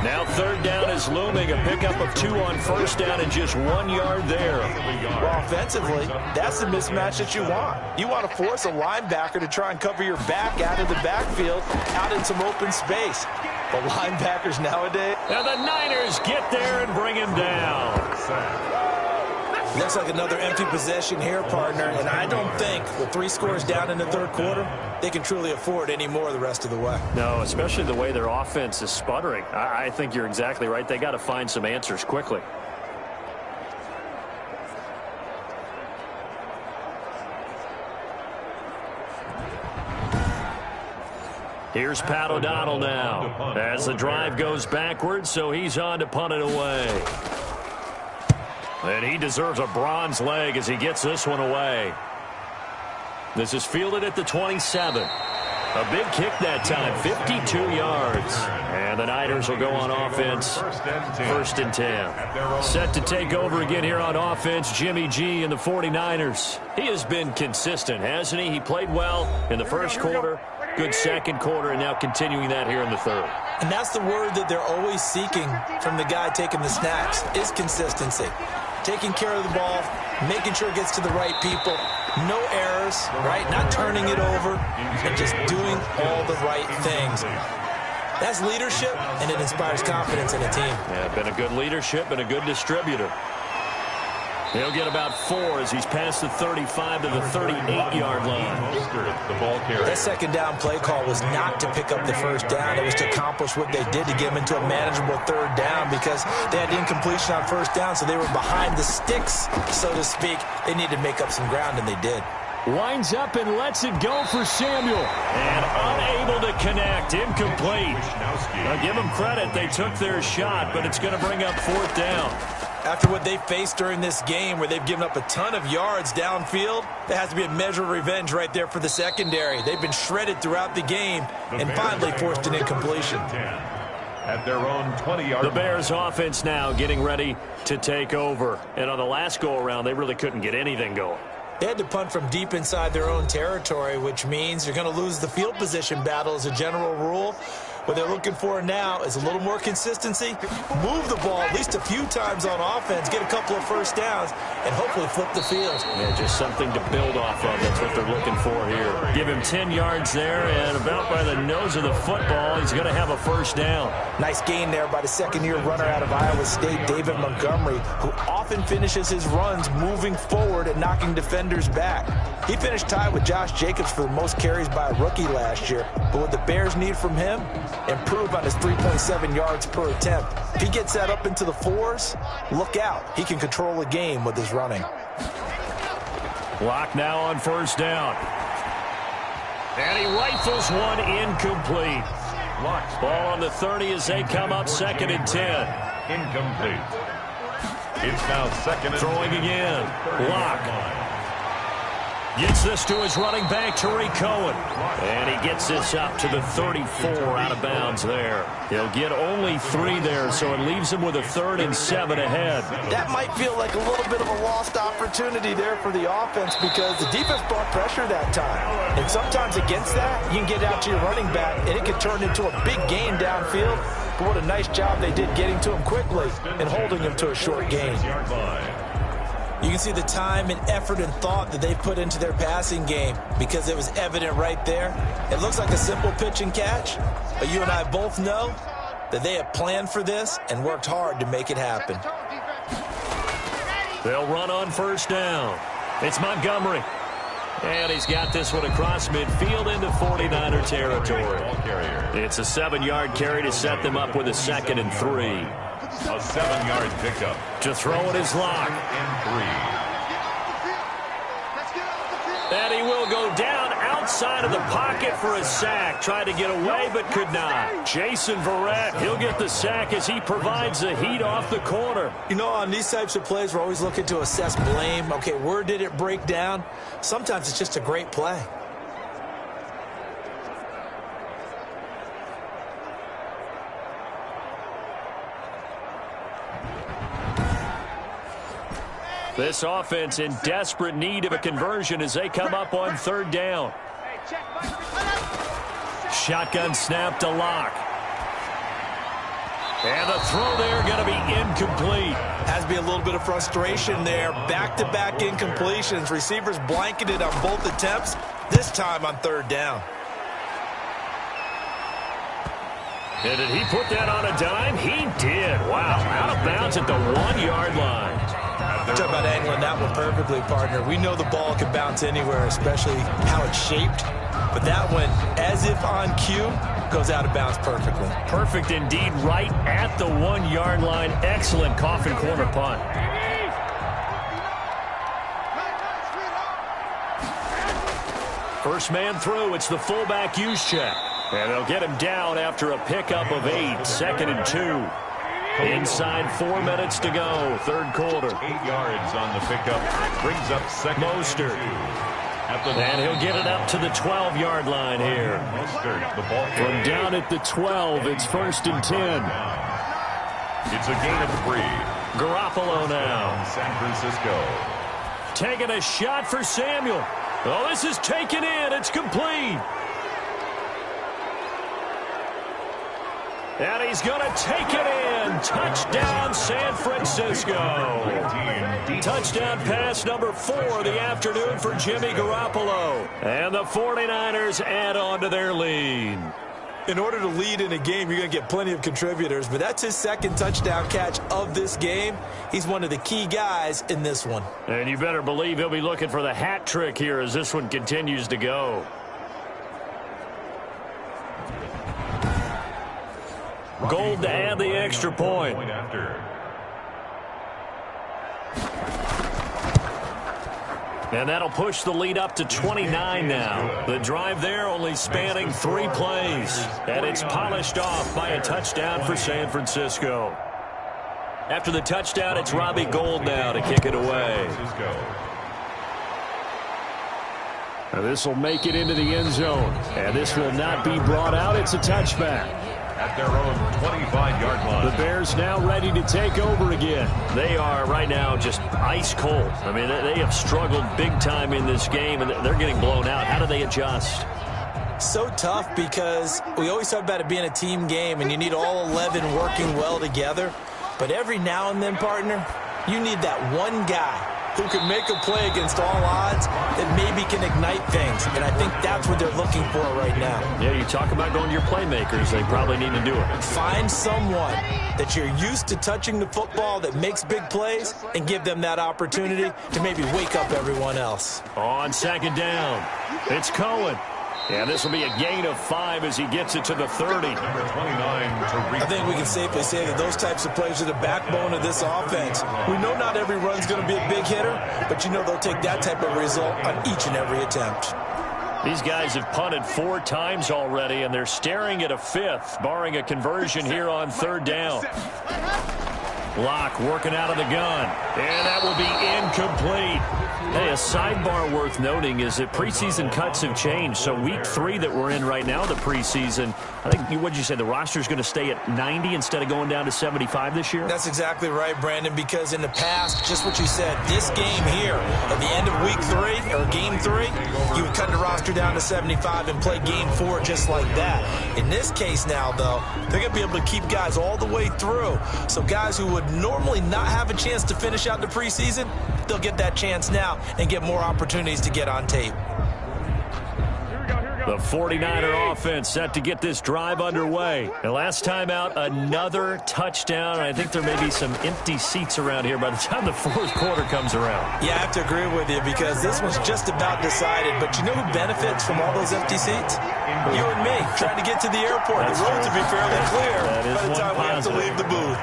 Speaker 5: Now third down is looming. A pickup of 2 on first down and just 1 yard there.
Speaker 3: Well, offensively, that's the mismatch that you want. You want to force a linebacker to try and cover your back out of the backfield, out in some open space. But linebackers nowadays...
Speaker 5: Now the Niners get there and bring him down.
Speaker 3: Looks like another empty possession here, partner. And I don't think, with 3 scores down in the third quarter, they can truly afford any more the rest of the way.
Speaker 5: No, especially the way their offense is sputtering. I think you're exactly right. They got to find some answers quickly. Here's Pat O'Donnell now as the drive goes backwards, so he's on to punt it away. And he deserves a bronze leg as he gets this one away. This is fielded at the 27. A big kick that time, 52 yards. And the Niners will go on offense, first and 10. Set to take over again here on offense, Jimmy G and the 49ers. He has been consistent, hasn't he? He played well in the first quarter, good second quarter, and now continuing that here in the third.
Speaker 3: And that's the word that they're always seeking from the guy taking the snaps, is consistency. Taking care of the ball, making sure it gets to the right people, no errors, right? Not turning it over, and just doing all the right things. That's leadership, and it inspires confidence in a team.
Speaker 5: Yeah, been a good leadership and a good distributor. He'll get about 4 as he's past the 35 to the 38-yard line.
Speaker 3: That second down play call was not to pick up the first down. It was to accomplish what they did to get them into a manageable third down, because they had incompletion on first down, so they were behind the sticks, so to speak. They needed to make up some ground, and they did.
Speaker 5: Winds up and lets it go for Samuel. And unable to connect. Incomplete. Now give them credit. They took their shot, but it's going to bring up fourth down.
Speaker 3: After what they faced during this game, where they've given up a ton of yards downfield, there has to be a measure of revenge right there for the secondary. They've been shredded throughout the game and finally forced an incompletion.
Speaker 1: At their own 20-yard
Speaker 5: The Bears offense now getting ready to take over. And on the last go-around, they really couldn't get anything going.
Speaker 3: They had to punt from deep inside their own territory, which means you're going to lose the field position battle as a general rule. What they're looking for now is a little more consistency, move the ball at least a few times on offense, get a couple of first downs, and hopefully flip the field.
Speaker 5: Yeah, just something to build off of. That's what they're looking for here. Give him 10 yards there, and about by the nose of the football, he's going to have a first down.
Speaker 3: Nice gain there by the second-year runner out of Iowa State, David Montgomery, who often finishes his runs moving forward and knocking defenders back. He finished tied with Josh Jacobs for the most carries by a rookie last year, but what the Bears need from him, improve on his 3.7 yards per attempt. If he gets that up into the 4s, look out. He can control the game with his running.
Speaker 5: Block now on first down. And he rifles one incomplete. Ball on the 30 as they come up second and 10.
Speaker 1: Incomplete. It's now second and
Speaker 5: throwing again. Lock. Gets this to his running back, Tariq Cohen. And he gets this up to the 34 out of bounds there. He'll get only 3 there, so it leaves him with a 3rd and 7 ahead.
Speaker 3: That might feel like a little bit of a lost opportunity there for the offense because the defense brought pressure that time. And sometimes against that, you can get out to your running back, and it can turn into a big gain downfield. But what a nice job they did getting to him quickly and holding him to a short gain. You can see the time and effort and thought that they put into their passing game because it was evident right there. It looks like a simple pitch and catch, but you and I both know that they have planned for this and worked hard to make it happen.
Speaker 5: They'll run on 1st down. It's Montgomery. And he's got this one across midfield into 49er territory. It's a 7-yard carry to set them up with a 2nd and 3.
Speaker 1: A 7-yard pickup.
Speaker 5: To throw it is Locke. And he will go down outside of the pocket for a sack. Tried to get away but could not. Jason Verrett, he'll get the sack as he provides the heat off the corner.
Speaker 3: You know, on these types of plays, we're always looking to assess blame. Okay, where did it break down? Sometimes it's just a great play.
Speaker 5: This offense in desperate need of a conversion as they come up on 3rd down. Shotgun snap to Locke. And the throw there going to be incomplete.
Speaker 3: Has to be a little bit of frustration there. Back-to-back incompletions. Receivers blanketed on both attempts, this time on 3rd down.
Speaker 5: And did he put that on a dime? He did. Wow, out of bounds at the 1-yard line.
Speaker 3: Talk about angling that one perfectly, partner. We know the ball can bounce anywhere, especially how it's shaped. But that one, as if on cue, goes out of bounds perfectly.
Speaker 5: Perfect indeed, right at the 1-yard line. Excellent coffin corner punt. First man through, it's the fullback use check. And they'll get him down after a pickup of 8, 2nd and 2. Inside 4 minutes to go, 3rd quarter.
Speaker 1: 8 yards on the pickup. Brings up 2nd.
Speaker 5: Mostert. And he'll get it up to the 12-yard line here.
Speaker 1: Mostert, the ball
Speaker 5: from down at the 12, it's 1st and 10.
Speaker 1: It's a gain of 3.
Speaker 5: Garoppolo now.
Speaker 1: San Francisco.
Speaker 5: Taking a shot for Samuel. Oh, this is taken in. It's complete. And he's going to take it in. Touchdown, San Francisco. Touchdown pass number 4 of the afternoon for Jimmy Garoppolo. And the 49ers add on to their lead.
Speaker 3: In order to lead in a game, you're going to get plenty of contributors, but that's his 2nd touchdown catch of this game. He's one of the key guys in this one.
Speaker 5: And you better believe he'll be looking for the hat trick here as this one continues to go. Gold to add the extra point. And that'll push the lead up to 29 now. The drive there only spanning 3 plays. And it's polished off by a touchdown for San Francisco. After the touchdown, it's Robbie Gould now to kick it away. Now this will make it into the end zone. And this will not be brought out. It's a touchback.
Speaker 1: At their own 25-yard line.
Speaker 5: The Bears now ready to take over again. They are right now just ice cold. I mean, they have struggled big time in this game, and they're getting blown out. How do they adjust?
Speaker 3: So tough because we always talk about it being a team game, and you need all 11 working well together. But every now and then, partner, you need that one guy who can make a play against all odds that maybe can ignite things. And I think that's what they're looking for right now.
Speaker 5: Yeah, you talk about going to your playmakers. They probably need to do it.
Speaker 3: Find someone that you're used to touching the football that makes big plays and give them that opportunity to maybe wake up everyone else.
Speaker 5: On 2nd down, it's Cohen. And this will be a gain of 5 as he gets it to the 30.
Speaker 1: Number 29, Tariq.
Speaker 3: I think we can safely say that those types of plays are the backbone of this offense. We know not every run's going to be a big hitter, but you know they'll take that type of result on each and every attempt.
Speaker 5: These guys have punted 4 times already, and they're staring at a 5th, barring a conversion here on 3rd down. Locke working out of the gun, and that will be incomplete. Hey, a sidebar worth noting is that preseason cuts have changed. So week 3 that we're in right now, the preseason, I think, what did you say, the roster's going to stay at 90 instead of going down to 75 this year?
Speaker 3: That's exactly right, Brandon, because in the past, just what you said, this game here, at the end of week 3, or game 3, you would cut the roster down to 75 and play game 4 just like that. In this case now, though, they're going to be able to keep guys all the way through. So guys who would normally not have a chance to finish out the preseason, they'll get that chance now and get more opportunities to get on tape.
Speaker 5: The 49er offense set to get this drive underway. And last time out, another touchdown. And I think there may be some empty seats around here by the time the fourth quarter comes around.
Speaker 3: Yeah, I have to agree with you because this one's just about decided. But you know who benefits from all those empty seats? You and me, trying to get to the airport. The roads will be fairly clear by the time we have to leave the booth.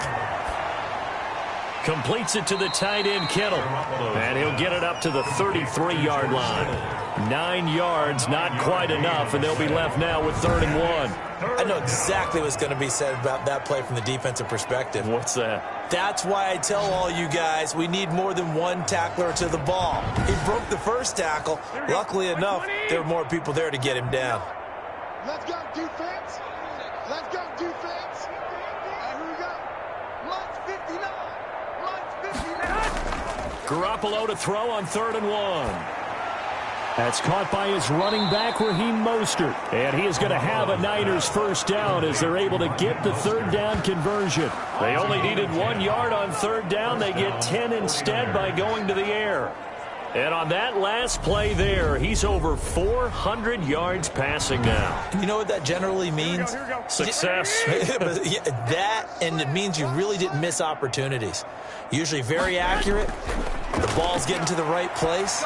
Speaker 5: Completes it to the tight end, Kittle. And he'll get it up to the 33-yard line. 9 yards, not quite enough, and they'll be left now with 3rd and 1.
Speaker 3: I know exactly what's going to be said about that play from the defensive perspective.
Speaker 5: What's that?
Speaker 3: That's why I tell all you guys we need more than one tackler to the ball. He broke the first tackle. Luckily enough, there were more people there to get him down.
Speaker 6: Let's go, defense. Let's go, defense. And here we go. Lunch 59. Lunch 59.
Speaker 5: Garoppolo to throw on 3rd and 1. That's caught by his running back, Raheem Mostert. And he is going to have a Niners first down as they're able to get the 3rd down conversion. They only needed 1 yard on 3rd down. They get 10 instead by going to the air. And on that last play there, he's over 400 yards passing now.
Speaker 3: You know what that generally means?
Speaker 5: Success.
Speaker 3: That, and it means you really didn't miss opportunities. Usually very accurate. The ball's getting to the right place.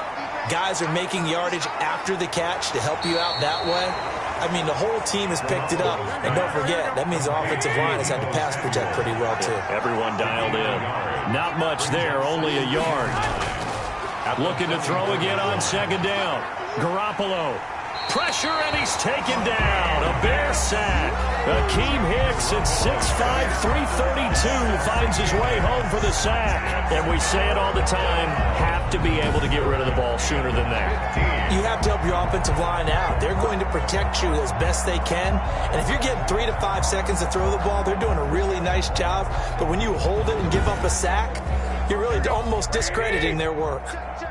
Speaker 3: Guys are making yardage after the catch to help you out that way. I mean, the whole team has picked it up. And don't forget, that means the offensive line has had to pass protect pretty well, too.
Speaker 5: Everyone dialed in. Not much there, only a yard. Looking to throw again on 2nd down. Garoppolo. Pressure, and he's taken down. A Bear sack. Akeem Hicks at 6'5", 332 finds his way home for the sack. And we say it all the time, have to be able to get rid of the ball sooner than that.
Speaker 3: You have to help your offensive line out. They're going to protect you as best they can. And if you're getting 3 to 5 seconds to throw the ball, they're doing a really nice job. But when you hold it and give up a sack, you're really almost discrediting their work.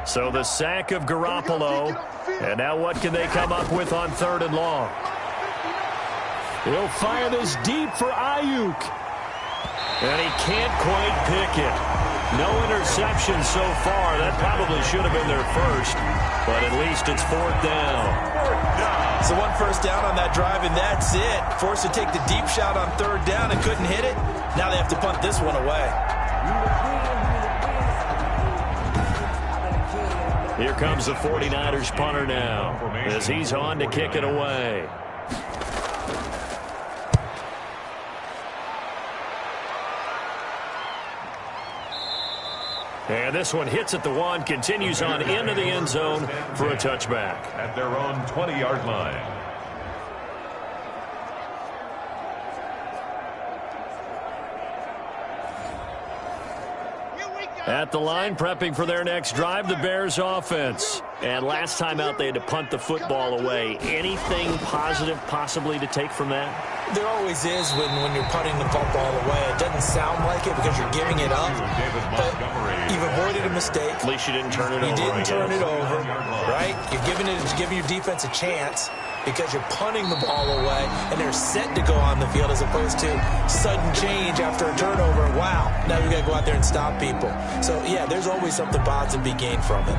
Speaker 5: So the sack of Garoppolo. And now what can they come up with on 3rd and long? He'll fire this deep for Ayuk. And he can't quite pick it. No interception so far. That probably should have been their first. But at least it's 4th down.
Speaker 3: So 1 first down on that drive, and that's it. Forced to take the deep shot on 3rd down and couldn't hit it. Now they have to punt this one away.
Speaker 5: Here comes the 49ers punter now as he's on to kick it away. And this one hits at the 1, continues on into the end zone for a touchback.
Speaker 1: At their own 20-yard line.
Speaker 5: At the line, prepping for their next drive, the Bears offense. And last time out, they had to punt the football away. Anything positive possibly to take from that?
Speaker 3: There always is when you're punting the football away. It doesn't sound like it because you're giving it up, but you've avoided a mistake.
Speaker 5: At least you didn't turn it over.
Speaker 3: You didn't turn it over, right? You're giving your defense a chance because you're punting the ball away, and they're set to go on the field as opposed to sudden change after a turnover. Wow, now you got to go out there and stop people. So, yeah, there's always something positive to be gained from it.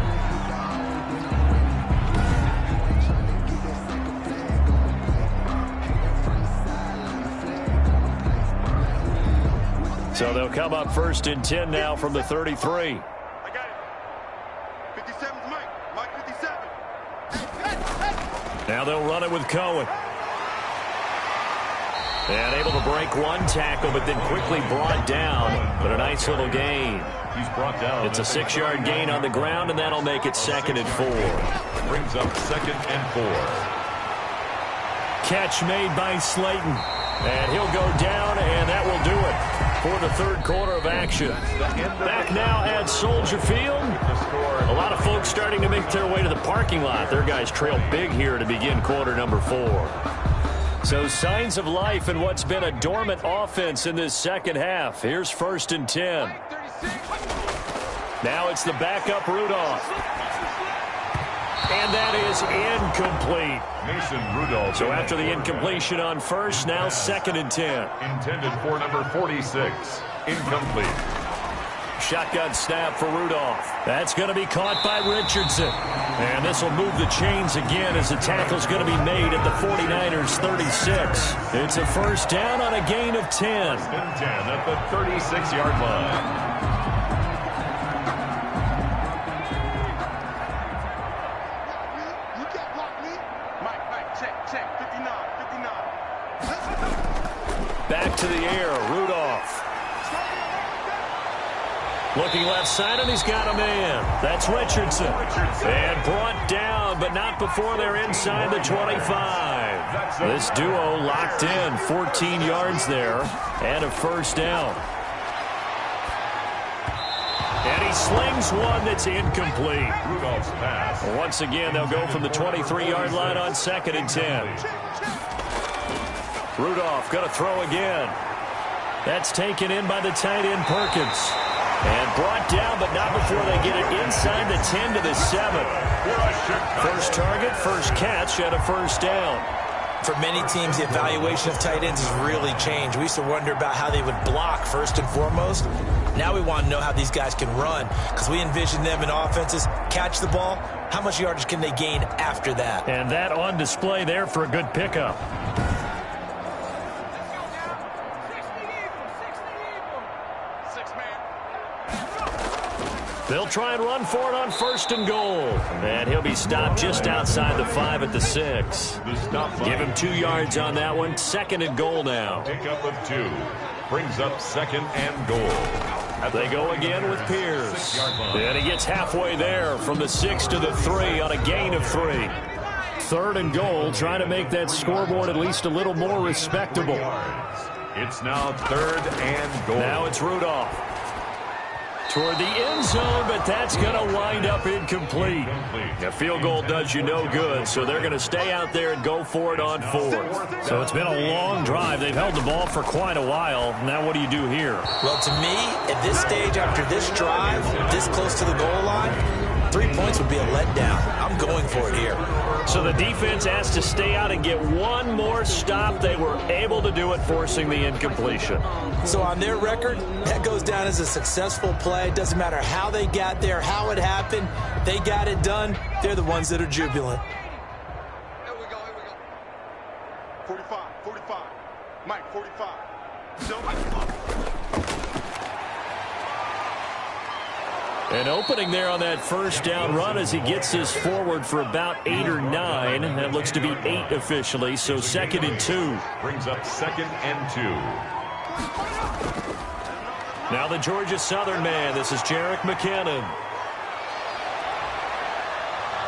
Speaker 5: So they'll come up 1st and 10 now from the 33.
Speaker 6: I got it. 57's Mike. Mike 57.
Speaker 5: Now they'll run it with Cohen. And able to break 1 tackle, but then quickly brought down. But a nice little gain.
Speaker 1: He's brought down.
Speaker 5: It's a 6-yard gain on the ground, and that'll make it 2nd and 4.
Speaker 1: Brings up 2nd and 4.
Speaker 5: Catch made by Slayton. And he'll go down, and that will do it. for the third quarter of action. Back now at Soldier Field. A lot of folks starting to make their way to the parking lot. Their guys trail big here to begin quarter number 4. So signs of life in what's been a dormant offense in this second half. Here's 1st and 10. Now it's the backup Rudolph. And that is incomplete.
Speaker 1: Mason Rudolph.
Speaker 5: So after the incompletion on first, now 2nd and 10.
Speaker 1: Intended for number 46. Incomplete.
Speaker 5: Shotgun snap for Rudolph. That's going to be caught by Richardson. And this will move the chains again as the tackle's going to be made at the 49ers' 36. It's a first down on a gain of 10.
Speaker 1: 10 at the 36-yard line.
Speaker 5: Back to the air, Rudolph. Looking left side, and he's got a man. That's Richardson. And brought down, but not before they're inside the 25. This duo locked in, 14 yards there, and a first down. And he slings one that's incomplete.
Speaker 1: Rudolph's pass.
Speaker 5: Once again, they'll go from the 23-yard line on 2nd and 10. Rudolph going to throw again. That's taken in by the tight end Perkins. And brought down, but not before they get it inside the 10 to the 7. First target, first catch, and a first down.
Speaker 3: For many teams, the evaluation of tight ends has really changed. We used to wonder about how they would block first and foremost. Now we want to know how these guys can run, because we envision them in offenses catch the ball. How much yardage can they gain after that?
Speaker 5: And that on display there for a good pickup. They'll try and run for it on 1st and goal. And he'll be stopped just outside the 5 at the 6. Give him 2 yards on that one. 2nd and goal now.
Speaker 1: Pickup of 2. Brings up 2nd and goal.
Speaker 5: They go again with Pierce. And he gets halfway there from the 6 to the 3 on a gain of 3. 3rd and goal, trying to make that scoreboard at least a little more respectable.
Speaker 1: It's now 3rd and goal.
Speaker 5: Now it's Rudolph. Toward the end zone, but that's going to wind up incomplete. A field goal does you no good, so they're going to stay out there and go for it on 4th. So it's been a long drive. They've held the ball for quite a while. Now what do you do here?
Speaker 3: Well, to me, at this stage, after this drive, this close to the goal line, 3 points would be a letdown. I'm going for it here.
Speaker 5: So the defense has to stay out and get one more stop. They were able to do it, forcing the incompletion.
Speaker 3: So on their record, that goes down as a successful play. Doesn't matter how they got there, how it happened. They got it done. They're the ones that are jubilant.
Speaker 6: Here we go. 45. Mike, 45.
Speaker 5: An opening there on that first down run as he gets this forward for about 8 or 9. That looks to be 8 officially, so 2nd and 2.
Speaker 1: Brings up 2nd and 2.
Speaker 5: Now the Georgia Southern man. This is Jerick McKinnon.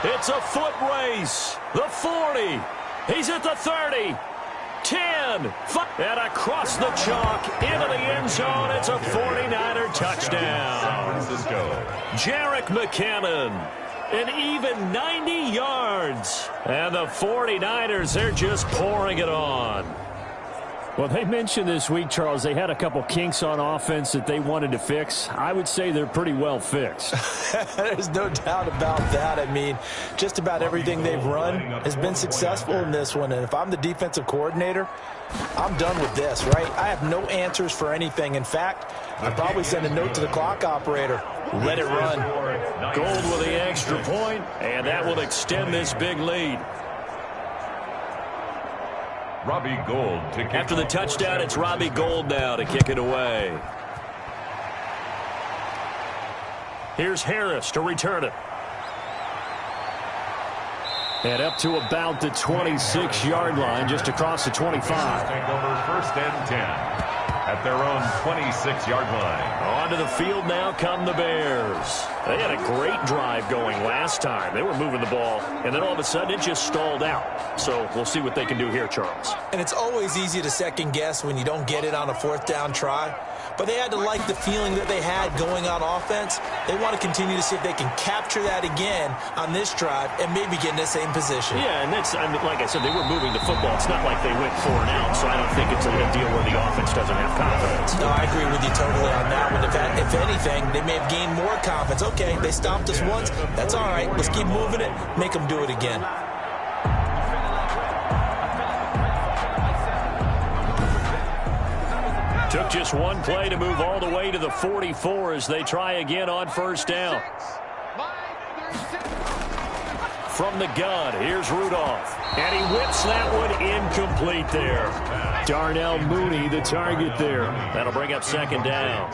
Speaker 5: It's a foot race. The 40. He's at the 30. 10. And across the chalk into the end zone. It's a 49er touchdown.
Speaker 1: San Francisco.
Speaker 5: Jerick McKinnon. An even 90 yards. And the 49ers, they're just pouring it on. Well, they mentioned this week, Charles, they had a couple kinks on offense that they wanted to fix. I would say they're pretty well fixed.
Speaker 3: There's no doubt about that. I mean, just about everything they've run has been successful in this one. And if I'm the defensive coordinator, I'm done with this, right? I have no answers for anything. In fact, I'd probably send a note to the clock operator. Let it run.
Speaker 5: Gold with the extra point, and that will extend this big lead.
Speaker 1: Robbie Gould to kick.
Speaker 5: After the touchdown, it's Robbie Gould now to kick it away. Here's Harris to return it. And up to about the 26-yard line, just across the 25.
Speaker 1: Take over 1st and 10 at their own 26-yard line.
Speaker 5: Onto the field now come the Bears. They had a great drive going last time. They were moving the ball, and then all of a sudden it just stalled out. So we'll see what they can do here, Charles.
Speaker 3: And it's always easy to second guess when you don't get it on a 4th down try. but they had to like the feeling that they had going on offense. They want to continue to see if they can capture that again on this drive and maybe get in the same position.
Speaker 5: Yeah, and that's, I mean, like I said, they were moving the football. It's not like they went 4 and out, so I don't think it's a deal where the offense doesn't have confidence.
Speaker 3: No, I agree with you totally on that one. If anything, they may have gained more confidence. Okay, they stopped us once. That's all right. Let's keep moving it. Make them do it again.
Speaker 5: Took just one play to move all the way to the 44 as they try again on first down. From the gun, here's Rudolph. And he whips that one incomplete there. Darnell Mooney, the target there. That'll bring up second down.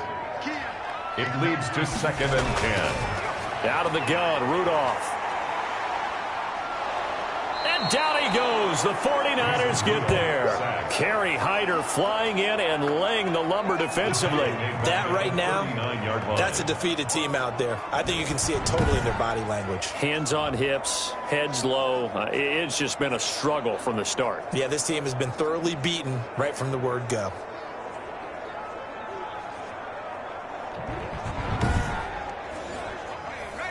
Speaker 1: It leads to 2nd and 10.
Speaker 5: Out of the gun, Rudolph. And down he goes. The 49ers get there. Kerry Hyder flying in and laying the lumber defensively.
Speaker 3: That right now, that's a defeated team out there. I think you can see it totally in their body language.
Speaker 5: Hands on hips, heads low. It's just been a struggle from the start.
Speaker 3: Yeah, this team has been thoroughly beaten right from the word go.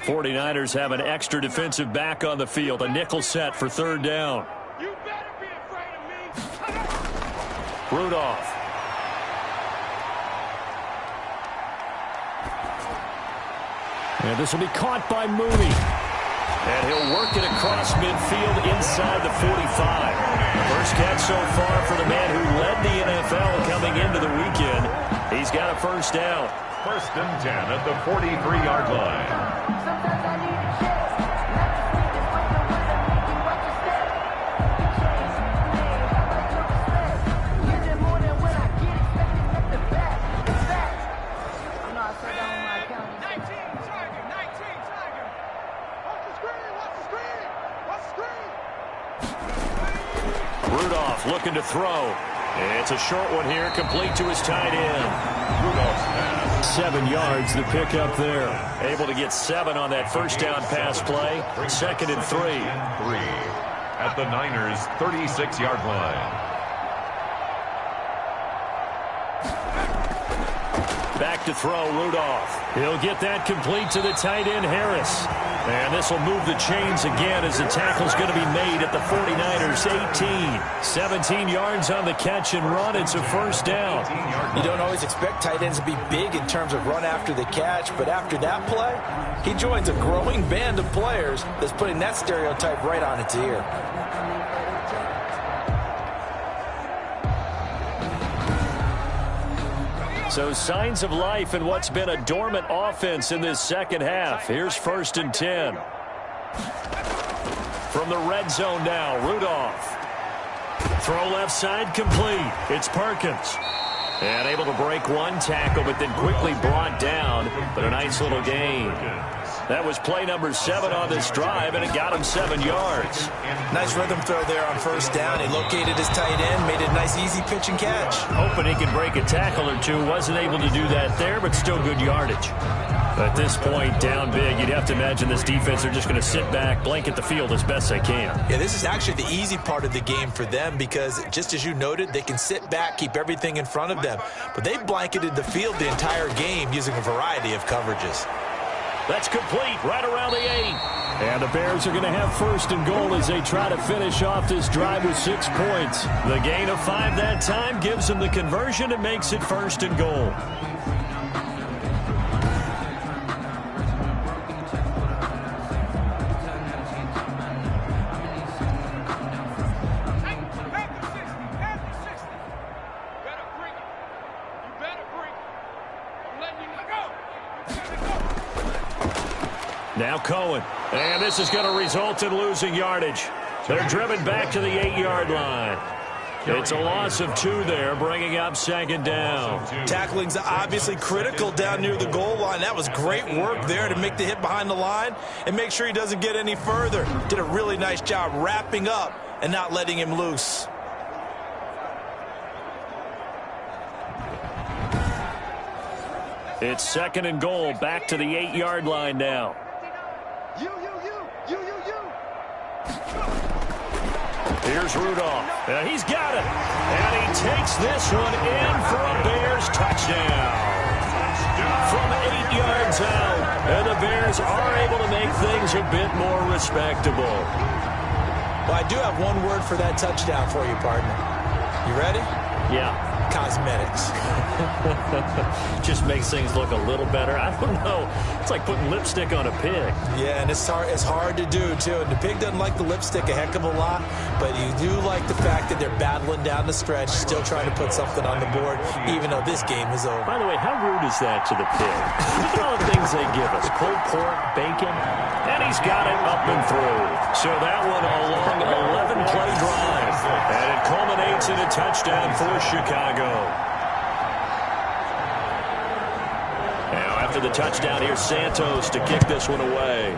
Speaker 5: '49ers have an extra defensive back on the field. A nickel set for third down.
Speaker 6: You better be afraid of me.
Speaker 5: Rudolph. And this will be caught by Mooney. And he'll work it across midfield inside the 45. First catch so far for the man who led the NFL coming into the weekend. He's got a first down.
Speaker 1: 1st and 10 at the 43-yard line.
Speaker 7: Sometimes I need a chance. Not to sleep is when the weather make you watch your step. You change, man, how about no respect? Give it more than what I get, expecting nothing back. In fact, I know I said that on my account.
Speaker 6: 19 Tiger, 19 Tiger. Watch the screen, watch the screen, watch the screen.
Speaker 5: Rudolph looking to throw. It's a short one here, complete to his tight end.
Speaker 1: Rudolph's pass.
Speaker 5: 7 yards, the pickup there. Able to get 7 on that first down pass play. 2nd and 3.
Speaker 1: At the Niners' 36-yard line.
Speaker 5: Back to throw, Rudolph. He'll get that complete to the tight end, Harris. And this will move the chains again as the tackle's going to be made at the 49ers' 18. 17 yards on the catch and run. It's a first down.
Speaker 3: You don't always expect tight ends to be big in terms of run after the catch, but after that play, he joins a growing band of players that's putting that stereotype right on its ear.
Speaker 5: So signs of life in what's been a dormant offense in this second half. Here's 1st and 10. From the red zone now, Rudolph. Throw left side complete. It's Perkins. And able to break one tackle, but then quickly brought down. But a nice little gain. That was play number 7 on this drive, and it got him 7 yards.
Speaker 3: Nice rhythm throw there on first down. He located his tight end, made it a nice easy pitch and catch.
Speaker 5: Hoping he could break a tackle or two. Wasn't able to do that there, but still good yardage. At this point, down big, you'd have to imagine this defense are just going to sit back, blanket the field as best they can.
Speaker 3: Yeah, this is actually the easy part of the game for them because, just as you noted, they can sit back, keep everything in front of them. But they've blanketed the field the entire game using a variety of coverages.
Speaker 5: That's complete right around the 8. And the Bears are going to have 1st and goal as they try to finish off this drive with 6 points. The gain of 5 that time gives them the conversion and makes it 1st and goal. Now Cohen. And this is going to result in losing yardage. They're driven back to the 8-yard line. It's a loss of 2 there, bringing up 2nd down.
Speaker 3: Tackling's obviously critical down near the goal line. That was great work there to make the hit behind the line and make sure he doesn't get any further. Did a really nice job wrapping up and not letting him loose.
Speaker 5: It's 2nd and goal, back to the 8-yard line now. Here's Rudolph. And he's got it. And he takes this one in for a Bears touchdown. From 8 yards out. And the Bears are able to make things a bit more respectable.
Speaker 3: Well, I do have one word for that touchdown for you, partner. You ready?
Speaker 5: Yeah.
Speaker 3: Cosmetics.
Speaker 5: Just makes things look a little better. I don't know. It's like putting lipstick on a pig.
Speaker 3: Yeah, and it's hard to do, too. And the pig doesn't like the lipstick a heck of a lot, but you do like the fact that they're battling down the stretch, still trying to put something on the board, even though this game is over.
Speaker 5: By the way, how rude is that to the pig? Look at all the things they give us. Pulled pork, bacon, and he's got it up and through. So that one a long 11-play drive. And it culminates in a touchdown for Chicago. Now after the touchdown, here's Santos to kick this one away.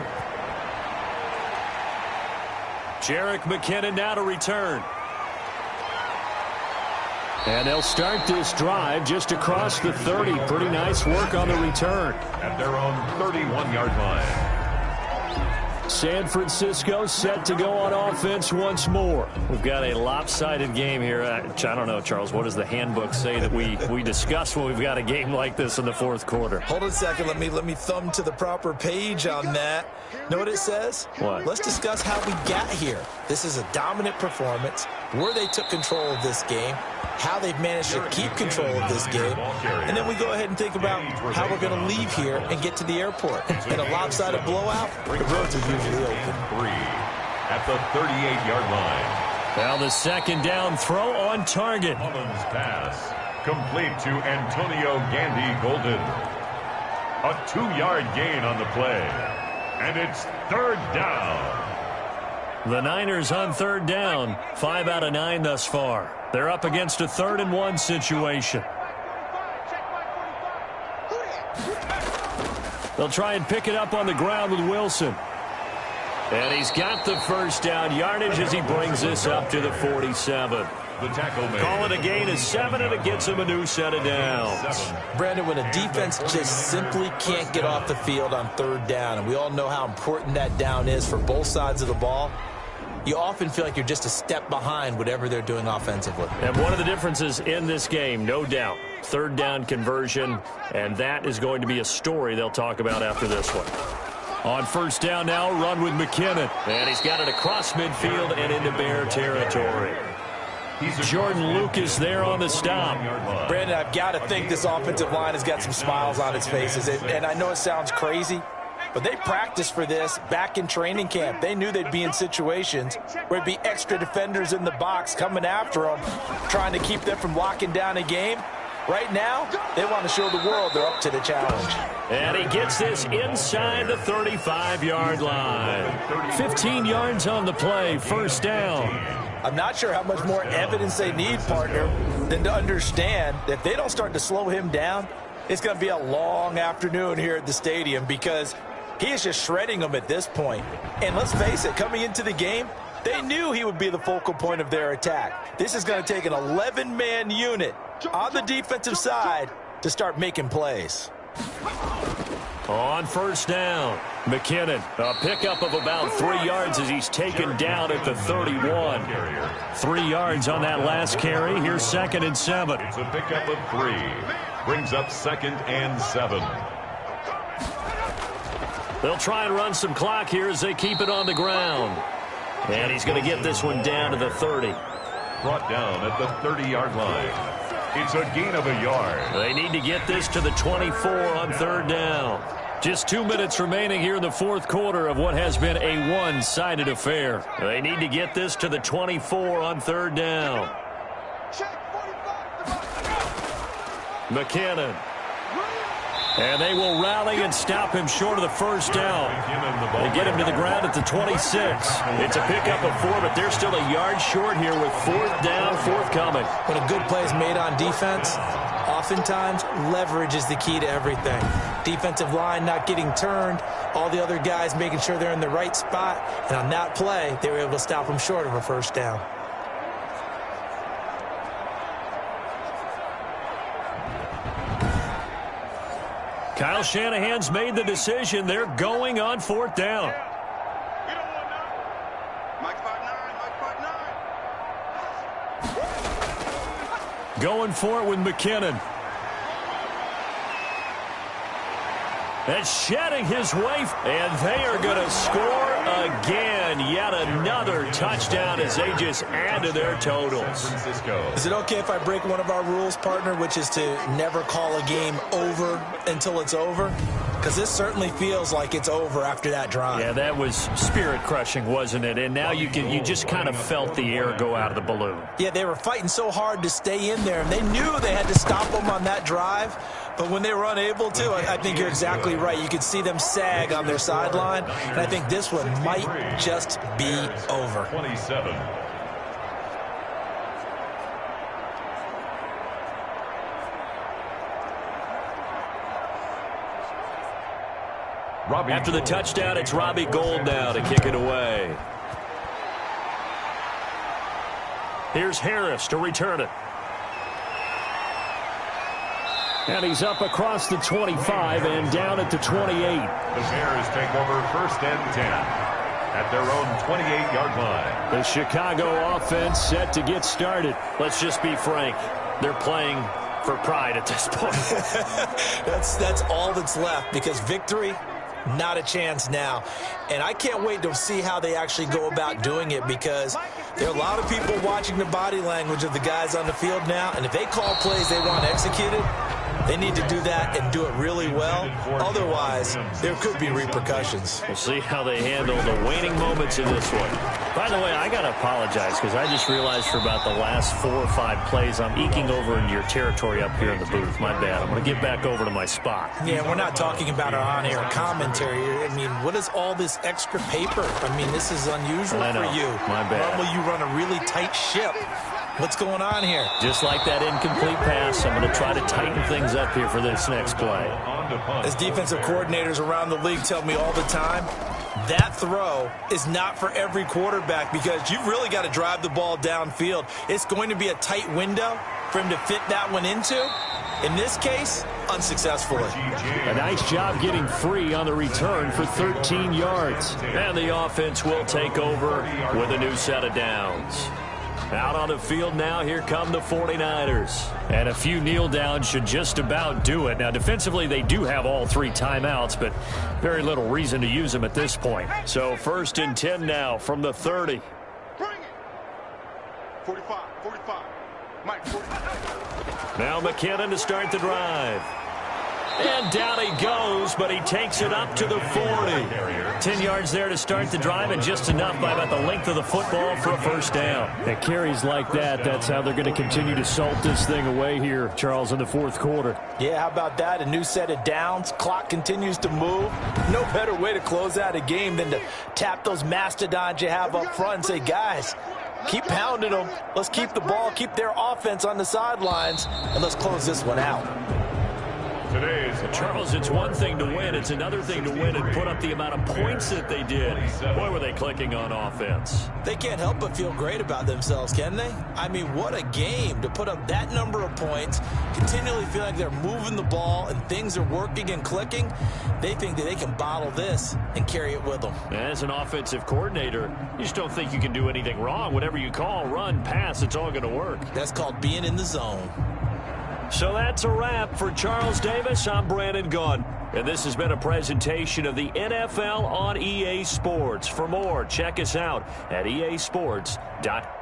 Speaker 5: Jerick McKinnon now to return. And they'll start this drive just across the 30. Pretty nice work on the return.
Speaker 1: At their own 31-yard line.
Speaker 5: San Francisco set to go on offense once more. We've got a lopsided game here. I don't know, Charles, what does the handbook say that we discuss when we've got a game like this in the fourth quarter?
Speaker 3: Hold on a second. Let me thumb to the proper page on that. Know what it says?
Speaker 5: What?
Speaker 3: Let's discuss how we got here. This is a dominant performance, where they took control of this game, how they've managed to keep control of this game, and then we go ahead and think about how we're going to leave here and get to the airport. In a lopsided blowout, the roads are usually open.
Speaker 1: 3 at the 38-yard line.
Speaker 5: Now the second down throw on target.
Speaker 1: Mullins pass complete to Antonio Gandy Golden. A 2-yard gain on the play. And it's third down.
Speaker 5: The Niners on third down. 5 out of 9 thus far. They're up against a 3rd and 1 situation. They'll try and pick it up on the ground with Wilson. And he's got the first down yardage as he brings this up to the 47.
Speaker 1: The tackle made.
Speaker 5: Call it a gain of 7, and it gets him a new set of downs.
Speaker 3: Brandon, when a defense just simply can't get off the field on third down, and we all know how important that down is for both sides of the ball, you often feel like you're just a step behind whatever they're doing offensively.
Speaker 5: And one of the differences in this game, no doubt, third down conversion, and that is going to be a story they'll talk about after this one. On first down now, run with McKinnon. And he's got it across midfield and into Bear territory. Jordan Lucas there on the stop.
Speaker 3: Brandon, I've got to think this offensive line has got some smiles on its faces. And I know it sounds crazy, but they practiced for this back in training camp. They knew they'd be in situations where it'd be extra defenders in the box coming after them, trying to keep them from locking down a game. Right now, they want to show the world they're up to the challenge.
Speaker 5: And he gets this inside the 35-yard line. 15 yards on the play, first down.
Speaker 3: I'm not sure how much more evidence they need, partner, than to understand that if they don't start to slow him down, it's going to be a long afternoon here at the stadium because he is just shredding them at this point. And let's face it, coming into the game, they knew he would be the focal point of their attack. This is going to take an 11-man unit on the defensive side to start making plays.
Speaker 5: On first down, McKinnon, a pickup of about 3 yards as he's taken down at the 31. 3 yards on that last carry. Here's 2nd and 7.
Speaker 1: It's a pickup of 3. Brings up 2nd and 7.
Speaker 5: They'll try and run some clock here as they keep it on the ground. And he's going to get this one down to the 30.
Speaker 1: Brought down at the 30-yard line. It's a gain of a yard.
Speaker 5: They need to get this to the 24 on third down. Just 2 minutes remaining here in the fourth quarter of what has been a one-sided affair. They need to get this to the 24 on third down. McKinnon. And they will rally and stop him short of the first down. They get him to the ground at the 26. It's a pickup of 4, but they're still a yard short here with fourth down forthcoming.
Speaker 3: When a good play is made on defense, oftentimes leverage is the key to everything. Defensive line not getting turned, all the other guys making sure they're in the right spot, and on that play, they were able to stop him short of a first down.
Speaker 5: Kyle Shanahan's made the decision. They're going on fourth down. Going for it with McKinnon. And shedding his way, and they are going to score again. Yet another touchdown as they just add to their totals.
Speaker 3: Is it okay if I break one of our rules, partner, which is to never call a game over until it's over? Because this certainly feels like it's over after that drive.
Speaker 5: Yeah, that was spirit-crushing, wasn't it? And now you just kind of felt the air go out of the balloon.
Speaker 3: Yeah, they were fighting so hard to stay in there, and they knew they had to stop them on that drive. But when they were unable to, I think you're exactly right. You could see them sag on their sideline, and I think this one might just be over.
Speaker 1: 27.
Speaker 5: After the touchdown, it's Robbie Gould now to kick it away. Here's Harris to return it. And he's up across the 25 and down at the 28.
Speaker 1: The Bears take over 1st and 10 at their own 28-yard line.
Speaker 5: The Chicago offense set to get started. Let's just be frank. They're playing for pride at this point.
Speaker 3: That's all that's left, because victory, not a chance now. And I can't wait to see how they actually go about doing it, because there are a lot of people watching the body language of the guys on the field now, and if they call plays they want executed, they need to do that and do it really well. Otherwise, there could be repercussions.
Speaker 5: We'll see how they handle the waning moments in this one. By the way, I got to apologize, because I just realized for about the last 4 or 5 plays, I'm eking over into your territory up here in the booth. My bad. I'm going to get back over to my spot.
Speaker 3: Yeah, we're not talking about our on-air commentary. I mean, what is all this extra paper? I mean, this is unusual for you.
Speaker 5: My bad.
Speaker 3: Normally, you run a really tight ship. What's going on here?
Speaker 5: Just like that incomplete pass, I'm going to try to tighten things up here for this next play.
Speaker 3: As defensive coordinators around the league tell me all the time, that throw is not for every quarterback, because you've really got to drive the ball downfield. It's going to be a tight window for him to fit that one into. In this case, unsuccessfully.
Speaker 5: A nice job getting free on the return for 13 yards. And the offense will take over with a new set of downs. Out on the field now, here come the 49ers. And a few kneel downs should just about do it. Now, defensively, they do have all 3 timeouts, but very little reason to use them at this point. So 1st and 10 now from the 30.
Speaker 6: Bring it. 45, 45. Mike, 45.
Speaker 5: Now McKinnon to start the drive. And down he goes, but he takes it up to the 40. 10 yards there to start the drive, and just enough by about the length of the football for a first down. And carries like that, that's how they're going to continue to salt this thing away here, Charles, in the 4th quarter.
Speaker 3: Yeah, how about that? A new set of downs. Clock continues to move. No better way to close out a game than to tap those mastodons you have up front and say, guys, keep pounding them. Let's keep the ball, keep their offense on the sidelines, and let's close this one out.
Speaker 5: Charles, it's one thing to win. It's another thing to win and put up the amount of points that they did. Boy, were they clicking on offense.
Speaker 3: They can't help but feel great about themselves, can they? I mean, what a game to put up that number of points, continually feel like they're moving the ball and things are working and clicking. They think that they can bottle this and carry it with them.
Speaker 5: As an offensive coordinator, you just don't think you can do anything wrong. Whatever you call, run, pass, it's all going to work.
Speaker 3: That's called being in the zone.
Speaker 5: So that's a wrap for Charles Davis. I'm Brandon Gunn. And this has been a presentation of the NFL on EA Sports. For more, check us out at easports.com.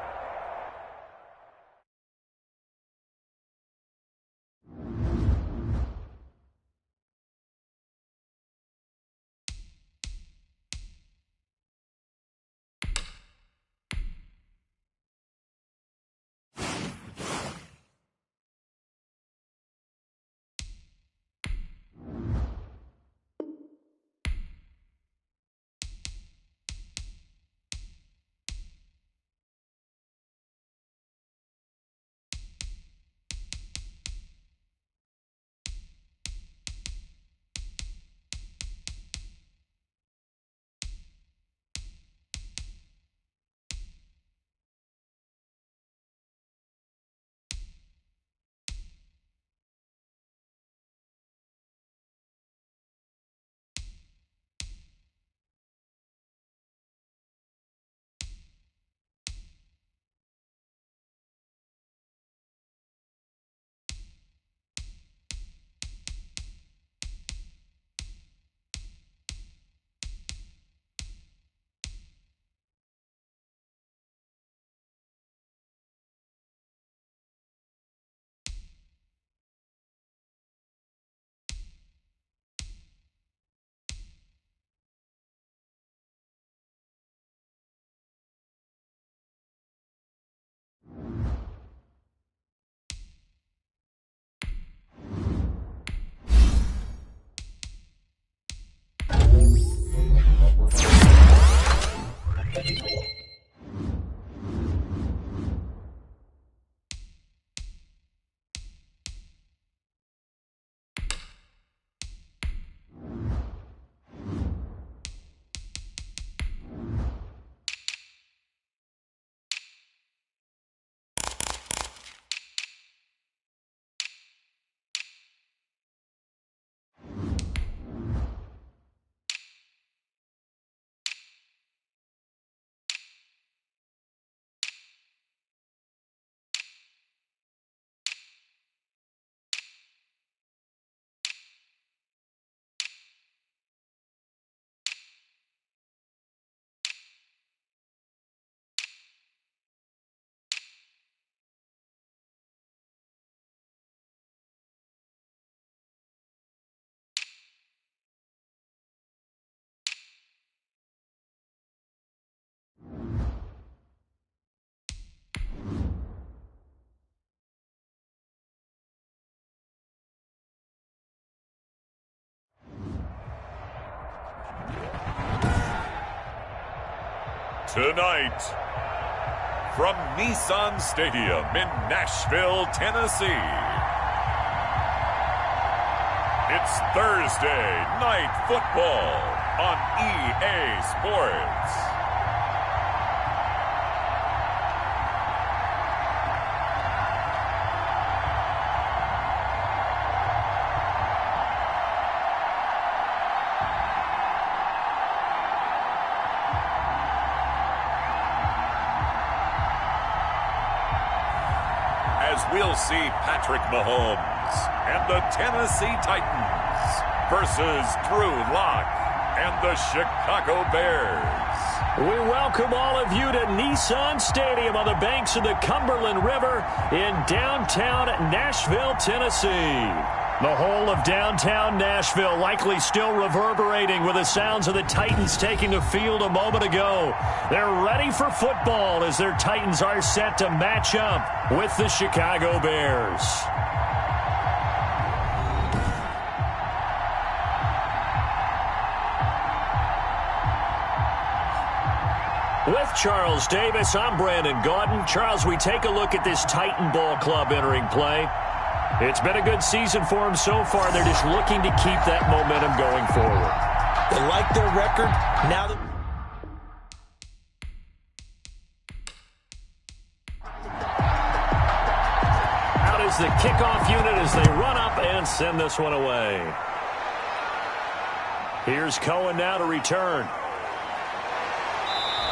Speaker 1: Tonight, from Nissan Stadium in Nashville, Tennessee, it's Thursday Night Football on EA Sports. As we'll see Patrick Mahomes and the Tennessee Titans versus Drew Lock and the Chicago Bears.
Speaker 5: We welcome all of you to Nissan Stadium on the banks of the Cumberland River in downtown Nashville, Tennessee. The whole of downtown Nashville likely still reverberating with the sounds of the Titans taking the field a moment ago. They're ready for football as their Titans are set to match up with the Chicago Bears. With Charles Davis, I'm Brandon Gaudin. Charles, we take a look at this Titan Ball Club entering play. It's been a good season for them so far. They're just looking to keep that momentum going forward.
Speaker 3: They like their record. Now that
Speaker 5: out is the kickoff unit as they run up and send this one away. Here's Cohen now to return.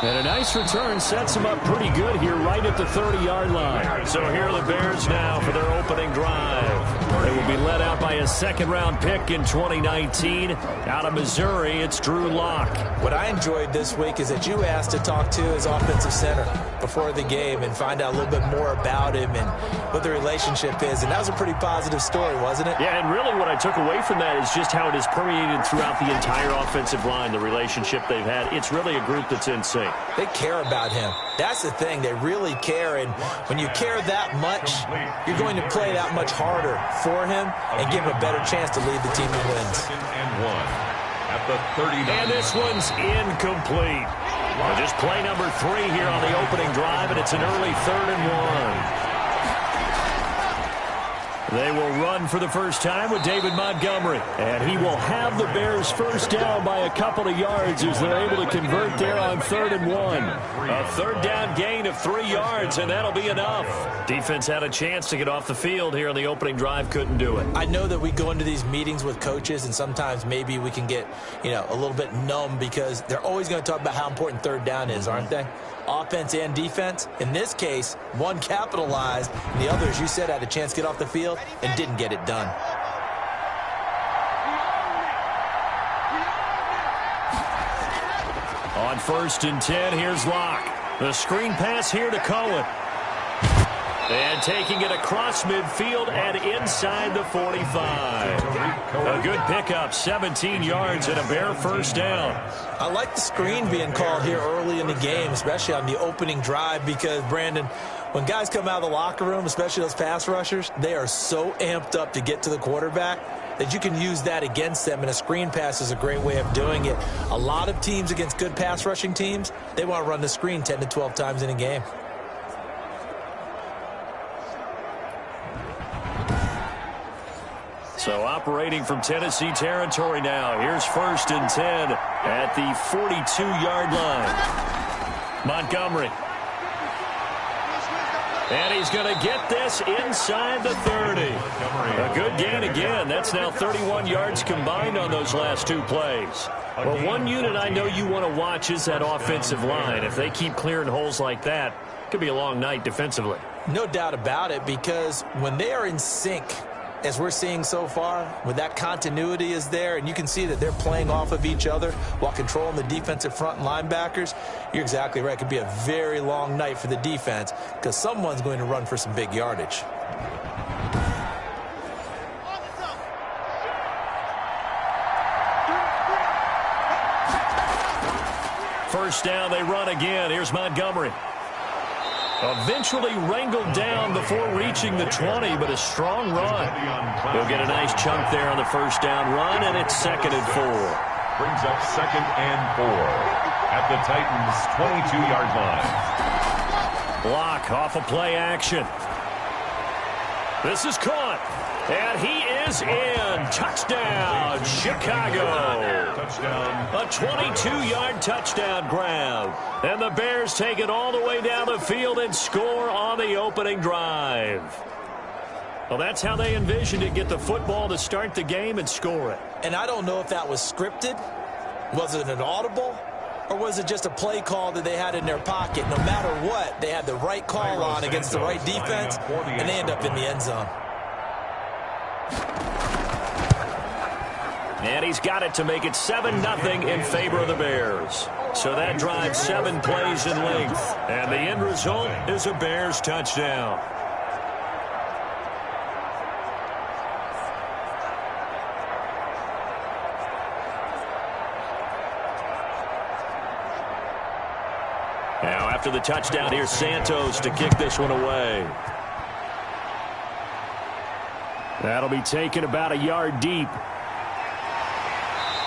Speaker 5: And a nice return sets them up pretty good here right at the 30-yard line. So here are the Bears now for their opening drive. They will be led out by a second-round pick in 2019. Out of Missouri, it's Drew Lock.
Speaker 3: what I enjoyed this week is that you asked to talk to his offensive center before the game and find out a little bit more about him and what the relationship is. And that was a pretty positive story, wasn't it?
Speaker 5: Yeah, and really what I took away from that is just how it has permeated throughout the entire offensive line, the relationship they've had. It's really a group that's in sync.
Speaker 3: They care about him. That's the thing. They really care. And when you care that much, you're going to play that much harder for him and give him a better chance to lead the team to wins.
Speaker 1: At the 39.
Speaker 5: And this one's incomplete. Well, just play number 3 here on the opening drive, and it's an early 3rd and 1. They will run for the first time with David Montgomery. And he will have the Bears first down by a couple of yards as they're able to convert there on 3rd and 1. A third down gain of 3 yards, and that'll be enough. Defense had a chance to get off the field here on the opening drive, couldn't do it.
Speaker 3: I know that we go into these meetings with coaches, and sometimes maybe we can get, a little bit numb because they're always going to talk about how important third down is, aren't they? Offense and defense. In this case, one capitalized, and the other, as you said, had a chance to get off the field and didn't get it done.
Speaker 5: On 1st and 10, here's Locke. The screen pass here to Cohen. And taking it across midfield and inside the 45. A good pickup, 17 yards and a Bear first down.
Speaker 3: I like the screen being called here early in the game, especially on the opening drive, because, Brandon, when guys come out of the locker room, especially those pass rushers, they are so amped up to get to the quarterback that you can use that against them, and a screen pass is a great way of doing it. A lot of teams against good pass rushing teams, they want to run the screen 10 to 12 times in a game.
Speaker 5: So operating from Tennessee territory now. Here's 1st and 10 at the 42-yard line. Montgomery. And he's going to get this inside the 30. A good gain again. That's now 31 yards combined on those last 2 plays. Well, one unit I know you want to watch is that offensive line. If they keep clearing holes like that, it could be a long night defensively.
Speaker 3: No doubt about it, because when they are in sync, as we're seeing so far, when that continuity is there, and you can see that they're playing off of each other while controlling the defensive front and linebackers, you're exactly right. It could be a very long night for the defense because someone's going to run for some big yardage.
Speaker 5: First down, they run again. Here's Montgomery. Eventually wrangled down before reaching the 20, but a strong run. He'll get a nice chunk there on the first down run, and it's 2nd and 4.
Speaker 1: Brings up 2nd and 4. at the Titans' 22-yard line.
Speaker 5: Block off of play action. This is caught. And he is in. Touchdown, Chicago.
Speaker 1: Touchdown.
Speaker 5: A 22-yard touchdown grab. And the Bears take it all the way down the field and score on the opening drive. Well, that's how they envisioned it. Get the football to start the game and score it.
Speaker 3: And I don't know if that was scripted. Was it an audible? Or was it just a play call that they had in their pocket? No matter what, they had the right call on against the right defense, and they end up in the end zone.
Speaker 5: And he's got it to make it 7-0 in favor of the Bears. So that drives 7 plays in length. And the end result is a Bears touchdown. Now after the touchdown, here's Santos to kick this one away. That'll be taken about a yard deep.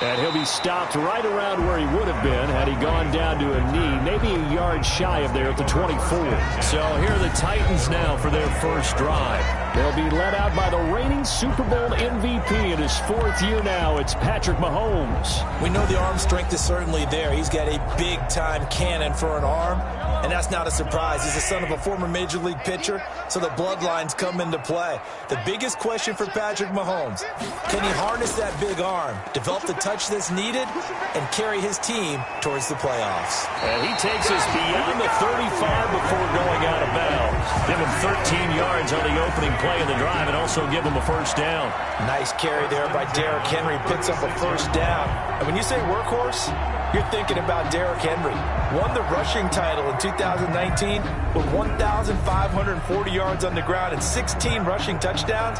Speaker 5: And he'll be stopped right around where he would have been had he gone down to a knee, maybe a yard shy of there at the 24. So here are the Titans now for their first drive. They'll be led out by the reigning Super Bowl MVP in his 4th year now. It's Patrick Mahomes.
Speaker 3: We know the arm strength is certainly there. He's got a big-time cannon for an arm, and that's not a surprise. He's the son of a former Major League pitcher, so the bloodlines come into play. The biggest question for Patrick Mahomes, can he harness that big arm, develop the touch that's needed, and carry his team towards the playoffs?
Speaker 5: And he takes us beyond the 35 before going out of bounds. Give him 13 yards on the opening play of the drive and also give him a first down.
Speaker 3: Nice carry there by Derrick Henry. Picks up a first down. And when you say workhorse, you're thinking about Derrick Henry. Won the rushing title in 2019 with 1,540 yards on the ground and 16 rushing touchdowns.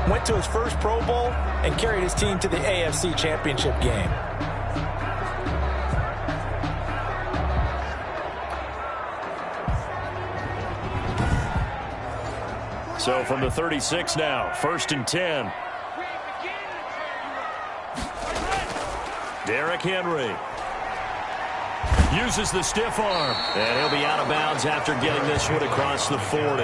Speaker 3: Went to his first Pro Bowl and carried his team to the AFC Championship game.
Speaker 5: So from the 36 now, 1st and 10. Derrick Henry uses the stiff arm. And he'll be out of bounds after getting this one across the 40.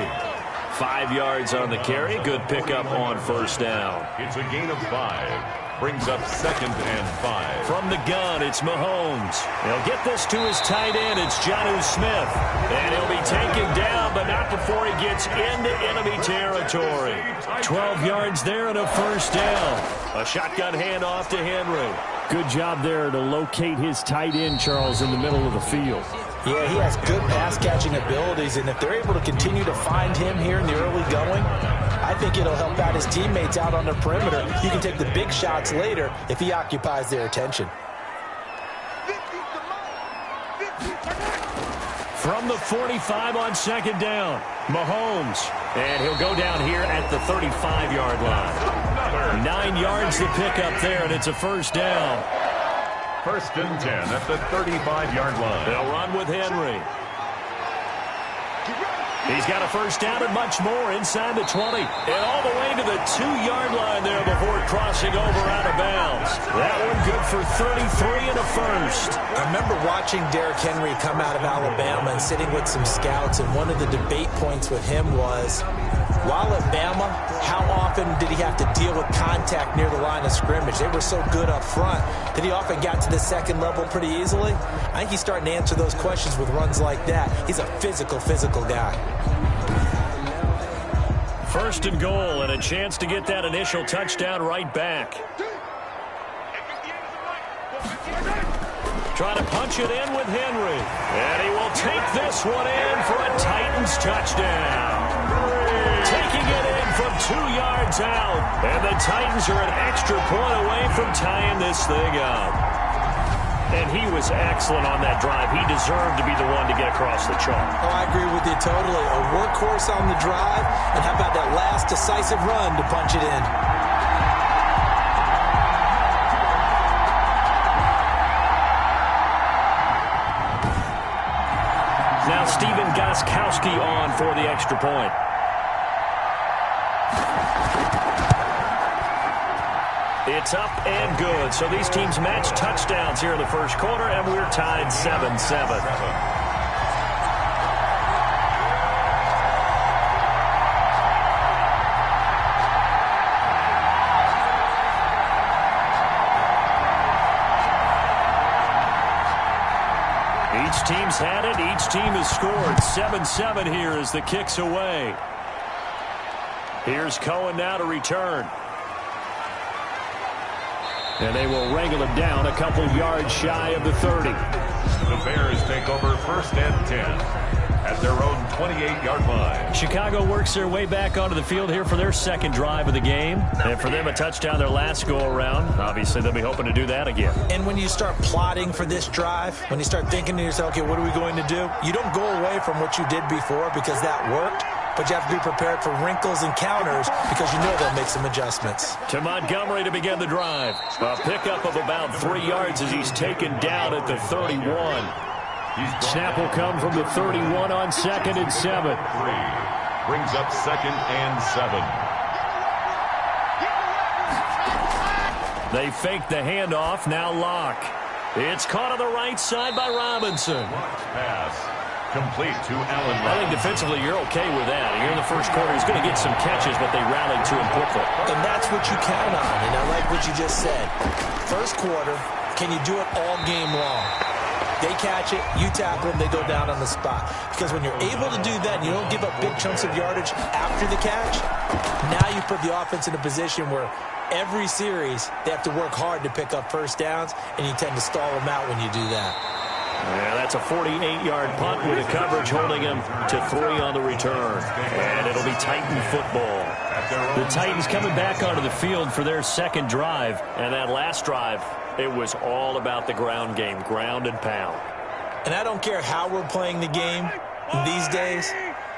Speaker 5: 5 yards on the carry. Good pickup on first down.
Speaker 1: It's a gain of 5. Brings up 2nd and 5.
Speaker 5: From the gun, it's Mahomes. He'll get this to his tight end. It's Jonnu Smith. And he'll be taken down, but not before he gets into enemy territory. 12 yards there and a first down. A shotgun handoff to Henry. Good job there to locate his tight end, Charles, in the middle of the field.
Speaker 3: Yeah, he has good pass-catching abilities, and if they're able to continue to find him here in the early going, I think it'll help out his teammates out on the perimeter. You can take the big shots later if he occupies their attention.
Speaker 5: From the 45 on 2nd down, Mahomes. And he'll go down here at the 35-yard line. 9 yards to pick up there, and it's a first down.
Speaker 1: 1st and 10 at the 35-yard line.
Speaker 5: They'll run with Henry. He's got a first down and much more inside the 20. And all the way to the 2-yard line there before crossing over out of bounds. That one good for 33 and a first.
Speaker 3: I remember watching Derrick Henry come out of Alabama and sitting with some scouts, and one of the debate points with him was, while at Bama, how often did he have to deal with contact near the line of scrimmage? They were so good up front that he often got to the second level pretty easily. I think he's starting to answer those questions with runs like that. He's a physical guy.
Speaker 5: 1st and goal, and a chance to get that initial touchdown right back. Trying to punch it in with Henry. And he will take this one in for a Titans touchdown. Taking it in from 2 yards out. And the Titans are an extra point away from tying this thing up. And he was excellent on that drive. He deserved to be the one to get across the chalk.
Speaker 3: Oh, I agree with you totally. A workhorse on the drive. And how about that last decisive run to punch it in?
Speaker 5: Now Stephen Gostkowski on for the extra point. It's up and good. So these teams match touchdowns here in the first quarter, and we're tied 7-7. Each team's had it. Each team has scored. 7-7 here as the kick's away. Here's Cohen now to return. And they will wrangle him down a couple yards shy of the 30.
Speaker 1: The Bears take over 1st and 10 at their own 28-yard line.
Speaker 5: Chicago works their way back onto the field here for their second drive of the game. And for them, a touchdown their last go-around. Obviously, they'll be hoping to do that again.
Speaker 3: And when you start plotting for this drive, when you start thinking to yourself, okay, what are we going to do? You don't go away from what you did before because that worked. But you have to be prepared for wrinkles and counters because you know they'll make some adjustments.
Speaker 5: To Montgomery to begin the drive. A pickup of about 3 yards as he's taken down at the 31. Snap will come from the 31 on 2nd and 7.
Speaker 1: Brings up 2nd and 7.
Speaker 5: They fake the handoff. Now Locke. It's caught on the right side by Robinson.
Speaker 1: Pass. Complete to Allen.
Speaker 5: I think defensively you're okay with that. Here in the first quarter, he's going to get some catches, but they rallied to him quickly.
Speaker 3: And that's what you count on. And I like what you just said. First quarter, can you do it all game long? They catch it, you tackle them, they go down on the spot. Because when you're able to do that and you don't give up big chunks of yardage after the catch, now you put the offense in a position where every series they have to work hard to pick up first downs, and you tend to stall them out when you do that.
Speaker 5: Yeah, that's a 48-yard punt with the coverage holding him to 3 on the return. And it'll be Titan football. The Titans coming back onto the field for their second drive. And that last drive, it was all about the ground game, ground and pound.
Speaker 3: And I don't care how we're playing the game these days,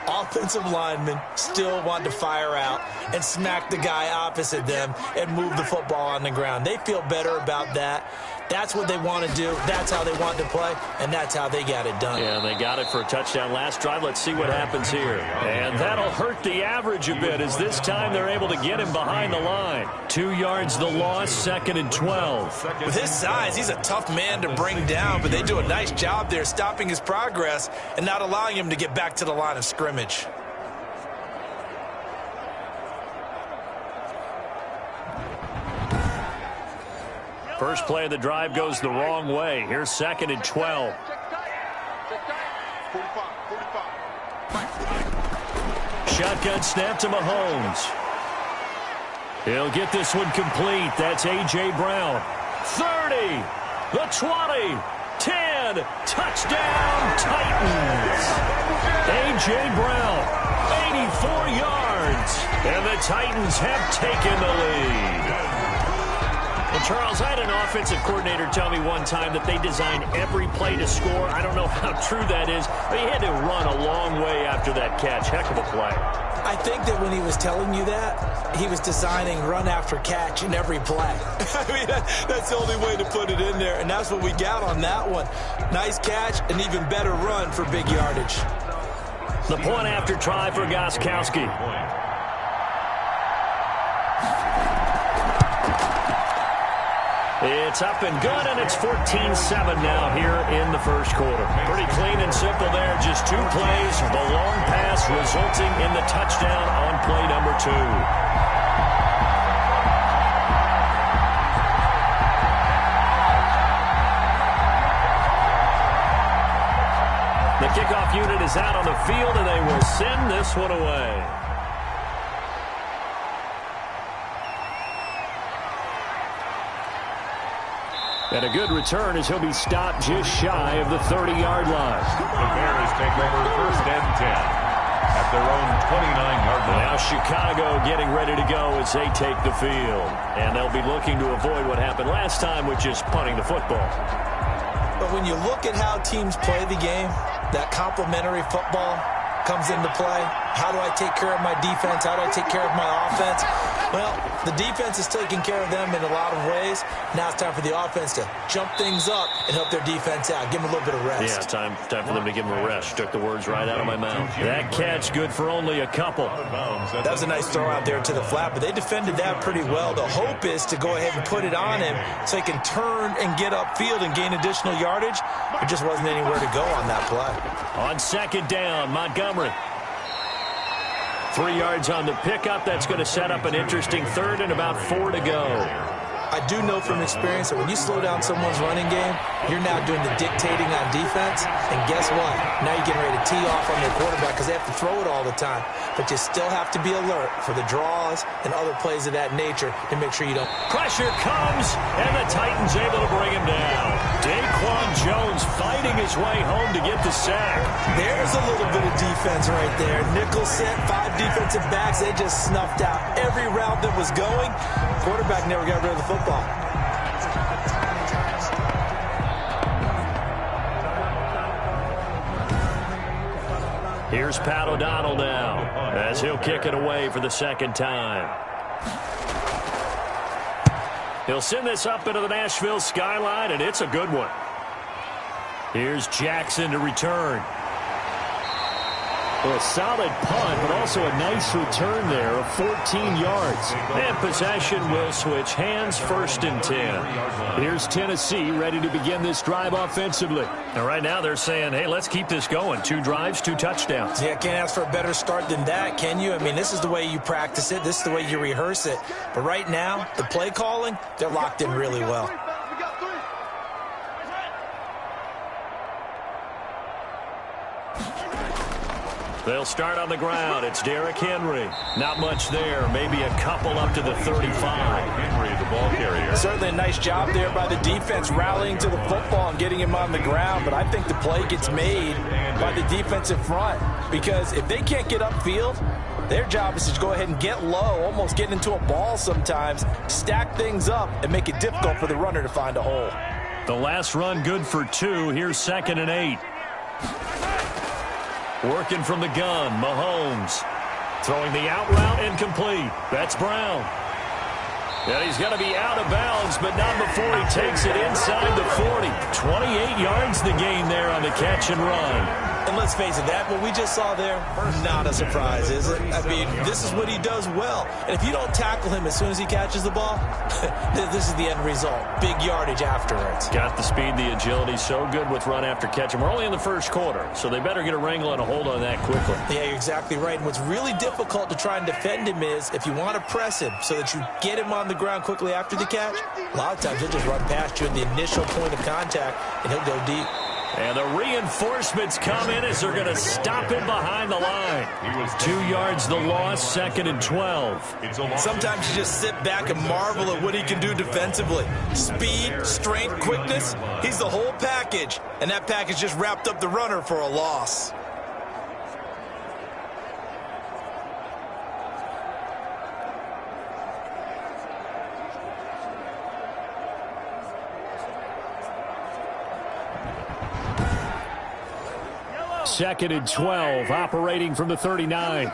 Speaker 3: offensive linemen still want to fire out and smack the guy opposite them and move the football on the ground. They feel better about that. That's what they want to do. That's how they want to play, and that's how they got it done.
Speaker 5: Yeah, they got it for a touchdown last drive. Let's see what happens here. And that'll hurt the average a bit as this time they're able to get him behind the line. 2 yards the loss, 2nd and 12.
Speaker 3: With his size, he's a tough man to bring down, but they do a nice job there stopping his progress and not allowing him to get back to the line of scrimmage.
Speaker 5: First play of the drive goes the wrong way. Here's 2nd and 12. Shotgun snap to Mahomes. He'll get this one complete. That's A.J. Brown. 30, the 20, 10, touchdown Titans. A.J. Brown, 84 yards. And the Titans have taken the lead. Well, Charles, I had an offensive coordinator tell me one time that they design every play to score. I don't know how true that is, but he had to run a long way after that catch. Heck of a play.
Speaker 3: I think that when he was telling you that, he was designing run after catch in every play. I mean, that's the only way to put it in there, and that's what we got on that one. Nice catch, an even better run for big yardage.
Speaker 5: The point after try for Gostkowski. It's up and good, and it's 14-7 now here in the first quarter. Pretty clean and simple there. Just 2 plays, the long pass resulting in the touchdown on play number 2. The kickoff unit is out on the field, and they will send this one away. And a good return as he'll be stopped just shy of the 30-yard line.
Speaker 1: The Bears take over 1st and 10 at their own 29-yard line.
Speaker 5: Now Chicago getting ready to go as they take the field. And they'll be looking to avoid what happened last time, which is punting the football.
Speaker 3: But when you look at how teams play the game, that complementary football comes into play. How do I take care of my defense? How do I take care of my offense? Well, the defense is taking care of them in a lot of ways. Now it's time for the offense to jump things up and help their defense out. Give them a little bit of rest.
Speaker 5: Yeah, time for them to give them a rest. Took the words right out of my mouth. That catch good for only a couple.
Speaker 3: That was a nice throw out there to the flat, but they defended that pretty well. The hope is to go ahead and put it on him so he can turn and get upfield and gain additional yardage. There just wasn't anywhere to go on that play.
Speaker 5: On second down, Montgomery. 3 yards on the pickup. That's going to set up an interesting third and about 4 to go.
Speaker 3: I do know from experience that when you slow down someone's running game, you're now doing the dictating on defense. And guess what? Now you're getting ready to tee off on their quarterback because they have to throw it all the time. But you still have to be alert for the draws and other plays of that nature and make sure you don't.
Speaker 5: Pressure comes, and the Titans able to bring him down. Daquan Jones fighting his way home to get the sack.
Speaker 3: There's a little bit of defense right there. Nickel set, 5 defensive backs. They just snuffed out every route that was going. Quarterback never got rid of the football.
Speaker 5: Here's Pat O'Donnell now as he'll kick it away for the second time. He'll send this up into the Nashville skyline, and it's a good one. Here's Jackson to return. Well, a solid punt, but also a nice return there of 14 yards. And possession will switch hands, 1st and 10. Here's Tennessee ready to begin this drive offensively.
Speaker 2: And right now they're saying, hey, let's keep this going. 2 drives, 2 touchdowns.
Speaker 3: Yeah, can't ask for a better start than that, can you? I mean, this is the way you practice it. This is the way you rehearse it. But right now, the play calling, they're locked in really well.
Speaker 5: They'll start on the ground. It's Derrick Henry. Not much there. Maybe a couple up to the 35.
Speaker 1: Henry, the ball carrier.
Speaker 3: Certainly a nice job there by the defense rallying to the football and getting him on the ground. But I think the play gets made by the defensive front. Because if they can't get upfield, their job is to go ahead and get low, almost get into a ball sometimes, stack things up, and make it difficult for the runner to find a hole.
Speaker 5: The last run good for 2. Here's 2nd and 8. Working from the gun, Mahomes. Throwing the out route, incomplete. That's Brown. And he's going to be out of bounds, but not before he takes it inside the 40. 28 yards the gain there on the catch and run.
Speaker 3: And let's face it, that what we just saw there, not a surprise, is it? I mean, this is what he does well. And if you don't tackle him as soon as he catches the ball, this is the end result. Big yardage afterwards.
Speaker 5: Got the speed, the agility, so good with run after catch. And we're only in the first quarter, so they better get a wrangle and a hold on that quickly.
Speaker 3: Yeah, you're exactly right. And what's really difficult to try and defend him is if you want to press him so that you get him on the ground quickly after the catch, a lot of times he'll just run past you at the initial point of contact, and he'll go deep.
Speaker 5: And the reinforcements come in as they're going to stop him behind the line. 2 yards the loss, 2nd and 12.
Speaker 3: Sometimes you just sit back and marvel at what he can do defensively. Speed, strength, quickness, he's the whole package. And that package just wrapped up the runner for a loss.
Speaker 5: Second and 12, operating from the 39.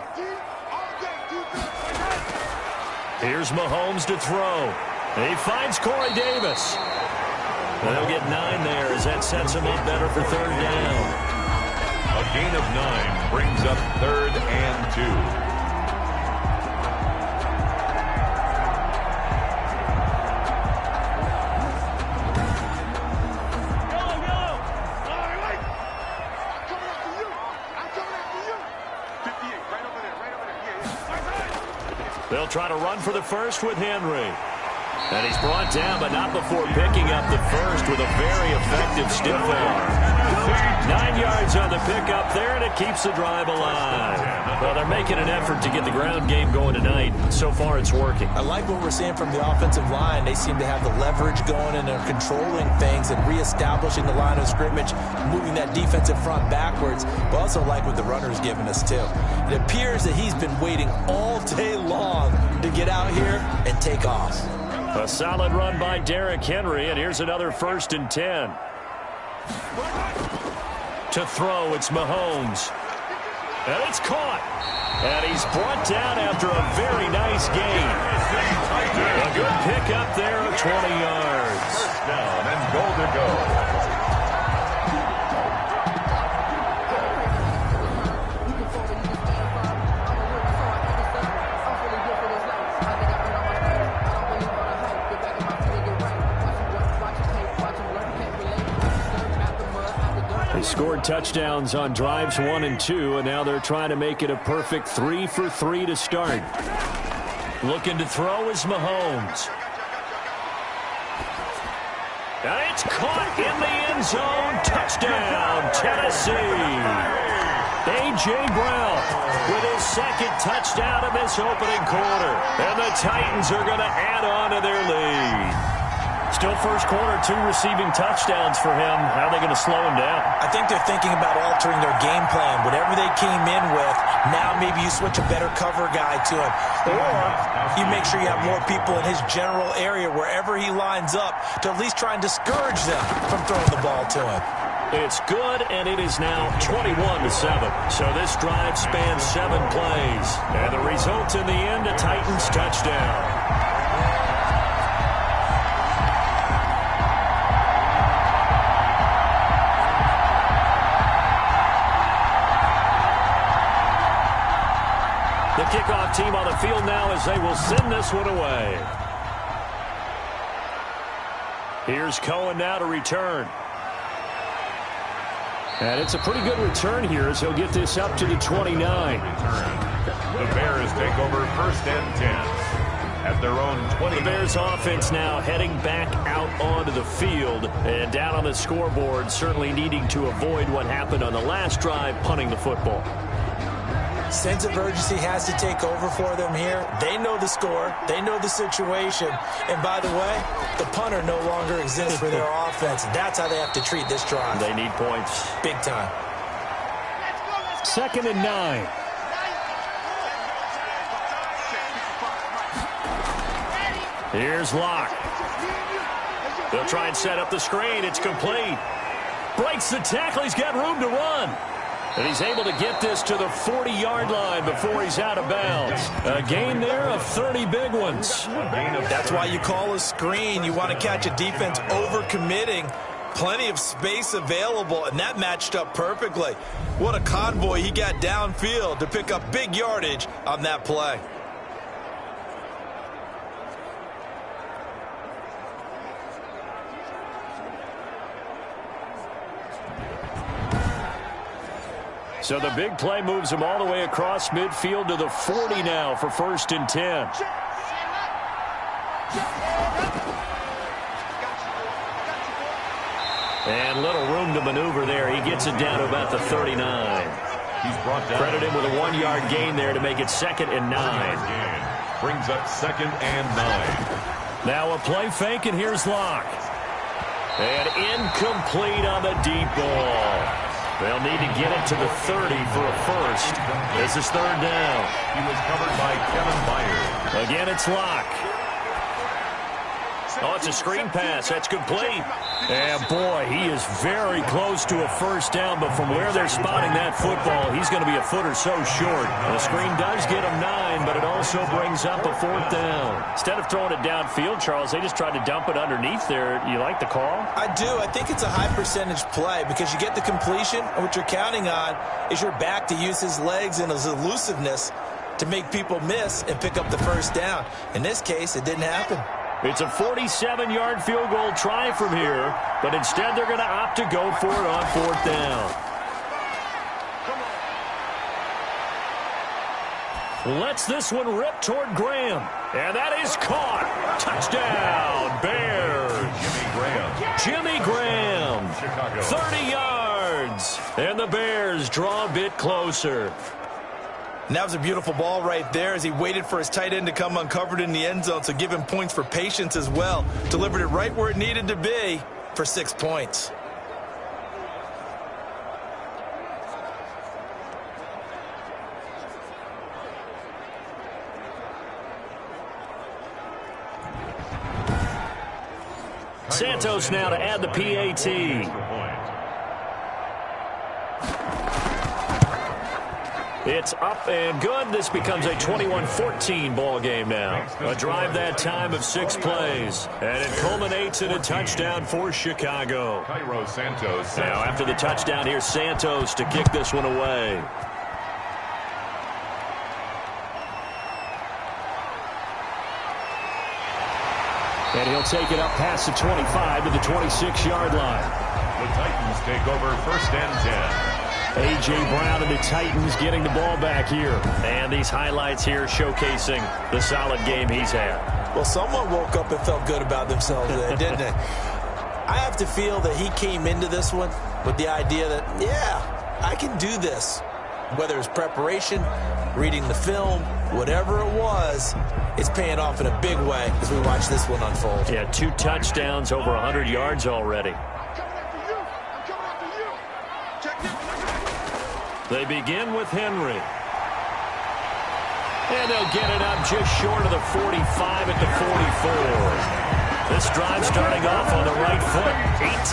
Speaker 5: Here's Mahomes to throw. He finds Corey Davis. And they'll get 9 there as that sets him up better for 3rd down.
Speaker 1: A gain of 9 brings up 3rd and 2.
Speaker 5: They'll try to run for the first with Henry. And he's brought down, but not before picking up the first with a very effective stiff arm. 9 yards on the pickup there, and it keeps the drive alive. Well, they're making an effort to get the ground game going tonight. So far, it's working.
Speaker 3: I like what we're seeing from the offensive line. They seem to have the leverage going, and they're controlling things and reestablishing the line of scrimmage, moving that defensive front backwards. But also like what the runner's giving us, too. It appears that he's been waiting all day long to get out here and take off.
Speaker 5: A solid run by Derrick Henry, and here's another 1st and 10. To throw, it's Mahomes. And it's caught. And he's brought down after a very nice gain. 20 yards.
Speaker 1: First down and goal to go.
Speaker 5: They scored touchdowns on drives 1 and 2, and now they're trying to make it a perfect 3 for 3 to start. Looking to throw is Mahomes. And it's caught in the end zone. Touchdown, Tennessee. A.J. Brown with his second touchdown of this opening quarter. And the Titans are going to add on to their lead. Still first quarter, 2 receiving touchdowns for him. How are they going to slow him down?
Speaker 3: I think they're thinking about altering their game plan. Whatever they came in with, now maybe you switch a better cover guy to him. Or you make sure you have more people in his general area wherever he lines up to at least try and discourage them from throwing the ball to him.
Speaker 5: It's good, and it is now 21-7. So this drive spans 7 plays. And the result in the end, a Titans touchdown. The kickoff team on the field now as they will send this one away. Here's Cohen now to return. And it's a pretty good return here as he'll get this up to the 29.
Speaker 1: The Bears take over first and 10 at their own 20.
Speaker 5: The Bears offense now heading back out onto the field and down on the scoreboard, certainly needing to avoid what happened on the last drive, punting the football.
Speaker 3: Sense of urgency has to take over for them here. They know the score. They know the situation. And by the way, the punter no longer exists for their offense. That's how they have to treat this drive.
Speaker 5: They need points.
Speaker 3: Big time.
Speaker 5: 2nd and 9. Here's Locke. They'll try and set up the screen. It's complete. Breaks the tackle. He's got room to run. And he's able to get this to the 40-yard line before he's out of bounds. A gain there of 30 big ones.
Speaker 3: That's why you call a screen. You want to catch a defense overcommitting. Plenty of space available, and that matched up perfectly. What a convoy he got downfield to pick up big yardage on that play.
Speaker 5: So the big play moves him all the way across midfield to the 40 now for 1st and 10. And little room to maneuver there. He gets it down to about the 39.
Speaker 1: He's brought down.
Speaker 5: Credit him with a 1-yard gain there to make it 2nd and 9.
Speaker 1: Brings up 2nd and 9.
Speaker 5: Now a play fake, and here's Locke. And incomplete on the deep ball. They'll need to get it to the 30 for a first. This is 3rd down.
Speaker 1: He was covered by Kevin Byard.
Speaker 5: Again, it's Locke. Oh, it's a screen pass. That's complete. And, boy, he is very close to a first down, but from where they're spotting that football, he's going to be a foot or so short. The screen does get him 9, but it also brings up a 4th down. Instead of throwing it downfield, Charles, they just tried to dump it underneath there. You like the call?
Speaker 3: I do. I think it's a high-percentage play because you get the completion, and what you're counting on is your back to use his legs and his elusiveness to make people miss and pick up the first down. In this case, it didn't happen.
Speaker 5: It's a 47-yard field goal try from here, but instead they're going to opt to go for it on 4th down. Lets this one rip toward Graham, and that is caught. Touchdown, Bears. Jimmy Graham,
Speaker 1: Chicago.
Speaker 5: 30 yards, and the Bears draw a bit closer.
Speaker 3: And that was a beautiful ball right there as he waited for his tight end to come uncovered in the end zone, so give him points for patience as well. Delivered it right where it needed to be for 6 points.
Speaker 5: Santos now to add the PAT. It's up and good. This becomes a 21-14 ball game now. A drive that time of 6 plays. And it culminates in a touchdown for Chicago.
Speaker 1: Cairo Santos.
Speaker 5: Now after the touchdown, here's Santos to kick this one away. And he'll take it up past the 25 to the 26-yard line.
Speaker 1: The Titans take over 1st and 10.
Speaker 5: A.J. Brown and the Titans getting the ball back here. And these highlights here showcasing the solid game he's had.
Speaker 3: Well, someone woke up and felt good about themselves there, didn't they? I have to feel that he came into this one with the idea that, yeah, I can do this. Whether it's preparation, reading the film, whatever it was, it's paying off in a big way as we watch this one unfold.
Speaker 5: Yeah, 2 touchdowns, over 100 yards already. They begin with Henry. And they'll get it up just short of the 45 at the 44. This drive starting off on the right foot,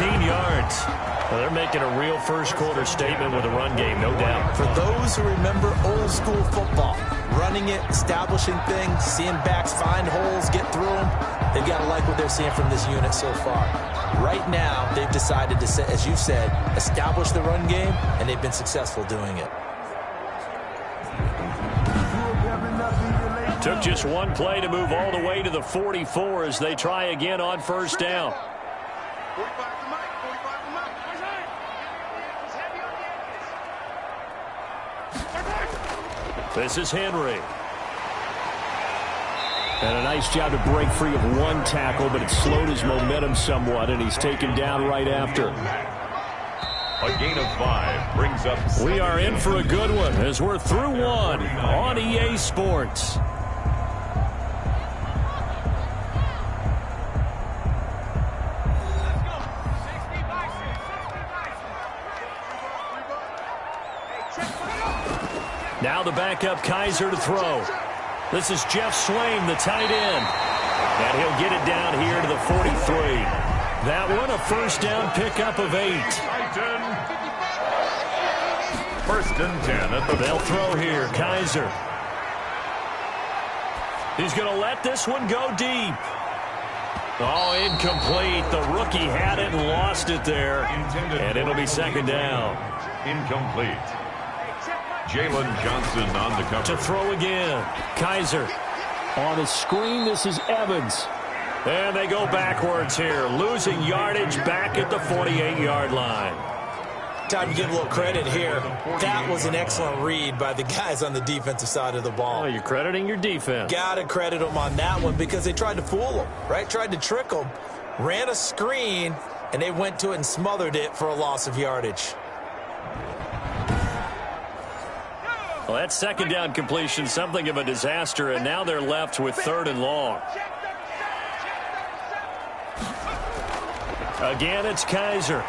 Speaker 5: 18 yards. Well, they're making a real first-quarter statement with a run game, no doubt.
Speaker 3: For those who remember old-school football, running it, establishing things, seeing backs find holes, get through them, they've got to like what they're seeing from this unit so far. Right now, they've decided to, as you said, establish the run game, and they've been successful doing it.
Speaker 5: Took just one play to move all the way to the 44 as they try again on first down. This is Henry. And a nice job to break free of one tackle, but it slowed his momentum somewhat, and he's taken down right after.
Speaker 1: A gain of 5 brings up...
Speaker 5: We are in for a good one as we're through one on EA Sports. Now the backup Kaiser to throw. This is Jeff Swain, the tight end. And he'll get it down here to the 43. That one a first down pickup of 8.
Speaker 1: Titan. 1st and 10 at the...
Speaker 5: They'll throw here. Kaiser. He's going to let this one go deep. Oh, incomplete. The rookie had it and lost it there. And it'll be 2nd down.
Speaker 1: Incomplete. Jalen Johnson on the cover.
Speaker 5: To throw again. Kaiser. On the screen, this is Evans. And they go backwards here. Losing yardage back at the 48-yard line.
Speaker 3: Time to give a little credit here. That was an excellent read by the guys on the defensive side of the ball.
Speaker 5: Oh, you're crediting your defense.
Speaker 3: Got to credit them on that one because they tried to fool them, right? Tried to trick them. Ran a screen, and they went to it and smothered it for a loss of yardage.
Speaker 5: Well, that 2nd down completion, something of a disaster, and now they're left with 3rd and long. Again, it's Kaiser.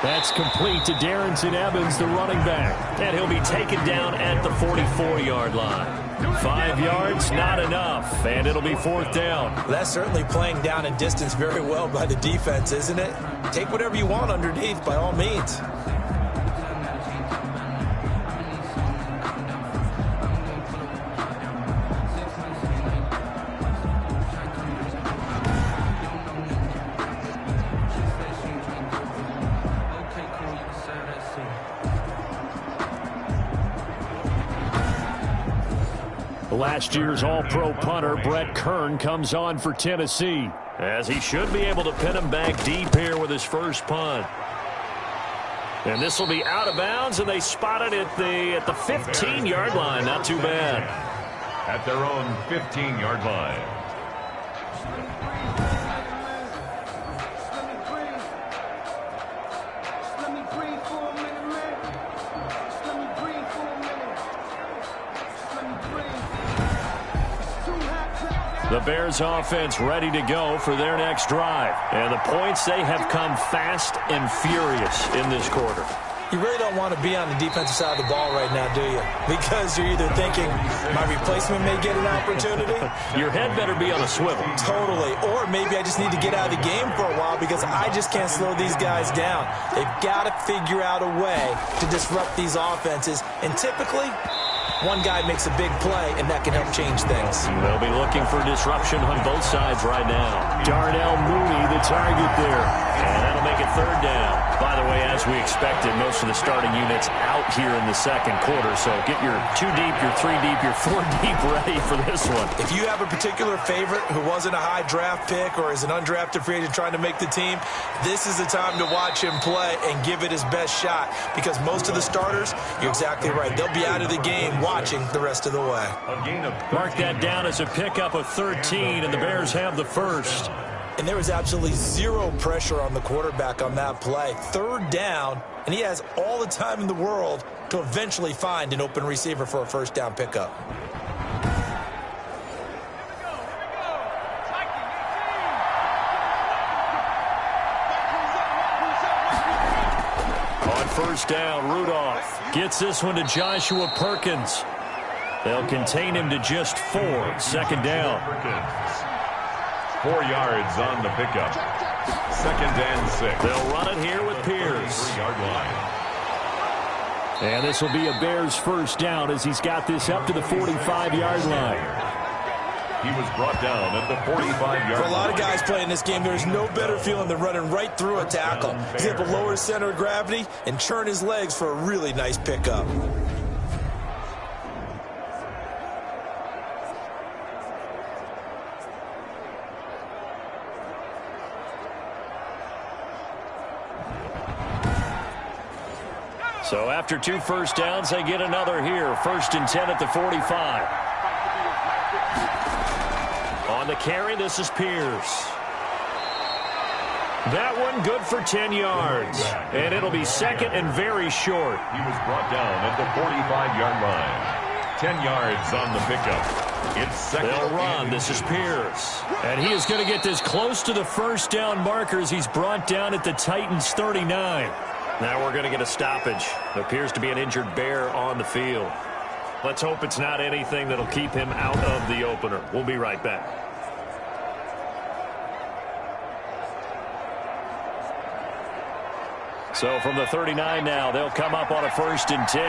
Speaker 5: That's complete to Darrington Evans, the running back. And he'll be taken down at the 44-yard line. 5 yards, not enough, and it'll be 4th down.
Speaker 3: That's certainly playing down in distance very well by the defense, isn't it? Take whatever you want underneath, by all means.
Speaker 5: Last year's All-Pro punter Brett Kern comes on for Tennessee, as he should be able to pin him back deep here with his first punt. And this will be out of bounds, and they spot it at the 15-yard line. Not too bad.
Speaker 1: At their own 15-yard line.
Speaker 5: The Bears offense ready to go for their next drive. And the points, they have come fast and furious in this quarter.
Speaker 3: You really don't want to be on the defensive side of the ball right now, do you? Because you're either thinking my replacement may get an opportunity.
Speaker 5: Your head better be on a swivel.
Speaker 3: Totally. Or maybe I just need to get out of the game for a while because I just can't slow these guys down. They've got to figure out a way to disrupt these offenses. And typically, one guy makes a big play, and that can help change things.
Speaker 5: They'll be looking for disruption on both sides right now. Darnell Mooney, the target there. And that'll make it third down. By the way, as we expected, most of the starting units out here in the second quarter. So get your 2 deep, your 3 deep, your 4 deep ready for this one.
Speaker 3: If you have a particular favorite who wasn't a high draft pick or is an undrafted free agent trying to make the team, this is the time to watch him play and give it his best shot. Because most of the starters, you're exactly right, they'll be out of the game watching the rest of the way.
Speaker 5: Mark that down as a pickup of 13, and the Bears have the first.
Speaker 3: And there was absolutely zero pressure on the quarterback on that play. Third down, and he has all the time in the world to eventually find an open receiver for a first down pickup.
Speaker 5: On first down, Rudolph gets this one to Joshua Perkins. They'll contain him to just 4. Second down.
Speaker 1: 4 yards on the pickup. 2nd and 6.
Speaker 5: They'll run it here with Pierce.
Speaker 1: 3-yard line.
Speaker 5: And this will be a Bears first down as he's got this up to the 45-yard line.
Speaker 1: He was brought down at the 45-yard line.
Speaker 3: For a lot of guys playing this game, there's no better feeling than running right through a tackle. He's able to lower his center of gravity and churn his legs for a really nice pickup.
Speaker 5: So after 2 first downs, they get another here. 1st and 10 at the 45. On the carry, this is Pierce. That one good for 10 yards. And it'll be 2nd and very short.
Speaker 1: He was brought down at the 45-yard line. 10 yards on the pickup. It's 2nd.
Speaker 5: They'll run. This is Pierce. And he is going to get this close to the first down markers. He's brought down at the Titans' 39. Now we're going to get a stoppage. Appears to be an injured Bear on the field. Let's hope it's not anything that'll keep him out of the opener. We'll be right back. So from the 39 now, they'll come up on a 1st and 10.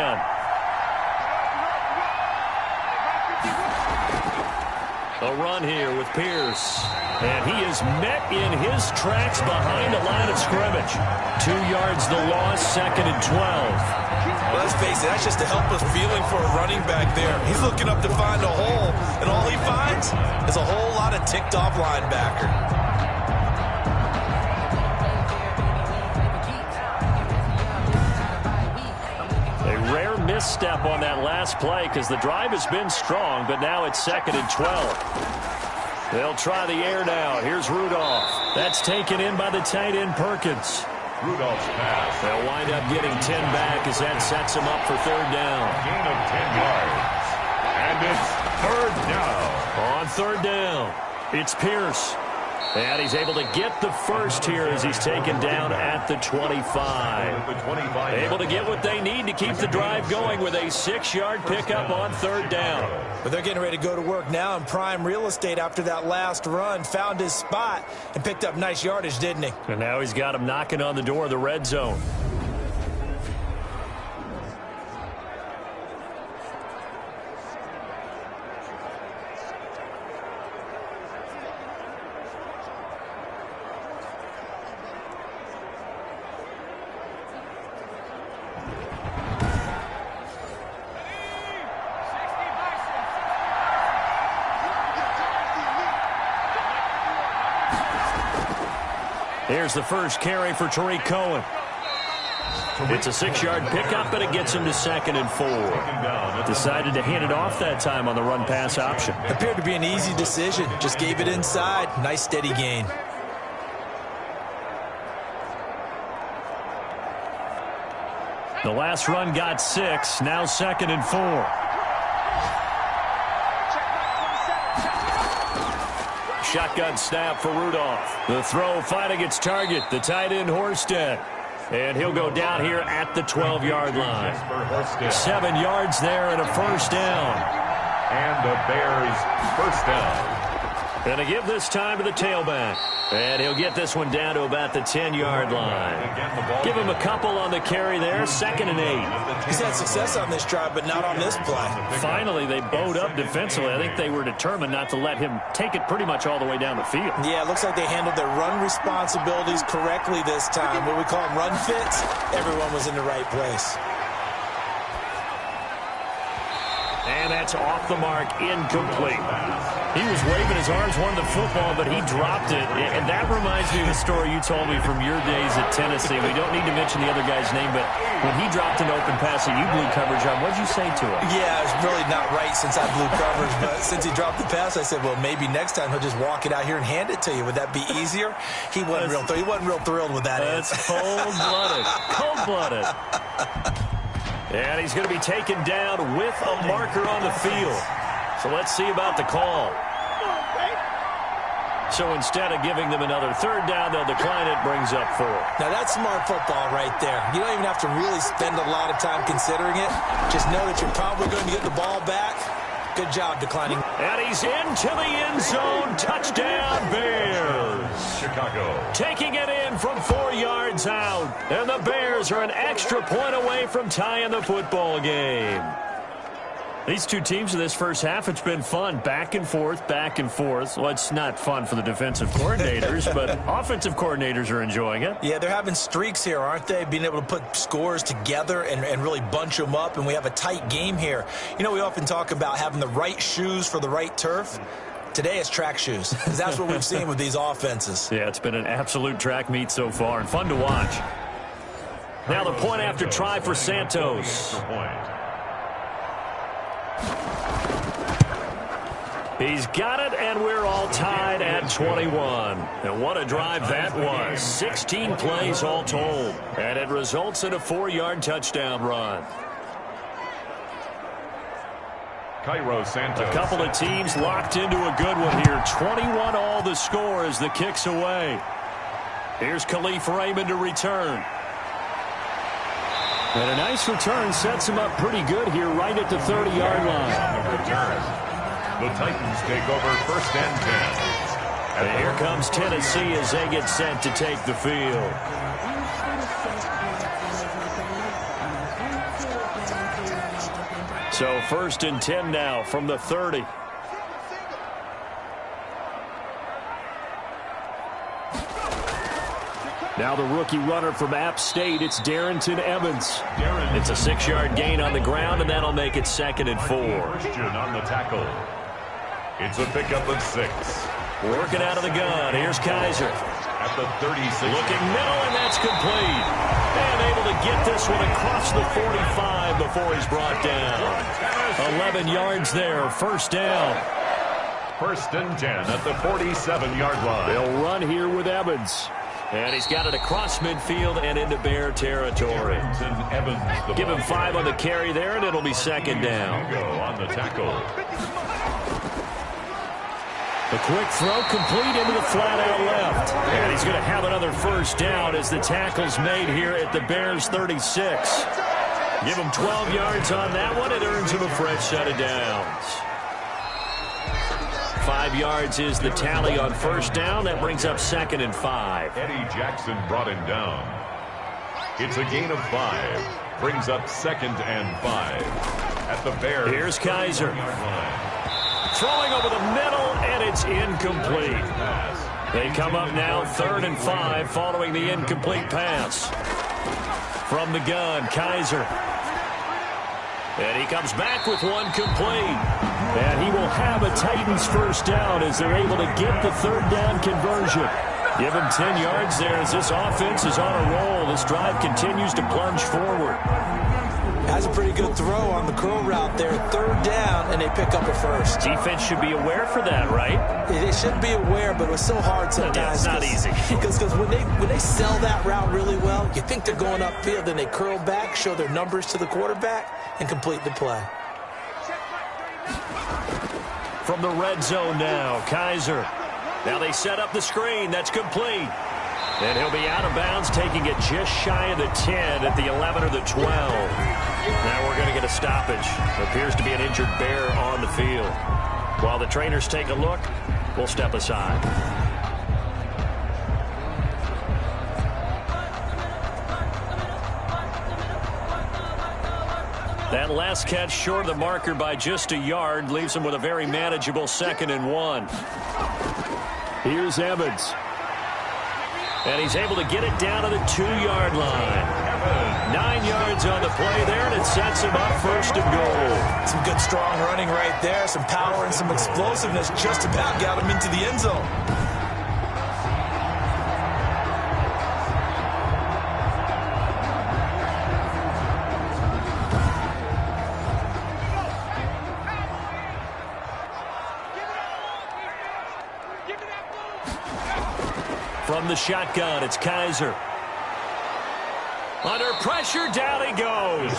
Speaker 5: A run here with Pierce. And he is met in his tracks behind the line of scrimmage. 2 yards the loss, 2nd and 12.
Speaker 3: Well, let's face it, that's just a helpless feeling for a running back there. He's looking up to find a hole, and all he finds is a whole lot of ticked-off linebacker.
Speaker 5: A rare misstep on that last play because the drive has been strong, but now it's 2nd and 12. They'll try the air now. Here's Rudolph. That's taken in by the tight end Perkins.
Speaker 1: Rudolph's pass.
Speaker 5: They'll wind up getting 10 back as that sets them up for 3rd down.
Speaker 1: Gain of 10 yards. And it's 3rd down.
Speaker 5: On 3rd down, it's Pierce. And he's able to get the first here as he's taken down at the 25. Able to get what they need to keep the drive going with a 6-yard pickup on 3rd down.
Speaker 3: But they're getting ready to go to work now in prime real estate after that last run. Found his spot and picked up nice yardage, didn't he?
Speaker 5: And now he's got him knocking on the door of the red zone. Here's the first carry for Tariq Cohen. It's a 6-yard pickup, but it gets him to 2nd and 4. Decided to hand it off that time on the run-pass option.
Speaker 3: Appeared to be an easy decision. Just gave it inside. Nice steady gain.
Speaker 5: The last run got 6. Now 2nd and 4. Shotgun snap for Rudolph. The throw finding its target, the tight end Horsted. And he'll go down here at the 12-yard line. 7 yards there and a first down.
Speaker 1: And the Bears first down.
Speaker 5: Going to give this time to the tailback. And he'll get this one down to about the 10-yard line. Give him a couple on the carry there, 2nd and 8.
Speaker 3: He's had success on this drive, but not on this play.
Speaker 5: Finally, they bowed up defensively. I think they were determined not to let him take it pretty much all the way down the field.
Speaker 3: Yeah, it looks like they handled their run responsibilities correctly this time. What we call them run fits, everyone was in the right place.
Speaker 5: And that's off the mark, incomplete. He was waving his arms, wanted the football, but he dropped it. And that reminds me of a story you told me from your days at Tennessee. We don't need to mention the other guy's name, but when he dropped an open pass that you blew coverage on, what did you say to him?
Speaker 3: Yeah, it's really not right since I blew coverage, but since he dropped the pass, I said, well, maybe next time he'll just walk it out here and hand it to you. Would that be easier? He wasn't real thrilled with that.
Speaker 5: That's cold-blooded. Cold-blooded. And he's going to be taken down with a marker on the field. So let's see about the call. So instead of giving them another 3rd down, they'll decline it, brings up 4.
Speaker 3: Now, that's smart football right there. You don't even have to really spend a lot of time considering it. Just know that you're probably going to get the ball back. Good job declining.
Speaker 5: And he's into the end zone. Touchdown, Bears.
Speaker 1: Chicago.
Speaker 5: Taking it in from 4 yards out. And the Bears are an extra point away from tying the football game. These two teams in this first half, it's been fun. Back and forth, back and forth. Well, it's not fun for the defensive coordinators, but offensive coordinators are enjoying it.
Speaker 3: Yeah, they're having streaks here, aren't they? Being able to put scores together and really bunch them up, and we have a tight game here. You know, we often talk about having the right shoes for the right turf. Today it's track shoes, because that's what we've seen with these offenses.
Speaker 5: Yeah, it's been an absolute track meet so far, and fun to watch. Now the point after try for Santos. He's got it, and we're all tied at 21. And what a drive that was. 16 plays all told. And it results in a 4-yard touchdown run.
Speaker 1: Cairo Santos.
Speaker 5: A couple of teams locked into a good one here. 21 all the score as the kick's away. Here's Khalif Raymond to return. And a nice return sets him up pretty good here right at the 30-yard line.
Speaker 1: The Titans take over 1st and 10.
Speaker 5: And here comes Tennessee as they get set to take the field. So 1st and 10 now from the 30. Now the rookie runner from App State, it's Darrington Evans. It's a 6-yard gain on the ground, and that'll make it 2nd and 4.
Speaker 1: Christian on the tackle. It's a pickup of 6.
Speaker 5: Working out of the gun. Here's Kaiser.
Speaker 1: At the 36.
Speaker 5: Looking middle, and that's complete. And able to get this one across the 45 before he's brought down. 11 yards there, 1st down.
Speaker 1: 1st and 10 at the 47-yard line.
Speaker 5: They'll run here with Evans. And he's got it across midfield and into Bear territory.
Speaker 1: Evans,
Speaker 5: give him 5 on the carry there, and it'll be 2nd down.
Speaker 1: On the tackle.
Speaker 5: The quick throw complete into the flat out left. And he's going to have another 1st down as the tackle's made here at the Bears 36. Give him 12 yards on that one. It earns him a fresh set of downs. 5 yards is the tally on 1st down. That brings up 2nd and 5.
Speaker 1: Eddie Jackson brought him down. It's a gain of 5. Brings up 2nd and 5. At the Bears.
Speaker 5: Here's Kaiser. Throwing over the middle, and it's incomplete. They come up now 3rd and 5 following the incomplete pass. From the gun, Kaiser. And he comes back with one complete. And he will have a Titans 1st down as they're able to get the 3rd down conversion. Give him 10 yards there as this offense is on a roll. This drive continues to plunge forward.
Speaker 3: That's a pretty good throw on the curl route there. 3rd down, and they pick up a 1st.
Speaker 5: Defense should be aware for that, right?
Speaker 3: They should be aware, but it was so hard sometimes.
Speaker 5: Yeah, it's not easy.
Speaker 3: Because when they sell that route really well, you think they're going upfield, then they curl back, show their numbers to the quarterback, and complete the play.
Speaker 5: From the red zone now, Kaiser. Now they set up the screen. That's complete. And he'll be out of bounds, taking it just shy of the 10 at the 11 or the 12. Now we're going to get a stoppage. Appears to be an injured Bear on the field. While the trainers take a look, we'll step aside. That last catch short of the marker by just a yard leaves him with a very manageable 2nd and 1. Here's Evans. And he's able to get it down to the 2-yard line. 9 yards on the play there, and it sets him up 1st and goal.
Speaker 3: Some good strong running right there. Some power and some explosiveness just about got him into the end zone.
Speaker 5: From the shotgun, it's Kaiser. Under pressure, down he goes.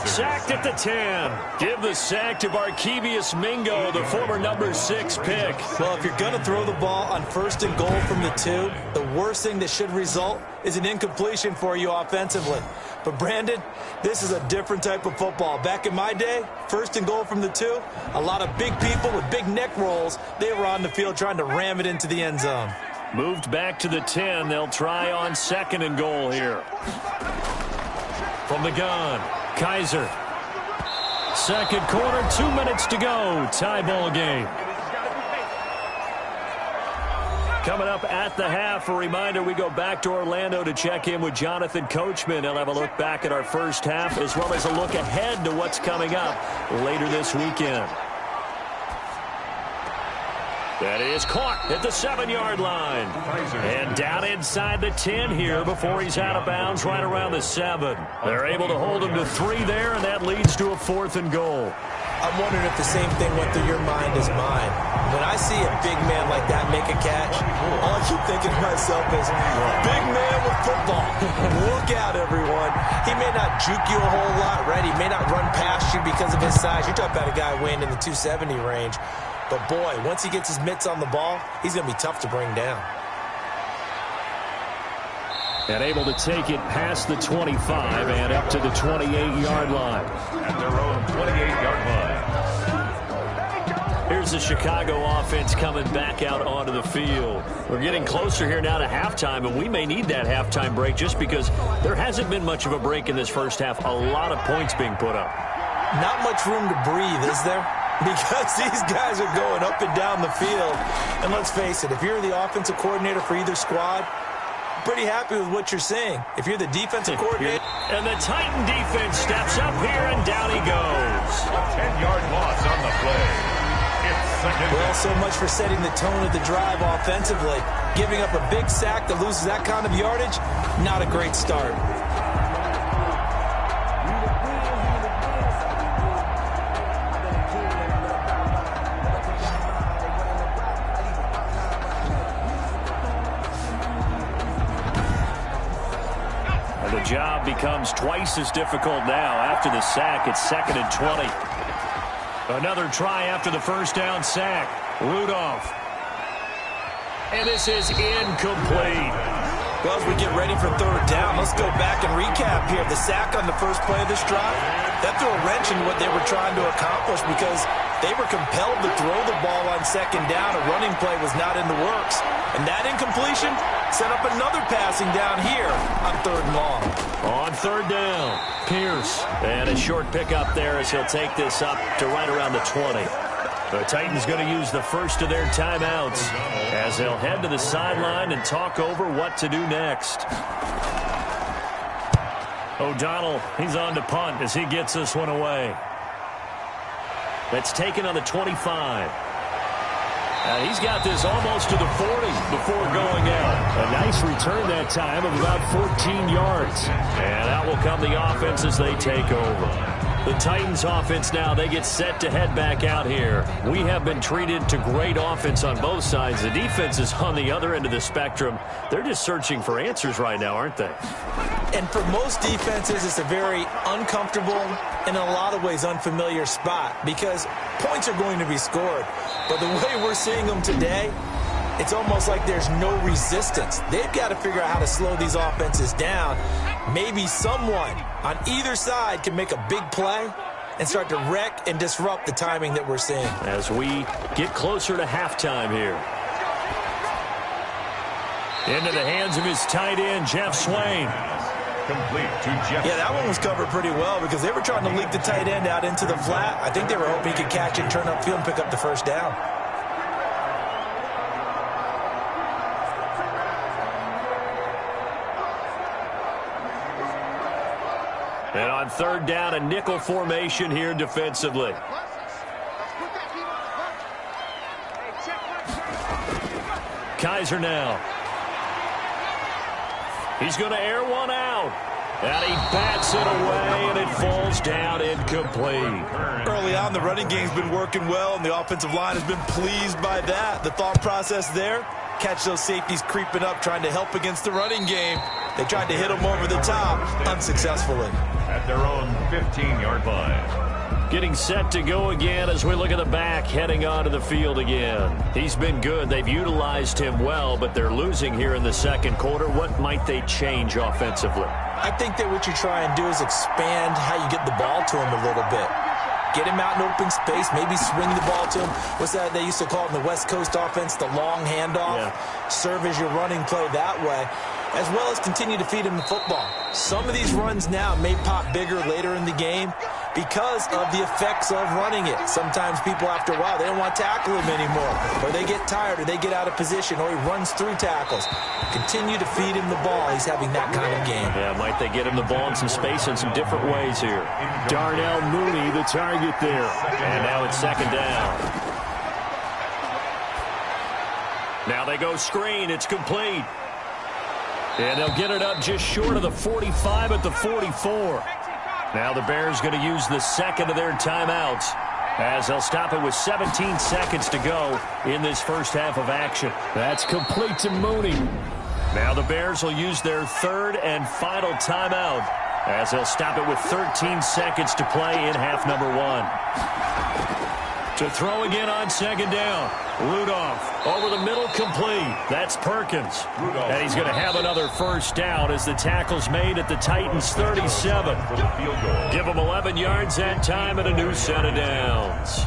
Speaker 5: Sacked at the 10. Give the sack to Barkevious Mingo, the former number 6 pick.
Speaker 3: Well, if you're going to throw the ball on 1st and goal from the 2, the worst thing that should result is an incompletion for you offensively. But, Brandon, this is a different type of football. Back in my day, 1st and goal from the 2, a lot of big people with big neck rolls, they were on the field trying to ram it into the end zone.
Speaker 5: Moved back to the 10. They'll try on 2nd and goal here. From the gun, Kaiser. 2nd quarter, 2 minutes to go. Tie ball game. Coming up at the half, a reminder, we go back to Orlando to check in with Jonathan Coachman. He'll have a look back at our first half as well as a look ahead to what's coming up later this weekend. That is caught at the 7-yard line. And down inside the 10 here before he's out of bounds right around the 7. They're able to hold him to 3 there, and that leads to a 4th and goal.
Speaker 3: I'm wondering if the same thing went through your mind as mine. When I see a big man like that make a catch, all I keep thinking to myself is, big man with football. Look out, everyone. He may not juke you a whole lot, right? He may not run past you because of his size. You're talking about a guy weighing in the 270 range. But, boy, once he gets his mitts on the ball, he's going to be tough to bring down.
Speaker 5: And able to take it past the 25 and up to the 28-yard line.
Speaker 1: At their own 28-yard line.
Speaker 5: Here's the Chicago offense coming back out onto the field. We're getting closer here now to halftime, and we may need that halftime break just because there hasn't been much of a break in this first half. A lot of points being put up.
Speaker 3: Not much room to breathe, is there? Because these guys are going up and down the field. And let's face it, if you're the offensive coordinator for either squad, pretty happy with what you're seeing. If you're the defensive coordinator.
Speaker 5: And the Titan defense steps up here, and down he goes.
Speaker 1: A 10-yard loss on the play. It's 2nd.
Speaker 3: Well, so much for setting the tone of the drive offensively. Giving up a big sack that loses that kind of yardage, not a great start.
Speaker 5: The job becomes twice as difficult now. After the sack, it's 2nd and 20. Another try after the first down sack. Rudolph. And this is incomplete.
Speaker 3: Well, as we get ready for 3rd down, let's go back and recap here. The sack on the first play of this drive, that threw a wrench in what they were trying to accomplish because they were compelled to throw the ball on 2nd down. A running play was not in the works. And that incompletion set up another passing down here on 3rd and long.
Speaker 5: On 3rd down, Pierce. And a short pickup there as he'll take this up to right around the 20. The Titans going to use the first of their timeouts as they'll head to the sideline and talk over what to do next. O'Donnell, he's on to punt as he gets this one away. That's taken on the 25. And he's got this almost to the 40 before going out. A nice return that time of about 14 yards. And out will come the offense as they take over. The Titans offense now, they get set to head back out here. We have been treated to great offense on both sides. The defense is on the other end of the spectrum. They're just searching for answers right now, aren't they?
Speaker 3: And for most defenses, it's a very uncomfortable and in a lot of ways unfamiliar spot because points are going to be scored. But the way we're seeing them today, it's almost like there's no resistance. They've got to figure out how to slow these offenses down. Maybe someone on either side can make a big play and start to wreck and disrupt the timing that we're seeing.
Speaker 5: As we get closer to halftime here. Into the hands of his tight end, Jeff Swain.
Speaker 1: Complete to Jeff.
Speaker 3: Yeah, that one was covered pretty well because they were trying to leak the tight end out into the flat. I think they were hoping he could catch it, turn upfield, and pick up the first down.
Speaker 5: And on third down, a nickel formation here defensively. Kaiser now. He's going to air one out. And he bats it away, and it falls down incomplete.
Speaker 3: Early on, the running game's been working well, and the offensive line has been pleased by that. The thought process there, catch those safeties creeping up, trying to help against the running game. They tried to hit them over the top, unsuccessfully.
Speaker 1: At their own 15-yard line.
Speaker 5: Getting set to go again as we look at the back, heading onto the field again. He's been good. They've utilized him well, but they're losing here in the second quarter. What might they change offensively?
Speaker 3: I think that what you try and do is expand how you get the ball to him a little bit. Get him out in open space, maybe swing the ball to him. What's that they used to call it in the West Coast offense, the long handoff? Yeah. Serve as your running play that way, as well as continue to feed him the football. Some of these runs now may pop bigger later in the game because of the effects of running it. Sometimes people, after a while, they don't want to tackle him anymore, or they get tired, or they get out of position, or he runs through tackles. Continue to feed him the ball. He's having that kind of game.
Speaker 5: Yeah, might they get him the ball in some space in some different ways here. Darnell Mooney, the target there. And now it's second down. Now they go screen. It's complete. And they'll get it up just short of the 45 at the 44. Now the Bears going to use the second of their timeouts as they'll stop it with 17 seconds to go in this first half of action. That's complete to Mooney. Now the Bears will use their third and final timeout as they'll stop it with 13 seconds to play in half number one. To throw again on second down. Rudolph over the middle, complete. That's Perkins. And he's going to have another first down as the tackle's made at the Titans' 37. Give them 11 yards that time and a new set of downs.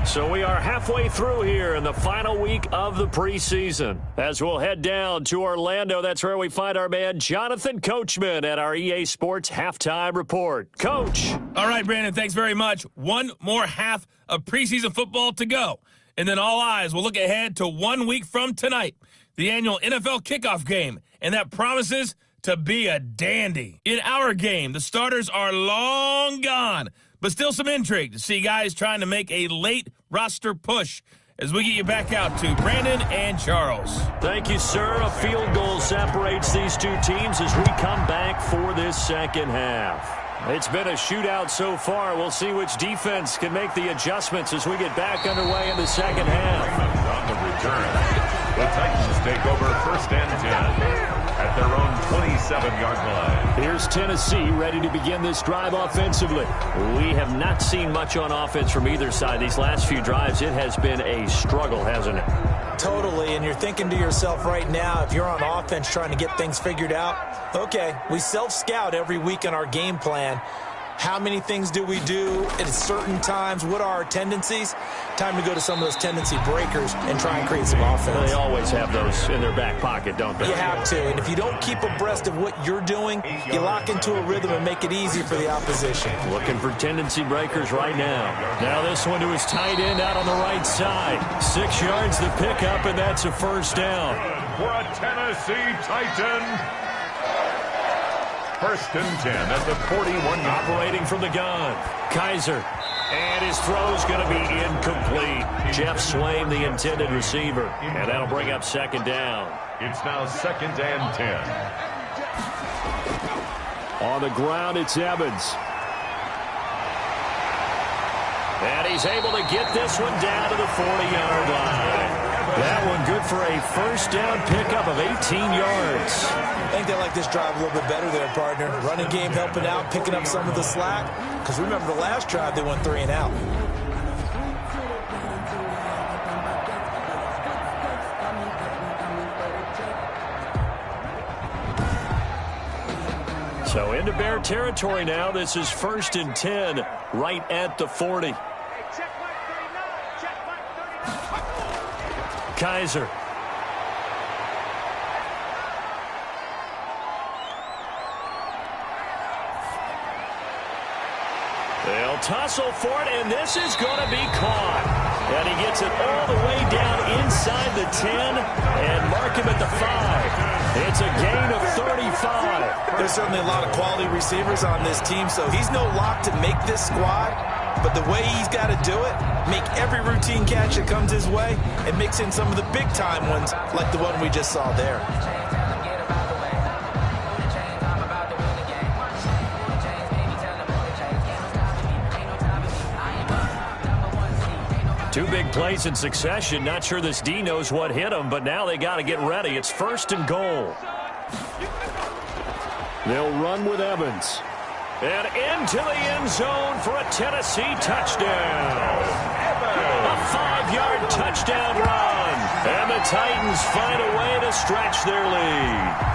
Speaker 5: So we are halfway through here in the final week of the preseason. As we'll head down to Orlando, that's where we find our man Jonathan Coachman at our EA Sports Halftime Report. Coach.
Speaker 4: All right, Brandon, thanks very much. One more half of preseason football to go. And then all eyes will look ahead to 1 week from tonight, the annual NFL kickoff game. And that promises to be a dandy. In our game, the starters are long gone, but still some intrigue to see guys trying to make a late roster push as we get you back out to Brandon and Charles.
Speaker 5: Thank you, sir. A field goal separates these two teams as we come back for this second half. It's been a shootout so far. We'll see which defense can make the adjustments as we get back underway in the second half.
Speaker 1: On the return, the Titans take over first and 10 at their own 27-yard line.
Speaker 5: Here's Tennessee ready to begin this drive offensively. We have not seen much on offense from either side. These last few drives, it has been a struggle, hasn't it?
Speaker 3: Totally, and you're thinking to yourself right now, if you're on offense trying to get things figured out, okay, we self-scout every week in our game plan. How many things do we do at certain times? What are our tendencies? Time to go to some of those tendency breakers and try and create some offense.
Speaker 5: They always have those in their back pocket, don't they?
Speaker 3: You have to, and if you don't keep abreast of what you're doing, you lock into a rhythm and make it easy for the opposition.
Speaker 5: Looking for tendency breakers right now. Now this one to his tight end out on the right side. 6 yards the pickup, and that's a first down.
Speaker 1: For a Tennessee Titan. First and 10 at the 41.
Speaker 5: Operating from the gun. Kaiser. And his throw's going to be incomplete. Jeff Swain, the intended receiver. And that'll bring up second down.
Speaker 1: It's now second and 10.
Speaker 5: On the ground, it's Evans. And he's able to get this one down to the 40-yard line. That one good for a first down pickup of 18 yards.
Speaker 3: I think they like this drive a little bit better there, partner. Running game helping out, picking up some of the slack. Because remember the last drive, they went 3 and out.
Speaker 5: So into Bear territory now. This is 1st and 10 right at the 40. Kaiser. They'll tussle for it, and this is going to be caught. And he gets it all the way down inside the 10 and mark him at the 5. It's a gain of 35.
Speaker 3: There's certainly a lot of quality receivers on this team, so he's no lock to make this squad. But the way he's got to do it, make every routine catch that comes his way, and mix in some of the big-time ones like the one we just saw there.
Speaker 5: Two big plays in succession. Not sure this D knows what hit him, but now they got to get ready. It's 1st and goal. They'll run with Evans. And into the end zone for a Tennessee touchdown. A 5-yard touchdown run. And the Titans find a way to stretch their lead.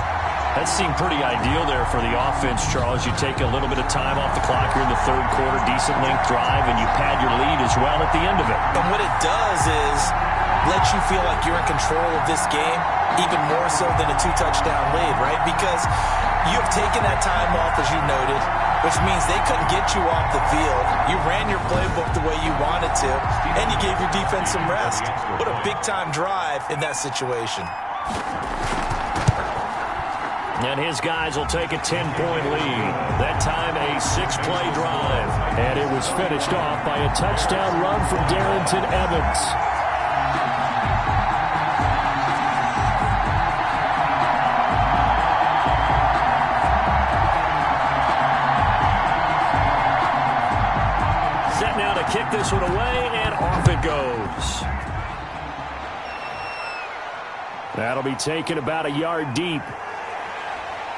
Speaker 5: That seemed pretty ideal there for the offense, Charles. You take a little bit of time off the clock here in the 3rd quarter, decent length drive, and you pad your lead as well at the end of it.
Speaker 3: And what it does is let you feel like you're in control of this game, even more so than a 2-touchdown lead, right? Because you have taken that time off, as you noted, which means they couldn't get you off the field. You ran your playbook the way you wanted to, and you gave your defense some rest. What a big-time drive in that situation.
Speaker 5: And his guys will take a 10-point lead. That time a 6-play drive. And it was finished off by a touchdown run from Darrington Evans. Set now to kick this one away, and off it goes. That'll be taken about a yard deep.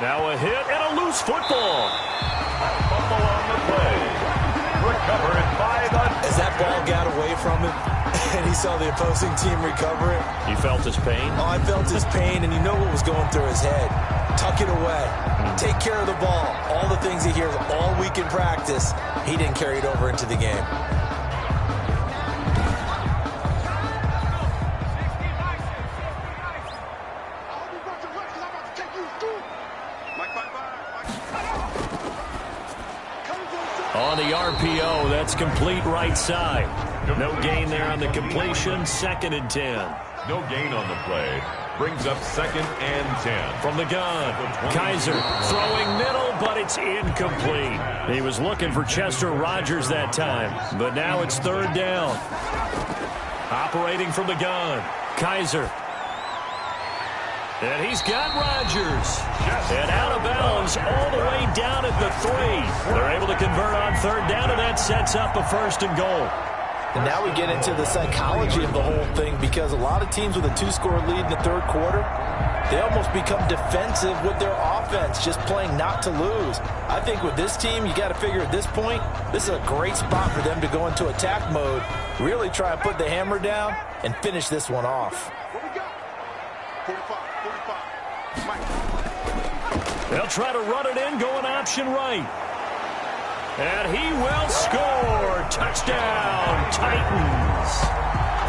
Speaker 5: Now a hit and a loose football.
Speaker 1: Fumble on the play. Recovered by the...
Speaker 3: As that ball got away from him, and he saw the opposing team recover it.
Speaker 5: You felt his pain?
Speaker 3: Oh, I felt his pain, and you know what was going through his head. Tuck it away. Take care of the ball. All the things he hears all week in practice, he didn't carry it over into the game.
Speaker 5: On the RPO, that's complete right side. No gain there on the completion. 2nd and 10.
Speaker 1: No gain on the play. Brings up 2nd and 10.
Speaker 5: From the gun, Kaiser throwing middle, but it's incomplete. He was looking for Chester Rogers that time, but now it's 3rd down. Operating from the gun, Kaiser. And he's got Rodgers. And out of bounds all the way down at the 3. They're able to convert on 3rd down, and that sets up a 1st and goal.
Speaker 3: And now we get into the psychology of the whole thing, because a lot of teams with a 2-score lead in the 3rd quarter, they almost become defensive with their offense, just playing not to lose. I think with this team, you got to figure at this point, this is a great spot for them to go into attack mode, really try and put the hammer down and finish this one off.
Speaker 6: What we got? 45.
Speaker 5: They'll try to run it in, going option right. And he will score. Touchdown, Titans.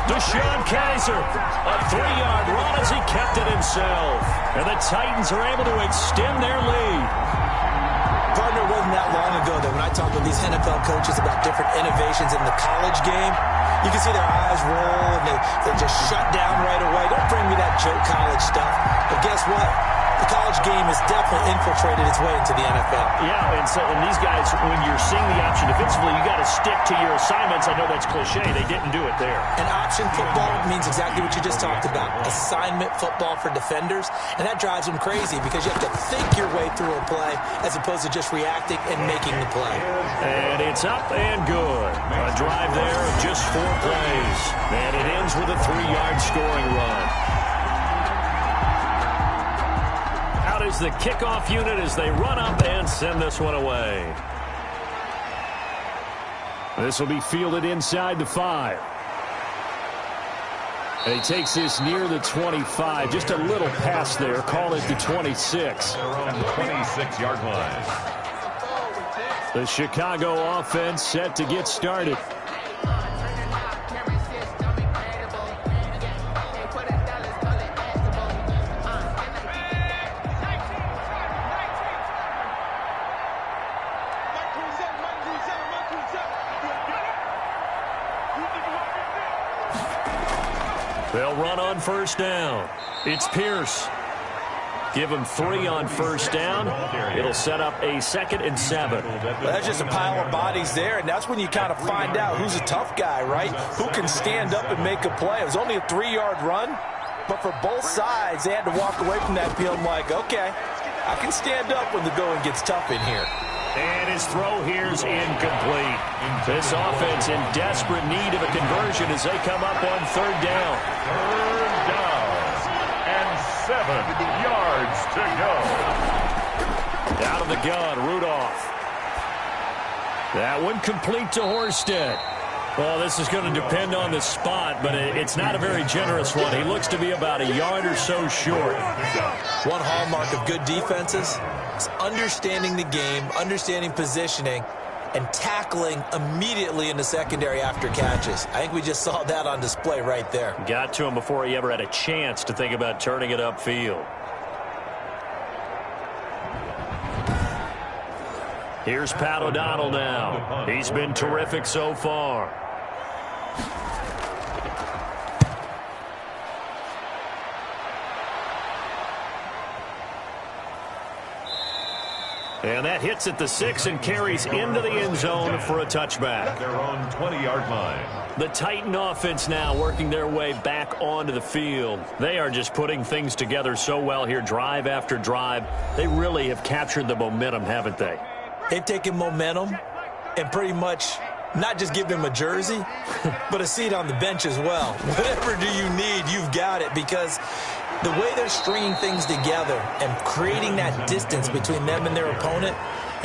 Speaker 5: Deshaun Kaiser, a 3-yard run as he kept it himself. And the Titans are able to extend their lead.
Speaker 3: Partner, it wasn't that long ago that when I talked with these NFL coaches about different innovations in the college game, you can see their eyes roll and they just shut down right away. Don't bring me that joke college stuff. But guess what? The college game has definitely infiltrated its way into the NFL.
Speaker 5: Yeah, and these guys, when you're seeing the option defensively, you got to stick to your assignments. I know that's cliche. They didn't do it there.
Speaker 3: And option football means exactly what you just talked about. Assignment football for defenders. And that drives them crazy because you have to think your way through a play as opposed to just reacting and making the play.
Speaker 5: And it's up and good. A drive there of just 4 plays. And it ends with a 3-yard scoring run. Out is the kickoff unit as they run up and send this one away. This will be fielded inside the 5. And he takes this near the 25. Just a little pass there. Call it the 26.
Speaker 1: Their own 26-yard line.
Speaker 5: The Chicago offense set to get started. They'll run on first down. It's Pierce. Give him 3 on first down. It'll set up a 2nd and 7.
Speaker 3: Well, that's just a pile of bodies there, and that's when you kind of find out who's a tough guy, right? Who can stand up and make a play. It was only a 3-yard run, but for both sides, they had to walk away from that field like, okay, I can stand up when the going gets tough in here.
Speaker 5: And his throw here's incomplete. This offense in desperate need of a conversion as they come up on 3rd down.
Speaker 1: 3rd down and 7 yards to go.
Speaker 5: Out of the gun, Rudolph. That one complete to Horsted. Well, this is going to depend on the spot, but it's not a very generous one. He looks to be about a yard or so short.
Speaker 3: One hallmark of good defenses is understanding the game, understanding positioning, and tackling immediately in the secondary after catches. I think we just saw that on display right there.
Speaker 5: Got to him before he ever had a chance to think about turning it upfield. Here's Pat O'Donnell now. He's been terrific so far. And that hits at the 6 and carries into the end zone for a touchback.
Speaker 1: Their own 20-yard line.
Speaker 5: The Titan offense now working their way back onto the field. They are just putting things together so well here, drive after drive. They really have captured the momentum, haven't they?
Speaker 3: They've taken momentum and pretty much not just give them a jersey, but a seat on the bench as well. Whatever do you need, you've got it, because the way they're stringing things together and creating that distance between them and their opponent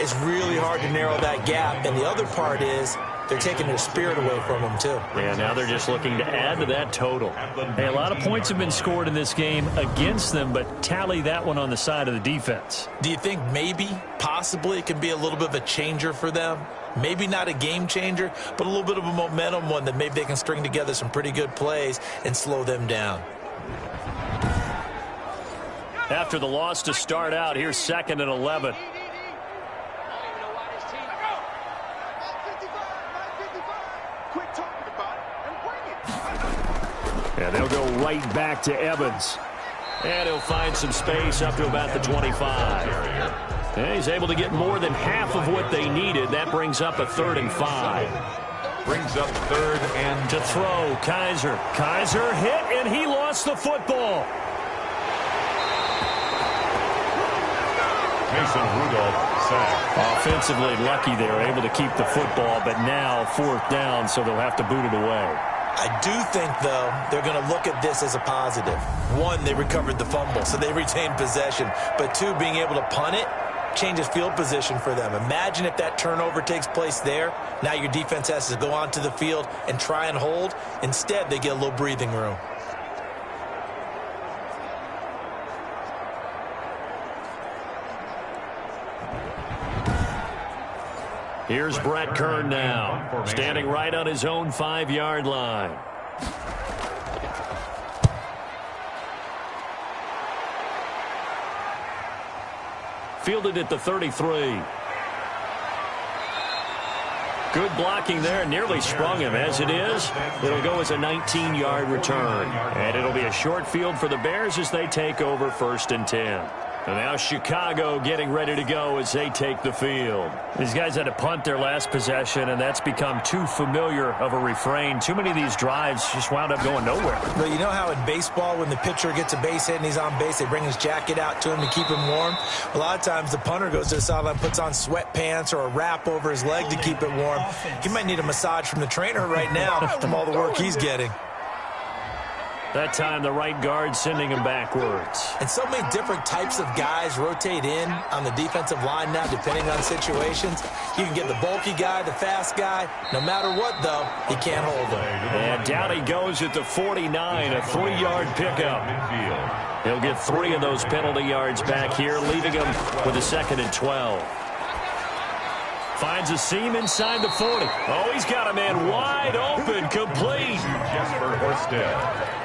Speaker 3: is really hard to narrow that gap. And the other part is they're taking their spirit away from them, too.
Speaker 5: Yeah, now they're just looking to add to that total. Hey, a lot of points have been scored in this game against them, but tally that one on the side of the defense.
Speaker 3: Do you think maybe, possibly, it can be a little bit of a changer for them? Maybe not a game changer, but a little bit of a momentum one that maybe they can string together some pretty good plays and slow them down.
Speaker 5: After the loss to start out, here's 2nd and 11. And they'll go right back to Evans. And he'll find some space up to about the 25. And he's able to get more than half of what they needed. That brings up a 3rd and 5.
Speaker 1: Brings up 3rd and
Speaker 5: to throw, Kaiser. Kaiser hit, and he lost the football.
Speaker 1: Mason Rudolph sacked.
Speaker 5: Offensively lucky they were able to keep the football, but now 4th down, so they'll have to boot it away.
Speaker 3: I do think, though, they're going to look at this as a positive. 1, they recovered the fumble, so they retained possession. But 2, being able to punt it changes field position for them. Imagine if that turnover takes place there. Now your defense has to go onto the field and try and hold. Instead, they get a little breathing room.
Speaker 5: Here's Brett Kern now, standing right on his own 5-yard line. Fielded at the 33. Good blocking there, nearly sprung him. As it is, it'll go as a 19-yard return. And it'll be a short field for the Bears as they take over 1st and 10. And now Chicago getting ready to go as they take the field. These guys had to punt their last possession, and that's become too familiar of a refrain. Too many of these drives just wound up going nowhere.
Speaker 3: But you know how in baseball, when the pitcher gets a base hit and he's on base, they bring his jacket out to him to keep him warm? A lot of times the punter goes to the sideline, puts on sweatpants or a wrap over his leg to keep it warm. He might need a massage from the trainer right now from all the work he's getting.
Speaker 5: That time the right guard sending him backwards.
Speaker 3: And so many different types of guys rotate in on the defensive line now, depending on situations. You can get the bulky guy, the fast guy. No matter what, though, he can't hold him.
Speaker 5: And down he goes at the 49, a 3-yard pickup. He'll get 3 of those penalty yards back here, leaving him with a 2nd and 12. Finds a seam inside the 40. Oh, he's got a man wide open, complete.
Speaker 1: Jesper Horsted.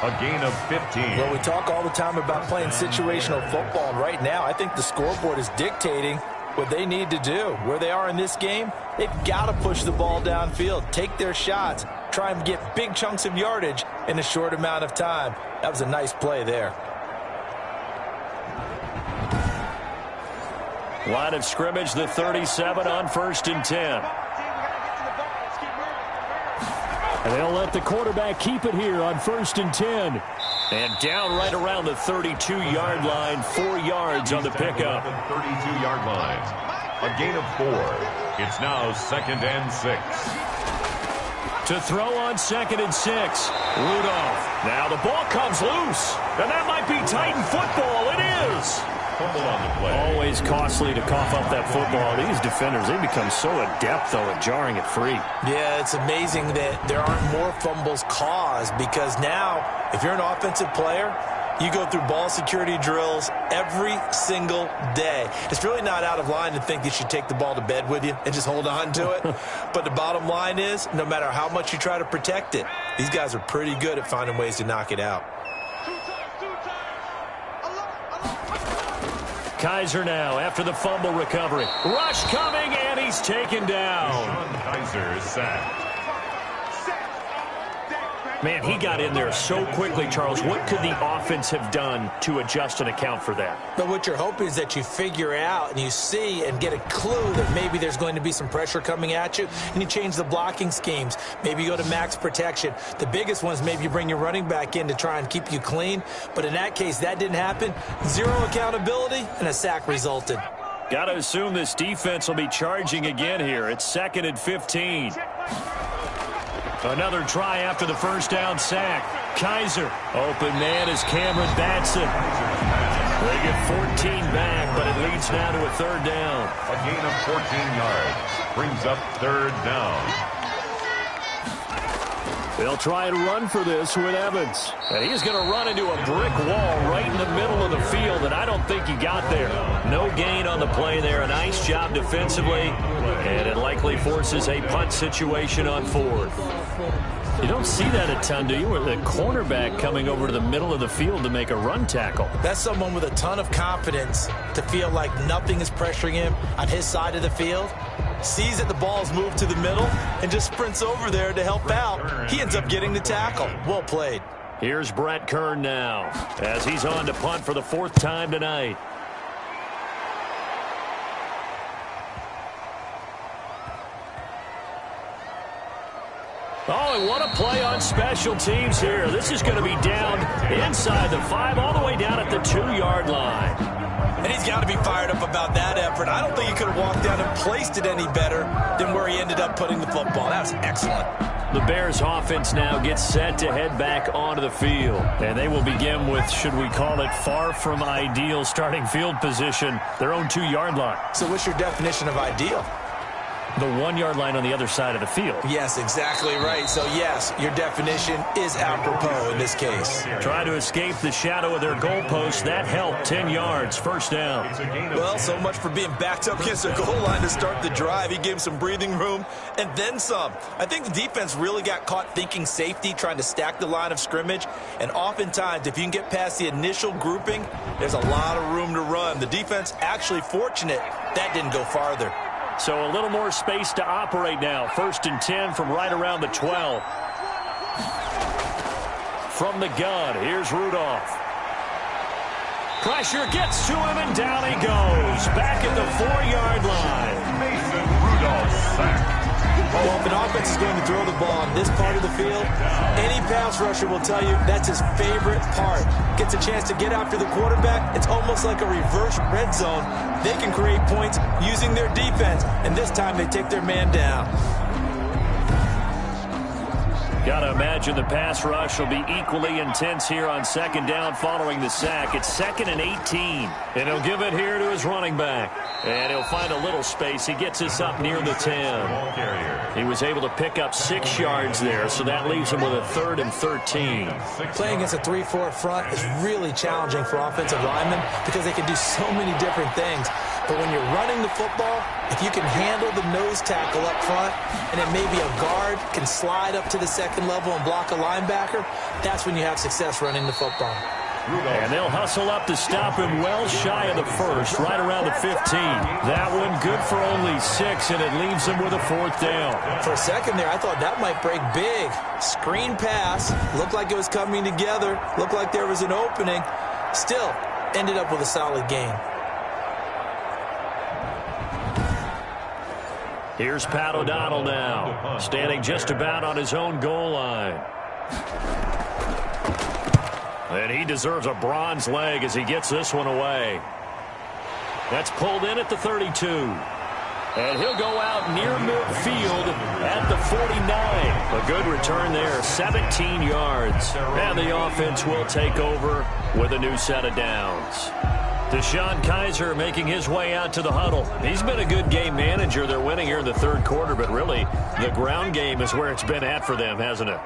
Speaker 1: A gain of 15.
Speaker 3: Well, we talk all the time about playing situational football, and right now I think the scoreboard is dictating what they need to do. Where they are in this game, they've got to push the ball downfield, take their shots, try and get big chunks of yardage in a short amount of time. That was a nice play there.
Speaker 5: Line of scrimmage, the 37 on 1st and 10. And they'll let the quarterback keep it here on 1st and 10. And down right around the 32-yard line, 4 yards on the pickup.
Speaker 1: 32-yard line. A gain of 4. It's now 2nd and 6.
Speaker 5: To throw on 2nd and 6. Rudolph. Now the ball comes loose. And that might be Titan football. It is.
Speaker 1: Fumble on the play.
Speaker 5: Always costly to cough up that football. These defenders, they become so adept, though, at jarring it free.
Speaker 3: Yeah, it's amazing that there aren't more fumbles caused, because now, if you're an offensive player, you go through ball security drills every single day. It's really not out of line to think you should take the ball to bed with you and just hold on to it. But the bottom line is, no matter how much you try to protect it, these guys are pretty good at finding ways to knock it out.
Speaker 5: Kaiser now after the fumble recovery. Rush coming, and he's taken down.
Speaker 1: Sean Kaiser is sacked.
Speaker 5: Man, he got in there so quickly, Charles. What could the offense have done to adjust and account for that?
Speaker 3: But what you're hoping is that you figure out and you see and get a clue that maybe there's going to be some pressure coming at you, and you change the blocking schemes. Maybe you go to max protection. The biggest one is maybe you bring your running back in to try and keep you clean. But in that case, that didn't happen. 0 accountability, and a sack resulted.
Speaker 5: Got to assume this defense will be charging again here. It's 2nd and 15. Another try after the first down sack. Kaiser. Open man is Cameron Batson. They get 14 back, but it leads now to a 3rd down.
Speaker 1: A gain of 14 yards. Brings up 3rd down.
Speaker 5: They'll try and run for this with Evans. And he's going to run into a brick wall right in the middle of the field, and I don't think he got there. No gain on the play there. A nice job defensively, and it likely forces a punt situation on 4th. You don't see that a ton, do you? With the cornerback coming over to the middle of the field to make a run tackle.
Speaker 3: That's someone with a ton of confidence to feel like nothing is pressuring him on his side of the field. Sees that the ball's moved to the middle and just sprints over there to help out. He ends up getting the tackle. Well played.
Speaker 5: Here's Brett Kern now as he's on to punt for the 4th time tonight. Oh, and what a play on special teams here. This is going to be down inside the 5, all the way down at the 2-yard line.
Speaker 3: And he's got to be fired up about that effort. I don't think he could have walked down and placed it any better than where he ended up putting the football. That was excellent.
Speaker 5: The Bears offense now gets set to head back onto the field. And they will begin with, should we call it, far from ideal starting field position, their own 2-yard line.
Speaker 3: So what's your definition of ideal?
Speaker 5: The 1-yard line on the other side of the field.
Speaker 3: Yes, exactly right. So, yes, your definition is apropos in this case.
Speaker 5: Try to escape the shadow of their goalpost. That helped. 10 yards, 1st down.
Speaker 3: Well, so much for being backed up against the goal line to start the drive. He gave him some breathing room and then some. I think the defense really got caught thinking safety, trying to stack the line of scrimmage. And oftentimes, if you can get past the initial grouping, there's a lot of room to run. The defense actually fortunate that didn't go farther.
Speaker 5: So a little more space to operate now. 1st and 10 from right around the 12. From the gun, here's Rudolph. Pressure gets to him, and down he goes. Back at the 4-yard line.
Speaker 1: Mason Rudolph sacked.
Speaker 3: Well, if an offense is going to throw the ball on this part of the field, any pass rusher will tell you that's his favorite part. Gets a chance to get after the quarterback. It's almost like a reverse red zone. They can create points using their defense, and this time they take their man down.
Speaker 5: Got to imagine the pass rush will be equally intense here on second down following the sack. It's 2nd and 18. And he'll give it here to his running back. And he'll find a little space. He gets us up near the 10. He was able to pick up 6 yards there, so that leaves him with a 3rd and 13.
Speaker 3: Playing against a 3-4 front is really challenging for offensive linemen because they can do so many different things. But when you're running the football, if you can handle the nose tackle up front, and then maybe a guard can slide up to the second level and block a linebacker, that's when you have success running the football.
Speaker 5: And they'll hustle up to stop him well shy of the first, right around the 15. That one good for only 6, and it leaves him with a 4th down.
Speaker 3: For a second there, I thought that might break big. Screen pass, looked like it was coming together, looked like there was an opening. Still, ended up with a solid game.
Speaker 5: Here's Pat O'Donnell now, standing just about on his own goal line. And he deserves a bronze leg as he gets this one away. That's pulled in at the 32. And he'll go out near midfield at the 49. A good return there, 17 yards. And the offense will take over with a new set of downs. DeShone Kizer making his way out to the huddle. He's been a good game manager. They're winning here in the 3rd quarter, but really the ground game is where it's been at for them, hasn't it?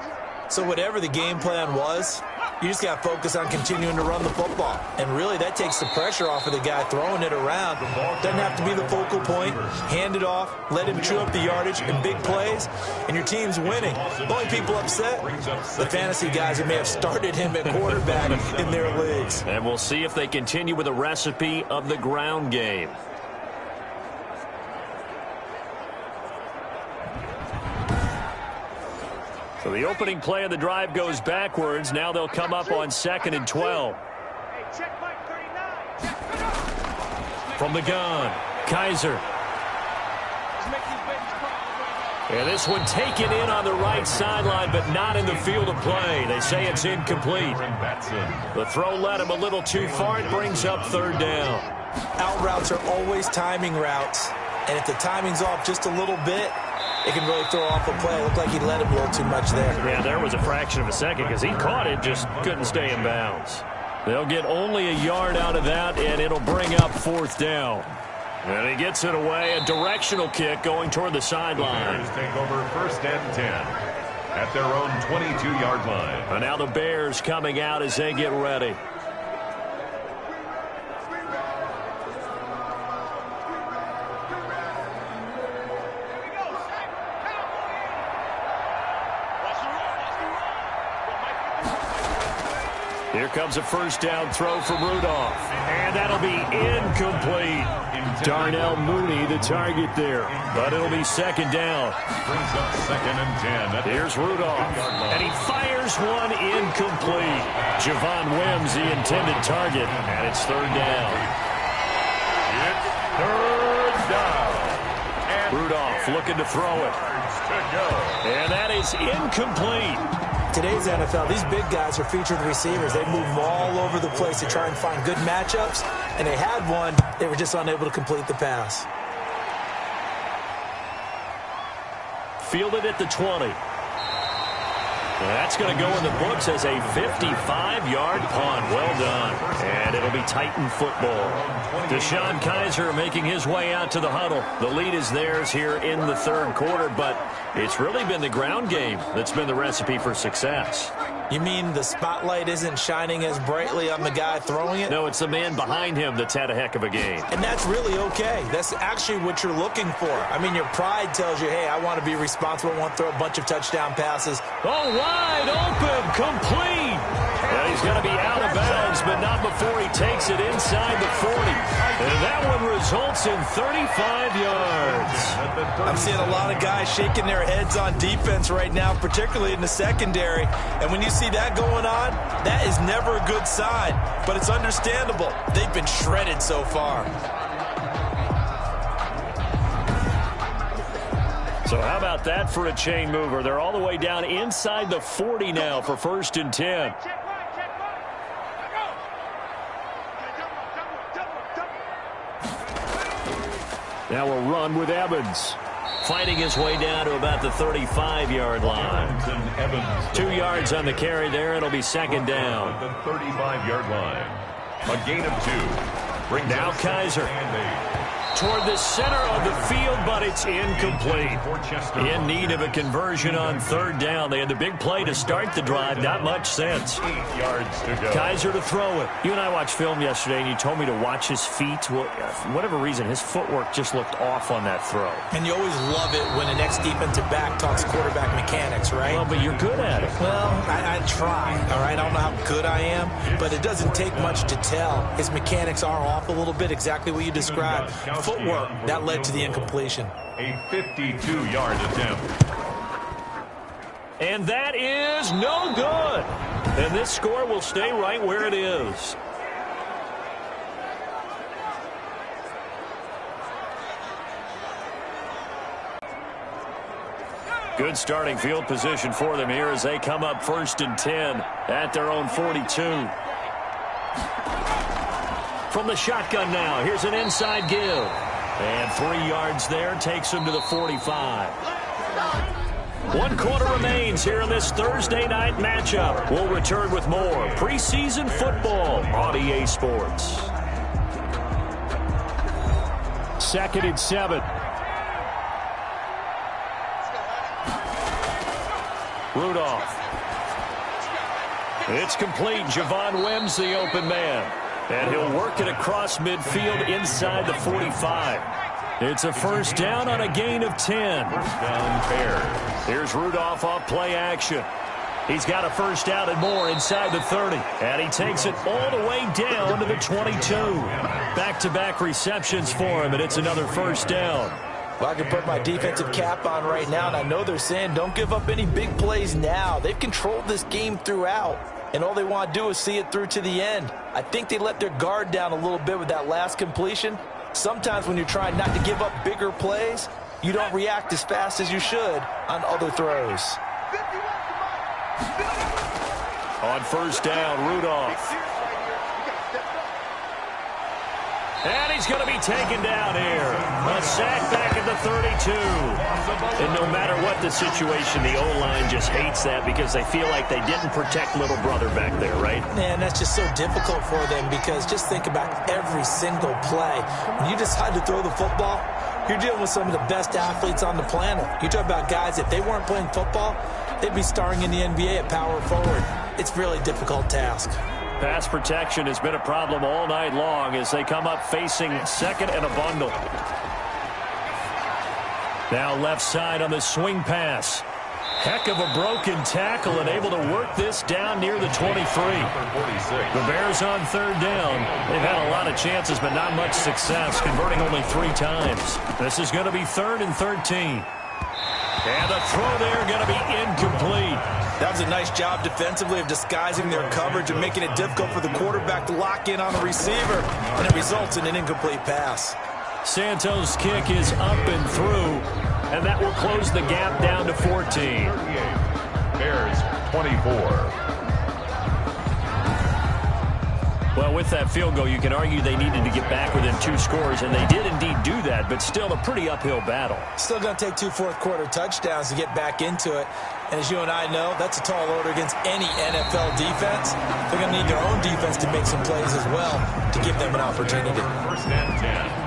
Speaker 3: So whatever the game plan was, you just got to focus on continuing to run the football. And really, that takes the pressure off of the guy throwing it around. Doesn't have to be the focal point. Hand it off, let him chew up the yardage in big plays, and your team's winning. The only people upset, the fantasy guys who may have started him at quarterback in their leagues.
Speaker 5: And we'll see if they continue with the recipe of the ground game. So the opening play of the drive goes backwards. Now they'll come up on 2nd and 12. From the gun, Kizer. And this one taken in on the right sideline, but not in the field of play. They say it's incomplete. The throw led him a little too far. It brings up 3rd down.
Speaker 3: Out routes are always timing routes. And if the timing's off just a little bit, it can really throw off a play. It looked like he let him a little too much there.
Speaker 5: Yeah, there was a fraction of a second because he caught it, just couldn't stay in bounds. They'll get only a yard out of that, and it'll bring up 4th down. And he gets it away, a directional kick going toward the sideline.
Speaker 1: Bears take over 1st and 10 at their own 22-yard line.
Speaker 5: And now the Bears coming out as they get ready. Here comes a 1st down throw from Rudolph. And that'll be incomplete. Darnell Mooney, the target there. But it'll be 2nd down.
Speaker 1: Brings up 2nd and 10.
Speaker 5: Here's Rudolph. And he fires one incomplete. Javon Wims, the intended target. And it's 3rd down.
Speaker 1: It's 3rd down. And
Speaker 5: Rudolph looking to throw it. And that is incomplete.
Speaker 3: Today's NFL, these big guys are featured receivers. They move all over the place to try and find good matchups, and they had one. They were just unable to complete the pass.
Speaker 5: Fielded at the 20. That's going to go in the books as a 55-yard punt. Well done. And it'll be Titan football. DeShone Kizer making his way out to the huddle. The lead is theirs here in the 3rd quarter, but it's really been the ground game that's been the recipe for success.
Speaker 3: You mean the spotlight isn't shining as brightly on the guy throwing it?
Speaker 5: No, it's the man behind him that's had a heck of a game.
Speaker 3: And that's really okay. That's actually what you're looking for. I mean, your pride tells you, hey, I want to be responsible. I want to throw a bunch of touchdown passes.
Speaker 5: Oh, wide open, complete. And he's going to be out of bounds, but not before he takes it inside the 40. And that one results in 35 yards.
Speaker 3: I'm seeing a lot of guys shaking their heads on defense right now, particularly in the secondary. And when you see that going on, that is never a good sign. But it's understandable. They've been shredded so far.
Speaker 5: So how about that for a chain mover? They're all the way down inside the 40 now for 1st and 10. Now a run with Evans. Fighting his way down to about the 35-yard line. 2 yards on the carry there. It'll be second down.
Speaker 1: The 35-yard line. A gain of 2.
Speaker 5: Now Kaiser toward the center of the field, but it's incomplete. In need of a conversion on third down. They had the big play to start the drive. Not much sense.
Speaker 1: 8 yards to go.
Speaker 5: Kaiser to throw it. You and I watched film yesterday, and you told me to watch his feet. Well, for whatever reason, his footwork just looked off on that throw.
Speaker 3: And you always love it when an ex-defensive back talks quarterback mechanics, right?
Speaker 5: Well, but you're good at it.
Speaker 3: Well, I try, all right? I don't know how good I am, but it doesn't take much to tell. His mechanics are off a little bit, exactly what you described. Footwork, that led to the incompletion.
Speaker 1: A 52-yard attempt.
Speaker 5: And that is no good. And this score will stay right where it is. Good starting field position for them here as they come up 1st and 10 at their own 42. From the shotgun now, here's an inside give. And 3 yards there takes him to the 45. 1 quarter remains here in this Thursday night matchup. We'll return with more preseason football on EA Sports. 2nd and 7. Rudolph. It's complete. Javon Wims, the open man. And he'll work it across midfield inside the 45. It's a first down on a gain of 10.
Speaker 1: First down Bears.
Speaker 5: Here's Rudolph off play action. He's got a first down and more inside the 30. And he takes it all the way down to the 22. Back-to-back receptions for him, and it's another first down.
Speaker 3: Well, I can put my defensive cap on right now, and I know they're saying don't give up any big plays now. They've controlled this game throughout, and all they want to do is see it through to the end. I think they let their guard down a little bit with that last completion. Sometimes when you're trying not to give up bigger plays, you don't react as fast as you should on other throws.
Speaker 5: On first down, Rudolph. And he's going to be taken down here. A sack back at the 32. And no matter what the situation, the O-line just hates that because they feel like they didn't protect little brother back there, right?
Speaker 3: Man, that's just so difficult for them because just think about every single play. When you decide to throw the football, you're dealing with some of the best athletes on the planet. You talk about guys, if they weren't playing football, they'd be starring in the NBA at power forward. It's a really difficult task.
Speaker 5: Pass protection has been a problem all night long as they come up facing second and a bundle. Now left side on the swing pass. Heck of a broken tackle and able to work this down near the 23. The Bears on third down. They've had a lot of chances but not much success, converting only 3 times. This is going to be 3rd and 13. And the throw there going to be incomplete.
Speaker 3: That was a nice job defensively of disguising their coverage and making it difficult for the quarterback to lock in on the receiver. And it results in an incomplete pass.
Speaker 5: Santos' kick is up and through. And that will close the gap down to 14.
Speaker 1: Bears 24.
Speaker 5: Well, with that field goal, you can argue they needed to get back within 2 scores, and they did indeed do that, but still a pretty uphill battle.
Speaker 3: Still going to take 2 fourth-quarter touchdowns to get back into it. And as you and I know, that's a tall order against any NFL defense. They're going to need their own defense to make some plays as well to give them an opportunity.
Speaker 1: First and 10.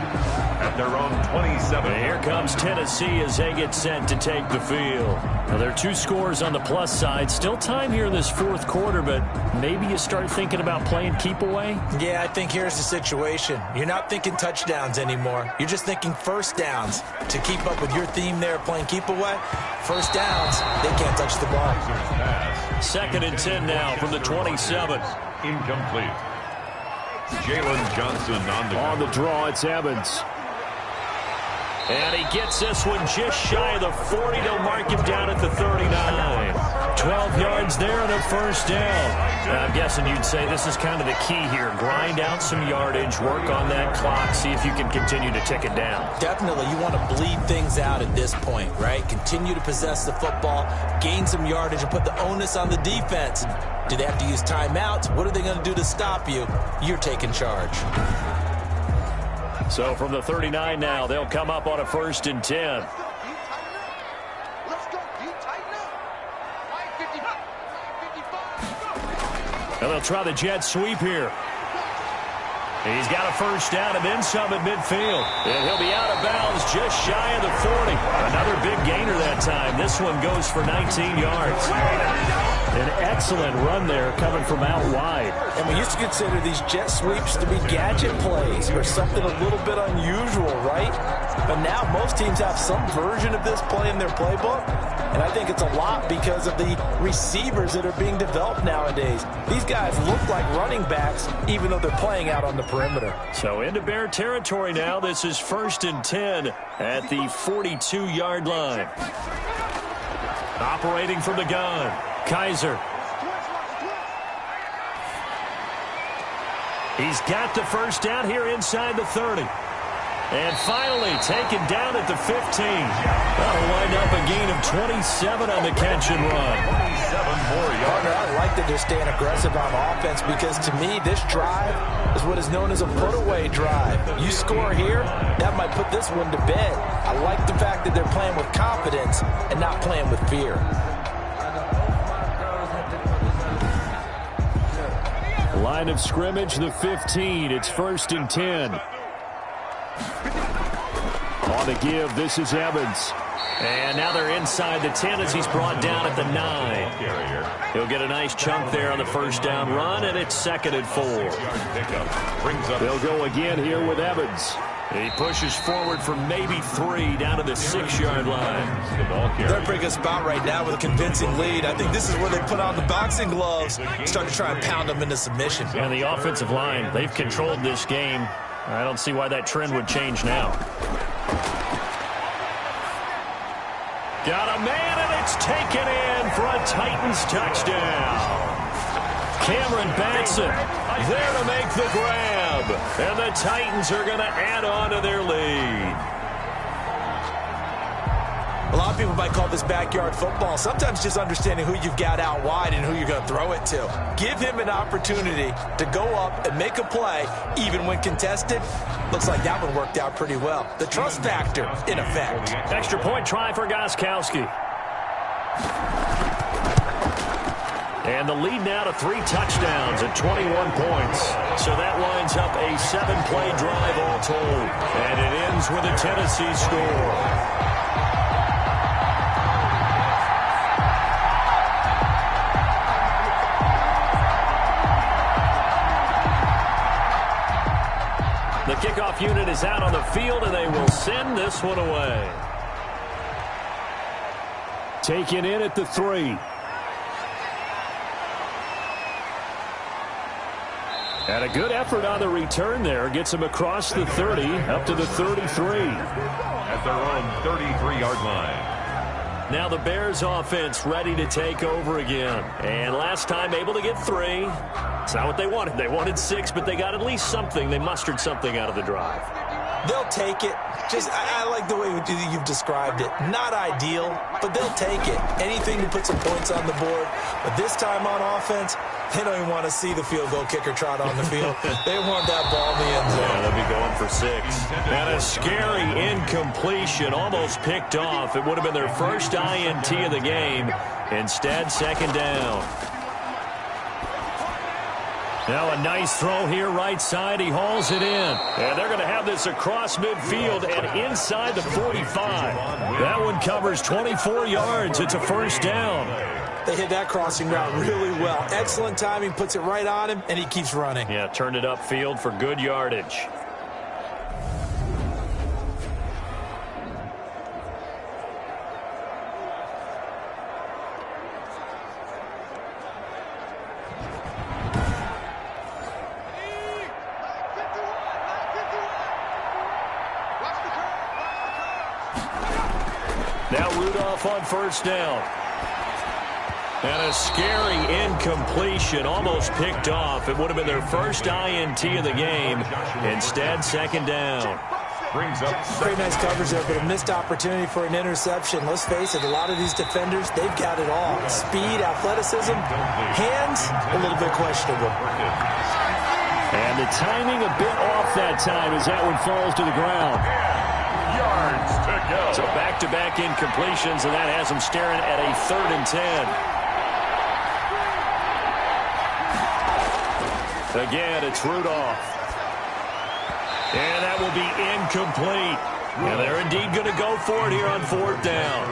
Speaker 1: At their own 27.
Speaker 5: And here comes Tennessee as they get set to take the field. Now, there are 2 scores on the plus side. Still time here in this 4th quarter, but maybe you start thinking about playing keep away?
Speaker 3: Yeah, I think here's the situation. You're not thinking touchdowns anymore. You're just thinking first downs. To keep up with your theme there playing keep away, first downs, they can't touch the ball.
Speaker 5: 2nd and 10 now from the 27.
Speaker 1: Incomplete. Jalen Johnson
Speaker 5: on the draw. It's Evans. And he gets this one just shy of the 40. They'll mark him down at the 39. 12 yards there and a first down. Now, I'm guessing you'd say this is kind of the key here. Grind out some yardage, work on that clock, see if you can continue to tick it down.
Speaker 3: Definitely. You want to bleed things out at this point, right? Continue to possess the football, gain some yardage, and put the onus on the defense. Do they have to use timeouts? What are they going to do to stop you? You're taking charge.
Speaker 5: So from the 39 now, they'll come up on a 1st and 10. And they'll try the jet sweep here. He's got a first down and then some at midfield. And he'll be out of bounds just shy of the 40. Another big gainer that time. This one goes for 19 yards. An excellent run there coming from out wide.
Speaker 3: And we used to consider these jet sweeps to be gadget plays or something a little bit unusual, right? But now most teams have some version of this play in their playbook. And I think it's a lot because of the receivers that are being developed nowadays. These guys look like running backs even though they're playing out on the perimeter.
Speaker 5: So into Bear territory now. This is 1st and 10 at the 42-yard line. Operating from the gun, Kaiser. He's got the first down here inside the 30. And finally taken down at the 15. That'll wind up a gain of 27 on the catch and run.
Speaker 1: 27 more yards.
Speaker 3: Partner, I like that they're staying aggressive on offense because to me, this drive is what is known as a put-away drive. You score here, that might put this one to bed. I like the fact that they're playing with confidence and not playing with fear.
Speaker 5: Line of scrimmage, the 15. It's 1st and 10. On the give, this is Evans. And now they're inside the 10 as he's brought down at the 9. He'll get a nice chunk there on the first down run, and it's 2nd and 4. They'll go again here with Evans. He pushes forward for maybe 3 down to the 6-yard line.
Speaker 3: They're in a pretty good spot right now with a convincing lead. I think this is where they put on the boxing gloves, start to try and pound them into submission.
Speaker 5: And the offensive line, they've controlled this game. I don't see why that trend would change now. Got a man, and it's taken in for a Titans touchdown. Cameron Batson there to make the grab. And the Titans are going to add on to their lead.
Speaker 3: A lot of people might call this backyard football. Sometimes just understanding who you've got out wide and who you're going to throw it to. Give him an opportunity to go up and make a play, even when contested. Looks like that one worked out pretty well. The trust factor, in effect.
Speaker 5: Extra point try for Gostkowski. And the lead now to 3 touchdowns at 21 points. So that lines up a 7-play drive all told. And it ends with a Tennessee score. The kickoff unit is out on the field, and they will send this one away. Taken in at the 3. And a good effort on the return there. Gets him across the 30, up to the 33.
Speaker 1: At their own 33-yard line.
Speaker 5: Now the Bears offense ready to take over again. And last time able to get 3. It's not what they wanted. They wanted 6, but they got at least something. They mustered something out of the drive.
Speaker 3: They'll take it. I like the way you've described it. Not ideal, but they'll take it. Anything to put some points on the board. But this time on offense, they don't even want to see the field goal kicker trot on the field. They want that ball in the end zone.
Speaker 5: Yeah, they'll be going for 6. And a scary incompletion, almost picked off. It would have been their first INT of the game. Instead, 2nd down. Now a nice throw here right side. He hauls it in. And they're going to have this across midfield and inside the 45. That one covers 24 yards. It's a first down.
Speaker 3: They hit that crossing route really well. Excellent timing, puts it right on him, and he keeps running.
Speaker 5: Yeah, turned it upfield for good yardage. Now Rudolph on first down. And a scary incompletion, almost picked off. It would have been their first INT of the game. Instead, 2nd down.
Speaker 1: Brings up
Speaker 3: pretty nice coverage there, but a missed opportunity for an interception. Let's face it, a lot of these defenders, they've got it all. Speed, athleticism, hands, a little bit questionable.
Speaker 5: And the timing a bit off that time as that one falls to the ground.
Speaker 1: yards to go.
Speaker 5: So back-to-back incompletions, and that has them staring at a 3rd and 10. Again, it's Rudolph. And that will be incomplete. And they're indeed going to go for it here on 4th down.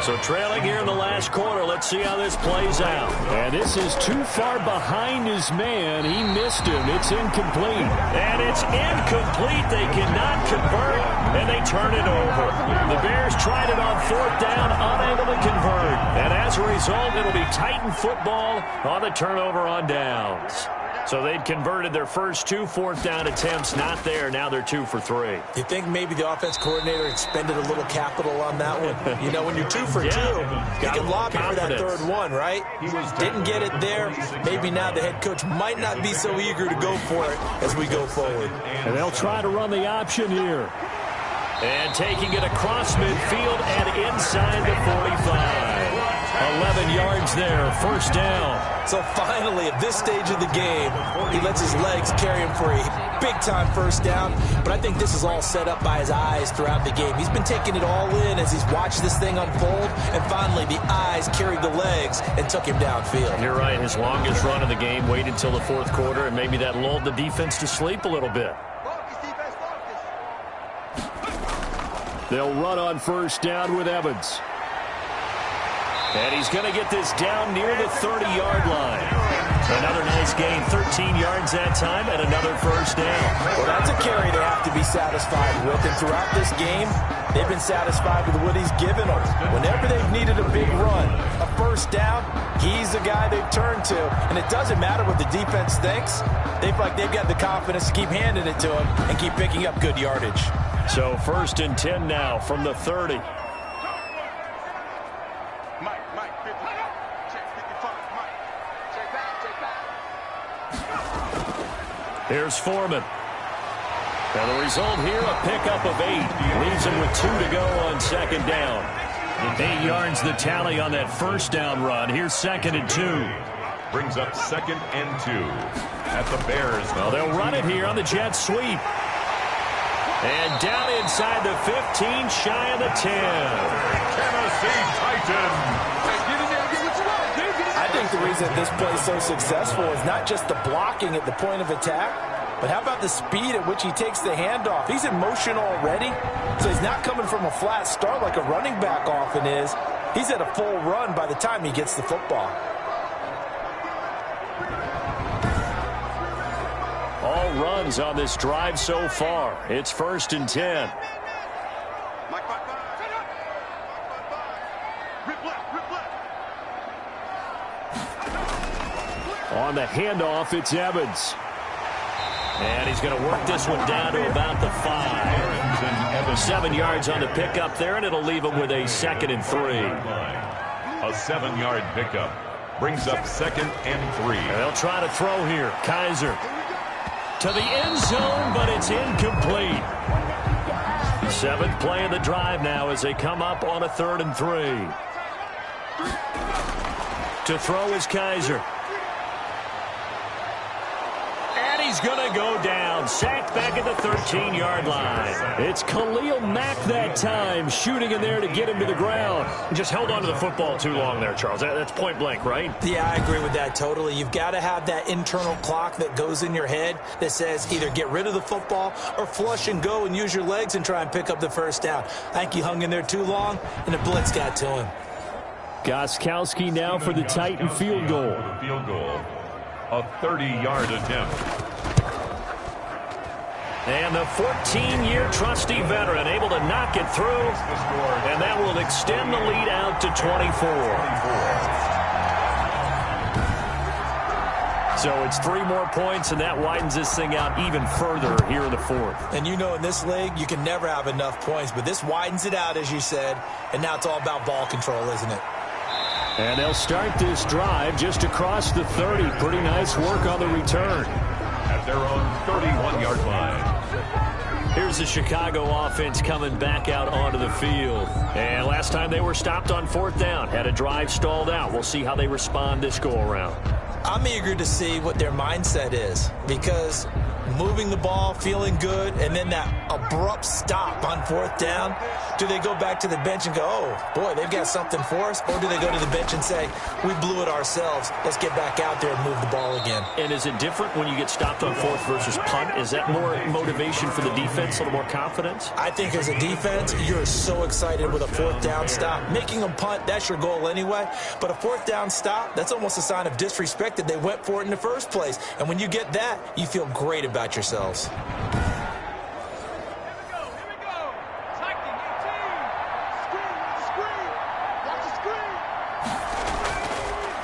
Speaker 5: So trailing here in the last quarter. Let's see how this plays out.
Speaker 2: And this is too far behind his man. He missed him. It's incomplete.
Speaker 5: And it's incomplete. They cannot convert, and they turn it over. The Bears tried it on 4th down, unable to convert. And as a result, it'll be Titan football on the turnover on downs. So they'd converted their first 2 4th down attempts. Not there. Now they're 2 for 3.
Speaker 3: You think maybe the offense coordinator expended a little capital on that one? You know, when you're 2 for 2, you can lobby for that 3rd one, right? Didn't get it there. Maybe now the head coach might not be so eager to go for it as we go forward.
Speaker 2: And they'll try to run the option here.
Speaker 5: And taking it across midfield and inside the 45. 11 yards there, 1st down.
Speaker 3: So finally, at this stage of the game, he lets his legs carry him for a big-time 1st down. But I think this is all set up by his eyes throughout the game. He's been taking it all in as he's watched this thing unfold. And finally, the eyes carried the legs and took him downfield.
Speaker 5: You're right. His longest run of the game waited until the 4th quarter, and maybe that lulled the defense to sleep a little bit.
Speaker 2: They'll run on 1st down with Evans.
Speaker 5: And he's going to get this down near the 30-yard line. Another nice gain, 13 yards that time, and another 1st down.
Speaker 3: Well, that's a carry they have to be satisfied with. And throughout this game, they've been satisfied with what he's given them. Whenever they've needed a big run, a 1st down, he's the guy they've turned to. And it doesn't matter what the defense thinks. They feel like they've got the confidence to keep handing it to him and keep picking up good yardage.
Speaker 5: So 1st and 10 now from the 30. Here's Foreman. And the result here, a pickup of 8. Leaves him with 2 to go on 2nd down. 8 yards the tally on that 1st down run. Here's 2nd and 2.
Speaker 1: Brings up 2nd and 2 at the Bears.
Speaker 5: Well, they'll run it here on the jet sweep. And down inside the 15, shy of the 10.
Speaker 1: Tennessee Titans.
Speaker 3: I think the reason this play is so successful is not just the blocking at the point of attack, but how about the speed at which he takes the handoff? He's in motion already, so he's not coming from a flat start like a running back often is. He's at a full run by the time he gets the football.
Speaker 5: All runs on this drive so far. It's 1st and 10.
Speaker 2: On the handoff, it's Evans.
Speaker 5: And he's going to work this one down to about the 5. 7 yards on the pickup there, and it'll leave him with a 2nd and 3.
Speaker 1: A 7-yard pickup brings up 2nd and 3.
Speaker 5: And they'll try to throw here. Kaiser to the end zone, but it's incomplete. 7th play of the drive now as they come up on a 3rd and 3. To throw is Kaiser. He's going to go down. Sacked back at the 13-yard line.
Speaker 2: It's Khalil Mack that time, shooting in there to get him to the ground.
Speaker 5: Just held on to the football too long there, Charles. That's point blank, right?
Speaker 3: Yeah, I agree with that totally. You've got to have that internal clock that goes in your head that says either get rid of the football or flush and go and use your legs and try and pick up the 1st down. I think he hung in there too long, and the blitz got to him.
Speaker 2: Gostkowski now for the Titan field goal.
Speaker 1: A 30-yard attempt.
Speaker 5: And the 14-year trusty veteran able to knock it through, and that will extend the lead out to 24. So it's 3 more points, and that widens this thing out even further here in the 4th.
Speaker 3: And you know in this league, you can never have enough points, but this widens it out, as you said, and now it's all about ball control, isn't it?
Speaker 2: And they'll start this drive just across the 30. Pretty nice work on the return.
Speaker 1: At their own 31-yard line.
Speaker 5: Here's the Chicago offense coming back out onto the field. And last time they were stopped on 4th down, had a drive stalled out. We'll see how they respond this go-around.
Speaker 3: I'm eager to see what their mindset is, because moving the ball, feeling good, and then that abrupt stop on 4th down. Do they go back to the bench and go, oh, boy, they've got something for us? Or do they go to the bench and say, we blew it ourselves. Let's get back out there and move the ball again.
Speaker 5: And is it different when you get stopped on 4th versus punt? Is that more motivation for the defense, a little more confidence?
Speaker 3: I think as a defense, you're so excited with a 4th down stop. Making them punt, that's your goal anyway. But a 4th down stop, that's almost a sign of disrespect that they went for it in the first place. And when you get that, you feel great about yourselves.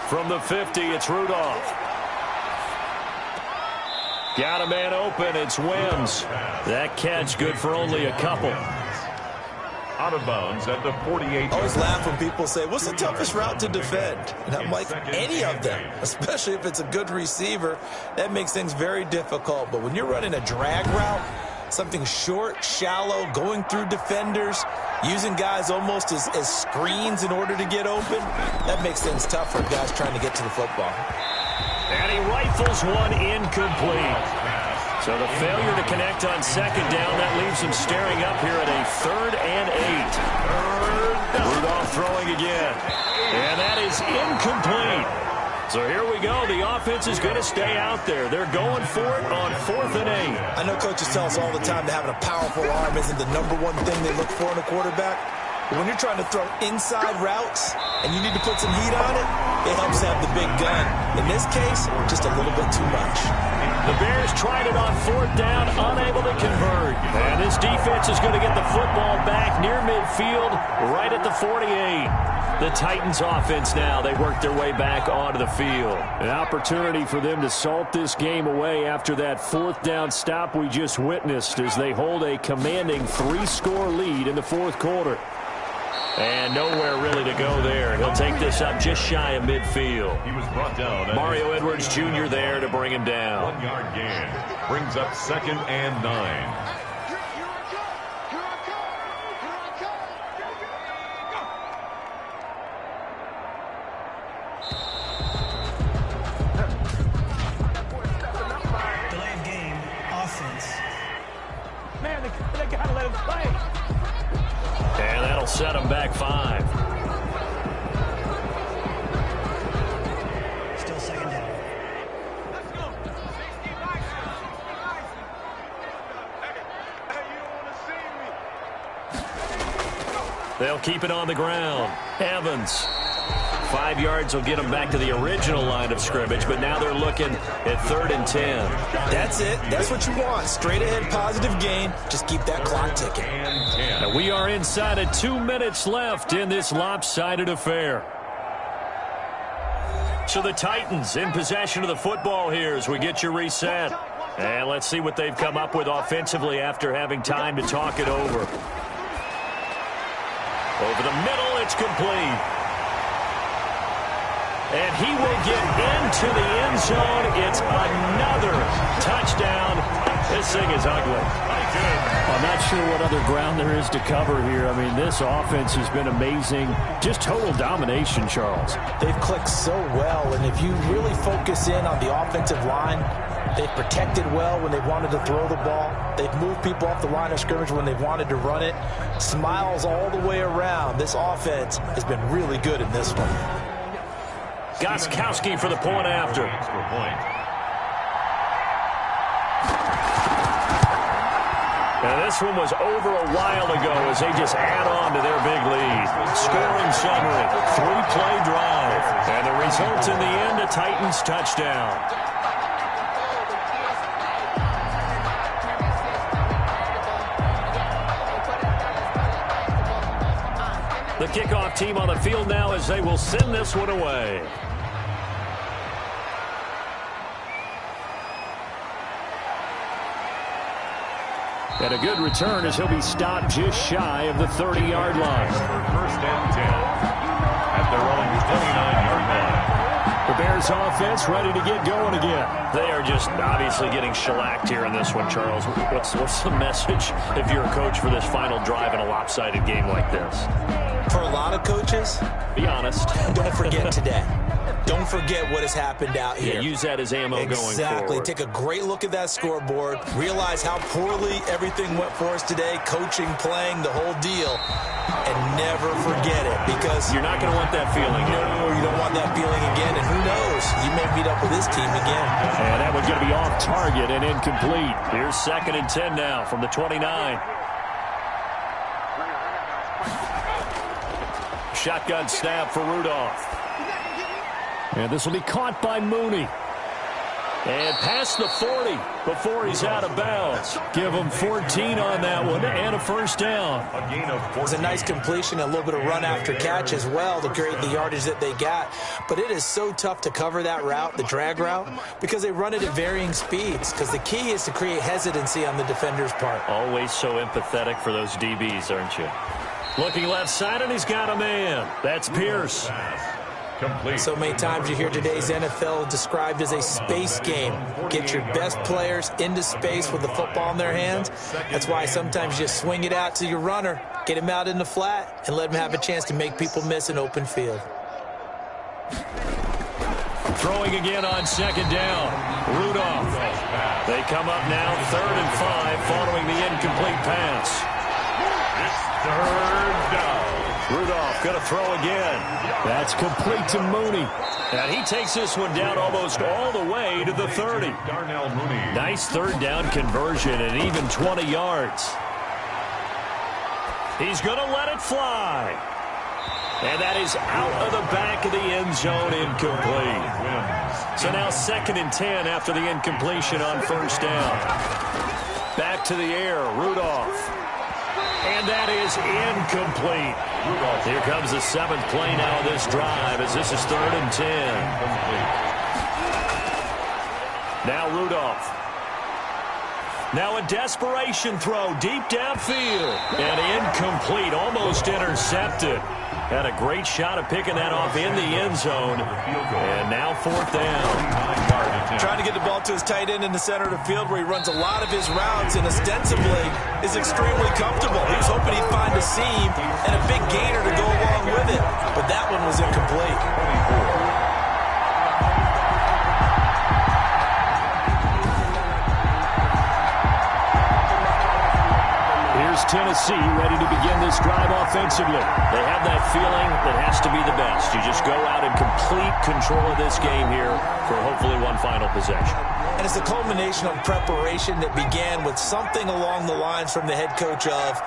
Speaker 5: From the 50, it's Rudolph. Got a man open, it's Wims. That catch good for only a couple.
Speaker 1: Out of bounds at the 48.
Speaker 3: I always laugh when people say, what's the toughest route to defend? And I'm like, any of them, especially if it's a good receiver. That makes things very difficult. But when you're running a drag route, something short, shallow, going through defenders, using guys almost as screens in order to get open, that makes things tough for guys trying to get to the football.
Speaker 5: And he rifles one incomplete. So the failure to connect on 2nd down, that leaves him staring up here at a 3rd and 8. Rudolph throwing again. And that is incomplete. So here we go. The offense is going to stay out there. They're going for it on 4th and 8.
Speaker 3: I know coaches tell us all the time that having a powerful arm isn't the #1 thing they look for in a quarterback. But when you're trying to throw inside routes and you need to put some heat on it, it helps have the big gun. In this case, just a little bit too much.
Speaker 5: The Bears tried it on 4th down, unable to convert. And this defense is going to get the football back near midfield, right at the 48. The Titans offense now, they work their way back onto the field. An opportunity for them to salt this game away after that 4th down stop we just witnessed as they hold a commanding 3-score lead in the 4th quarter. And nowhere really to go there. He'll take this up just shy of midfield.
Speaker 1: He was brought down.
Speaker 5: Mario Edwards Jr. there to bring him down.
Speaker 1: 1-yard gain. Brings up 2nd and 9.
Speaker 8: Delayed game, offense.
Speaker 9: Man, they got to let him play.
Speaker 5: And that'll set him back 5.
Speaker 8: Still 2nd down.
Speaker 9: Let's go. 65. Hey, you don't want to see me.
Speaker 5: They'll keep it on the ground. Evans. 5 yards will get them back to the original line of scrimmage, but now they're looking at 3rd and 10.
Speaker 3: That's it. That's what you want. Straight ahead positive gain. Just keep that clock ticking.
Speaker 5: And we are inside of 2 minutes left in this lopsided affair. So the Titans in possession of the football here as we get you reset. And let's see what they've come up with offensively after having time to talk it over. Over the middle, it's complete. And he will get into the end zone. It's another touchdown. This thing is ugly.
Speaker 2: I'm not sure what other ground there is to cover here. I mean, this offense has been amazing. Just total domination, Charles.
Speaker 3: They've clicked so well, and if you really focus in on the offensive line, they've protected well when they wanted to throw the ball. They've moved people off the line of scrimmage when they wanted to run it. Smiles all the way around. This offense has been really good in this one.
Speaker 5: Gostkowski for the point after.
Speaker 1: Extra point.
Speaker 5: And this one was over a while ago as they just add on to their big lead. Scoring summary, 3-play drive. And the result in the end, a Titans touchdown. The kickoff team on the field now as they will send this one away. And a good return as he'll be stopped just shy of the 30-yard line.
Speaker 1: First and 10 at their own 29-yard line.
Speaker 5: The Bears offense ready to get going again. They are just obviously getting shellacked here in this one, Charles. What's the message if you're a coach for this final drive in a lopsided game like this?
Speaker 3: For a lot of coaches,
Speaker 5: Be honest.
Speaker 3: don't forget today. don't forget what has happened out here.
Speaker 5: Yeah, use that as ammo going forward.
Speaker 3: Exactly. Take a great look at that scoreboard. Realize how poorly everything went for us today. Coaching, playing, the whole deal. And never forget it, because
Speaker 5: you're not going to want that feeling.
Speaker 3: No, you don't want that feeling again. And who knows? You may meet up with this team again.
Speaker 5: And that one's going to be off target and incomplete. Here's 2nd and 10 now from the 29. Shotgun snap for Rudolph. And this will be caught by Mooney. And past the 40 before he's out of bounds. Give him 14 on that one and a first down.
Speaker 3: It was a nice completion, a little bit of run after catch as well to create the yardage that they got. But it is so tough to cover that route, the drag route, because they run it at varying speeds. Because the key is to create hesitancy on the defender's part.
Speaker 5: Always so empathetic for those DBs, aren't you? Looking left side, and he's got a man. That's Pierce.
Speaker 1: Complete.
Speaker 3: So many times you hear today's NFL described as a space game. Get your best players into space with the football in their hands. That's why sometimes you swing it out to your runner, get him out in the flat, and let him have a chance to make people miss an open field.
Speaker 5: Throwing again on 2nd down. Rudolph. They come up now 3rd and 5 following the incomplete pass.
Speaker 1: It's 3rd down.
Speaker 5: Rudolph going to throw again. That's complete to Mooney. And he takes this one down almost all the way to the 30.
Speaker 1: Darnell Mooney.
Speaker 5: Nice 3rd down conversion and even 20 yards. He's going to let it fly. And that is out of the back of the end zone, incomplete. So now 2nd and 10 after the incompletion on 1st down. Back to the air, Rudolph. And that is incomplete. Here comes the 7th play now of this drive as this is 3rd and 10. Now Rudolph. Now a desperation throw deep downfield. And incomplete, almost intercepted. Had a great shot of picking that off in the end zone. And now 4th down.
Speaker 3: Trying to get the ball to his tight end in the center of the field where he runs a lot of his routes and ostensibly is extremely comfortable. He was hoping he'd find a seam and a big gainer to go along with it. But that one was incomplete.
Speaker 5: Tennessee ready to begin this drive offensively. They have that feeling that has to be the best. You just go out in complete control of this game here for hopefully one final possession.
Speaker 3: And it's a culmination of preparation that began with something along the lines from the head coach of,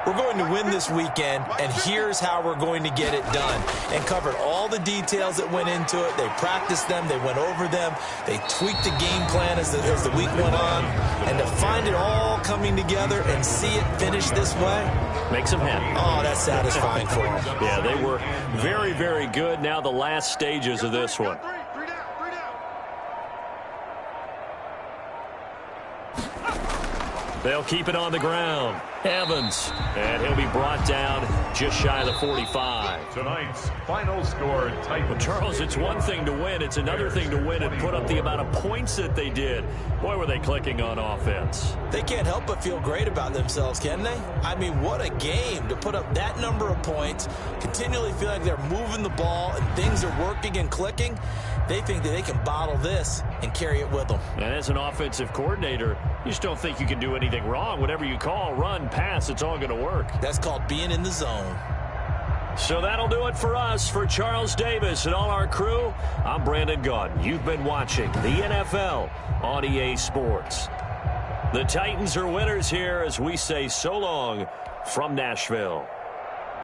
Speaker 3: we're going to win this weekend, and here's how we're going to get it done. And covered all the details that went into it. They practiced them. They went over them. They tweaked the game plan as the week went on. And to find it all coming together and see it finish this way
Speaker 5: makes them happy.
Speaker 3: Oh, that's satisfying for them.
Speaker 5: Yeah, they were very, very good. Now the last stages of this one. They'll keep it on the ground. Evans, and he'll be brought down just shy of the 45.
Speaker 1: Tonight's final score, Titans.
Speaker 5: Charles, it's one thing to win. It's another thing to win and put up the amount of points that they did. Boy, were they clicking on offense.
Speaker 3: They can't help but feel great about themselves, can they? I mean, what a game to put up that number of points, continually feel like they're moving the ball and things are working and clicking. They think that they can bottle this and carry it with them.
Speaker 5: And as an offensive coordinator, you just don't think you can do anything wrong. Whatever you call, run, pass, it's all going to work.
Speaker 3: That's called being in the zone.
Speaker 5: So that'll do it for us. For Charles Davis and all our crew, I'm Brandon Gaudin. You've been watching the NFL on EA Sports. The Titans are winners here as we say so long from Nashville.